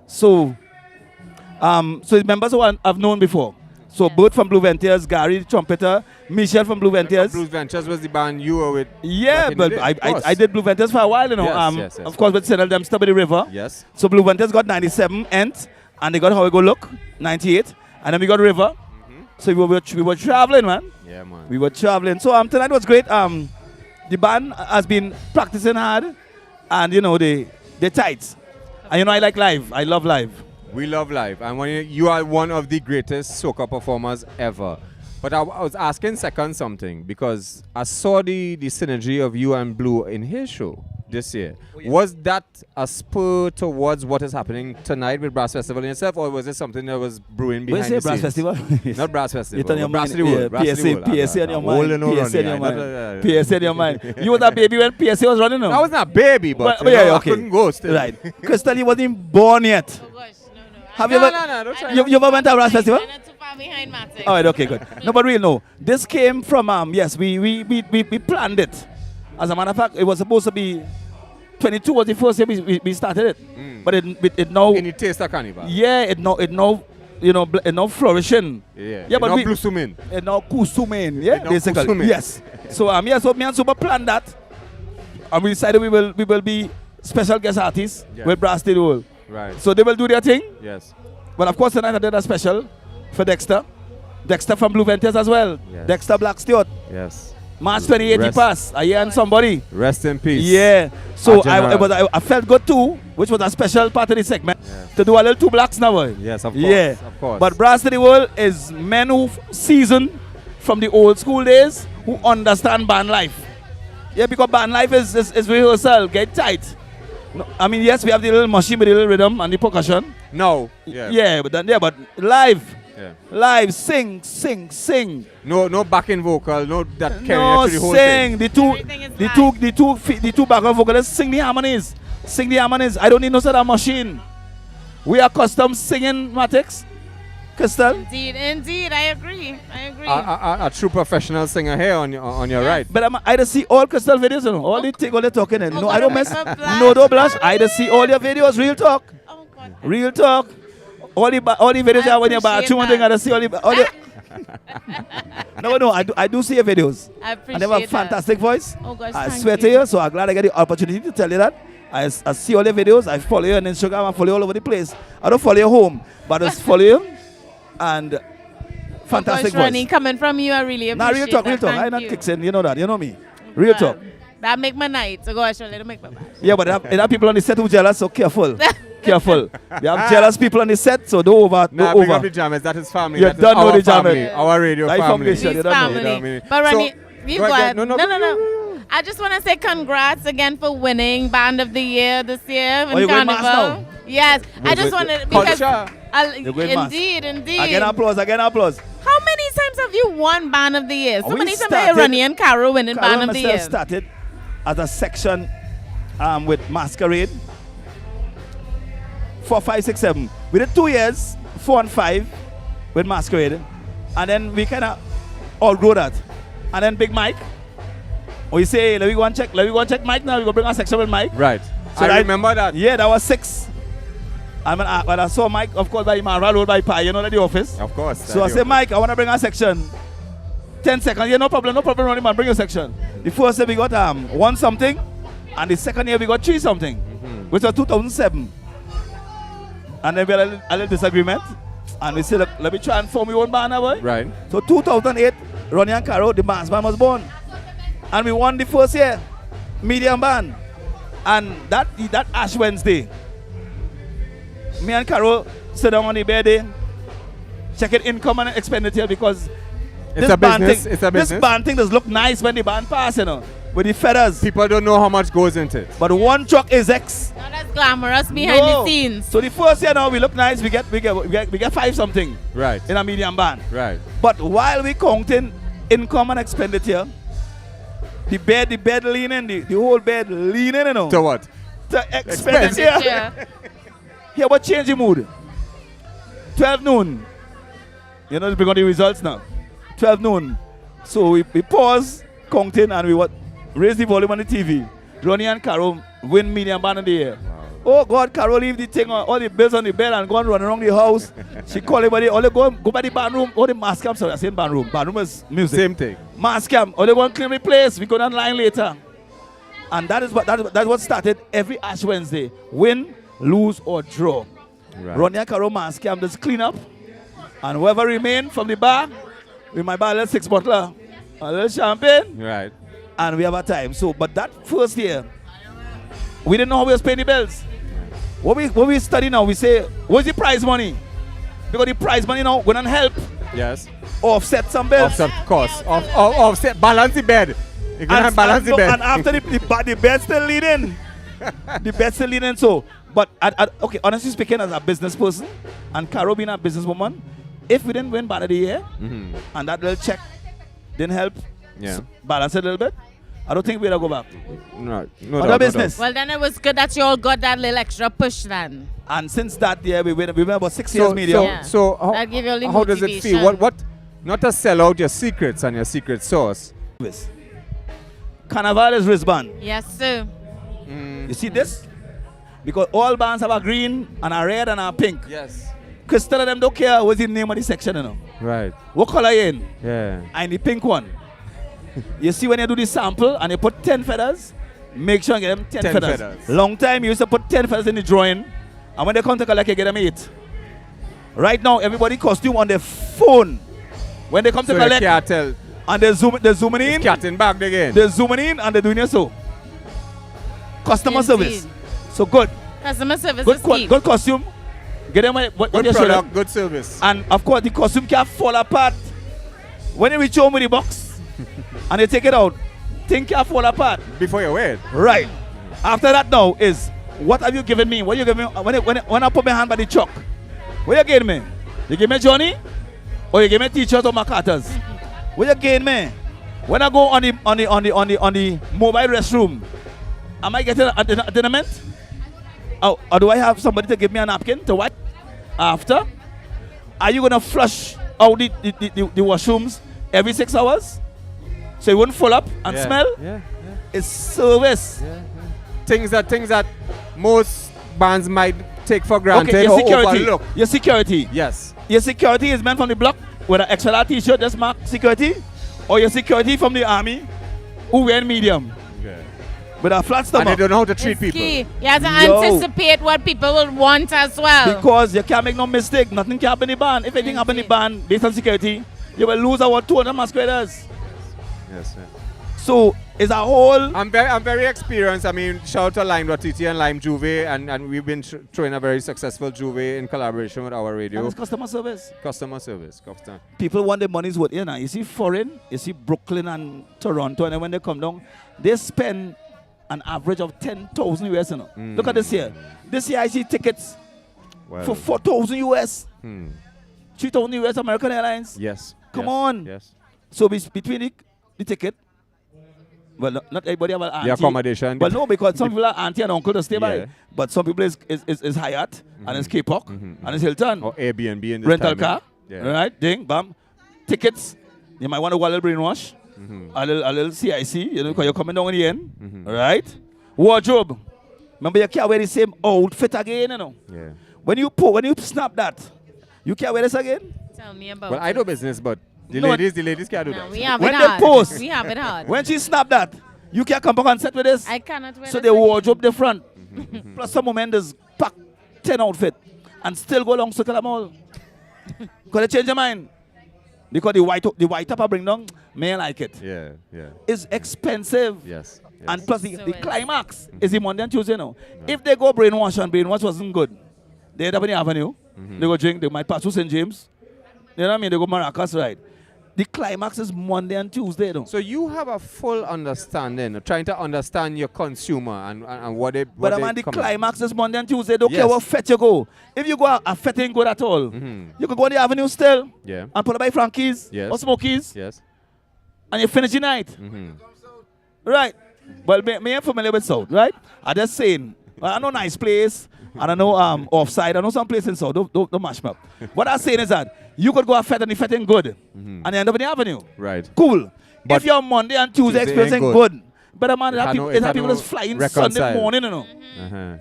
S5: So it's members who I've known before. So Bert from Blue Ventures, Gary the trumpeter, Michelle from Blue Ventures.
S9: Blue Ventures was the band you were with.
S5: Yeah, but I did Blue Ventures for a while,
S9: Yes.
S5: Of course, with Senel Dempster by the river.
S9: Yes.
S5: So Blue Ventures got 97 Ent, and they got How We Go Look, 98. And then we got River. So we were traveling, man.
S9: Yeah, man.
S5: We were traveling. So tonight was great. The band has been practicing hard, and they're tight. And I like live. I love live.
S9: We love live, and you are one of the greatest soca performers ever. But I was asking Second something, because I saw the synergy of you and Blue in his show this year. Was that a spur towards what is happening tonight with Brass Festival in itself, or was it something that was brewing behind the
S5: Brass
S9: scenes?
S5: Festival?
S9: Not Brass Festival.
S5: It's on your
S9: Brass
S5: mind.
S9: to the World. Brass to the World.
S5: PSA in your mind. PSA in your mind.
S9: PSA
S5: PSA in your mind. You was a baby when PSA was running.
S9: I was not a baby, but
S5: yeah,
S9: I couldn't go still.
S5: Right. Krystal, you wasn't even born yet.
S4: Oh gosh, no.
S5: Have you ever?
S9: Don't try.
S5: You ever went to a Brass Festival?
S4: I'm not too far behind Matic.
S5: All right, okay, good. No, but real, no. This came from, yes, we planned it. As a matter of fact, it was supposed to be 22 was the first year we started it. But it now...
S9: In the Taste of Carnival.
S5: Yeah, it now flourishing.
S9: Yeah,
S5: but
S9: now blossoming.
S5: It now kusuming, yeah,
S9: now
S5: basically.
S9: kusuming.
S5: Yes. So, so me and Super planned that. And we decided we will be special guest artists with Brass to the World.
S9: Right.
S5: So they will do their thing.
S9: Yes.
S5: But of course tonight I did a special for Dexter. Dexter from Blue Ventures as well.
S9: Yes.
S5: Dexter Black Stewart.
S9: Yes.
S5: March 28th he passed. I and somebody.
S9: Rest in peace.
S5: Yeah. So I felt good too, which was a special part of the segment, to do a little two blacks now.
S9: Yes, of course.
S5: Yeah.
S9: Of course.
S5: But Brass to the World is men who seasoned from the old school days, who understand band life. Yeah, because band life is rehearsal, get tight. No, I mean, yes, we have the little machine with the little rhythm and the percussion.
S9: No.
S5: Yeah, but live.
S9: Yeah.
S5: Live, sing.
S9: No backing vocal, no that carry
S5: No,
S9: to the whole
S5: sing.
S9: thing.
S5: The two background vocalists sing the harmonies. I don't need no sort of machine. We are custom singing Matix. Krystal?
S4: Indeed, I agree.
S9: A true professional singer here on your right.
S5: But I just see all Krystal videos, all the thing, all the talking. No, I don't mess. No, don't blush. I just see all your videos, real talk.
S4: Oh, God.
S5: Real talk. All the videos are when you're bathroom thing, I just see all the. No, I do see your videos.
S4: I appreciate
S5: and they have a
S4: that.
S5: fantastic voice.
S4: Oh gosh,
S5: I
S4: thank
S5: swear to you, so I'm glad I get the opportunity to tell you that. I see all your videos. I follow you on Instagram. I follow you all over the place. I don't follow you home, but I just follow you. And fantastic voice.
S4: Ronnie, coming from you, I really appreciate
S5: real talk. I'm not kicking. You know that. You know me. Real talk.
S4: That make my night. So gosh, let make my night.
S5: Yeah, but there are people on the set who jealous, so careful. Careful. We have jealous people on the set, so don't over.
S9: Big up the Jammers. That is family.
S5: You
S9: That is
S5: don't know
S9: our
S5: the Jammers.
S9: family. Our radio family.
S4: Family. But Ronnie, you go ahead. No. I just want to say congrats again for winning Band of the Year this year in Carnival. Yes, I just wanted because indeed.
S5: Again applause.
S4: How many times have you won Band of the Year? So many times I hear Ronnie and Carol winning Band of the Year.
S5: Started as a section with Masquerade. 4, 5, 6, 7. We did 2 years, 4 and 5 with Masquerade. And then we kind of all grew that. And then Big Mike. We say, hey, let me go and check Mike now. We go bring our section with Mike.
S9: Right.
S5: So
S9: I remember that.
S5: Yeah, that was 6. When I saw Mike, of course, by Mara Road by Pi, you know, at the office.
S9: Of course.
S5: So I said, Mike, I want to bring our section. 10 seconds. Yeah, no problem, Ronnie, man. Bring your section. The first year we got 1 something, and the second year we got 3 something, which was 2007. And then we had a little disagreement, and we said, look, let me try and form your own band, boy.
S9: Right.
S5: So 2008, Ronnie and Caro, the band's band was born, and we won the first year, medium band, and that Ash Wednesday, me and Caro sit down on the bed, checking income and expenditure because
S9: It's a business. It's a business.
S5: This band thing does look nice when the band pass, you know, with the feathers.
S9: People don't know how much goes into it.
S5: But one truck is X.
S4: Not as glamorous behind the scenes.
S5: So the first year now we look nice. We get 5 something.
S9: Right.
S5: In a medium band.
S9: Right.
S5: But while we counting income and expenditure, the bed leaning, the whole bed leaning, you know.
S9: To what?
S5: To expenditure. Here, what change the mood? 12 noon. You know, bring on the results now. 12 noon. So we pause, counting, and we raise the volume on the TV. Ronnie and Caro win medium band in the air. Wow. Oh God, Caro leave the thing on all the bills on the bed and go and run around the house. She call everybody, all they go by the band room, or the mask cam, sorry, I said band room. Band room is music.
S9: Same thing.
S5: Mask cam, or they go and clean the place. We go online later. And that's what started every Ash Wednesday. Win, lose, or draw. Right. Ronnie and Caro mask cam just clean up. And whoever remain from the bar, we might buy a little 6 bottle, a little champagne.
S9: Right.
S5: And we have a time. So, but that first year, we didn't know how we was paying the bills. What we study now, we say, what's the prize money? Because the prize money now going to help.
S9: Yes.
S5: Offset some bills.
S9: Offset costs. Offset, balance the bed. You're going to balance the bed.
S5: And after the bed's still leading. The bed's still leading. So, but, okay, honestly speaking, as a business person, and Caro being a businesswoman, if we didn't win band of the year, and that little check didn't help balance it a little bit, I don't think we'd go back.
S9: No
S5: Other business.
S4: Well, then it was good that you all got that little extra push then.
S5: And since that year, we went about 6 years medium.
S9: So
S4: that give you a little
S9: how does it feel? What? Not to sell out your secrets and your secret sauce.
S5: Carnival is wristband.
S4: Yes, sir.
S5: You see this? Because all bands have a green and a red and a pink.
S9: Yes.
S5: Krystal and them don't care what's the name of the section, you know.
S9: Right.
S5: What color you in?
S9: Yeah.
S5: And the pink one. You see when you do the sample and you put 10 feathers, make sure you get them 10 feathers. Long time you used to put 10 feathers in the drawing, and when they come to collect, you get them 8. Right now, everybody costume on their phone. When they come to collect,
S9: you can't tell.
S5: And they're zooming in.
S9: Cat in back again.
S5: They're zooming in and they're doing it so. Customer service. So good.
S4: Customer service is key.
S5: Good costume. Get them what
S9: good
S5: you
S9: product, good service.
S5: And of course, the costume can't fall apart. When you reach home with the box and you take it out, thing can't fall apart.
S9: Before you wear it.
S5: Right. After that now is, what have you given me? What you give me when I put my hand by the chalk? What you gave me? You give me Johnny? Or you give me t-shirts or my carters? What you gave me? When I go on the mobile restroom, am I getting a tenement? Or do I have somebody to give me a napkin to wipe? After? Are you gonna flush out the washrooms every 6 hours? So it won't full up and smell?
S9: Yeah.
S5: It's service.
S9: Things that most bands might take for granted.
S5: Okay, your security.
S9: Overlook.
S5: Your security.
S9: Yes.
S5: Your security is meant from the block with an extra large t-shirt that's marked security, or your security from the army who wear medium. With a flat stomach.
S9: And they don't know how to treat people.
S4: Key. You have to anticipate what people will want as well.
S5: Because you can't make no mistake. Nothing can happen in the band. If anything happen in the band based on security, you will lose our 200 masqueraders.
S9: Yes.
S5: So it's a whole.
S9: I'm very experienced. I mean, shout out to Lime TT and Lime Juve, and we've been throwing a very successful Juve in collaboration with our radio.
S5: And it's customer service.
S9: Customer service.
S5: People want their money's worth. You know, you see foreign, you see Brooklyn and Toronto, and then when they come down, they spend an average of 10,000 US. You know. Look at this here. This year I see tickets for 4,000 US. 3,000 US American Airlines.
S9: Yes.
S5: Come on.
S9: Yes.
S5: So between the ticket, well, not everybody have an auntie.
S9: The accommodation.
S5: Well, no, because some people are auntie and uncle to stay by. But some people is Hyatt and it's K-Pop and it's Hilton.
S9: Or Airbnb in this
S5: rental
S9: time,
S5: car. Right? Ding, bam. Tickets. You might want to go a little brainwash. A little CIC, you know, because you're coming down in the end. Right? Wardrobe. Remember, you can't wear the same outfit again, you know.
S9: Yeah.
S5: When you snap that, you can't wear this again.
S4: Tell me about
S9: Well, I do business, but The
S11: No,
S9: ladies can't do that.
S4: We have
S11: when
S4: it
S11: they
S4: hard.
S11: post,
S4: We have it hard.
S11: when she snapped that, you can't come back and set with this.
S4: I cannot wear
S11: So
S4: this
S11: they
S4: again.
S11: wardrobe different. Plus some women just pack 10 outfit and still go along circle them all. Because they change their mind. Because the white top I bring down, may like it.
S9: Yeah, yeah.
S11: It's expensive.
S9: Yes.
S11: And plus the climax is the Monday and Tuesday now. If they go brainwash and brainwash wasn't good, they end up in the avenue. They go drink, they might pass to St. James. You know what I mean? They go Maracas, right? The climax is Monday and Tuesday though.
S9: So you have a full understanding, trying to understand your consumer and what they
S11: But
S9: they
S11: the
S9: come
S11: climax is Monday and Tuesday. Don't care
S9: Yes.
S11: what fete you go. If you go a fete ain't good at all, you can go on the avenue still
S9: Yeah.
S11: and pull up by Frankie's
S9: Yes.
S11: or Smokies
S9: Yes.
S11: and you finish the night. Right. Well, me ain't familiar with South, right? I just saying, I know nice place, and I know offside, I know some place in South, don't mash me up. What I'm saying is that you could go a fete and the fete ain't good, and you end up in the avenue.
S9: Right.
S11: Cool.
S9: But
S11: if your Monday and Tuesday
S9: Tuesday
S11: experience
S9: ain't
S11: ain't
S9: good.
S11: good, but a man,
S9: It
S11: it have
S9: had
S11: people,
S9: no-
S11: it
S9: it
S11: have
S9: had
S11: people
S9: no
S11: that's flying
S9: reconcile.
S11: Sunday morning, you know.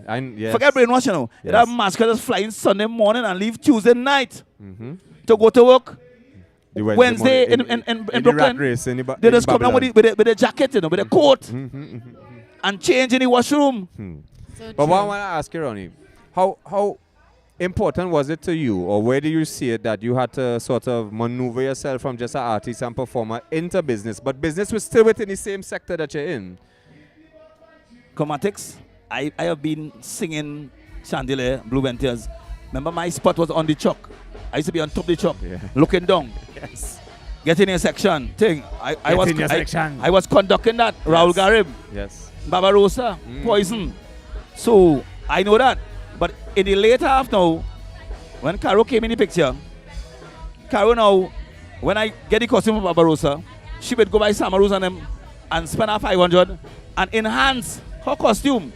S9: And yes.
S11: Forget brainwash, you know. It
S9: Yes.
S11: have masqueraders flying Sunday morning and leave Tuesday night to go to work.
S9: The
S11: Wednesday
S9: morning
S11: in
S9: the rat
S11: Brooklyn,
S9: race in the
S11: they just come down
S9: Babylon.
S11: with the jacket, you know, with the coat, and change in the washroom.
S9: But what I want to ask you, Ronnie, how important was it to you, or where do you see it that you had to sort of maneuver yourself from just an artist and performer into business, but business was still within the same sector that you're in?
S11: Chromatics, I have been singing Chandelier, Blue Ventures. Remember my spot was on the chalk. I used to be on top of the chalk, looking down.
S9: Yes.
S11: Get in your section thing. I
S9: Get in your section.
S11: I was conducting that. Raul Garib,
S9: Yes.
S11: Barbarossa, Poison. So I know that. But in the later half now, when Caro came in the picture, Caro now, when I get the costume for Barbarossa, she would go buy Samaroos on them and spend her 500 and enhance her costume.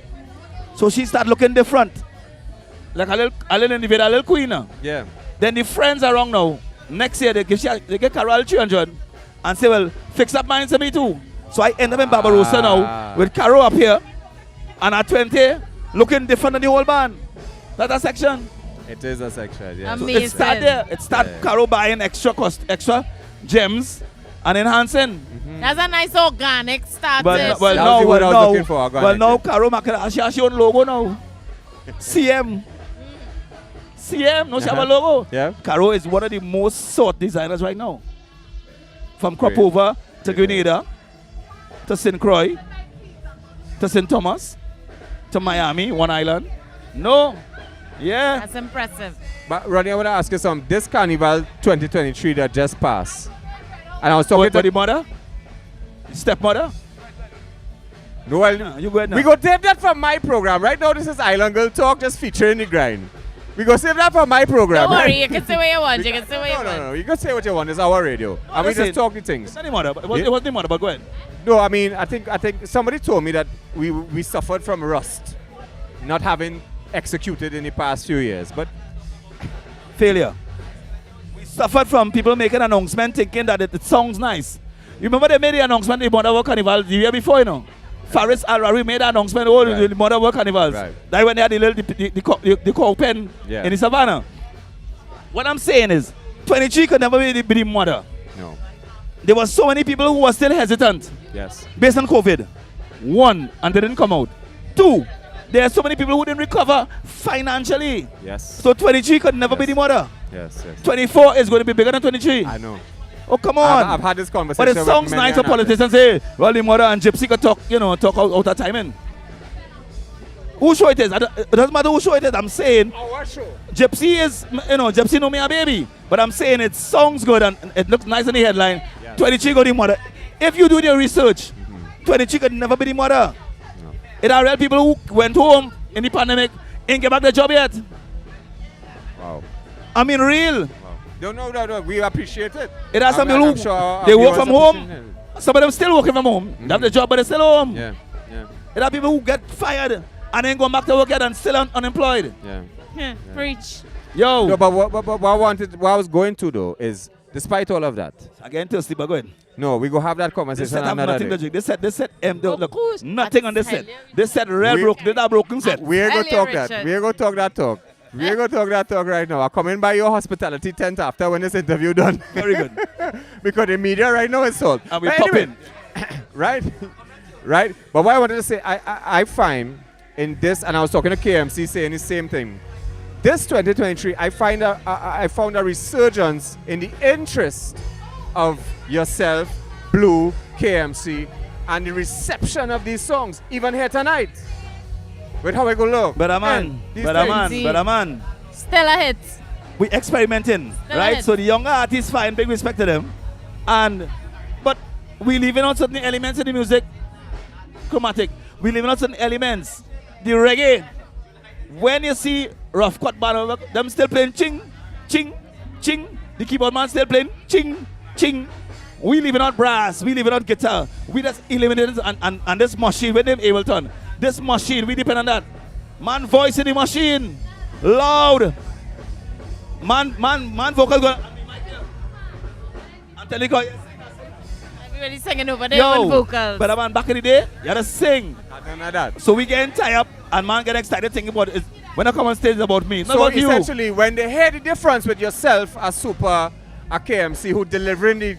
S11: So she started looking different. Like a little individual, a little queen.
S9: Yeah.
S11: Then the friends around now, next year they get Carol 300 and say, well, fix up mine to me too. So I end up in Barbarossa now with Carol up here and at 20 looking different than the whole band. That's a section.
S9: It is a section, yeah.
S11: So it start there. It start Carol buying extra gems and enhancing.
S4: That's a nice organic start.
S11: Well, now Carol McIntosh, she own logo now. CM, no, she have a logo.
S9: Yeah.
S11: Caro is one of the most sought designers right now. From Cropover to Grenada, to St. Croix, to St. Thomas, to Miami, one island. No. Yeah.
S4: That's impressive.
S9: But Ronnie, I want to ask you something. This Carnival 2023 that just passed, and I was talking to
S11: the mother, stepmother.
S9: No, well,
S11: you go ahead now.
S9: We go save that for my program. Right now, this is Island Girl Talk, just featuring the grind. We go save that for my program.
S4: Don't worry,
S9: right?
S4: you can say what you want. You can say what you want.
S9: No. You can say what you want. It's our radio, and we just talk the things.
S11: It's not the mother, but it wasn't the mother, but go ahead.
S9: No, I mean, I think somebody told me that we suffered from rust, not having executed in the past few years, but
S11: failure. We suffered from people making announcement thinking that it sounds nice. You remember they made the announcement in the Mother World Carnival the year before, you know? Faris Al-Rawi made an announcement, the Mother World Carnivals.
S9: Right.
S11: That when they had the cow pen in the savannah. What I'm saying is, 23 could never be the mother.
S9: No.
S11: There were so many people who were still hesitant.
S9: Yes.
S11: Based on COVID. 1, and they didn't come out. 2, there are so many people who didn't recover financially.
S9: Yes.
S11: So 23 could never be the mother.
S9: Yes.
S11: 24 is going to be bigger than 23.
S9: I know.
S11: Oh, come on.
S9: I've had this conversation.
S11: But it sounds nice for politicians say, well, the mother and Gypsy could talk, talk out of timing. Who show it is? It doesn't matter who show it is. I'm saying Gypsy is, Gypsy know me a baby. But I'm saying it sounds good and it looks nice in the headline. Yes. 23 go the mother. If you do your research, 23 could never be the mother. No. It are real people who went home in the pandemic ain't get back their job yet.
S9: Wow.
S11: I mean, real.
S9: No. We appreciate it.
S11: It has some people who they work from home. Some of them still working from home. They have the job, but they're still home.
S9: Yeah.
S11: It are people who get fired and then go back to work yet and still unemployed.
S9: Yeah.
S4: Preach.
S11: Yo.
S9: No, but what I was going to though is, despite all of that.
S11: Again, thirsty, but go ahead.
S9: No, we go have that conversation another day.
S11: They said, look, nothing on this set. They said real broken. They are broken set.
S9: We're going to talk that. We're going to talk that talk. We're going to talk that talk right now. I'll come in by your hospitality tent after when this interview done.
S5: Very good.
S9: Because the media right now is sold.
S5: And we pop in.
S9: Right? Right? But what I wanted to say, I find in this, and I was talking to KMC saying the same thing. This 2023, I found a resurgence in the interest of yourself, Blue, KMC, and the reception of these songs, even here tonight. With How I Go Look.
S5: Better man.
S4: Still a hit.
S5: We experimenting, right? So the younger artists find big respect to them. But we leaving out certain elements in the music. Chromatic. We leaving out certain elements. The reggae. When you see rough cut band, them still playing ching, ching, ching. The keyboard man still playing ching, ching. We leaving out brass. We leaving out guitar. We just eliminated and this machine with them Ableton. This machine, we depend on that. Man voice in the machine. Loud. Man vocal going. I'm telling you.
S4: Everybody singing over there on vocals.
S5: But man, back in the day, you had to sing.
S9: I don't know that.
S5: So we getting tied up and man get excited thinking about it. When I come on stage, it's about me. Not
S9: so
S5: about you.
S9: essentially, when they hear the difference with yourself as Super, a KMC who delivering the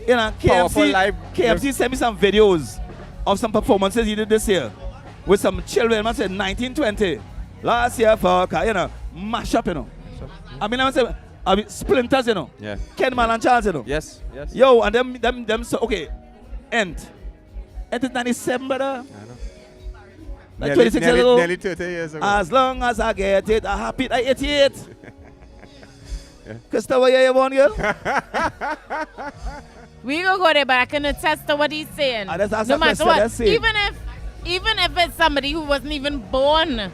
S9: powerful live.
S5: KMC sent me some videos of some performances he did this year. With some children, man said 1920. Last year for, mash up, I mean, splinters,
S9: Yeah.
S5: Ken Man and Charles,
S9: Yes, yes.
S5: Yo, and them, so, okay. End is 97, brother. Like 26 years ago.
S9: Nearly 30 years ago.
S5: As long as I get it, I happy at 88. Krystal, where you born, girl?
S4: We gonna go there, but I can attest to what he's saying.
S5: That's
S4: no matter what, even if it's somebody who wasn't even born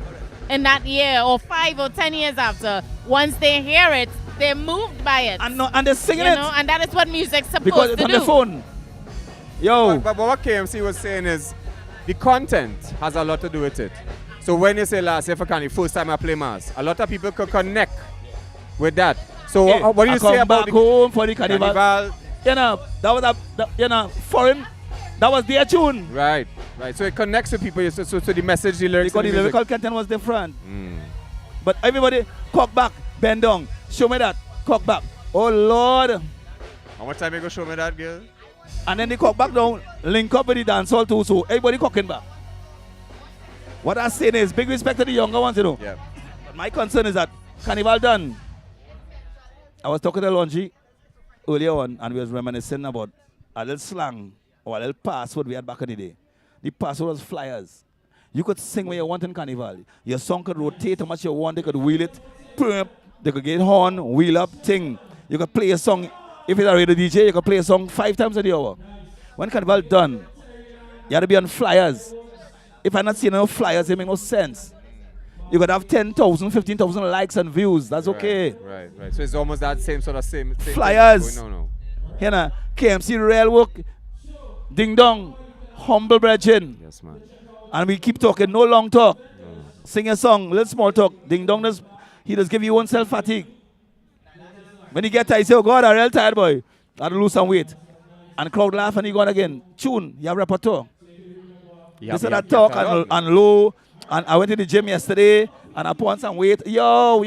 S4: in that year or 5 or 10 years after, once they hear it, they're moved by it.
S5: And they're singing it.
S4: And that is what music's supposed
S5: because
S4: to
S5: it's on
S4: do.
S5: the phone. Yo.
S9: But what KMC was saying is the content has a lot to do with it. So when you say last year for Carnival, first time I play Mass, a lot of people could connect with that. So
S5: Hey,
S9: what do you say about
S5: back home for the carnival?
S9: Carnival?
S5: That was foreign. That was their tune.
S9: Right. So it connects with people. So the message, the lyrics,
S5: Because the lyrical content was different. But everybody, cock back, bend down. Show me that. Cock back. Oh Lord.
S9: How much time you go show me that, girl?
S5: And then they cock back down, link up with the dancehall too. So everybody cocking back. What I'm saying is big respect to the younger ones,
S9: Yeah.
S5: But my concern is that Carnival done. I was talking to Laundry earlier on and we was reminiscing about a little slang or a little password we had back in the day. The password was flyers. You could sing what you want in Carnival. Your song could rotate how much you want. They could wheel it. They could get horn, wheel up, thing. You could play a song. If it's a radio DJ, you could play a song 5 times a the hour. When Carnival done, you had to be on flyers. If I'm not seeing no flyers, it makes no sense. You could have 10,000, 15,000 likes and views. That's okay.
S9: Right. So it's almost that same
S5: flyers.
S9: No.
S5: Here KMC real work. Ding dong. Humble brethren.
S9: Yes, man.
S5: And we keep talking, no long talk. Sing a song, little small talk. Ding dong, he does give you one self fatigue. When you get tired, you say, oh God, I'm real tired, boy. I had to lose some weight. And the crowd laugh and you go on again. Tune, you have repertoire. This is that talk and low. And I went to the gym yesterday and I put on some weight. Yo,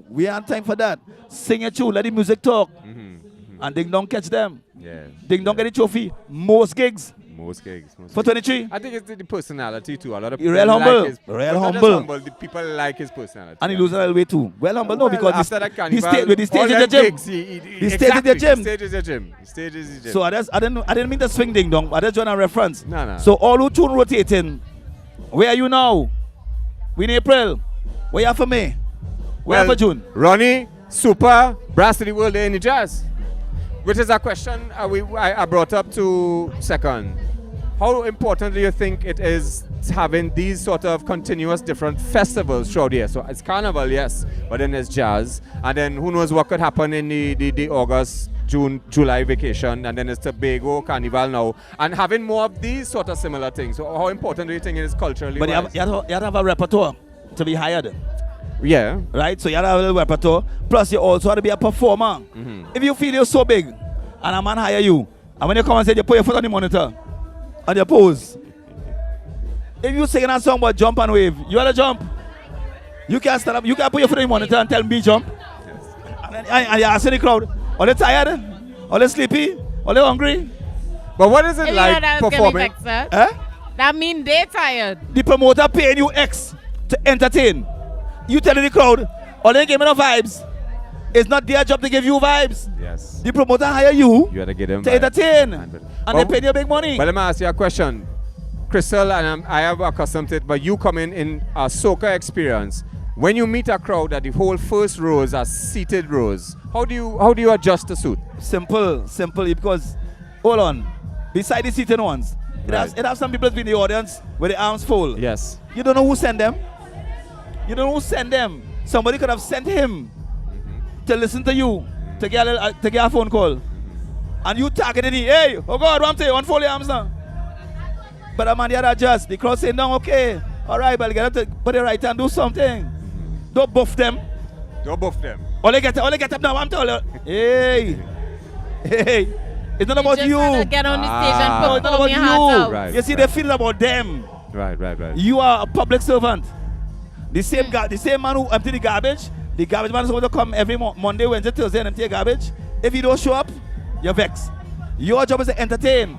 S5: we ain't time for that. Sing a tune, let the music talk. And Ding Dong catch them.
S9: Yeah.
S5: Ding Dong get the trophy. Most gigs. For 23.
S9: I think it's the personality too. A lot of
S5: You're
S9: people
S5: real humble.
S9: like his,
S5: real
S9: not just
S5: humble.
S9: The people like his personality.
S5: And he loses a little weight too. Well humble, no, because
S9: after that
S5: he
S9: Carnival,
S5: stayed with the stage in the gym. He stayed in the gym.
S9: He stays in the gym. He stays in the gym.
S5: So I didn't mean to swing Ding Dong. I just joined a reference.
S9: No.
S5: So all who tune rotating, where are you now? We in April. Where you are for May? Where you are for June?
S9: Ronnie, Super, Brass to the World Day in the Jazz. Which is a question I brought up to second. How important do you think it is having these sort of continuous different festivals throughout the year? So it's Carnival, yes, but then there's jazz. And then who knows what could happen in the August, June, July vacation. And then it's Tobago, Carnival now. And having more of these sort of similar things. So how important do you think it is culturally?
S5: But you have to have a repertoire to be hired.
S9: Yeah.
S5: Right? So you have to have a little repertoire. Plus you also have to be a performer. If you feel you're so big and a man hire you, and when you come and say you put your foot on the monitor and you pose. If you sing a song about jump and wave, you have to jump. You can stand up. You can put your foot in the monitor and tell me jump. And you ask the crowd, are they tired? Are they sleepy? Are they hungry?
S9: But what is it
S4: You
S9: like
S4: know that
S9: performing?
S4: That mean they tired.
S5: The promoter paying you X to entertain. You telling the crowd, are they giving no vibes? It's not their job to give you vibes.
S9: Yes.
S5: The promoter hire you
S9: You had to get them
S5: to
S9: vibes.
S5: entertain. And they pay you big money.
S9: But let me ask you a question. Krystal, and I have accustomed to it, but you come in a soca experience. When you meet a crowd that the whole first rows are seated rows, how do you adjust the suit?
S5: Simple, because, hold on, beside the seated ones, it has some people in the audience with the arms full.
S9: Yes.
S5: You don't know who sent them. Somebody could have sent him to listen to you, to get a phone call. And you targeted him, hey, oh God, Ramsey, unfold your arms now. But the man here adjust. The crowd saying, no, okay, all right, but get up to put it right and do something. Don't buff them. All they get up now, I'm telling you. Hey. It's not about you.
S4: Get on the stage and
S5: No, it's not about
S4: your heart out.
S5: you.
S9: Right,
S5: You see, they feel about them.
S9: Right.
S5: You are a public servant. The same man who empty the garbage man is supposed to come every Monday, Wednesday, Thursday and empty your garbage. If you don't show up, you're vexed. Your job is to entertain.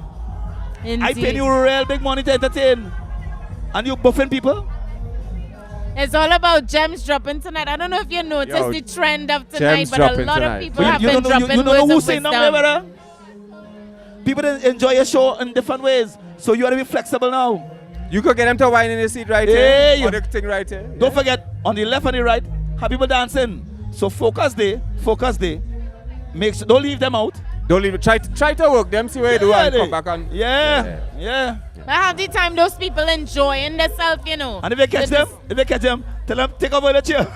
S4: Indeed.
S5: I pay you real big money to entertain. And you buffing people?
S4: It's all about gems dropping tonight. I don't know if you noticed the trend of tonight,
S9: gems
S4: but a
S9: dropping
S4: lot
S9: tonight.
S4: of people have been dropping
S5: you
S4: words
S5: know who's
S4: of
S5: saying
S4: wisdom.
S5: something, brother? People enjoy your show in different ways. So you got to be flexible now.
S9: You could get them to wine in the seat right
S5: Hey,
S9: here. Or the thing right here.
S5: Don't forget, on the left and the right, have people dancing. So focus day. Make sure, don't leave them out.
S9: Don't leave it. Try to work them, see where you do and come back on.
S5: Yeah.
S4: But half the time, those people enjoying themselves, you know.
S5: And if you catch them, tell them, take over the chair.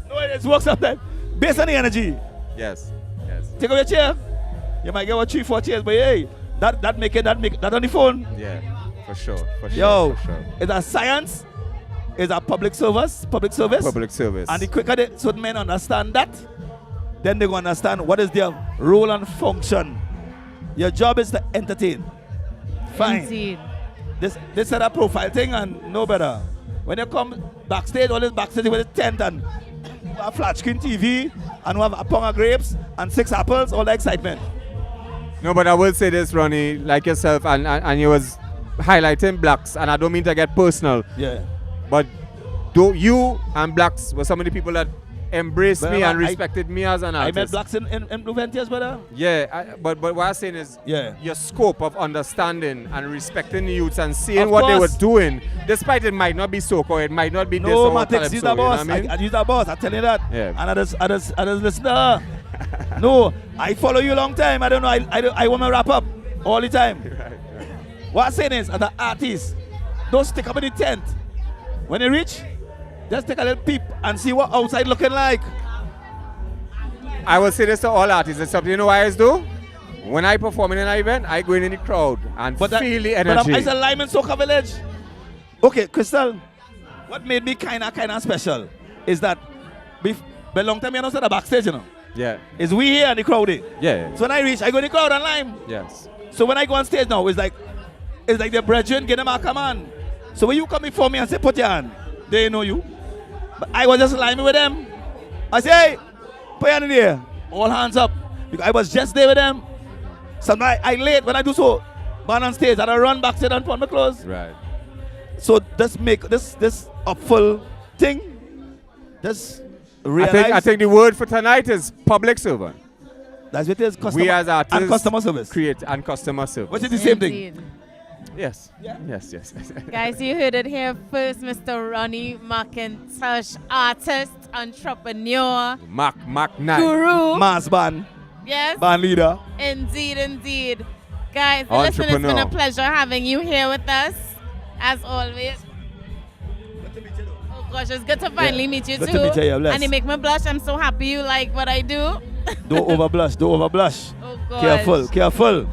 S5: No, it works sometimes. Based on the energy.
S9: Yes.
S5: Take over your chair. You might get 3-4 chairs, but hey, that make it on the phone.
S9: Yeah, for sure.
S5: Yo, it's a science. It's a public service. And the quicker certain men understand that, then they're going to understand what is their role and function. Your job is to entertain. Fine.
S4: Indeed.
S5: This is a profile thing and no better. When you come backstage, all this backstage with a tent and a flat screen TV and we have a pound of grapes and 6 apples, all the excitement.
S9: No, but I will say this, Ronnie, like yourself, and you was highlighting blacks, and I don't mean to get personal.
S5: Yeah.
S9: But you and blacks were some of the people that embraced me and respected me as an artist.
S5: I met blacks in Blue Ventias, brother.
S9: Yeah, but what I'm saying is your scope of understanding and respecting the youths and seeing
S5: Of
S9: what they
S5: course.
S9: were doing, despite it might not be soca, it might not be this or
S5: Chromatics, he's the boss.
S9: You know what I mean?
S5: He's the boss, I tell you that.
S9: Yeah.
S5: And others listener. No, I follow you a long time. I don't know. I want to wrap up all the time. What I'm saying is, as an artist, don't stick up in the tent. When you reach, just take a little peep and see what outside looking like.
S9: I will say this to all artists. It's something you know why I do? When I perform in an event, I go in the crowd and feel the energy.
S5: But I'm Lyman Soca Village. Okay, Krystal, what made me kind of special is that a long time you know said the backstage, you know.
S9: Yeah.
S5: Is we here and the crowd here.
S9: Yeah.
S5: So when I reach, I go in the crowd and Lime.
S9: Yes.
S5: So when I go on stage now, it's like the brethren get them a command. So when you come before me and say, put your hand, they know you. But I was just liming with them. I say, hey, put your hand in the air. All hands up. Because I was just there with them. Sometimes I late when I do so. But on stage, and I run backstage and put my clothes.
S9: Right.
S5: So just make this a full thing. Just realize.
S9: I think the word for tonight is public servant.
S5: That's what it is. Customer,
S9: we as artists
S5: and customer service.
S9: Create and customer service.
S5: Which is the same thing.
S9: Yes. Yeah. Yes.
S4: Guys, you heard it here first, Mr. Ronnie McIntosh, artist, entrepreneur,
S9: Mac Knight,
S4: guru,
S5: mass band,
S4: yes,
S5: band leader.
S4: Indeed. Guys, listen, it's been a pleasure having you here with us, as always. Oh gosh, it's good to finally meet you
S5: Good
S4: too.
S5: to meet you, yeah, bless.
S4: And you make me blush. I'm so happy you like what I do.
S5: Don't overblush.
S4: Oh gosh.
S5: Careful.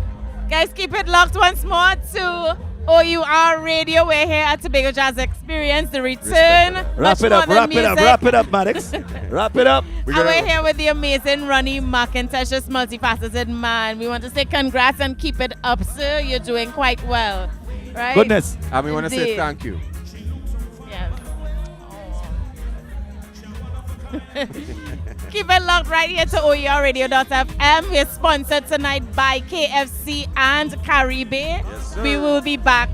S4: Guys, keep it locked once more to O.U.R. Radio. We're here at Tobago Jazz Experience, the return.
S5: Wrap it up, Maddox. Wrap it up.
S4: And we're here with the amazing Ronnie McIntosh, this multifaceted man. We want to say congrats and keep it up, sir. You're doing quite well, right?
S5: Goodness.
S9: And we want to say
S4: Indeed.
S9: thank you.
S4: Yes. Keep it locked right here to O.U.R. We're sponsored tonight by KFC and Caribe.
S5: Yes,
S4: we will be back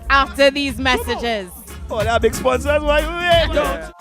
S4: after these messages.
S5: Oh, that big sponsors, why you wait?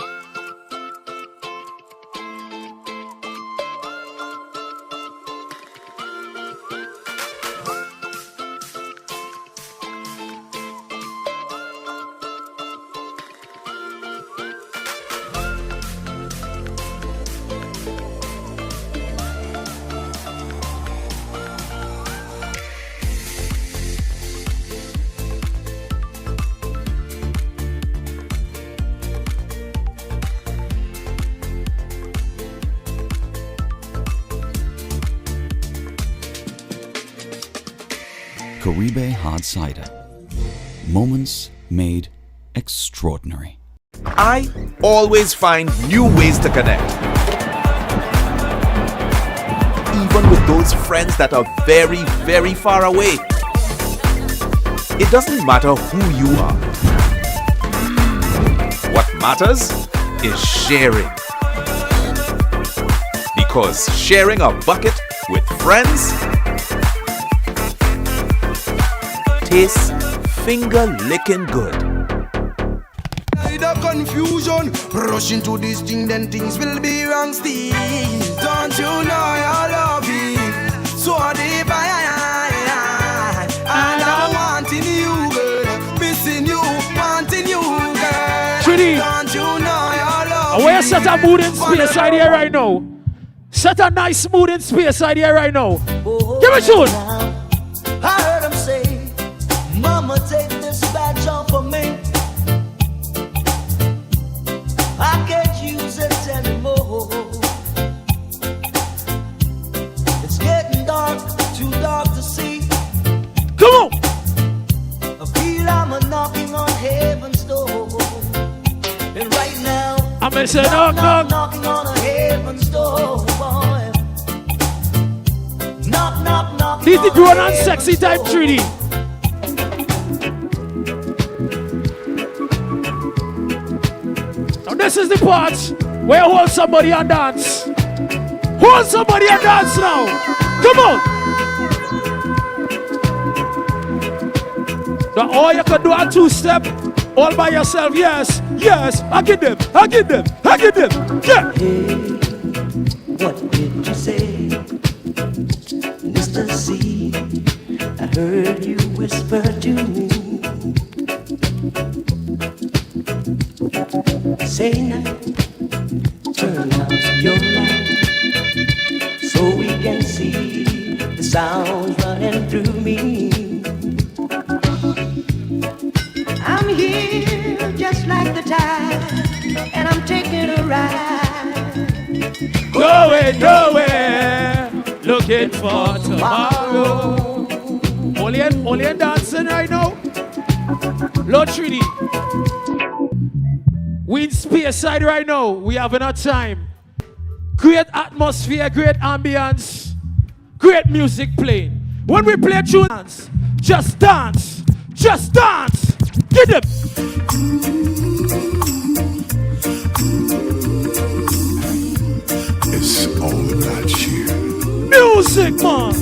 S6: Caribe Hard Cider. Moments made extraordinary.
S7: I always find new ways to connect. Even with those friends that are very, very far away. It doesn't matter who you are. What matters is sharing. Because sharing a bucket with friends tastes finger-licking good.
S14: The confusion, rush into this thing, then things will be wrong still. Don't you know you're loving so deep, and I'm wanting you, girl, missing you, wanting you, girl.
S3: Trini,
S14: don't you know you're loving?
S3: I want to set a mood in space right here right now. Set a nice mood in space right here right now. Give me a tune.
S14: I heard him say, Mama, take this badge off of me. I can't use it anymore. It's getting dark, too dark to see.
S3: Come on!
S14: I feel I'm knocking on heaven's door. And right now,
S3: I'm gonna say knock.
S14: knocking on a heaven's door, boy. Knock.
S3: These the grown and sexy type Trini. Now this is the part where you hold somebody and dance. Hold somebody and dance now. Come on. Now all you can do a two-step all by yourself. Yes. I get them. Yeah.
S14: Hey, what did you say, Mr. C? I heard you whisper to me. Say now, turn out your light so we can see the sounds running through me. I'm here just like the tide, and I'm taking a ride.
S3: Going nowhere, looking for tomorrow. Only dancing right now. Lord Trini. We in space side right now. We have enough time. Great atmosphere, great ambience, great music playing. When we play tunes, just dance. Get them.
S8: It's all about you.
S3: Music, man.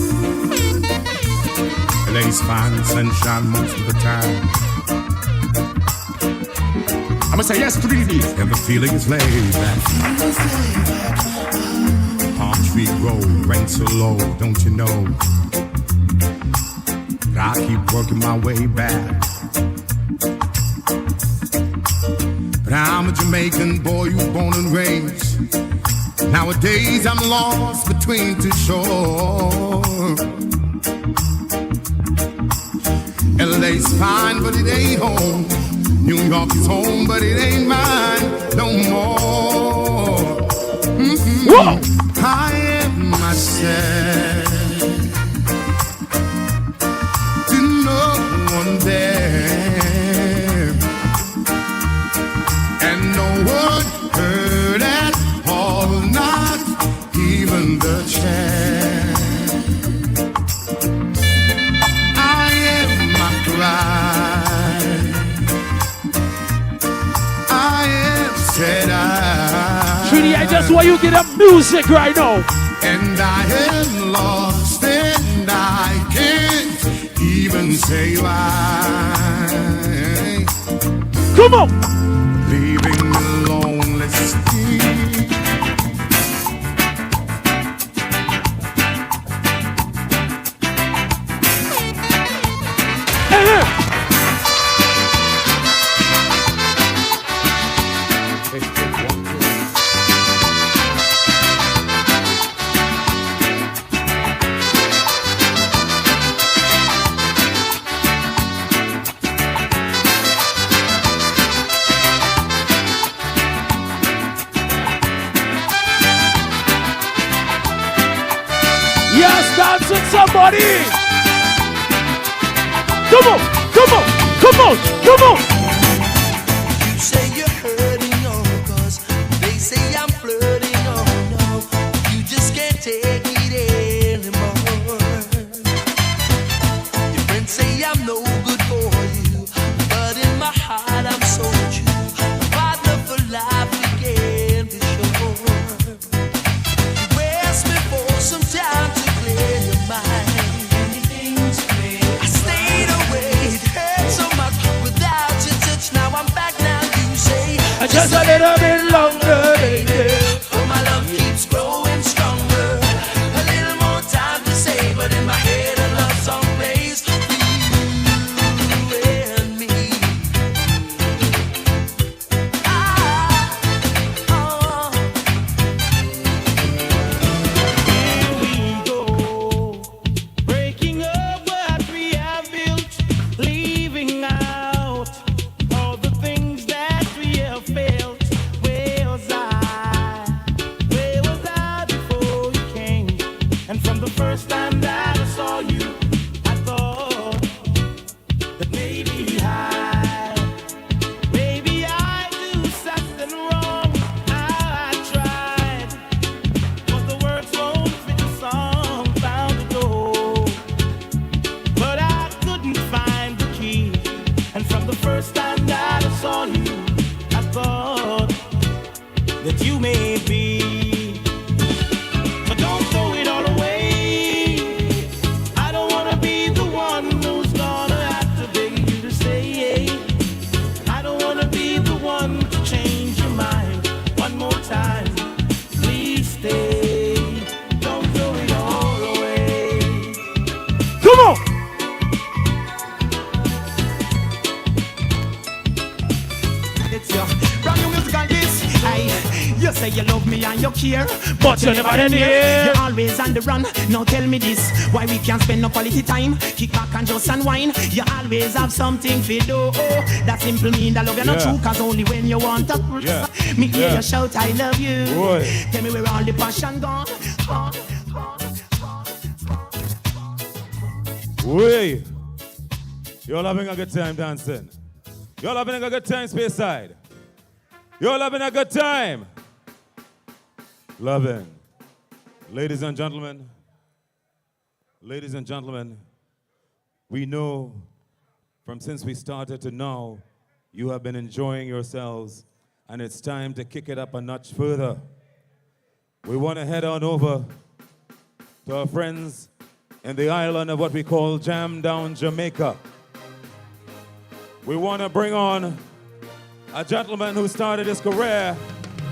S8: LA's fine, sunshine most of the time. I'ma say yes, 3D, and the feeling is laid back. Palm tree road, rain so low, don't you know? But I keep working my way back. But I'm a Jamaican boy who's born and raised. Nowadays I'm lost between two shores. LA's fine, but it ain't home. New York is home, but it ain't mine no more.
S3: Whoa!
S8: I am myself to no one there, and no one heard at all, not even the chair. I am my pride.
S3: Trini, I just That's why you get up music right now.
S15: And I am lost and I can't even say why.
S3: Come on.
S15: Leaving the lonely street.
S3: Yes, dance with somebody. Come on, come on, come on, come on.
S21: You say you're hurting, oh, cause they say I'm flirting, oh, no. You just can't take it anymore. Your friends say I'm no good for you, but in my heart I'm so true. A partner for life, we can be sure. You asked me for some time to clear your mind. I stayed away, it hurt so much without your touch. Now I'm back, now you say
S3: Just a little bit longer, baby.
S21: oh, my love keeps growing stronger. A little more time to say, but in my head a love song plays for you and me.
S19: Here we go, breaking up what we have built, leaving out all the things that we have failed. Where was I? Where was I before you came? And from the first time that I saw you, I thought that maybe I do something wrong. I tried, but the words won't fit the song. Found the door, but I couldn't find the key. And from the first time that I saw you, I thought that you may be. But don't throw it all away. I don't wanna be the one who's gonna have to beg you to stay. I don't wanna be the one to change your mind one more time. Please stay. Don't throw it all away.
S3: Come on.
S19: It's your brand new musical disc. Aye, you say you love me and you care, but you never in here. You're always on the run. Now tell me this, why we can't spend no quality time? Kick back and just unwind. You always have something to do. That simple mean that love you're not
S2: Yeah.
S19: true, cause only when you want to.
S2: Yeah.
S19: Me hear
S2: Yeah.
S19: you shout, I love you.
S2: Boy.
S19: Tell me where all the passion gone.
S2: Way. You're having a good time dancing. You're having a good time, Space Side. You're having a good time. Loving. Ladies and gentlemen, we know from since we started to now, you have been enjoying yourselves, and it's time to kick it up a notch further. We want to head on over to our friends in the island of what we call Jam Down Jamaica. We want to bring on a gentleman who started his career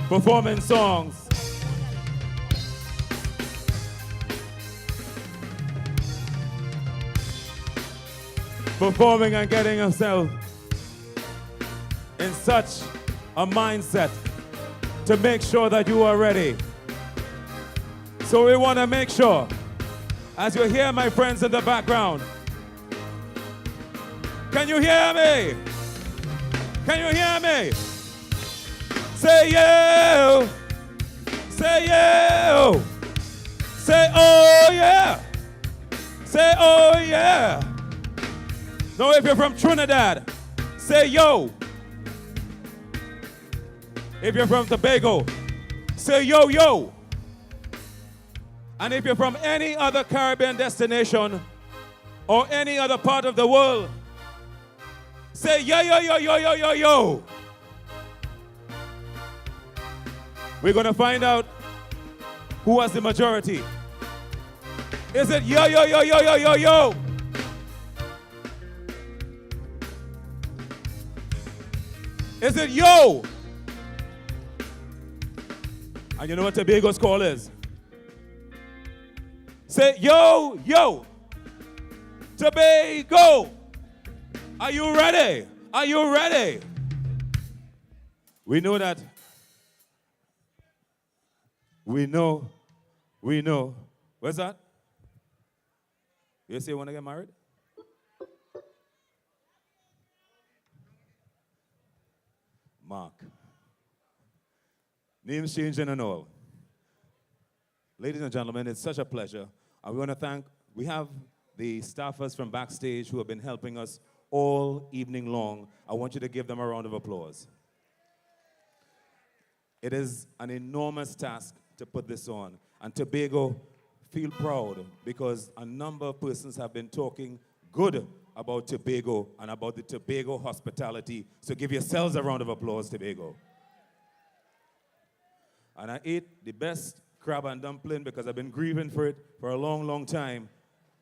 S2: performing songs. Performing and getting himself in such a mindset to make sure that you are ready. So we want to make sure, as you hear my friends in the background, can you hear me? Can you hear me? Say yeah. Say yeah. Say oh yeah. Say oh yeah. Now if you're from Trinidad, say yo. If you're from Tobago, say yo yo. And if you're from any other Caribbean destination or any other part of the world, say yo yo yo yo yo yo yo.
S10: We're going to find out who has the majority. Is it yo, yo, yo, yo, yo, yo, yo? Is it yo? And you know what Tobago's call is? Say yo, yo. Tobago. Are you ready? Are you ready? We know that. We know. Where's that? You say you want to get married? Mark. Names changing and all. Ladies and gentlemen, it's such a pleasure. And we want to thank, we have the staffers from Backstage who have been helping us all evening long. I want you to give them a round of applause. It is an enormous task to put this on. And Tobago, feel proud because a number of persons have been talking good about Tobago and about the Tobago hospitality. So give yourselves a round of applause, Tobago. And I ate the best crab and dumpling because I've been grieving for it for a long, long time.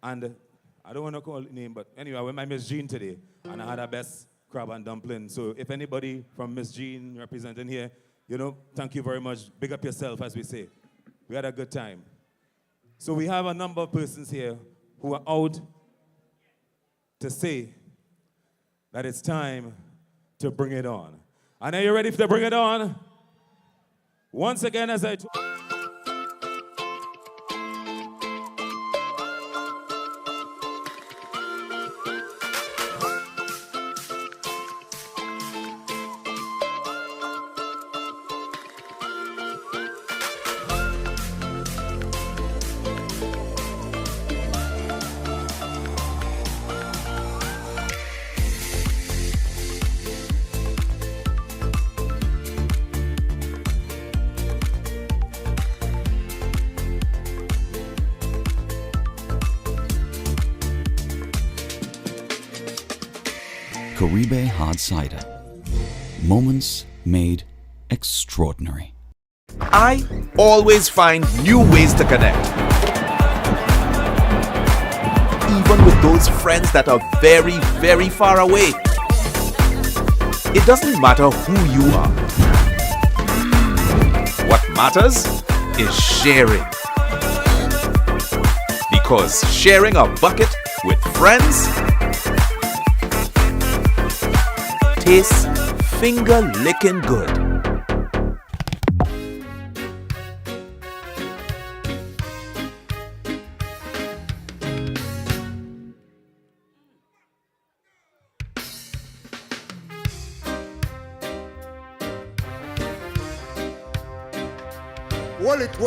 S10: And I don't want to call it name, but anyway, I went with my Miss Jean today, and I had our best crab and dumpling. So if anybody from Miss Jean representing here, you know, thank you very much. Big up yourself, as we say. We had a good time. So we have a number of persons here who are out to say that it's time to bring it on. And are you ready to bring it on? Once again, as I told
S6: Caribe Hard Cider. Moments made extraordinary.
S7: I always find new ways to connect. Even with those friends that are very, very far away. It doesn't matter who you are. What matters is sharing. Because sharing a bucket with friends tastes finger-licking good.
S15: Wallet.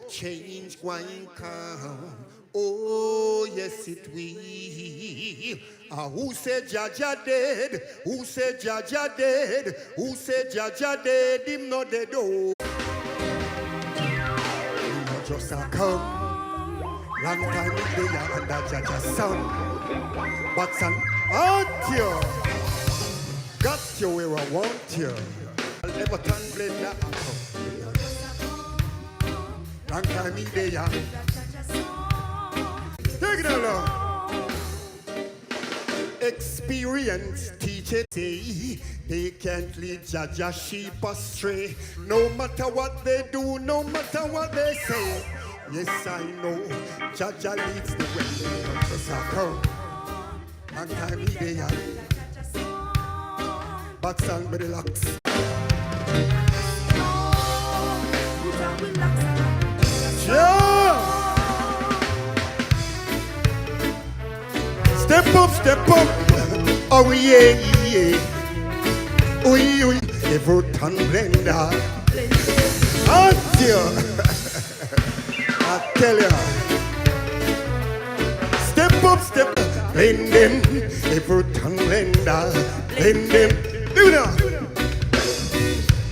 S15: Change going come. Oh, yes, it will. Who said Jaja dead? Who said Jaja dead? Who said Jaja dead? Him not dead. Oh, just a come. Long time in the year under Jaja son. But son, out you. Got you where I want you. Everton Blender. Long time in the year. Take it along. Experience teaches say they can't lead Jaja sheep astray. No matter what they do, no matter what they say. Yes, I know Jaja leads the way. Just a come. Long time in the year. Box and with the locks. Yeah. Step up. Oh yeah. Oi. Everton Blender. Oh dear. I tell ya. Step up, step up, blend them. Everton Blender, blend them. Do that.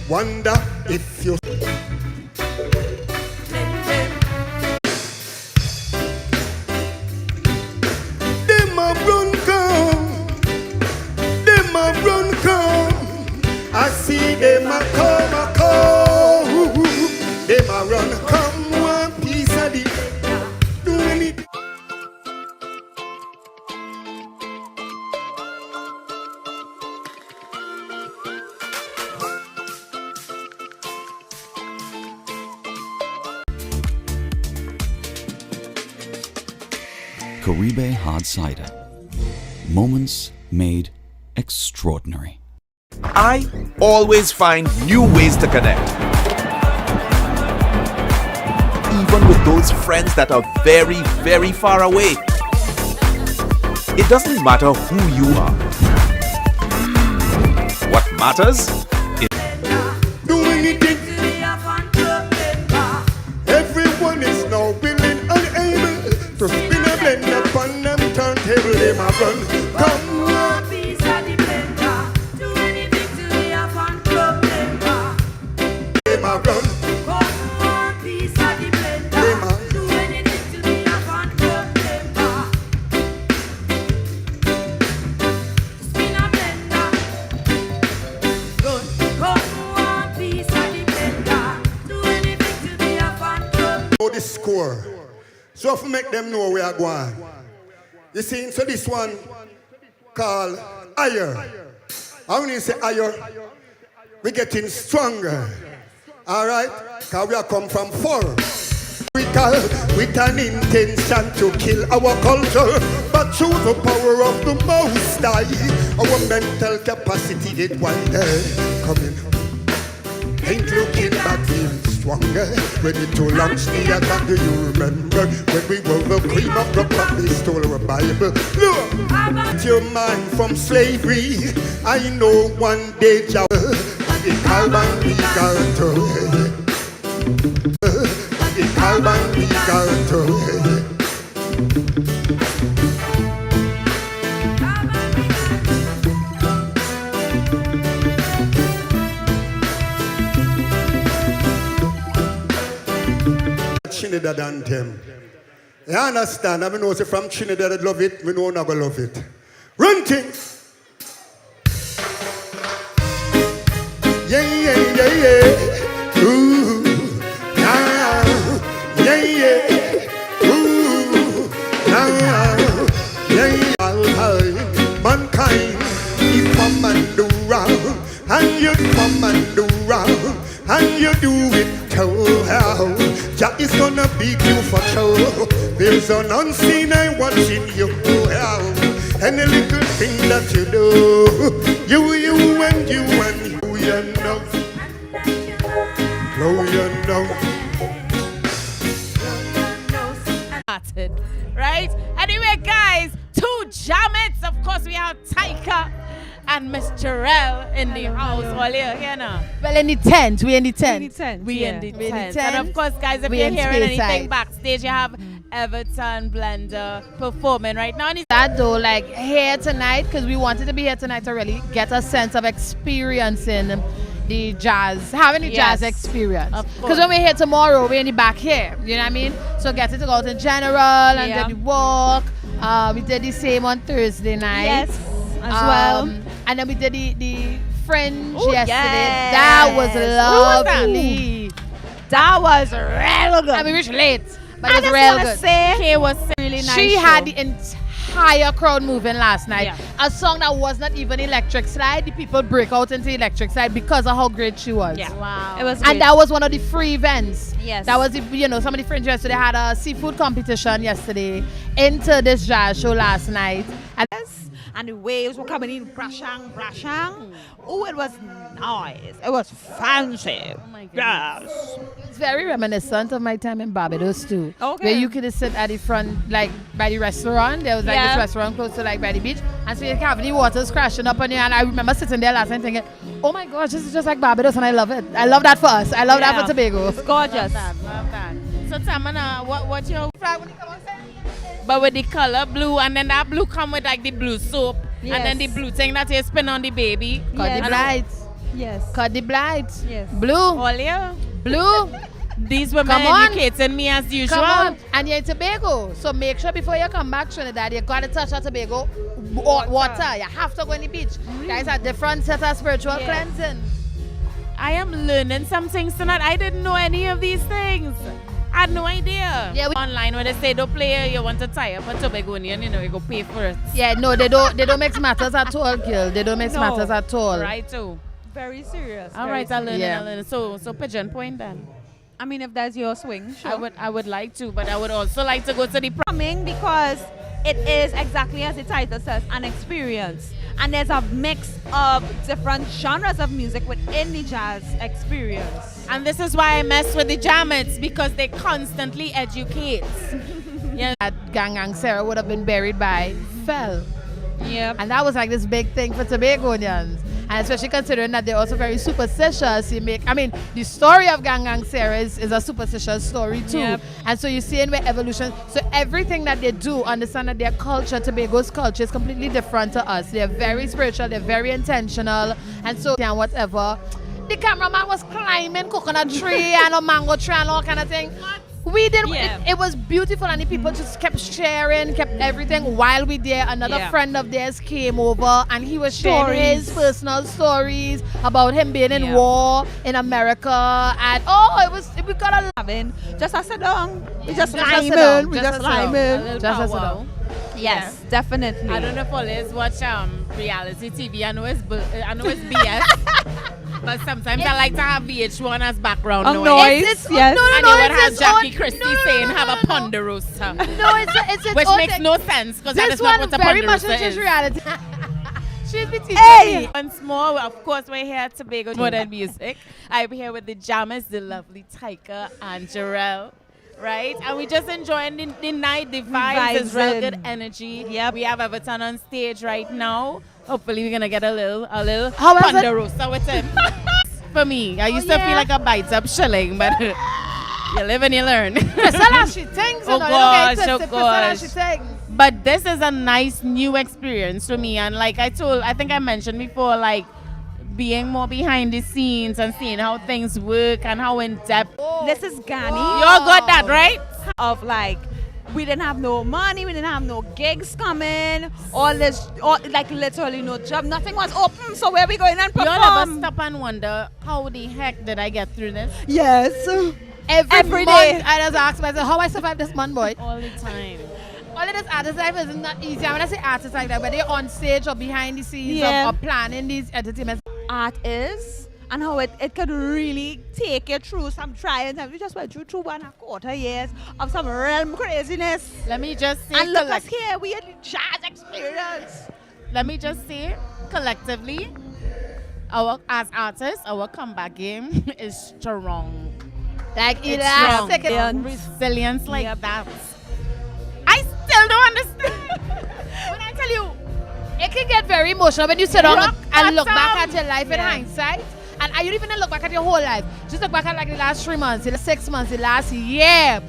S15: Wonder if you. Them a run come. Them a run come. I see them a come, a come. Them a run come. One piece of the. Do anything.
S6: Caribe Hard Cider. Moments made extraordinary.
S7: I always find new ways to connect. Even with those friends that are very, very far away. It doesn't matter who you are. What matters is
S15: Do anything. Everyone is now willing and able to spin a blend upon them turntable. Them a run. Come on. Them a run. The score. So if we make them know where we are going. You see, so this one called higher. And when you say higher, we getting stronger. Alright? Because we are come from 4. We call with an intention to kill our culture, but through the power of the Most High, our mental capacity it one day coming. Ain't looking back, feeling stronger. Ready to launch the attack. Do you remember when we were the cream of the crop? They stole our Bible. Look, your mind from slavery. I know one day Jah the carbon we got to. The carbon we got to. Trinidad and them. You understand? I mean, know say from Trinidad I love it, we know not gonna love it. Run things. Yeah, yeah, yeah, yeah. Ooh, nah, yeah, yeah. Ooh, nah, yeah, yeah. Mankind, if a man do wrong, and you come and do wrong, and you do it too how Jah is gonna beat you for sure. There's an unseen eye watching you how any little thing that you do, you and you know. Oh, you know.
S4: Right? Anyway, guys, 2 jammets. Of course, we have Taika and Miss Jarrell in the house. Well, here now.
S18: Well, in the tent. We in the tent.
S4: We in the tent. And of course, guys, if you're hearing anything backstage, you have Everton Blender performing right now.
S18: That though, like here tonight, because we wanted to be here tonight to really get a sense of experiencing the jazz, having the jazz experience. Because when we're here tomorrow, we're in the back here. You know what I mean? So getting to go out in general and then the walk. We did the same on Thursday night.
S4: Yes, as well.
S18: And then we did the Fringe yesterday. That was lovely.
S4: That was real good.
S18: I mean, we reached late, but it was real good.
S4: Kay was really nice.
S18: She had the entire crowd moving last night. Yeah. A song that was not even electric slide, the people break out into electric slide because of how great she was.
S4: Yeah, wow.
S18: It was great. And that was one of the free events.
S4: Yes.
S18: That was, some of the Fringe yesterday had a seafood competition yesterday into this jazz show last night.
S20: And the waves were coming in, brashang, brashang. Oh, it was nice. It was fancy. Oh my goodness. Yes.
S18: It's very reminiscent of my time in Barbados too.
S20: Okay.
S18: Where you could sit at the front, like by the restaurant. There was like this restaurant close to like by the beach. And so you can have the waters crashing up on you. And I remember sitting there last night thinking, oh my gosh, this is just like Barbados and I love it. I love that for us. I love that for Tobago.
S20: It's gorgeous.
S4: Love that. So Tamana, what your flag when it come outside? But with the color blue, and then that blue come with like the blue soap,
S20: Yes.
S4: and then the blue thing that you spin on the baby.
S18: Cut the blights.
S20: Yes.
S18: Cut the blights.
S20: Yes.
S18: Blue.
S4: All yeah.
S18: Blue.
S4: These women
S18: Come on.
S4: educating me as usual.
S18: Come on. And you're in Tobago. So make sure before you come back Trinidad, you gotta touch that Tobago water. You have to go on the beach. Guys, a different set of spiritual cleansing.
S4: I am learning some things tonight. I didn't know any of these things. I had no idea.
S18: Yeah,
S4: online when they say don't play, you want to tie up a Tobagonian, you go pay for it.
S18: Yeah, no, they don't mix matters at all, girl. They don't mix matters at all.
S4: Right too.
S20: Very serious.
S4: All right, I learned. So pigeon point then.
S20: I mean, if that's your swing, sure.
S4: I would like to, but I would also like to go to the
S20: coming because it is exactly as the title says, an experience. And there's a mix of different genres of music within the jazz experience.
S4: And this is why I mess with the jammets, because they constantly educate.
S18: Yeah, that Gang Sarah would have been buried by fell.
S20: Yep.
S18: And that was like this big thing for Tobagonians. And especially considering that they're also very superstitious. The story of Gang Sarah is a superstitious story too.
S20: Yep.
S18: And so you see in where evolution, so everything that they do, understand that their culture, Tobago's culture, is completely different to us. They're very spiritual, they're very intentional, and so and whatever. The cameraman was climbing coconut tree and a mango tree and all kind of thing. We did.
S20: Yeah.
S18: It was beautiful, and the people just kept sharing, kept everything while we there. Another friend of theirs came over, and he was sharing his personal stories about him being in war in America, and we got a
S20: having just a sit down. We just
S18: liming.
S20: We just liming.
S18: Just a sit down.
S20: Yes, definitely.
S4: I don't know if always watch reality TV. I know it's BS. But sometimes I like to have VH1 as background noise.
S20: Yes.
S4: I know what has Jackie Christie saying, have a ponderosa.
S18: No, it's
S4: which makes no sense, because that
S18: this
S4: is not
S18: one
S4: what a
S18: very much
S4: ponderosa
S18: into
S4: is.
S18: reality. She's been teaching me.
S4: Once more, of course, we're here at Tobago Modern Music. I'm here with the jammers, the lovely Taika and Jarrell. Right? And we just enjoying the night, the vibes, there's real good energy.
S20: Yep.
S4: We have Everton on stage right now. Hopefully we're gonna get a little
S18: How was it?
S4: ponderosa with him. For me, I used to feel like a bite up shilling, but you live and you learn.
S18: Krystal, she thinks.
S4: Oh gosh, oh
S18: Krystal,
S4: gosh.
S18: she thinks.
S4: But this is a nice new experience for me, and like I think I mentioned before, like being more behind the scenes and seeing how things work and how in depth.
S20: This is Ghani.
S4: You all got that, right?
S20: Of like, we didn't have no money, we didn't have no gigs coming, like literally no job, nothing was open, so where we going and perform?
S4: You all ever stop and wonder, how the heck did I get through this?
S20: Yes.
S18: Every
S20: month,
S18: day. I just ask myself, how I survive this month, boy?
S4: All the time.
S18: All of this artist life is not easy. And when I say artist life, like whether you're on stage or behind the scenes or planning these entertainments.
S20: Art is, and how it could really take you through some trials. And we just went through 1.25 years of some real craziness.
S4: Let me just say,
S20: and look us here, we had the jazz experience.
S4: Let me just say, collectively, as artists, our comeback game is strong.
S18: Like
S4: it's
S18: elastic.
S4: strong. Resilience like that. I still don't understand. When I tell you,
S18: it can get very emotional when you sit down and look back at your life in
S4: Yeah.
S18: hindsight. And you don't even look back at your whole life. Just look back at like the last 3 months, the last 6 months, the last year,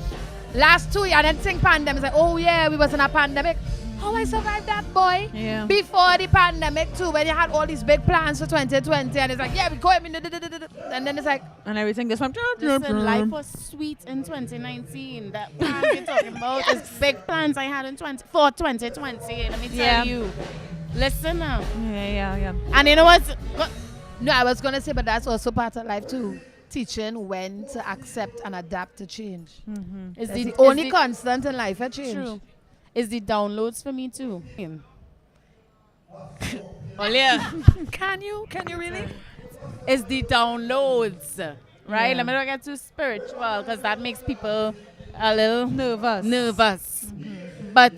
S18: last 2 years, and then think pandemic. It's like, oh yeah, we was in a pandemic. How I survived that, boy?
S20: Yeah.
S18: Before the pandemic too, when you had all these big plans for 2020, and it's like, yeah, we go and then it's like,
S20: and everything just went.
S4: Listen, life was sweet in 2019. That plan you're talking about is big plans I had for 2020. Let me tell you. Listen now.
S20: Yeah.
S4: And you know what?
S18: No, I was gonna say, but that's also part of life too. Teaching when to accept and adapt to change.
S20: Mm-hmm.
S18: It's the only constant in life, a change.
S4: True. Is the downloads for me too. Olia. Can you really? It's the downloads, right?
S20: Yeah.
S4: Let me not get too spiritual, because that makes people a little nervous. Mm-hmm. But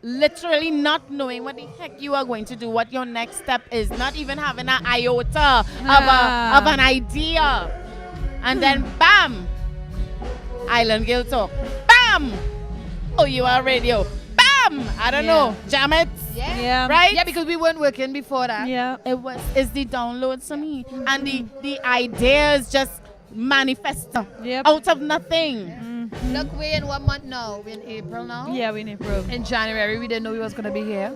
S4: literally not knowing what the heck you are going to do, what your next step is, not even having an iota of an idea. And then bam, Island Girl Talk. Bam! O.U.R radio. Bam! I don't know. Jam it.
S18: Yeah.
S4: Right?
S18: Yeah, because we weren't working before that.
S20: Yeah.
S4: It's the downloads for me. And the ideas just manifest out of nothing.
S18: Look, we're in what month now? We're in April now?
S20: Yeah, we're in April.
S18: In January, we didn't know we was going to be here.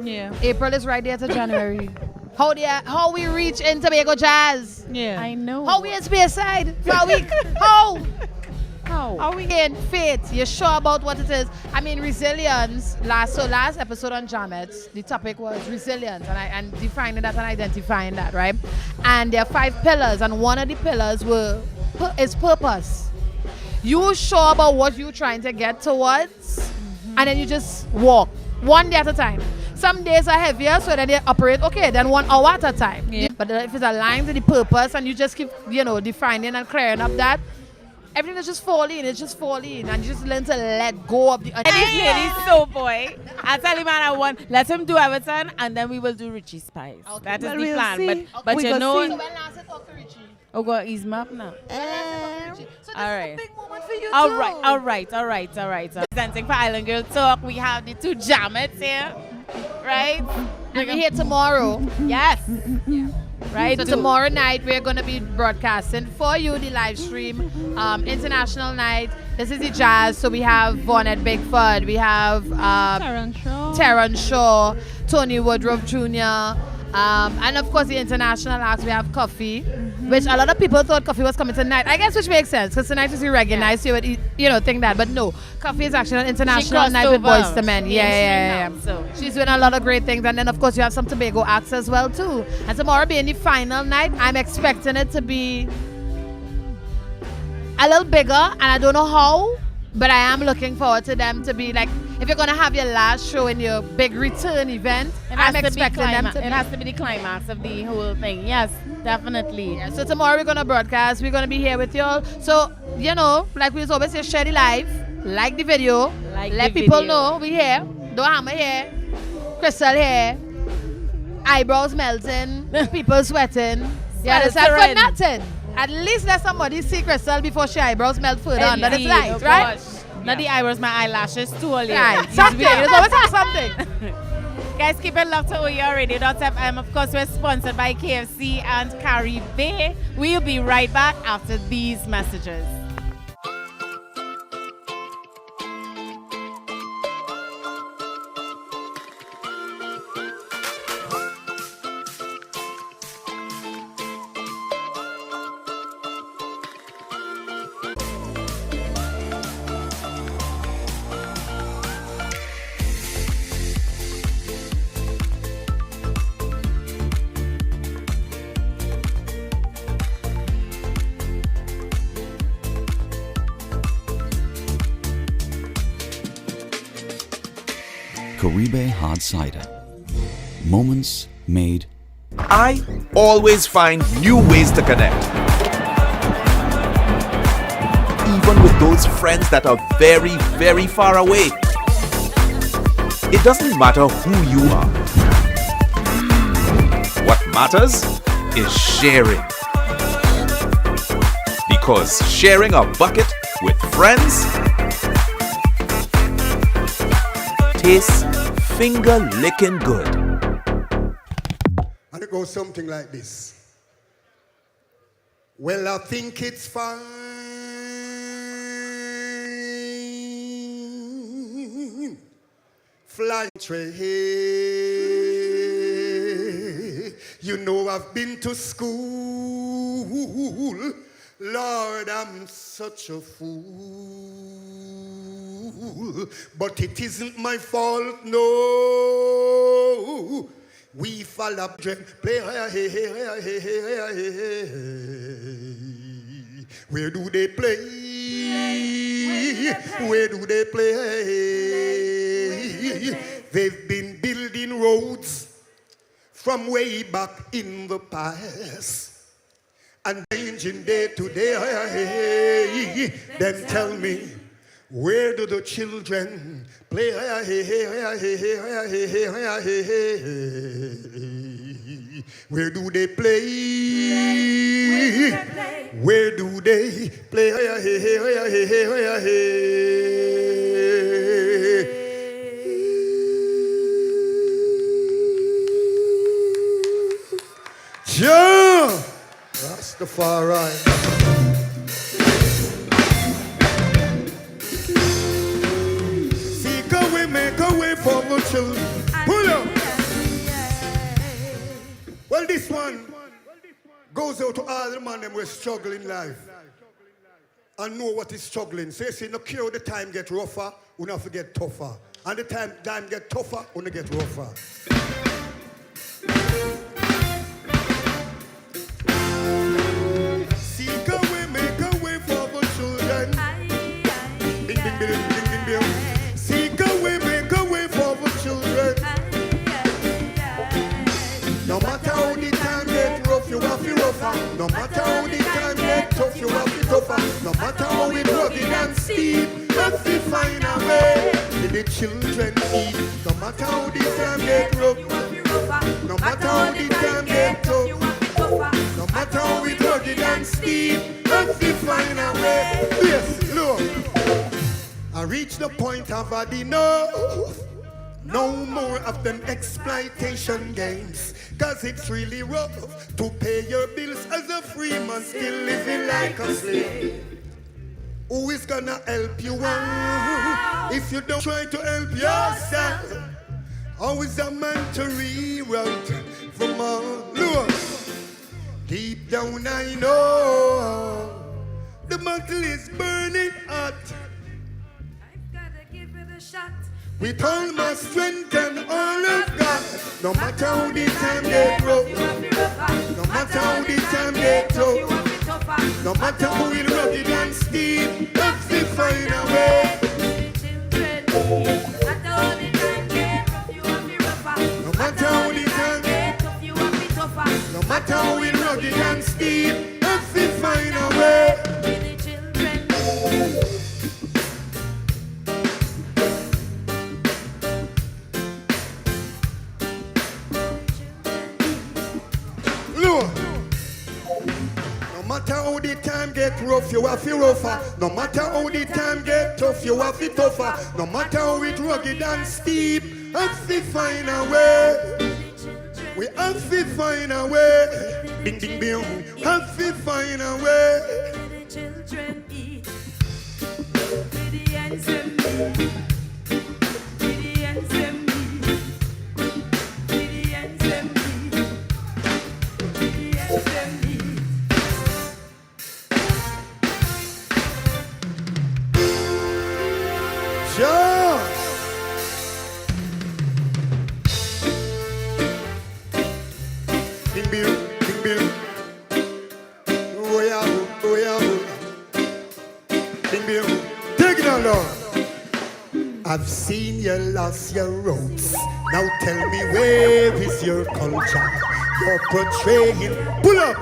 S20: Yeah.
S18: April is right there to January. How we reach in Tobago Jazz?
S20: Yeah.
S4: I know.
S18: How we in Spearside for a week? How?
S4: How?
S18: Are we in faith? You're sure about what it is? I mean, resilience. Last episode on Jamets, the topic was resilience and defining that and identifying that, right? And there are 5 pillars, and one of the pillars is purpose. You sure about what you're trying to get towards, and then you just walk one day at a time. Some days are heavier, so then they operate, okay, then 1 hour at a time. Yeah. But if it's aligned to the purpose and you just keep, defining and clearing up that, everything is just falling, and you just learn to let go of the...
S4: And this lady's so boy. I tell him, man, let him do Everton, and then we will do Richie Spice. Okay. That is the plan.
S20: See.
S4: But
S20: we
S4: you know...
S18: So when last I talk to Richie?
S4: Oh, God, he's map now.
S18: So this is a big moment for you
S4: All
S18: too.
S4: right. Presenting for Island Girl Talk, we have the 2 Jamets here, right?
S18: And we're here tomorrow.
S4: Yes. Yeah. Right.
S18: So tomorrow night we're going to be broadcasting for you the live stream, international night. This is the jazz. So we have Vonette Bigford, we have Terrence Shaw, Tony Woodruff Jr., and of course the international acts. We have Coffee, which a lot of people thought Coffee was coming tonight. I guess which makes sense because tonight is irregular. Yeah. So you would think that, but no, Coffee is actually an international night with Boys to Men. Yeah.
S4: So
S18: she's doing a lot of great things, and then of course you have some Tobago acts as well too. And tomorrow being the final night, I'm expecting it to be a little bigger, and I don't know how, but I am looking forward to them to be like, if you're gonna have your last show in your big return event, I'm expecting them to.
S4: It has to be the climax of the whole thing. Yes, definitely.
S18: Yeah, so tomorrow we're gonna broadcast. We're gonna be here with y'all. So like we always say, share the live, like the video, let people know we here. Don't hammer here, Krystal here, eyebrows melting, people sweating. Yeah, that's for nothing. At least let somebody see Krystal before she eyebrows melt further under the light, right?
S4: Not the eyebrows, my eyelashes too.
S18: Right, something. There's always have something.
S4: Guys, keep it locked to O.U.R Radio.fm. Of course, we're sponsored by KFC and Caribe. We'll be right back after these messages.
S6: Caribe Hard Cider. Moments made.
S7: I always find new ways to connect. Even with those friends that are very, very far away. It doesn't matter who you are. What matters is sharing. Because sharing a bucket with friends tastes finger-licking good.
S15: And it goes something like this. Well, I think it's fine. Flying train. You know I've been to school. Lord, I'm such a fool. But it isn't my fault, no. We fall up, play. Where do they play? Where do they play? They've been building roads from way back in the past. And changing day to day. Then tell me, where do the children play? Where do they play? Where do they play? Yeah! Rastafari. for the children. Pull up. Well, this one goes out to all the man them who struggle in life and know what is struggling. So you see, no care the time get rougher, we not forget tougher. And the time get tougher, we not get rougher. Seek a way, make a way for the children. Bing, bing, bing, bing, bing, bing. Seek a way, make a way for the children. No matter how the time get rough, you have to rougher. No matter how the time get tough, you have to tougher. No matter how it rugged and steep, have to find a way. Let the children eat. No matter how the time get rough, no matter how the time get tough, no matter how it rugged and steep, have to find a way. Yes, look. I reached the point of had enough. No more of them exploitation games. Cause it's really rough to pay your bills as a free man still living like a slave. Who is gonna help you out if you don't try to help yourself? How is a man to reroute from all Lord? Deep down I know the battle is burning hot.
S13: I've gotta give it a shot.
S15: With all my strength and all I've got. No matter how the time get rough, no matter how the time get tough, no matter how it rugged and steep, have to find a way. No matter how the time get tough, no matter how it rugged and steep, have to find a way. No matter how the time get rough, you have to rougher. No matter how the time get tough, you have to tougher. No matter how it rugged and steep, have to find a way. We have to find a way. Ding ding ding. Have to find a way.
S13: Children eat. With the ends of me. With the ends of me. With the ends of me. With the ends of me.
S15: Sure. Ding bill, ding bill. Oh yeah, oh yeah, oh. Ding bill. Take it on, Lord. I've seen you lost your roots. Now tell me where is your culture? You're portraying. Pull up.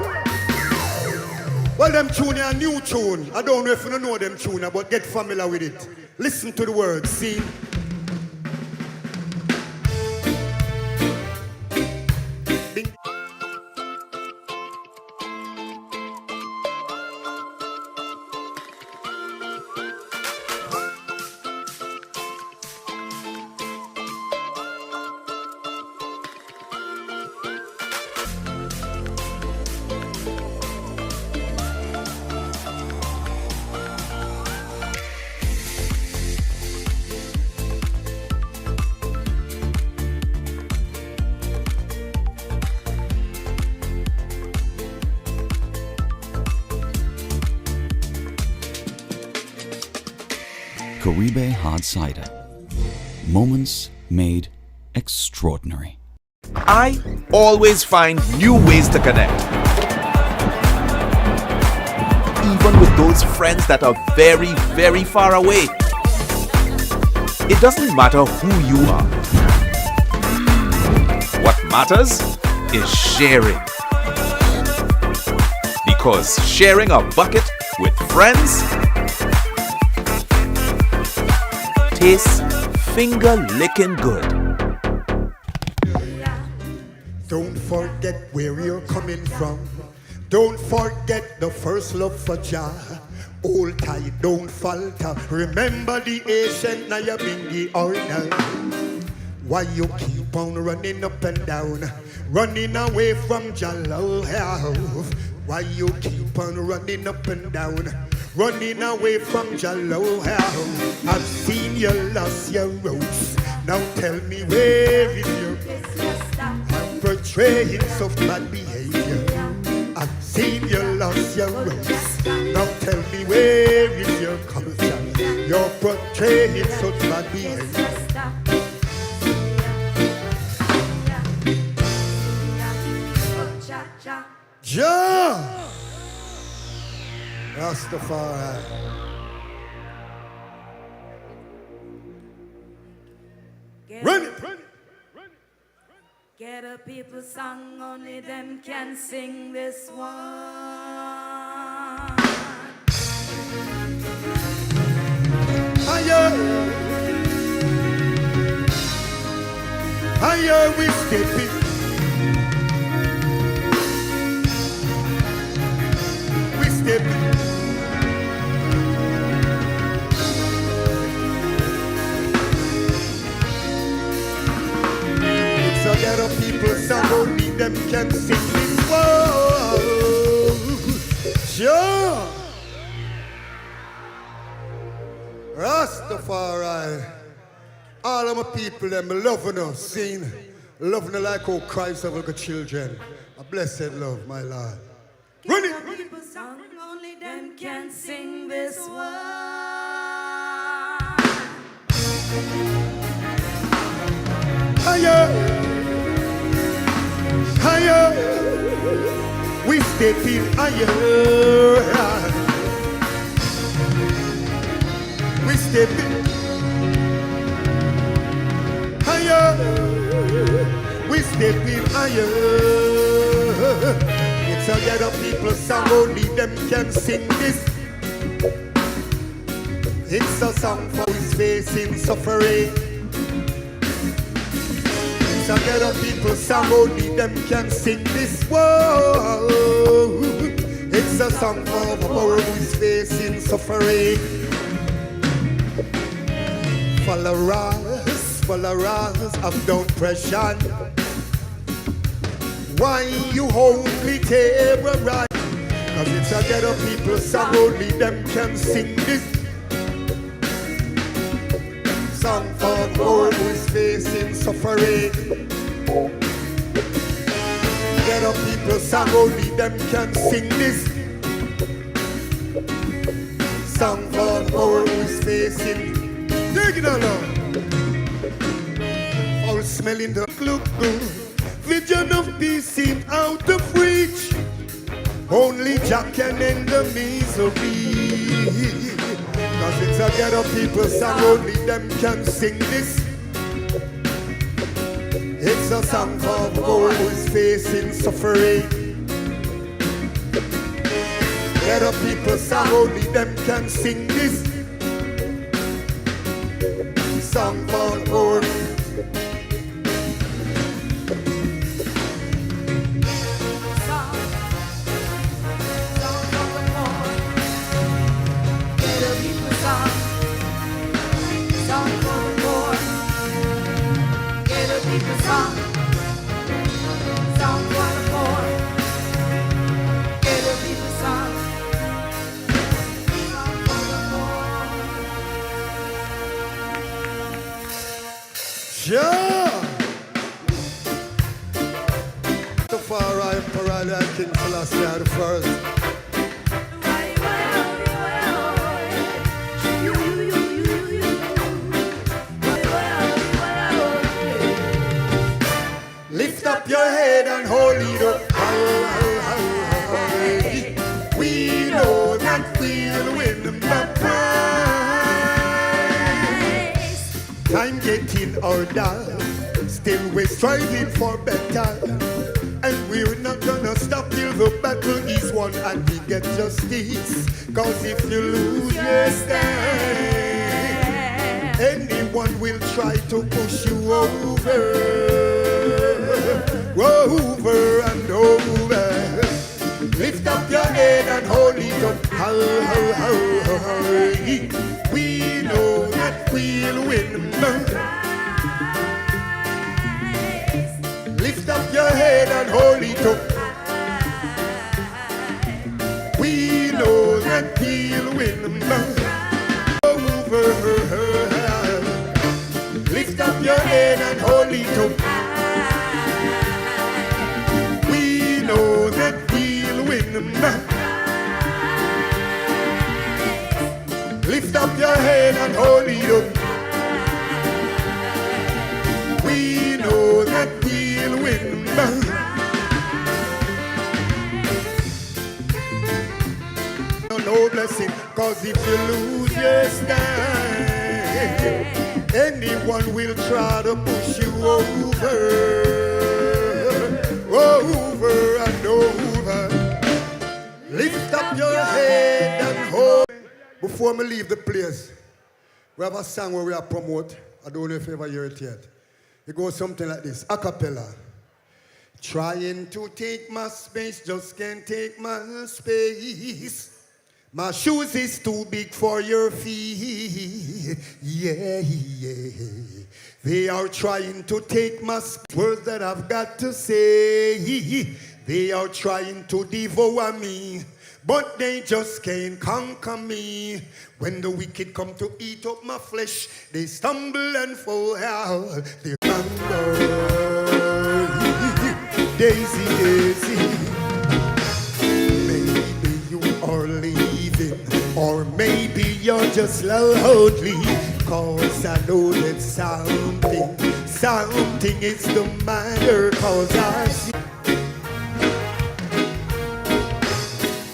S15: Well, them tune a new tune. I don't know if you know them tune, but get familiar with it. Listen to the words, see?
S6: Caribe Hard Cider. Moments made extraordinary.
S7: I always find new ways to connect. Even with those friends that are very, very far away. It doesn't matter who you are. What matters is sharing. Because sharing a bucket with friends tastes finger-licking good.
S15: Don't forget where you're coming from. Don't forget the first love for Jah. Hold tight, don't falter. Remember the ancient, now you been the order. Why you keep on running up and down, running away from Jah love? Why you keep on running up and down, running away from Jah love? I've seen you lost your roots. Now tell me where is your I'm portraying soft bad behavior. I've seen you lost your roots. Now tell me where is your culture? You're portraying such bad behavior. Ja! Rastafari. Run it!
S13: Get a people song, only them can sing this one.
S15: Higher, higher we stepping. We stepping. It's a ghetto people song, only them can sing this one. Sure. Rastafari, all of my people, them loving us, seen, loving us like how Christ have got children. A blessed love, my Lord. Run it!
S13: People song, only them can sing this one.
S15: Higher, higher, we stepping higher. We stepping higher. We stepping higher. It's a ghetto people song, only them can sing this. It's a song for his facing suffering. It's a ghetto people song, only them can sing this. Whoa. It's a song for our who is facing suffering. Followers of depression. Why you only terrorize? Cause it's a ghetto people song, only them can sing this. Song for all who is facing suffering. Ghetto people song, only them can sing this. Song for all who is facing. Take it along. Foul smelling the look good. Vision of peace seemed out of reach. Only Jack can end the misery. Cause it's a ghetto people song, only them can sing this. It's a song for all who is facing suffering. Ghetto people song, only them can sing this. Song for all. Yeah! The far right Emperor King Selassie the first. Lift up your head and hold it up high. We know that we'll win the prize. Time getting older, still we're striving for better. And we're not gonna stop till the battle is won and we get justice. Cause if you lose your stand, anyone will try to push you over and over. Lift up your head and hold it up high. We know that we'll win. Lift up your head and hold it up. We know that we'll win. Over. Lift up your Lift up your head and hold it up. We know that we'll win. No blessing, cause if you lose your stand, anyone will try to push you over and over. Lift up your head and hold. Before we leave the place, we have a song where we are promote. I don't know if you ever hear it yet. It goes something like this, a cappella. Trying to take my space, just can't take my space. My shoes is too big for your feet. Yeah, yeah. They are trying to take my words that I've got to say. They are trying to devour me, but they just can't conquer me. When the wicked come to eat up my flesh, they stumble and fall. They hunger. Daisy, Daisy. Maybe you are leaving, or maybe you're just lonely. Cause I know that something is the matter. Cause I see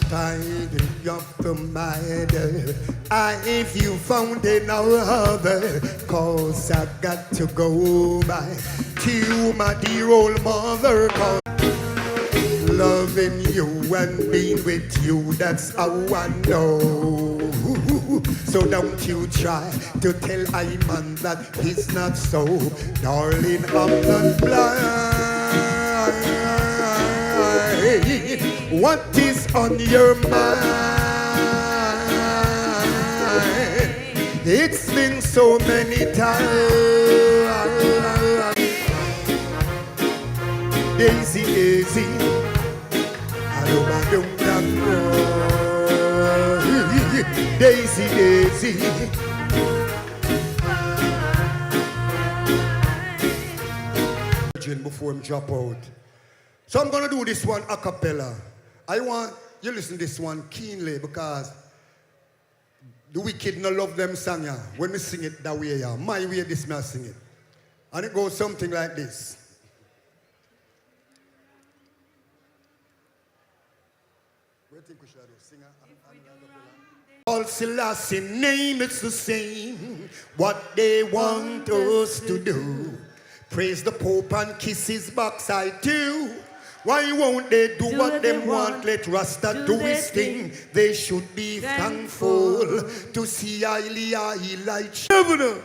S15: tidy up the matter. If you found another, cause I got to go back to my dear old mother. Cause loving you and being with you, that's how I know. So don't you try to tell Iman that he's not so. Darling, I'm not blind. What is on your mind? It's been so many times. Daisy, Daisy, Daisy, Daisy. Before him drop out. So I'm gonna do this one a cappella. I want you listen to this one keenly because the wicked no love them song. Yeah. When we sing it that way, yeah. My way, this me I sing it. And it goes something like this. Where do you think we should do? Sing all Selassie name, it's the same. What they want us to do. Praise the Pope and kiss his backside too. Why won't they do what they want? Let Rasta do his thing. They should be thankful to see Haile like Shawna.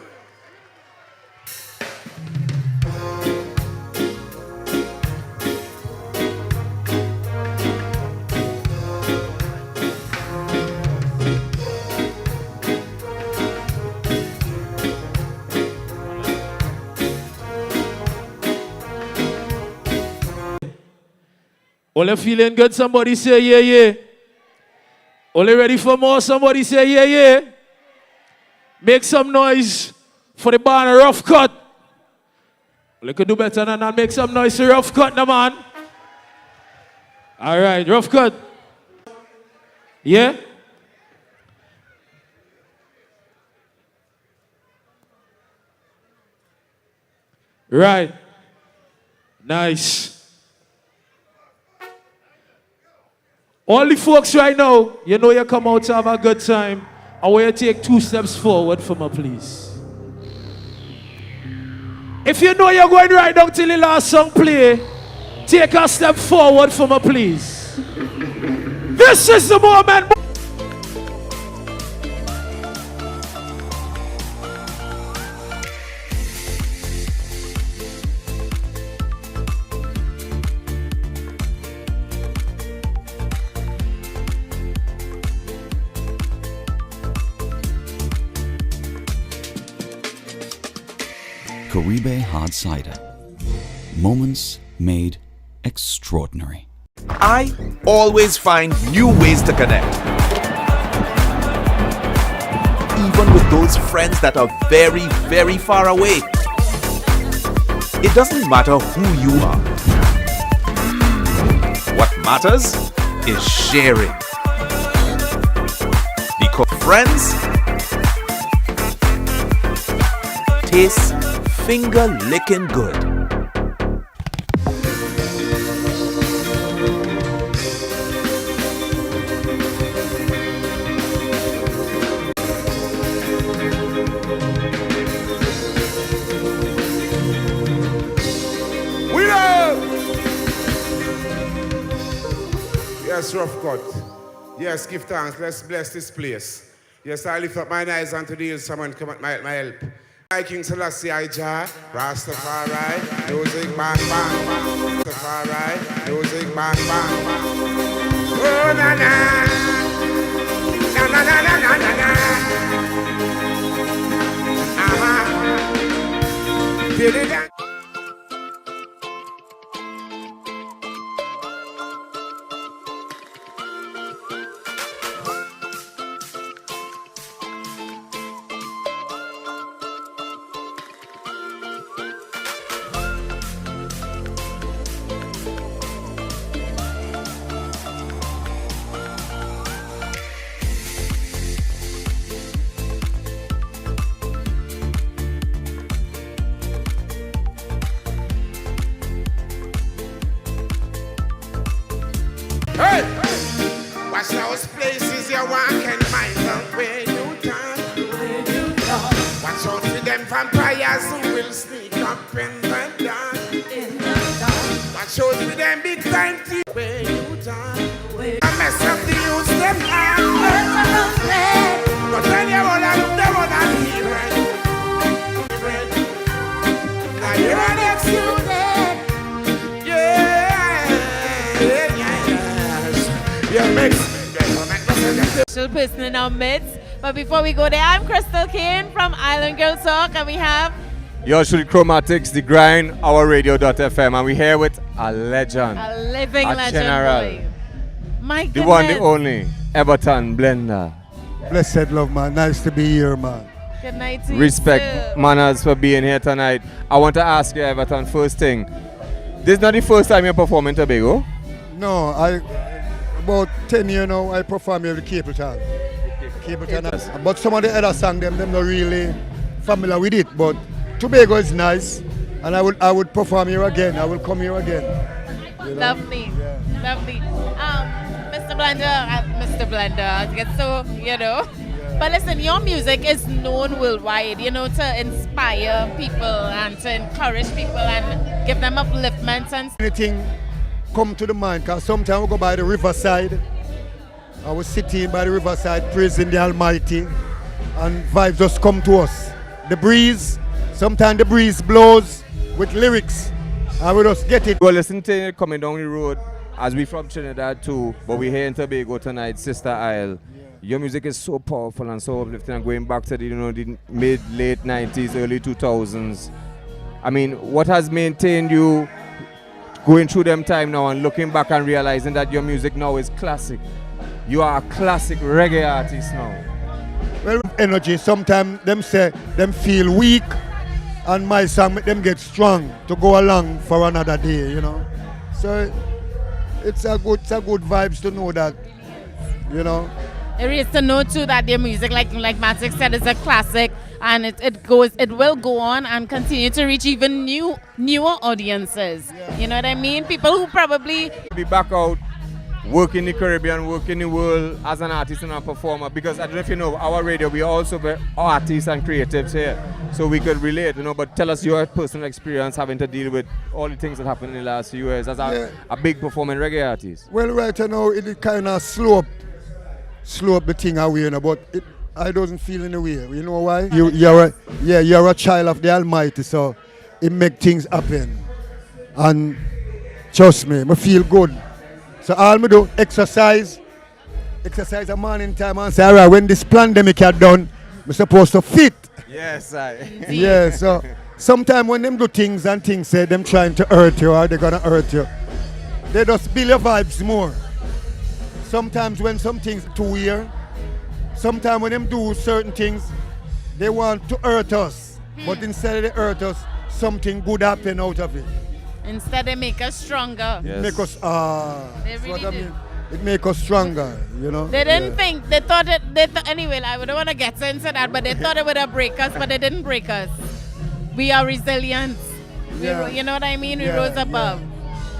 S3: All feeling good? Somebody say yeah, yeah. All ready for more? Somebody say yeah, yeah. Make some noise for the band Rough Cut. You could do better than that. Make some noise for Rough Cut, now, man. All right, Rough Cut. Yeah? Right. Nice. All the folks right now, you know you come out to have a good time. I want you to take 2 steps forward for me, please. If you know you're going right down till the last song play, take a step forward for me, please. This is the moment.
S6: Caribe Hard Cider. Moments made extraordinary.
S7: I always find new ways to connect. Even with those friends that are very, very far away. It doesn't matter who you are. What matters is sharing. Because friends taste finger licking good.
S1: We love. Yes, rough cut. Yes, give thanks. Let's bless this place. Yes, I lift up my eyes unto thee, someone come at my help. I King Selassie, I Jah, Rastafari, music bang bang, Rastafari, music bang bang. Oh na na, na na na na na na na. Did it? Hey! Watch those places you walk and mind out where you turn. Watch out for them vampires who will sneak up in the dark. Watch out for them big time thieves where you turn. I mess up the youths, them hands. But when you wanna look, they wanna be red. Now you're an ex-student.
S4: Special person in our midst. But before we go there, I'm Krystal Khayne from Island Girl Talk, and we have
S9: Yours truly, Chromatics, The Grind, our radio.fm, and we're here with a legend.
S4: a living
S9: a
S4: legend.
S9: general.
S4: Boy. My
S9: The
S4: goodness.
S9: one, the only, Everton Blender.
S17: Blessed love, man. Nice to be here, man.
S4: Good night to
S9: Respect,
S4: you.
S9: manners for being here tonight. I want to ask you, Everton, first thing. This is not the first time you're performing Tobago?
S17: No, about 10 years now, I perform here with Capleton. Capleton. But some of the other songs, them not really familiar with it. But Tobago is nice, and I would perform here again. I will come here again. You know?
S4: Lovely. Lovely. Mr. Blender, it's so, you know. But listen, your music is known worldwide, you know, to inspire people and to encourage people and give them upliftment and
S17: Anything come to the mind, because sometimes we go by the riverside. I was sitting by the riverside praising the Almighty, and vibes just come to us. The breeze, sometimes the breeze blows with lyrics, and we just get it.
S9: Well, listen to it coming down the road, as we from Trinidad too, but we're here in Tobago tonight, Sister Isle. Your music is so powerful and so uplifting, and going back to the, the late 90s, early 2000s. I mean, what has maintained you going through them time now and looking back and realizing that your music now is classic? You are a classic reggae artist now.
S17: Well, energy, sometimes them say them feel weak, and my song make them get strong to go along for another day, you know. So it's a good vibes to know that, you know.
S4: it is to know too that their music, like Matic said, is a classic, and it will go on and continue to reach even newer audiences. Yeah. You know what I mean? People who probably
S9: be back out, work in the Caribbean, work in the world as an artist and a performer, because I don't know if you know, our radio, we are also very artists and creatives here, so we could relate, you know. But tell us your personal experience having to deal with all the things that happened in the last few years as a big performing reggae artist.
S17: Well, right now it kind of slow up the thing away, you know, but I doesn't feel in a way. You know why? You're a child of the Almighty, so it make things happen, and trust me, I feel good. So all me do, exercise a morning time, and say, all right, when this pandemic is done, I'm supposed to fit.
S9: Yes, I.
S17: Yeah, so sometimes when them do things and things say them trying to hurt you or they're gonna hurt you, they just build your vibes more. Sometimes when some things too weird, sometimes when them do certain things, they want to hurt us. But instead of they hurt us, something good happen out of it.
S4: instead they make us stronger.
S17: Yes. Make us
S4: They really
S17: what I
S4: do.
S17: mean.
S15: It makes us stronger, you know.
S4: They didn't think, they thought anyway, I wouldn't want to get into that, but they thought it would have break us, but it didn't break us. We are resilient.
S15: Yeah.
S4: You know what I mean? We
S15: Yeah,
S4: rose above.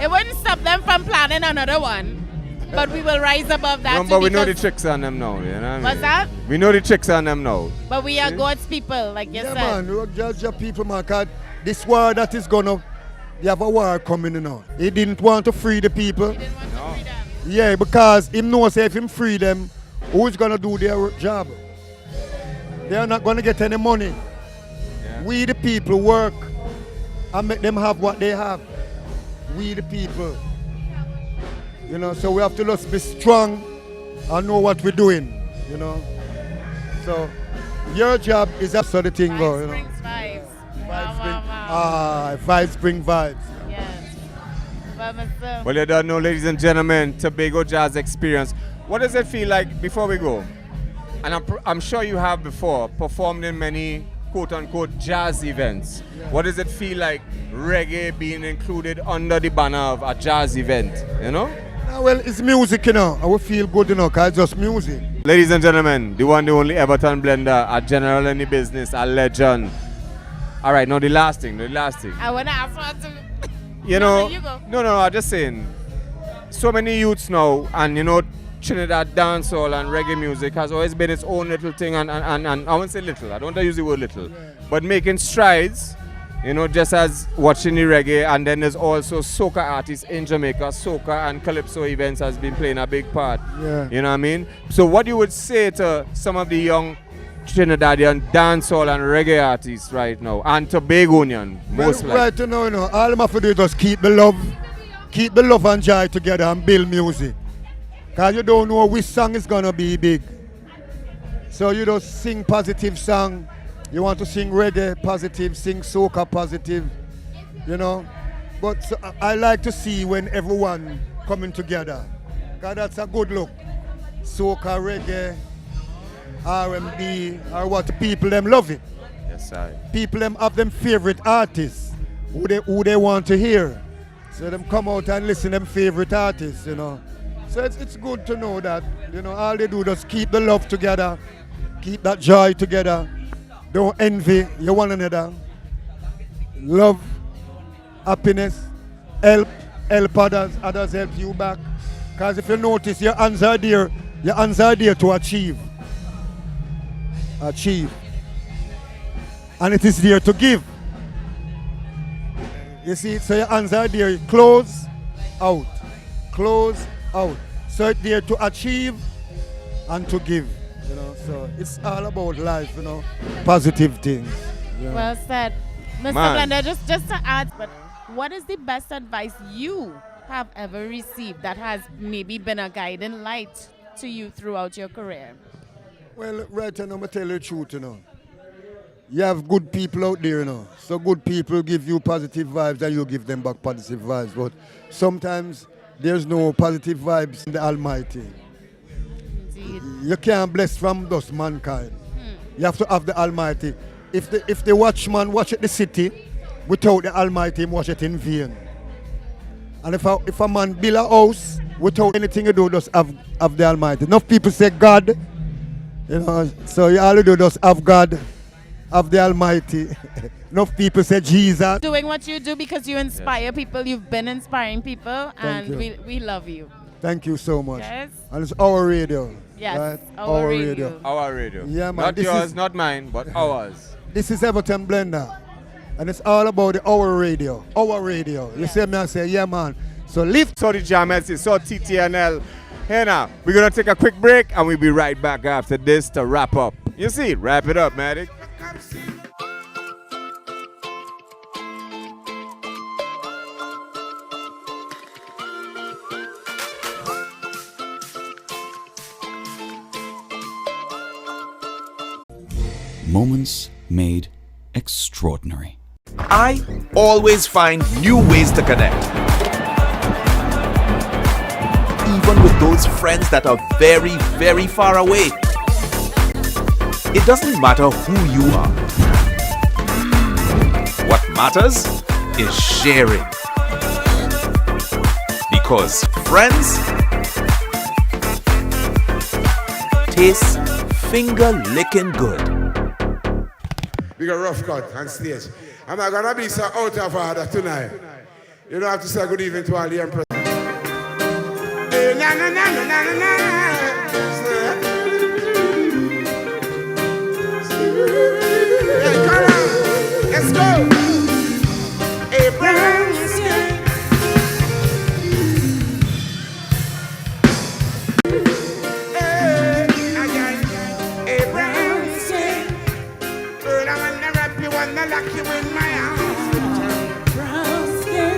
S4: It wouldn't stop them from planning another one, but we will rise above that.
S9: No,
S4: too,
S9: but we know the
S4: because-
S9: tricks on them now. You know what I mean?
S4: What's that?
S9: We know the tricks on them now.
S4: But we are God's people, like you
S15: Yeah,
S4: said.
S15: man, you judge your people, man, 'cause this war that is gonna, you have a war coming, you know. He didn't want to free the people. Yeah, because him knows if him free them, who's gonna do their job? They are not gonna get any money. We the people work and make them have what they have. We the people. You know, so we have to just be strong and know what we're doing, you know. So your job is that's how the thing go, you know.
S4: Vibes.
S15: Vibes bring vibes.
S9: Well, you don't know, ladies and gentlemen, Tobago Jazz Experience. What does it feel like before we go? And I'm sure you have before performed in many quote-unquote jazz events. What does it feel like reggae being included under the banner of a jazz event, you know?
S15: Well, it's music, you know. I will feel good, you know, because it's just music.
S9: Ladies and gentlemen, the one, the only Everton Blender, a general in the business, a legend. All right, now the last thing.
S4: I want to ask one to...
S9: You know,
S4: you go.
S9: no, I'm just saying, so many youths now, and you know, Trinidad dancehall and reggae music has always been its own little thing, and I won't say little, I don't want to use the word little, but making strides, you know, just as watching the reggae, and then there's also soca artists in Jamaica. Soca and calypso events has been playing a big part.
S15: Yeah.
S9: You know what I mean? So what you would say to some of the young Trinidadian dancehall and reggae artists right now, and Tobagonian, most likely?
S15: Right, you know, all I'm have to do is just keep the love and joy together and build music. Because you don't know which song is going to be big. So you just sing positive song. You want to sing reggae positive, sing soca positive, you know. But so I like to see when everyone coming together. Because that's a good look. Soca, reggae, R&B, or what people them love it.
S9: Yes, sir.
S15: People them have them favorite artists who they want to hear. So them come out and listen to them favorite artists, you know. So it's good to know that, you know, all they do is keep the love together, keep that joy together. Don't envy your one another. Love, happiness, help others help you back. Because if you notice, your hands are there to achieve. And it is there to give. You see, so your hands are there, close, out. So it's there to achieve and to give, you know. So it's all about life, you know, positive things. Yeah.
S4: Well said. Mr.
S15: Man.
S4: Blender, just to add, but what is the best advice you have ever received that has maybe been a guiding light to you throughout your career?
S15: Well, right now, I'm going to tell you the truth, you know. You have good people out there, you know. So good people give you positive vibes and you give them back positive vibes. But sometimes there's no positive vibes in the Almighty.
S4: Indeed.
S15: You can't bless from just mankind. You have to have the Almighty. If the watchman watch at the city without the Almighty, him watch it in vain. And if a man build a house without anything to do, just have the Almighty. Enough people say God, you know, so you all you do just have God, have the Almighty. Enough people say Jesus.
S4: Doing what you do because you inspire people, you've been inspiring people,
S15: Thank
S4: and
S15: you.
S4: we love you.
S15: Thank you so much.
S4: Yes.
S15: And it's our radio.
S4: Yes,
S15: Right?
S4: our radio.
S9: Our radio.
S15: Yeah, man.
S9: Not
S15: this
S9: yours,
S15: is,
S9: not mine, but ours.
S15: This is Everton Blender. And it's all about the Our Radio. Our Radio. You see me and say, yeah, man. So lift.
S9: So the Jameses, so TTNL. Hey now, we're going to take a quick break and we'll be right back after this to wrap up. You see, wrap it up, Matic.
S6: Moments made extraordinary.
S7: I always find new ways to connect. Even with those friends that are very, very far away. It doesn't matter who you are. What matters is sharing. Because friends tastes finger-licking good.
S1: We got rough cut on stage. I'm not gonna be so out of order tonight. You don't have to say good evening to all the empress. Hey, na na na na na na na. Hey, come on, let's go. Hey, brown skin. Hey, again. Hey, brown skin. Girl, I wanna wrap you, wanna lock you in my arms. Brown skin.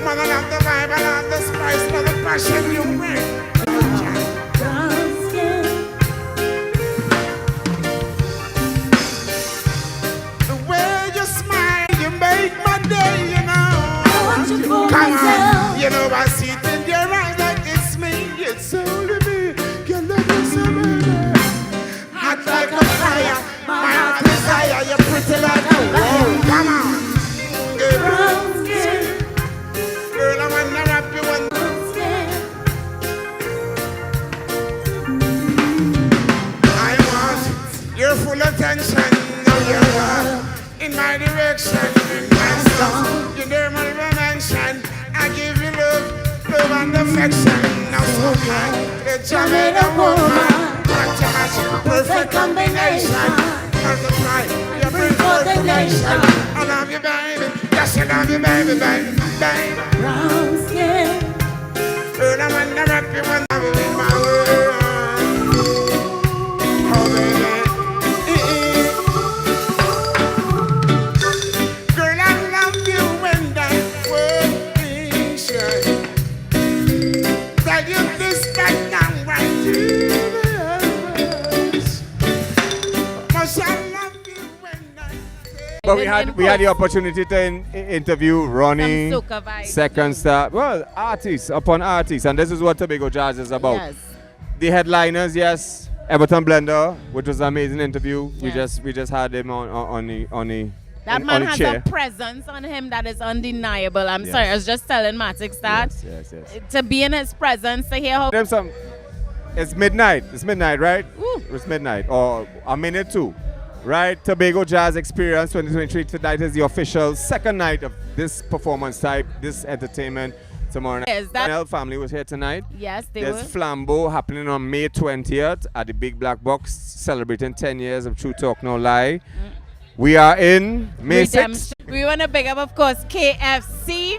S1: Man, I love the vibe, I love the spice, love the passion you bring. Brown skin. The way you smile, you make my day, you know. Come on, you know I see it in your eyes like it's me, it's only me. Can let me see baby. Hot like a fire, my heart desire, you're pretty like a wall. Come on. Brown skin. Girl, I wanna wrap you in brown skin. I want your full attention. Now you're in my direction, in my song. You dare my mention. I give you love, love and affection. Now so kind, the Jamaican woman. Perfect combination. Multiply, you bring forth the nation. I love you, baby. Yes, I love you, baby, baby, baby. Brown skin. Girl, I wanna wrap you when I'm in my world. Oh, baby. Girl, I love you when that word being shine. Tell you this right now, right to the must I love you when that.
S9: But we had the opportunity to interview Ronnie,
S4: Some soca vibes.
S9: second star, well, artists upon artists, and this is what Tobago Jazz is about.
S4: Yes.
S9: The headliners, yes, Everton Blender, which was an amazing interview.
S4: Yes.
S9: We just had him on the
S4: That
S9: on
S4: man
S9: the
S4: has
S9: chair.
S4: a presence on him that is undeniable. I'm sorry, I was just telling Matix that.
S9: Yes.
S4: To be in his presence, to hear how...
S9: Them some. It's midnight. It's midnight, right? It's midnight or a minute too, right? Tobago Jazz Experience 2023 tonight is the official second night of this performance type, this entertainment. Tomorrow night.
S4: Yes, that-
S9: L family was here tonight.
S4: Yes, they
S9: There's
S4: were.
S9: Flambeau happening on May 20th at the Big Black Box, celebrating 10 years of True Talk No Lie. We are in May 6th.
S4: We want to big up, of course, KFC,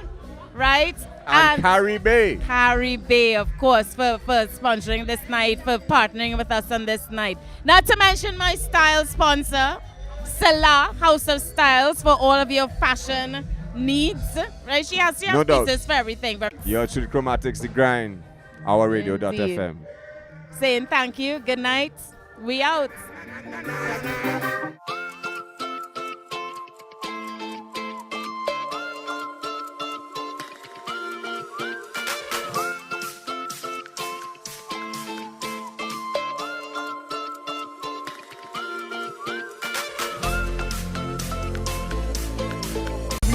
S4: right?
S9: And Carrie Bay.
S4: Carrie Bay, of course, for sponsoring this night, for partnering with us on this night. Not to mention my style sponsor, Salah House of Styles, for all of your fashion needs, right? She has
S9: No doubt.
S4: pieces for everything. But
S9: You're through Chromatics, The Grind, our radio.fm.
S4: saying thank you, good night, we out.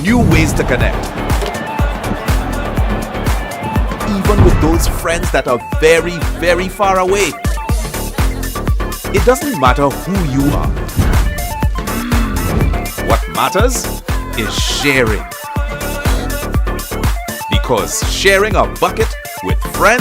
S7: New ways to connect. Even with those friends that are very, very far away. It doesn't matter who you are. What matters is sharing. Because sharing a bucket with friends